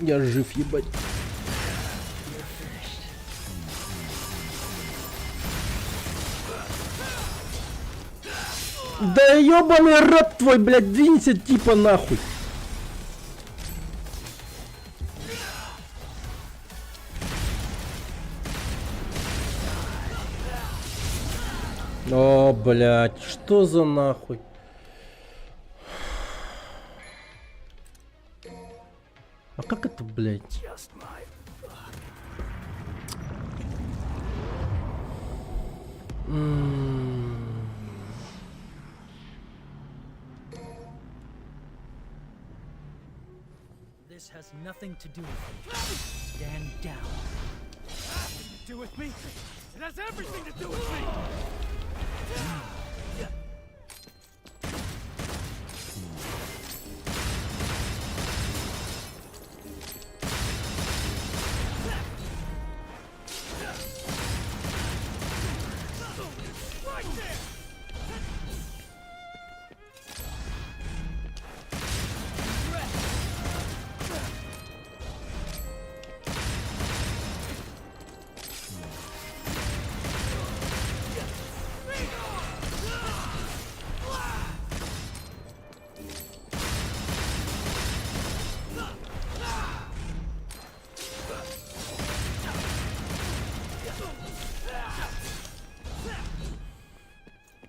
Я жив, ебать. Да ебаный рот твой, блядь, двинься типа нахуй. О, блядь, что за нахуй? А как это, блядь? This has nothing to do with me. Stand down. Do with me? It has everything to do with me. Right there.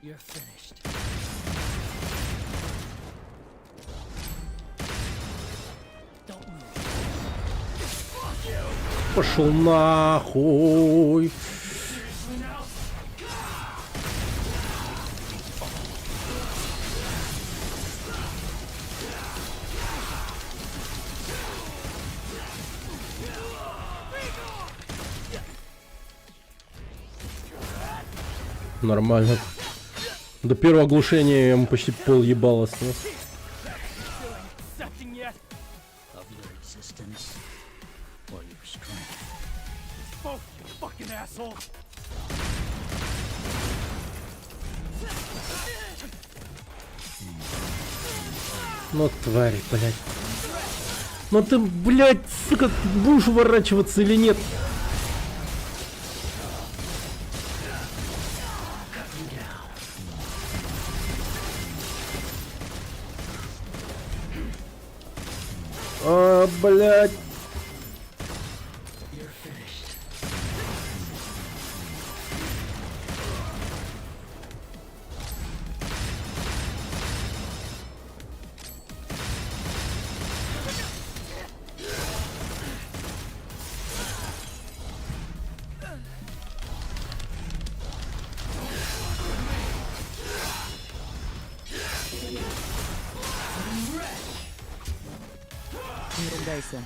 You're finished. Don't move. Пошел нахуй. Нормально. До первого оглушения ему почти пол ебало снес. Accepting yet? Of your existence or your strength. Both, you fucking asshole. Ну, тварь, блядь. Ну ты, блядь, сука, будешь уворачиваться или нет? А, блядь. Не ругайся.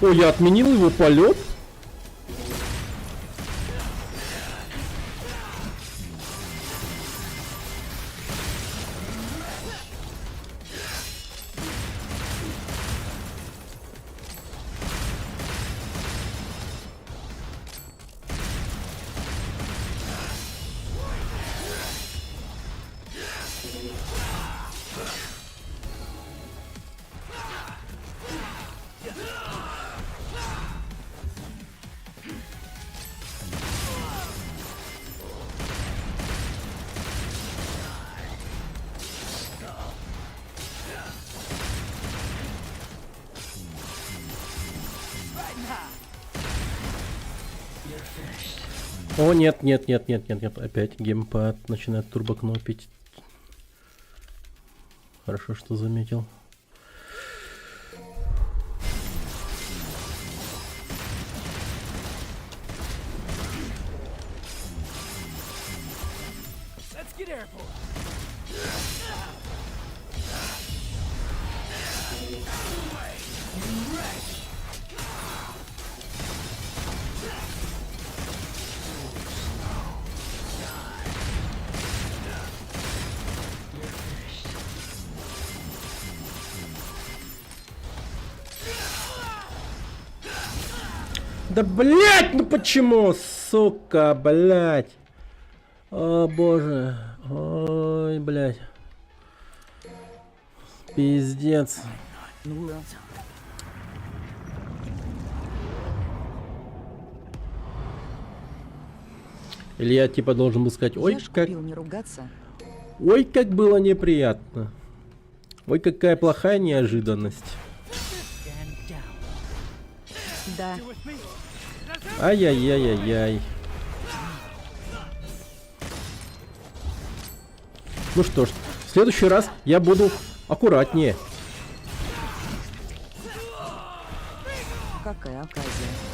Ой, я отменил его полет. О, нет, нет, нет, нет, нет, нет. Опять геймпад начинает турбокнопить. Хорошо, что заметил. Let's get airborne. Да блять, ну почему, сука, блять? О боже, ой, блять, пиздец. Или я типа должен был сказать, ой, Я ж как, купил не ругаться. ой, как было неприятно. Ой, какая плохая неожиданность. Stand down. Да, With me. Ай-яй-яй-яй-яй. Ну что ж, в следующий раз я буду аккуратнее. какая оказия.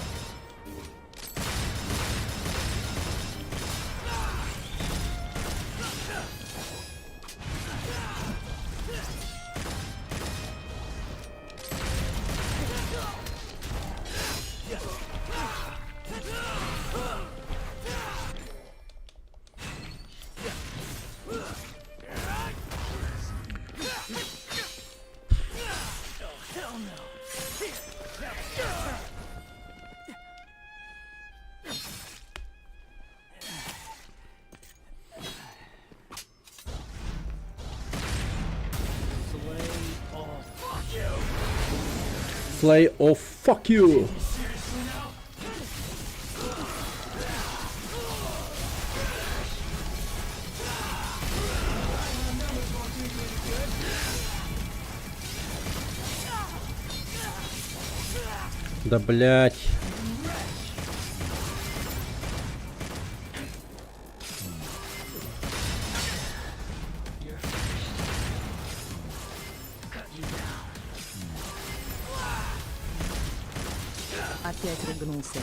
Slay of fuck you. Да блять. Опять рыгнулся.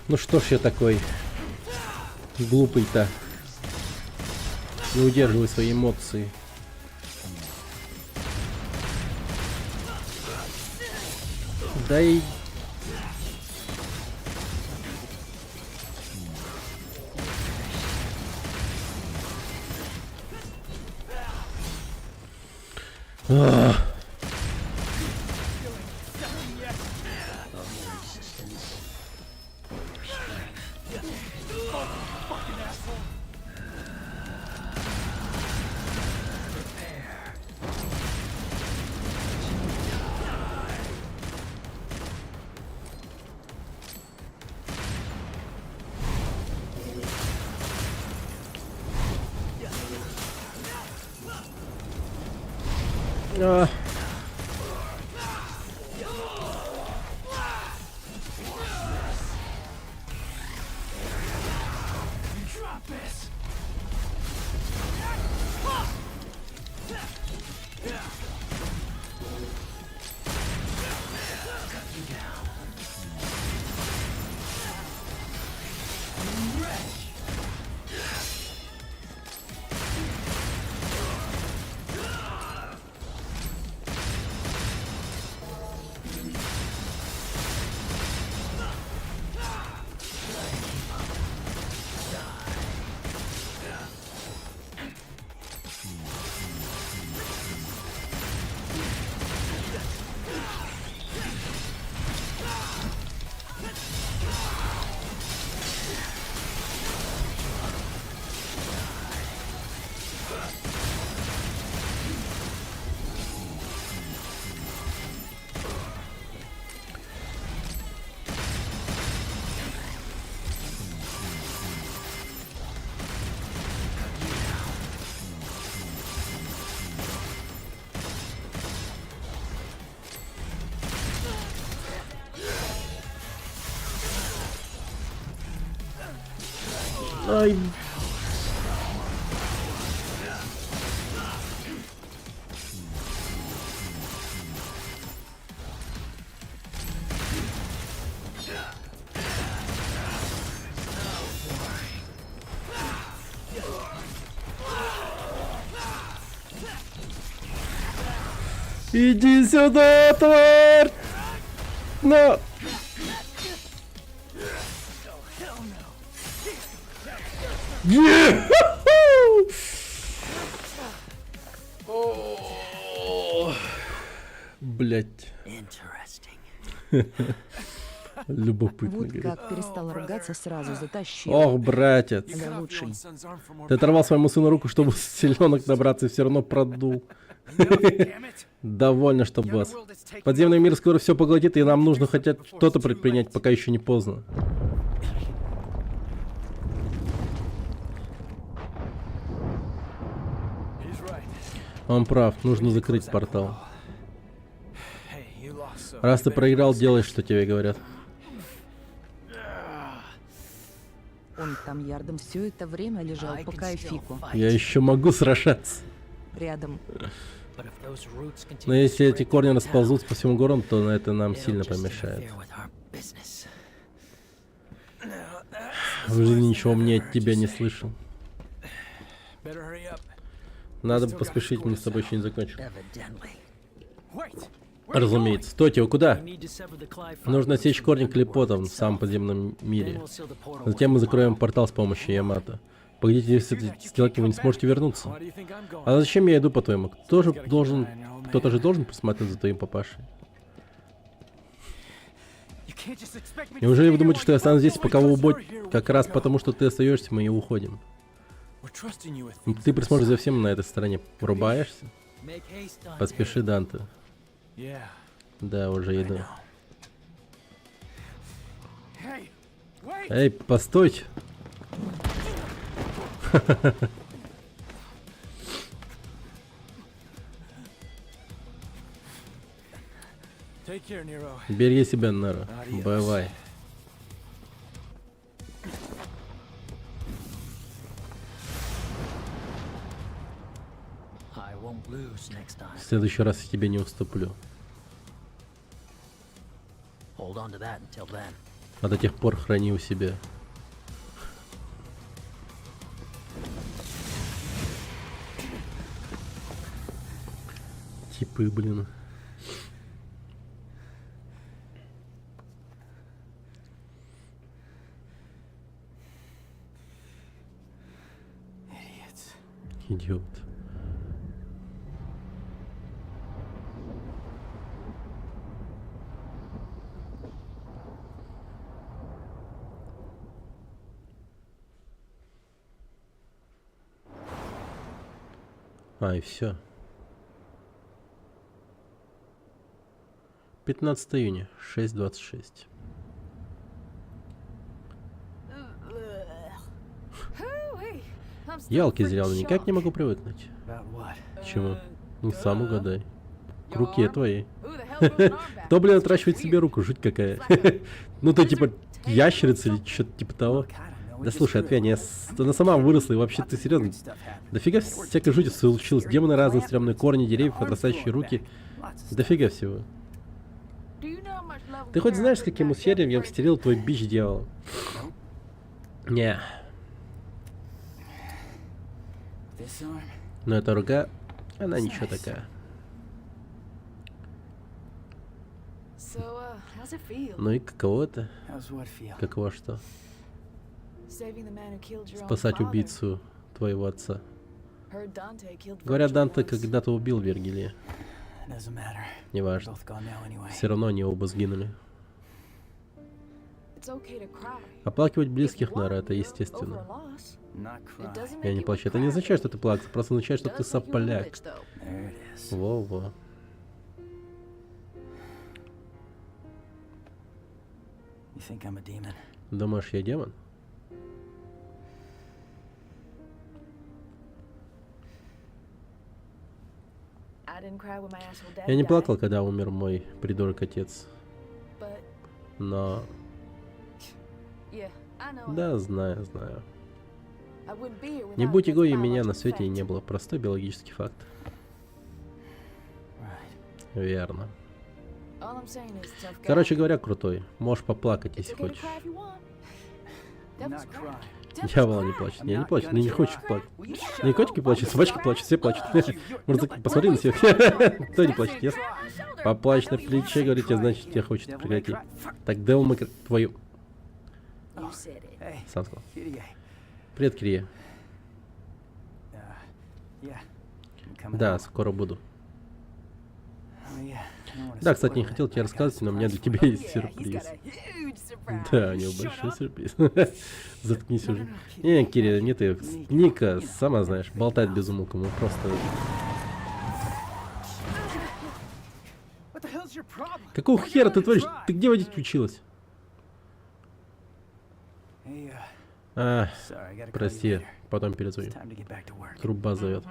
Ну что ж я такой глупый-то. Не удерживай свои эмоции. Да и... Ах. А. Ай. Иди сюда, тварь! На! Блять. Любопытно, Вот говорит. как перестал ругаться, сразу затащил. Ох, братец. Да лучший. Ты оторвал своему сыну руку, чтобы селенок набраться, и все равно продул. Довольно, что босс. Подземный мир скоро все поглотит, и нам нужно хотя что-то предпринять, пока еще не поздно. Он прав, нужно закрыть портал. Раз ты проиграл, делай, что тебе говорят. Он там ярдом все это время лежал по кайфику. Я еще могу сражаться. Рядом. Но если эти корни расползутся по всему городу, то на это нам сильно помешает. В жизни ничего мне от тебя не слышал. Надо бы поспешить, мы с тобой еще не закончили. Разумеется. Стойте, вы куда? Нужно отсечь корни клепотов в самом подземном мире. Затем мы закроем портал с помощью Ямато. Погодите, если это сделать, вы не сможете вернуться. А зачем я иду, по-твоему? Кто-то же должен присматривать за твоим папашей. Неужели вы думаете, что я останусь здесь, пока вы убьете? Как раз потому, что ты остаешься, мы и уходим. Ты присмотришь за всем на этой стороне. Врубаешься? Поспеши, Данте. Да, уже иду. Эй, постойте. Береги себя, Неро. Бывай. В следующий раз я тебе не уступлю. А до тех пор храни у себя. Типы, блин. Идиот. А, и все. 15 июня, 6:26. Hoo-wee. I'm still Ялки freaking зеленые, никак не shocked. могу привыкнуть. About what? К чему? Ну, сам угадай. К руке твоей. Who the hell goes an arm Кто, back? блин, отращивает себе руку? Жуть какая. Ну, ты типа ящерица или что-то типа того. Да слушай, отвянь, она сама выросла, и вообще ты серьезно? Дофига всякой жути случилось. Демоны разные, стрёмные корни, деревьев, отрастающие руки. Дофига всего. Do you know how much level Ты хоть знаешь, с character каким that усердием я break? мастерил твой бич дьявола? Не. This arm? Но эта рука, она ничего такая. So, how's it feel? Ну и каково это? How's what feel? Каково что? Saving the man who killed your own Спасать father. убийцу твоего отца. Heard Dante killed Говорят, Virgil Данте once. когда-то убил Вергилия. Doesn't matter. Неважно. Both gone now anyway. Все равно они оба сгинули. It's okay to cry. Оплакивать If близких, you Нара, want это to, over естественно. a loss. Not It cry. doesn't Я make не you a плачу. Это не crybaby. означает, что ты плакса, просто означает, что Does ты make you a сопляк. bitch, though. There it is. Во-во. You think I'm a demon? Думаешь, я демон? I didn't cry when my asshole Я daddy не died, плакал, когда умер мой придурок отец. but Но... yeah, I know. Да, знаю, знаю. I wouldn't be here Не without будь this его и меня biological на свете и fact. не было. Простой биологический факт. Right. Верно. All I'm saying is, tough guy. Короче говоря, крутой. Можешь поплакать, It's если okay to хочешь. cry if you want. Devils Not cry. cry. Devils Дьявол не cry. плачет. I'm Не not плачет. gonna Не cry. хочет плакать. Will you shut Не up? котики плачут, собачки плачут, все плачут. Может, посмотри на всех. Кто не плачет, нет? Поплачь на плече, говорите, значит, тебя хочет Devil may прекратить. cry. Fuck. Так, Devil May Cry, твою... You said it. Hey, Сам сказал. Kitty. Привет, Крия. Yeah. I'm coming Да, home. скоро буду. Oh, yeah. I don't wanna Да, кстати, не spoil it, хотел but тебе I got a рассказывать, но у меня для surprise тебя for you. есть Yeah, he's сюрприз. got a huge surprise. Да, у него Shut большой up. сюрприз. Заткнись уже. Не, Кирилл, не ты. Ника, сама знаешь, болтает без умолку. Мы просто... What the hell's your problem? Какого хера ты творишь? Ты где водить училась? Hey, А, sorry, I gotta call you прости, later. потом It's перезвоню. time to get back to work. Труба зовет.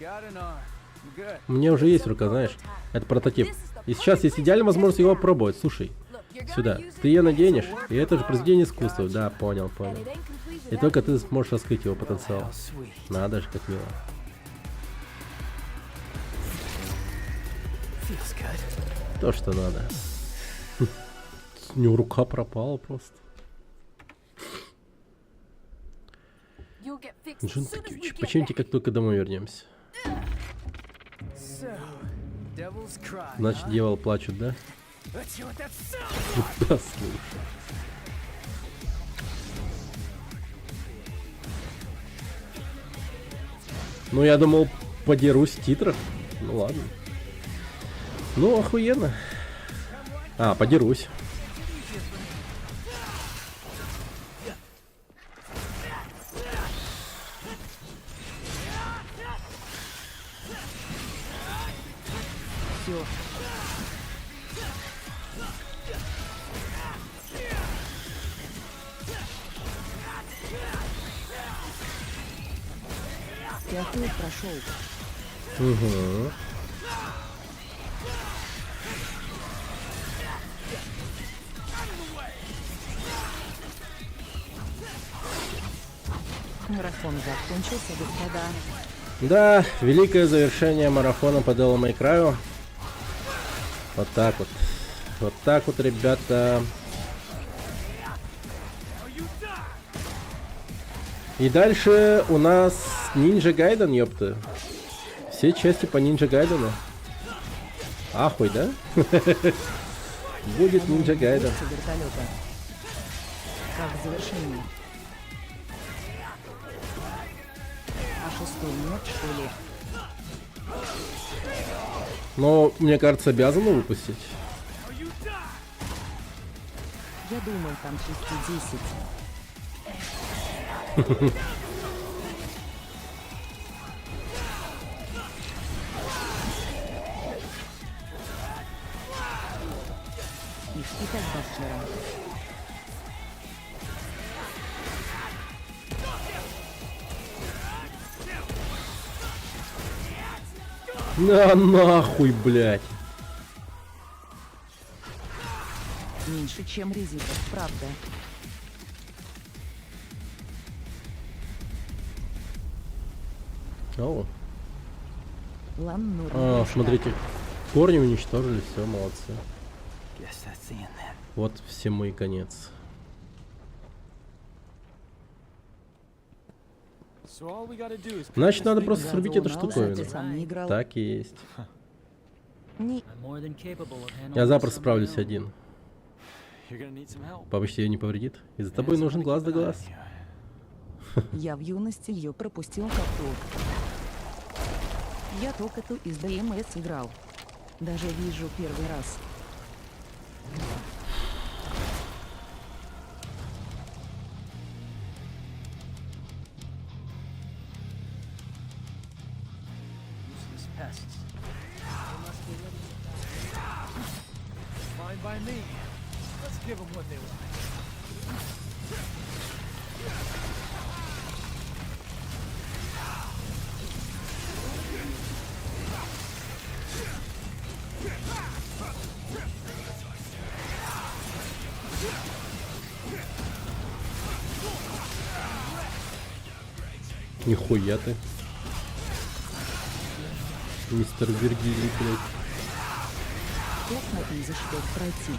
Got an arm. Good. У меня уже есть рука, знаешь. Это прототип. И сейчас есть идеальная возможность его опробовать. Слушай, сюда. Ты ее наденешь, и это же произведение искусства. Да, понял, понял. И только ты сможешь раскрыть его потенциал. How sweet. Надо же, как мило. Feels good. То, что надо. У него рука пропала просто. You'll get fixed as Джон soon as we Такевич, get почините, back. как только домой вернемся. So, devil's cry. Значит, huh? дьявол плачет, да? Let's see what that sounds. Да, слушай. Ну, я думал, подерусь в титрах. Ну, ладно. Ну, охуенно. А, подерусь. Все. Теофил прошел. Угу. Марафон закончился, господа. Да, великое завершение марафона по Devil May Cry. Вот так вот. Вот так вот, ребята. И дальше у нас Ninja Gaiden, ёпта. Все части по Ninja Gaiden. Ахуй, да? Будет Ninja Gaiden. Больше вертолета. Как завершение. А шестой нет, что ли? Но, мне кажется, обязаны выпустить. Я думаю, там 6-10. И так бахера. На нахуй, блядь. Меньше, чем резиков, правда. О, Ладно, смотрите. Корни уничтожили, все, молодцы. Guess that's the end then. Вот всему и конец. So all we gotta do is Значит, надо this thing просто down. срубить эту Ты штуковину. сам не играл. Так и есть. Не, I'm more than capable of handling Я запросто this on my справлюсь own. один. You're gonna need some help. Почти ее не повредит. И за тобой нужен глаз да глаз. я в юности ее пропустил как тур. Я только ту из ДМС играл. Даже вижу первый раз. Useless pests. Fine by me. Let's give them what they want. Нихуя ты. Мистер Вергилий, блядь. Плохо и за что пройти.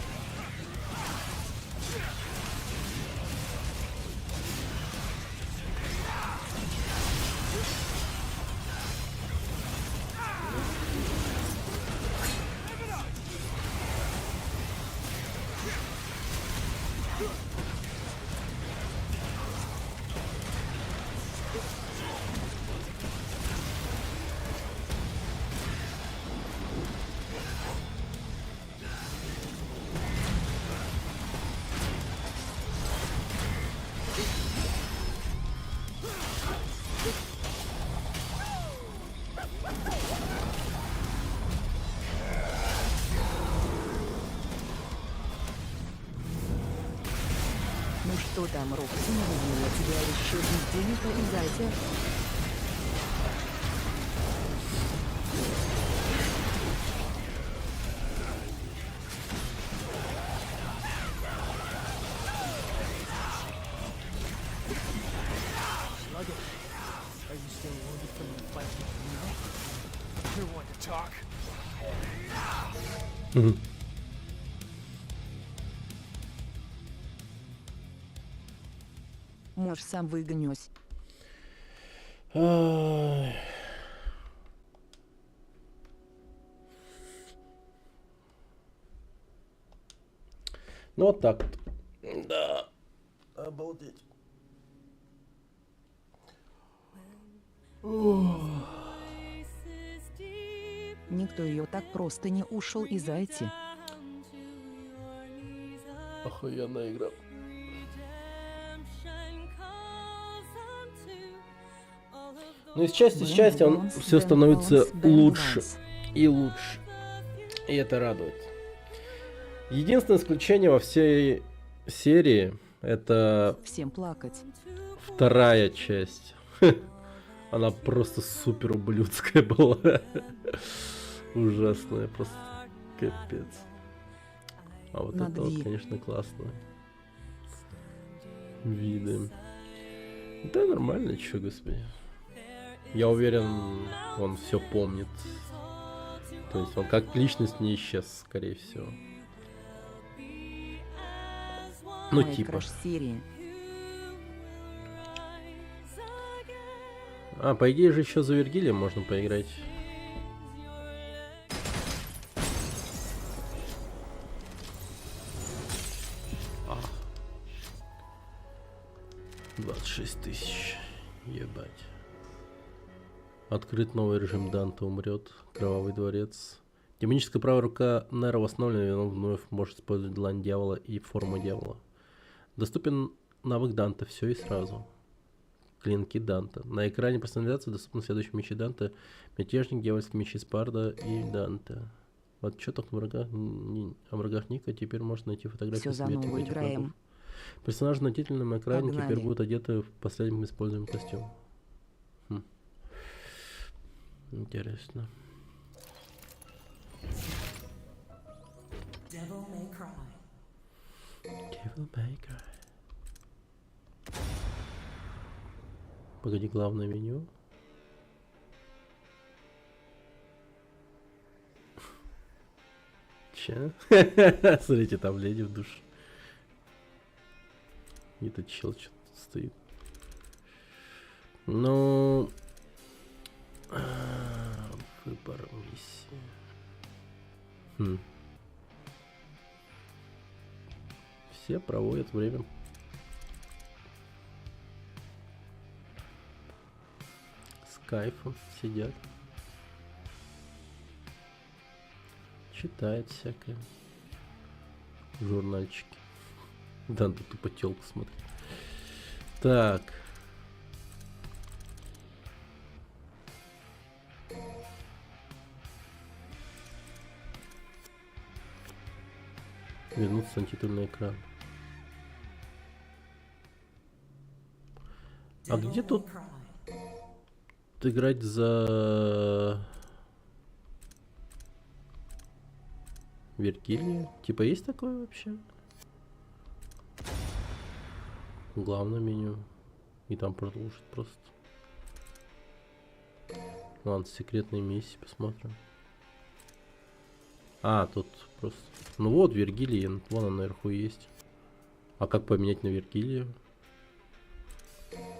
Ну что там, Рокси, не видела тебя еще без денег и зайца. Sluggish. Are you still wounded from the fight with Bruno? You're one to talk. Может, сам выгонюсь. Ай. Ну вот так вот. Да. Обалдеть. Никто ее так просто не ушел из зайти. Охуенная игра. Ну, из части в часть он все становится лучше и лучше. И это радует. Единственное исключение во всей серии — это Всем плакать. вторая часть. Она просто супер ублюдская была. Ужасная, просто капец. А вот На это вот, две. конечно, классно. Виды. Да нормально, чё, господи. Я уверен, он все помнит. То есть он как личность не исчез, скорее всего. Ну, Моя типа. краш-серия. А, по идее же еще за Вергилием можно поиграть. 26 тысяч. Ебать. Открыт новый режим Данте умрет. Кровавый дворец. Демоническая правая рука Нера восстановлена, и он вновь может использовать длань дьявола и форму дьявола. Доступен навык Данте, все и сразу. Клинки Данте. На экране персонализации доступны следующие мечи Данте. Мятежник, дьявольский меч Спарда и Данте. В отчетах о врагах Ника теперь можно найти фотографии Всё заново смертных этих играем. врагов. Персонажи на титульном экране Погнали. теперь будут одеты в последнем используемом костюм. Интересно. Devil may cry. Devil May Cry. Погоди, главное меню. Че? Смотрите, там леди в душе. И этот чел что-то стоит. Ну... Выбор миссии. Все проводят время. С кайфом сидят. Читает всякое. Журнальчики. Да, тут тупо тёлку смотрит. Так. Вернуться на титульный экран. А где тут играть за Вергилию? Типа есть такое вообще? Главное меню. И там продолжить просто. Ладно, секретные миссии посмотрим. А, тут просто... Ну вот, Вергилия, вон она наверху есть. А как поменять на Вергилию?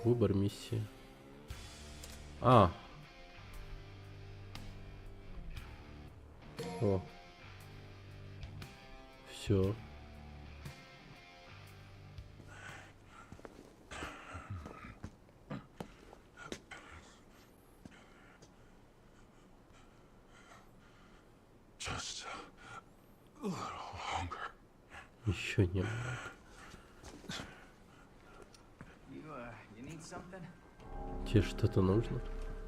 Выбор миссии. А. О. Все. Just a little longer. Еще не. You need something? Тебе что-то нужно?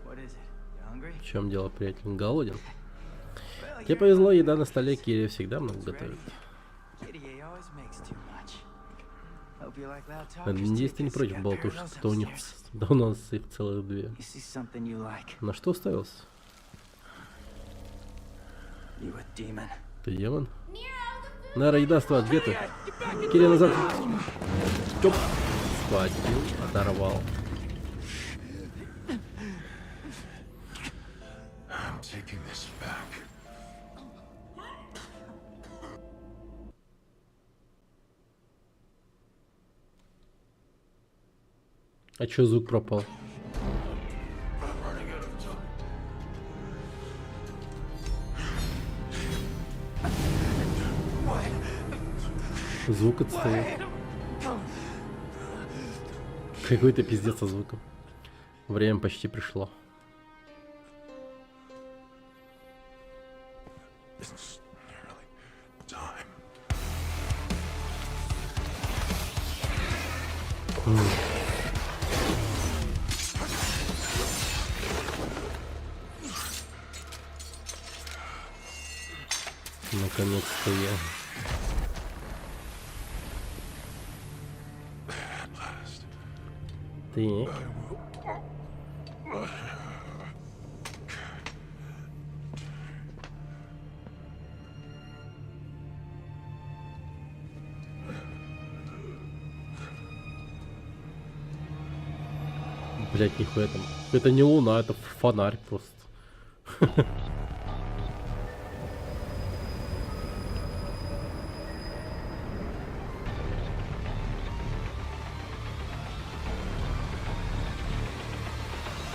What is it? You hungry? В чем дело, приятель? Голоден? Well, Тебе here повезло, I'm еда на столе, Кири всегда много готовит. Kitty always makes too much. Hope you like loud talkers, Надеюсь, too, ты не 'cause you против got болтушек, parallels то у них... upstairs. Да у нас их целых две. You see something you like. На что уставился? You a demon. Ты демон? Нара, еда с где ты? Кири, назад! Чоп! Схватил, оторвал. I'm taking this back. А чё звук пропал? Звук отстоит. Какой-то пиздец со звуком. Время почти пришло. It's nearly time. Наконец-то я. At last. Ты. Блять, нихуя там. Это не луна, это фонарь просто.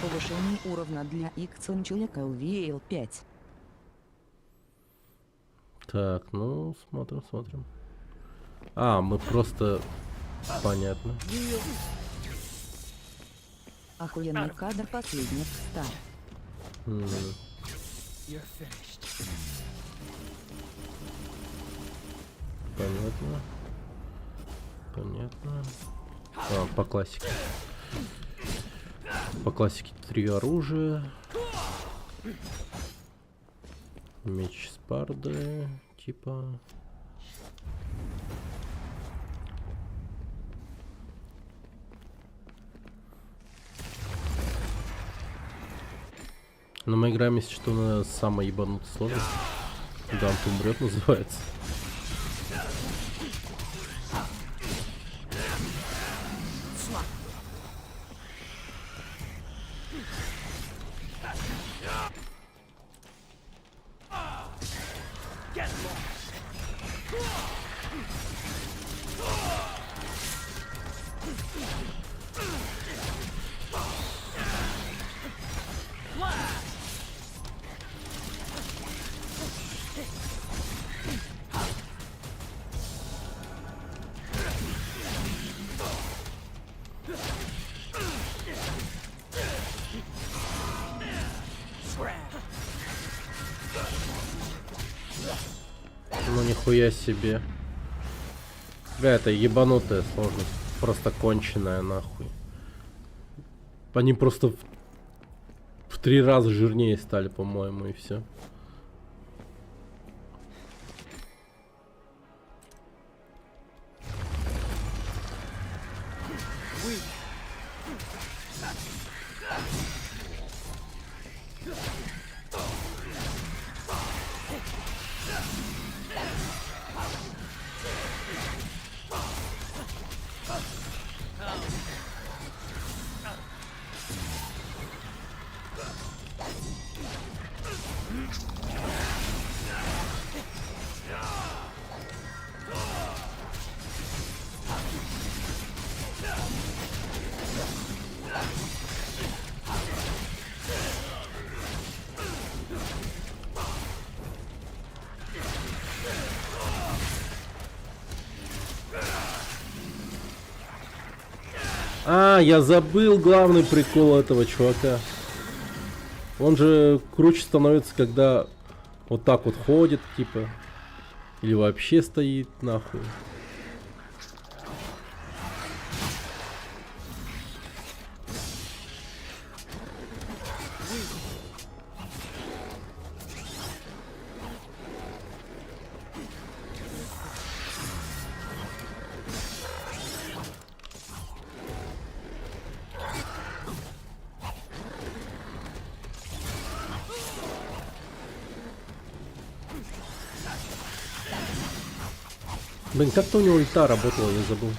Повышение уровня для Иксон человека LVL 5. Так, ну, смотрим. А, мы просто... Понятно. Охуенный кадр последних стар. You're finished. Понятно. Понятно. А, по классике. По классике 3 оружия. Меч Спарды, типа. Но мы играем, если что, на самой ебанутой сложности. Дант умрет, называется. Ну нихуя себе. Бля, это ебанутая сложность. Просто конченая нахуй. Они просто в 3 раза жирнее стали, по-моему, и все. А, я забыл главный прикол этого чувака. Он же круче становится, когда вот так вот ходит, типа. Или вообще стоит, нахуй. Блин, как-то у него ульта работала, я забыл.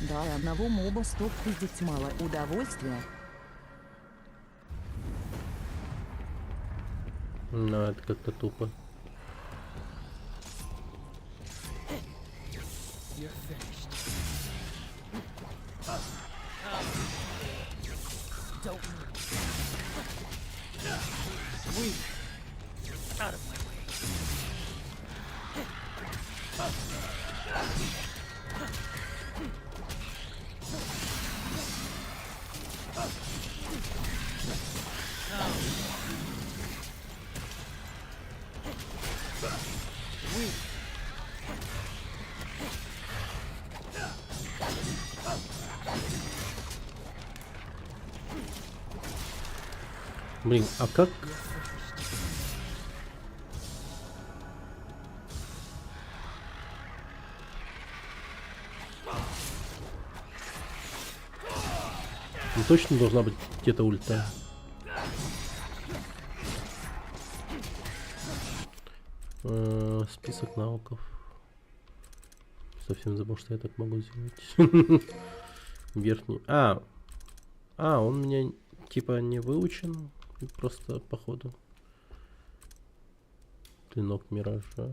Да, и одного моба стоп пиздить мало удовольствия. Ну, это как-то тупо. You're finished. Don't move. Sweet. Out of my way. Блин, а как... Ну, точно должна быть где-то ульта. Список навыков. Совсем забыл, что я так могу сделать. Верхний. Он у меня типа не выучен. Просто походу. Клинок миража.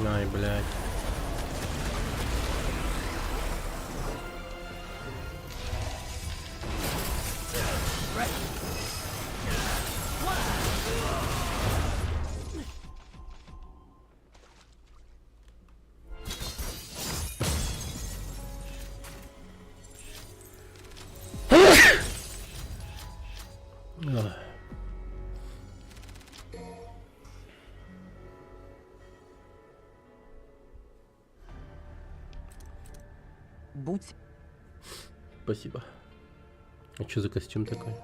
Ай, блядь. Будь. Спасибо. А что за костюм такой?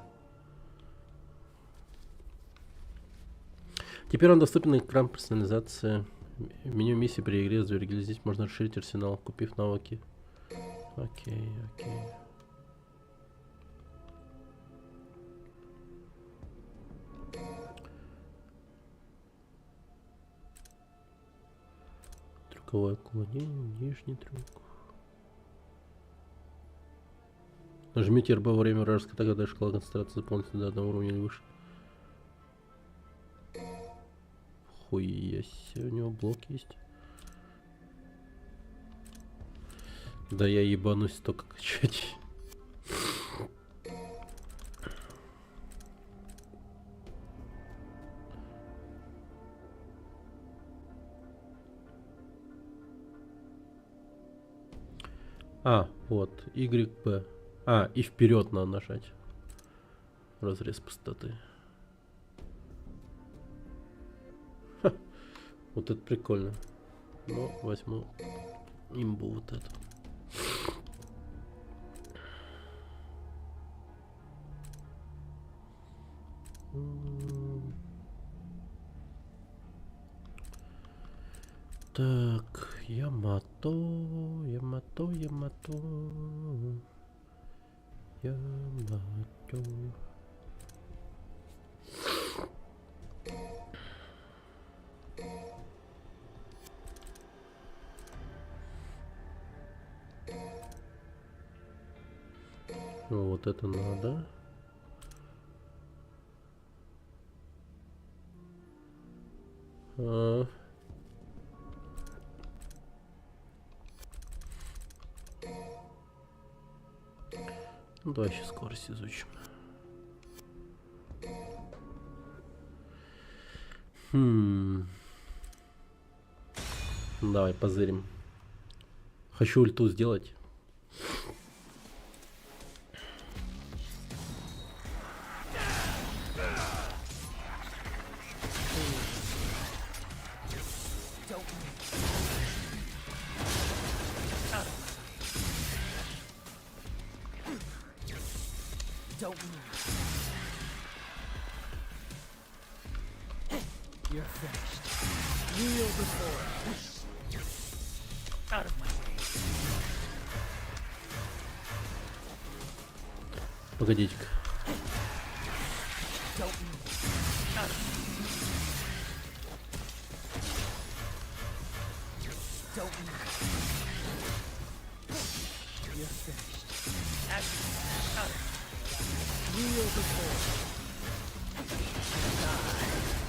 Теперь он доступен экран персонализации. Меню миссии при игре с Вергиль. Здесь можно расширить арсенал, купив навыки. Окей. Трюковое клонение, нижний трюк. Нажмите РБ во время вражеской атаки, когда шкала концентрации заполнится до одного уровня или выше. Хуя себе, у него блок есть. Да я ебанусь только качать. Вот, YP. И вперед надо нажать. Разрез пустоты. Ха, вот это прикольно. Ну, возьму имбу вот эту. Так, Ямато. Вот это надо. Ну, давай сейчас скорость изучим. Давай позырим. Хочу ульту сделать. Don't move. You're finished. Kneel before us. Out of my way. Погодите-ка.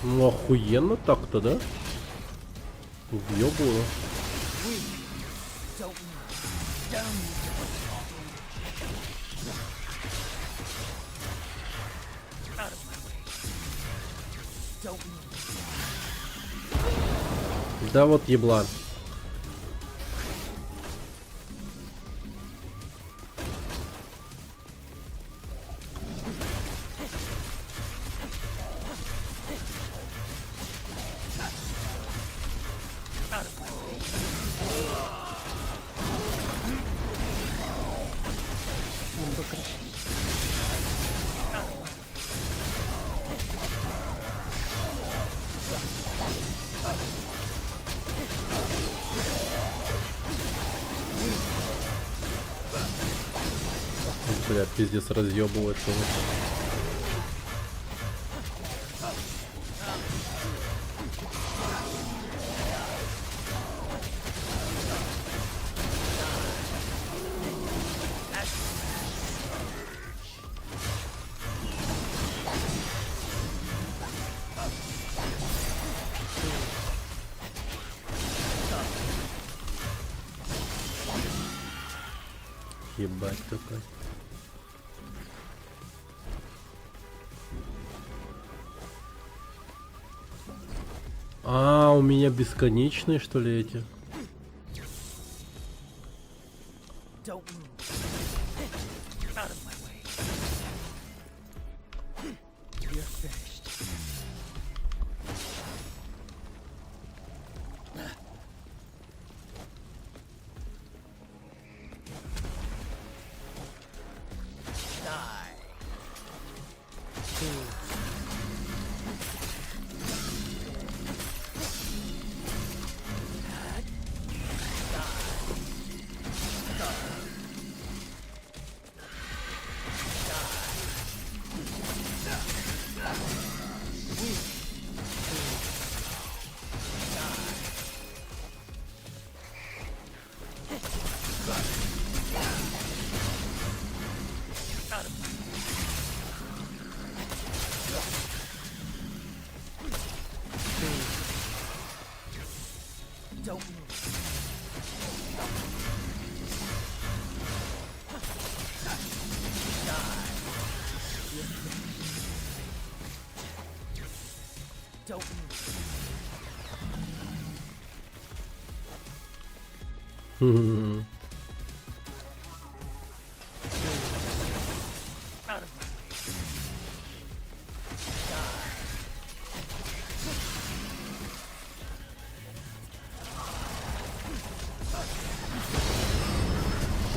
Ну охуенно так-то, да? Въёбывало. Да вот еблан. Бля, пиздец, разъебывается. Ебать такой. А, у меня бесконечные, что ли, эти?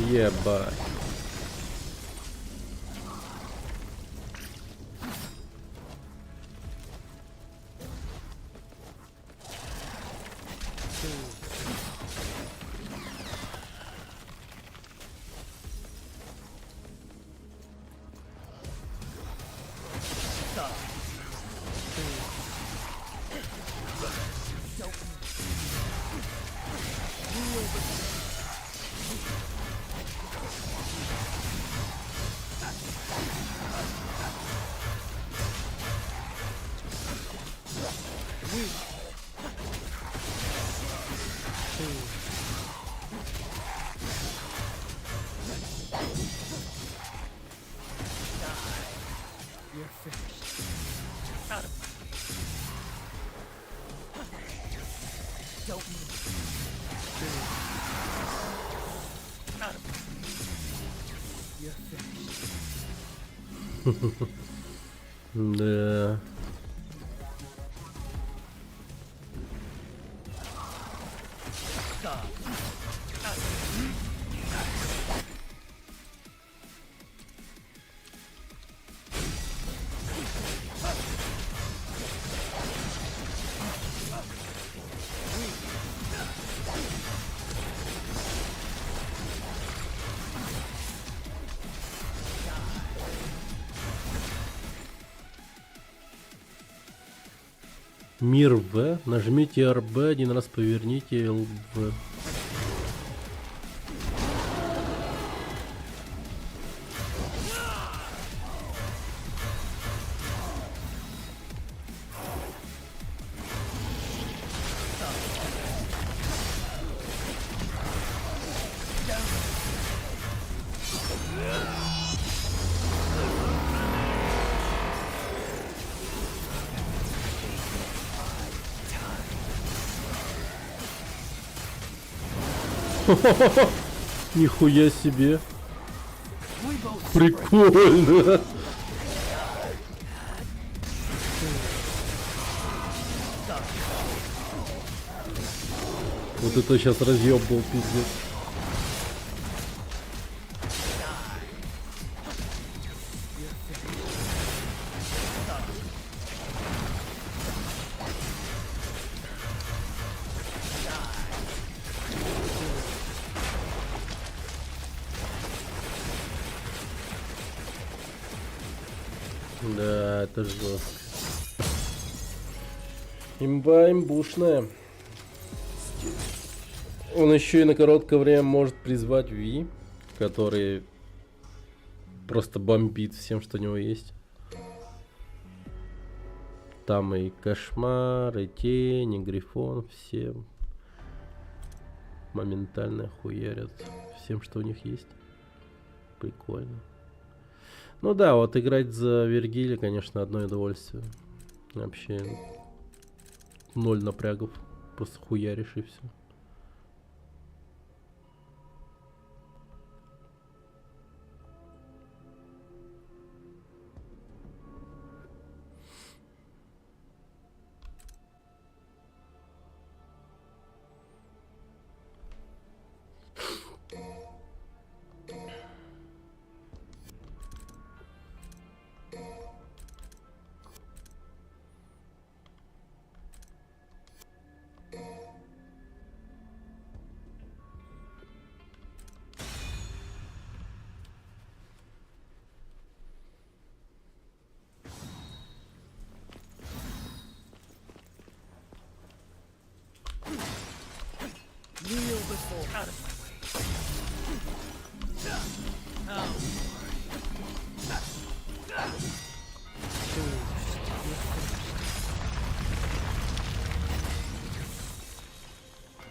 Ебать. Да. Мир В. Нажмите РБ, один раз поверните ЛВ. Нихуя себе. Прикольно. Вот это сейчас разъеб был, пиздец. Да, это жестко. Имба имбушная. Он еще и на короткое время может призвать Ви, который просто бомбит всем, что у него есть. Там и кошмар, и тень, и грифон, всем моментально хуярят всем, что у них есть. Прикольно. Ну да, вот играть за Вергилия, конечно, одно удовольствие. Вообще 0 напрягов. Просто хуяришь и все. Kneel before out of my way. Oh.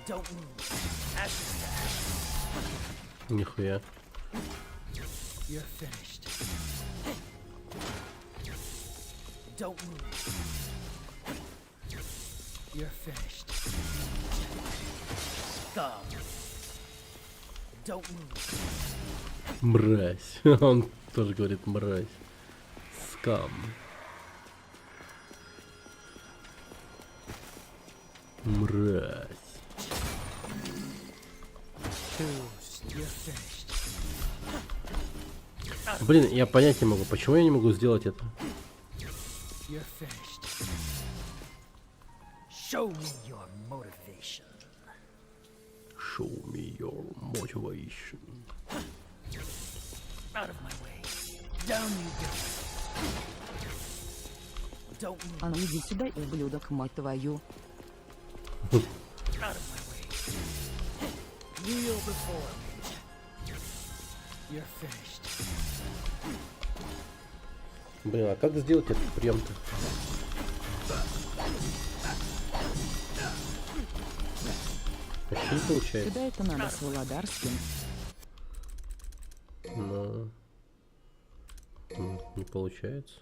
Don't move. Ashes to ashes. Нихуя. You're finished. Don't move. You're finished. Scum. Don't move. Мразь. Он тоже говорит мразь. Скам. Мразь. You're finished. Блин, я понять не могу, почему я не могу сделать это. You're finished. Show me your motivation. Show me your motivation. Out of my way. Down you go. Don't move. А ну иди сюда, ублюдок, мать твою. Out of my way. Kneel before me. You're finished. Блин, а как сделать этот прием-то? Почти не получается. Сюда это надо с Володарским. Но... не получается.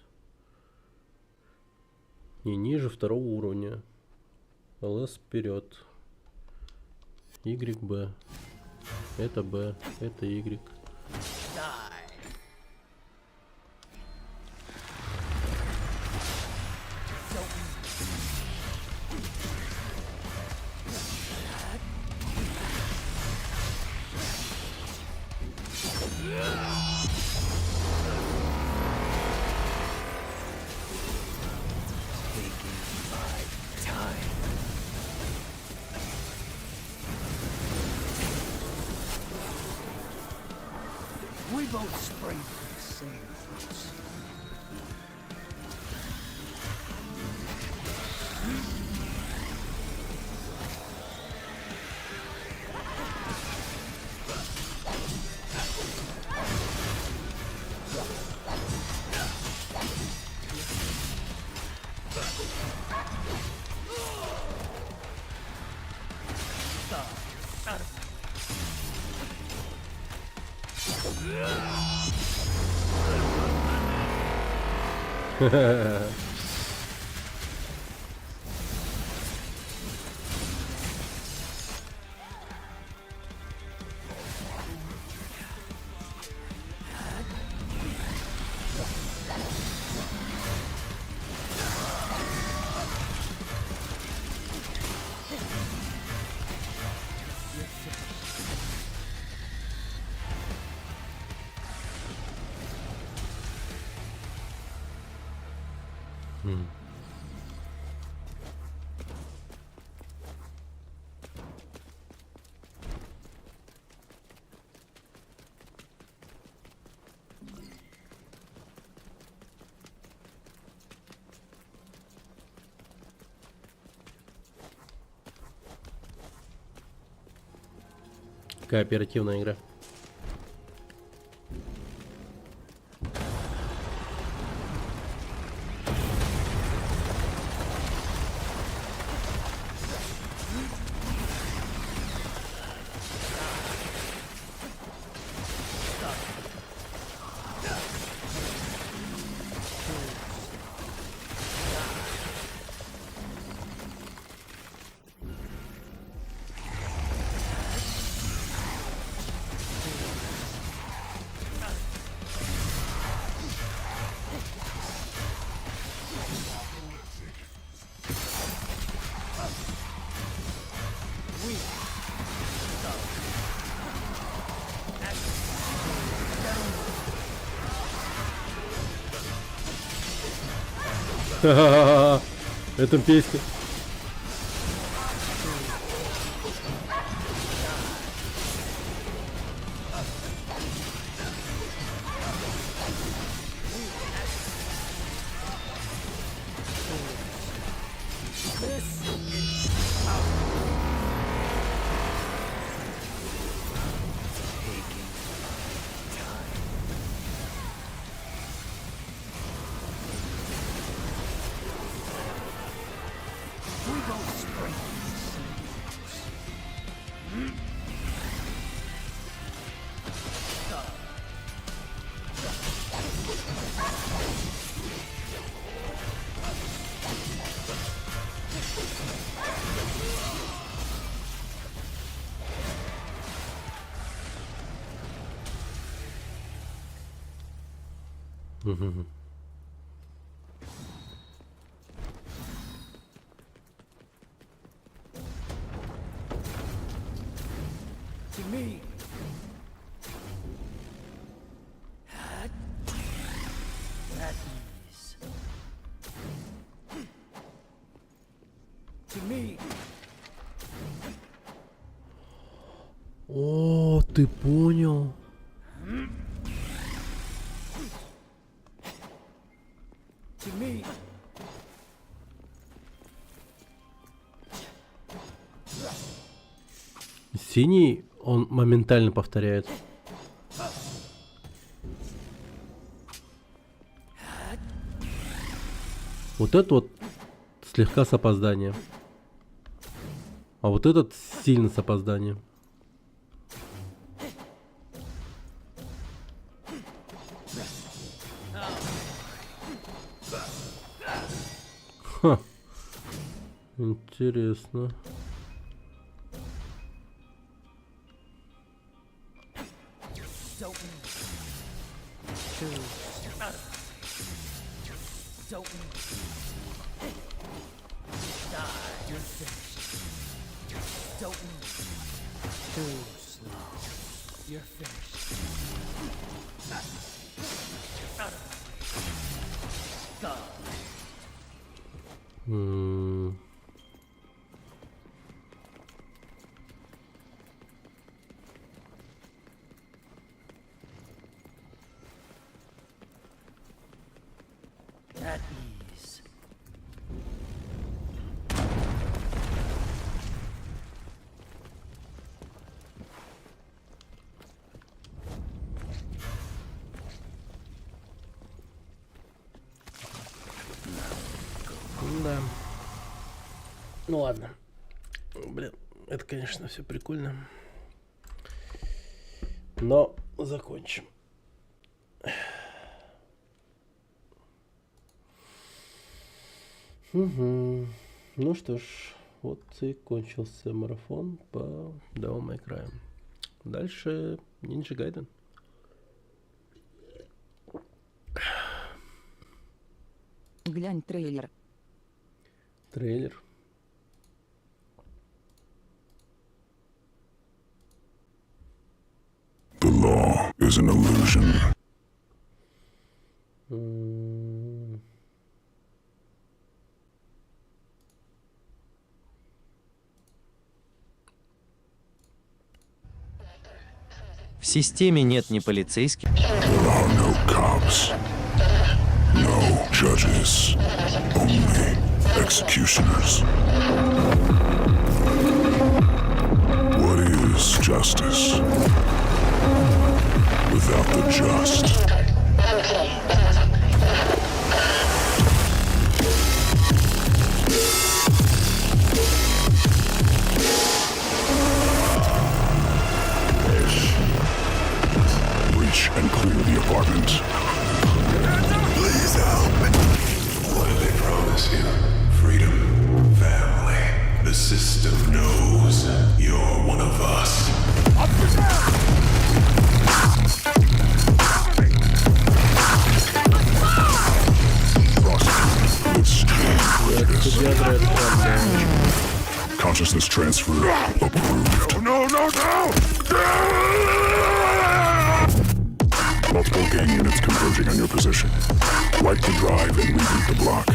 Не ниже второго уровня. ЛС вперед. YB. Это B. Это Y. We both spring from the same roots. Кооперативная игра. Ха-ха-ха. Это песня. Мгм. To me. At ease. To me. О, ты понял? To me. Синий, он моментально повторяет. Вот это вот слегка с опозданием. А вот этот сильно с опозданием. Ха. Интересно. You're finished. М. At ease. Да. Ну ладно. Блин, это, конечно, все прикольно. Но закончим. Угу. Ну что ж, вот и кончился марафон по Devil May Cry. Дальше Ninja Gaiden. Глянь трейлер. Трейлер. The law is an illusion. В системе нет ни полицейских. There are no cops, no judges, only executioners. What is justice without the just? Reach and clear the apartment. Please help. What did they promise you? Freedom, family. The system knows you're one of us. Consciousness transfer approved. No, no, no! Multiple gang units converging on your position. Right to drive and reboot the block.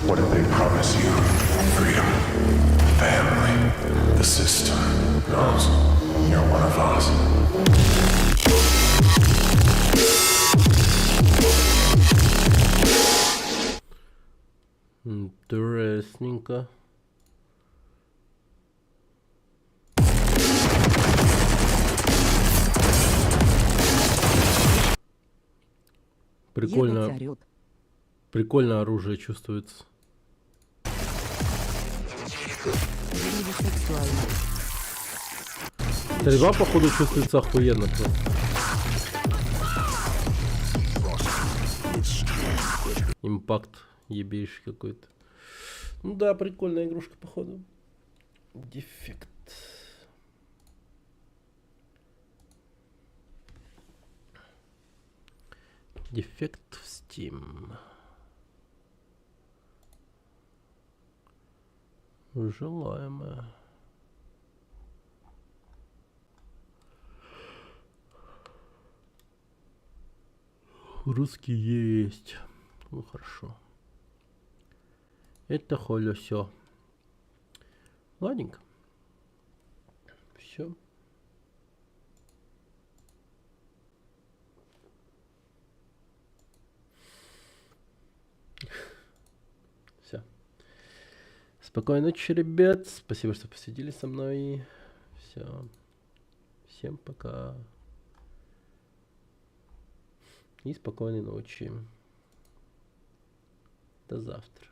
What did they promise you? Freedom, family. The system knows you're one of us. Интересненько. Прикольно. Ебать орёт. Прикольно оружие чувствуется. Выглядит сексуально. Стрельба, походу, чувствуется охуенно. Просто. Импакт ебейший какой-то. Ну да, прикольная игрушка, походу. Дефект. Дефект в Steam. Желаемое. Русский есть. Ну хорошо. Это холо все. Ладненько. Все. Все. Спокойной ночи, ребят. Спасибо, что посидели со мной. Все. Всем пока. И спокойной ночи. До завтра.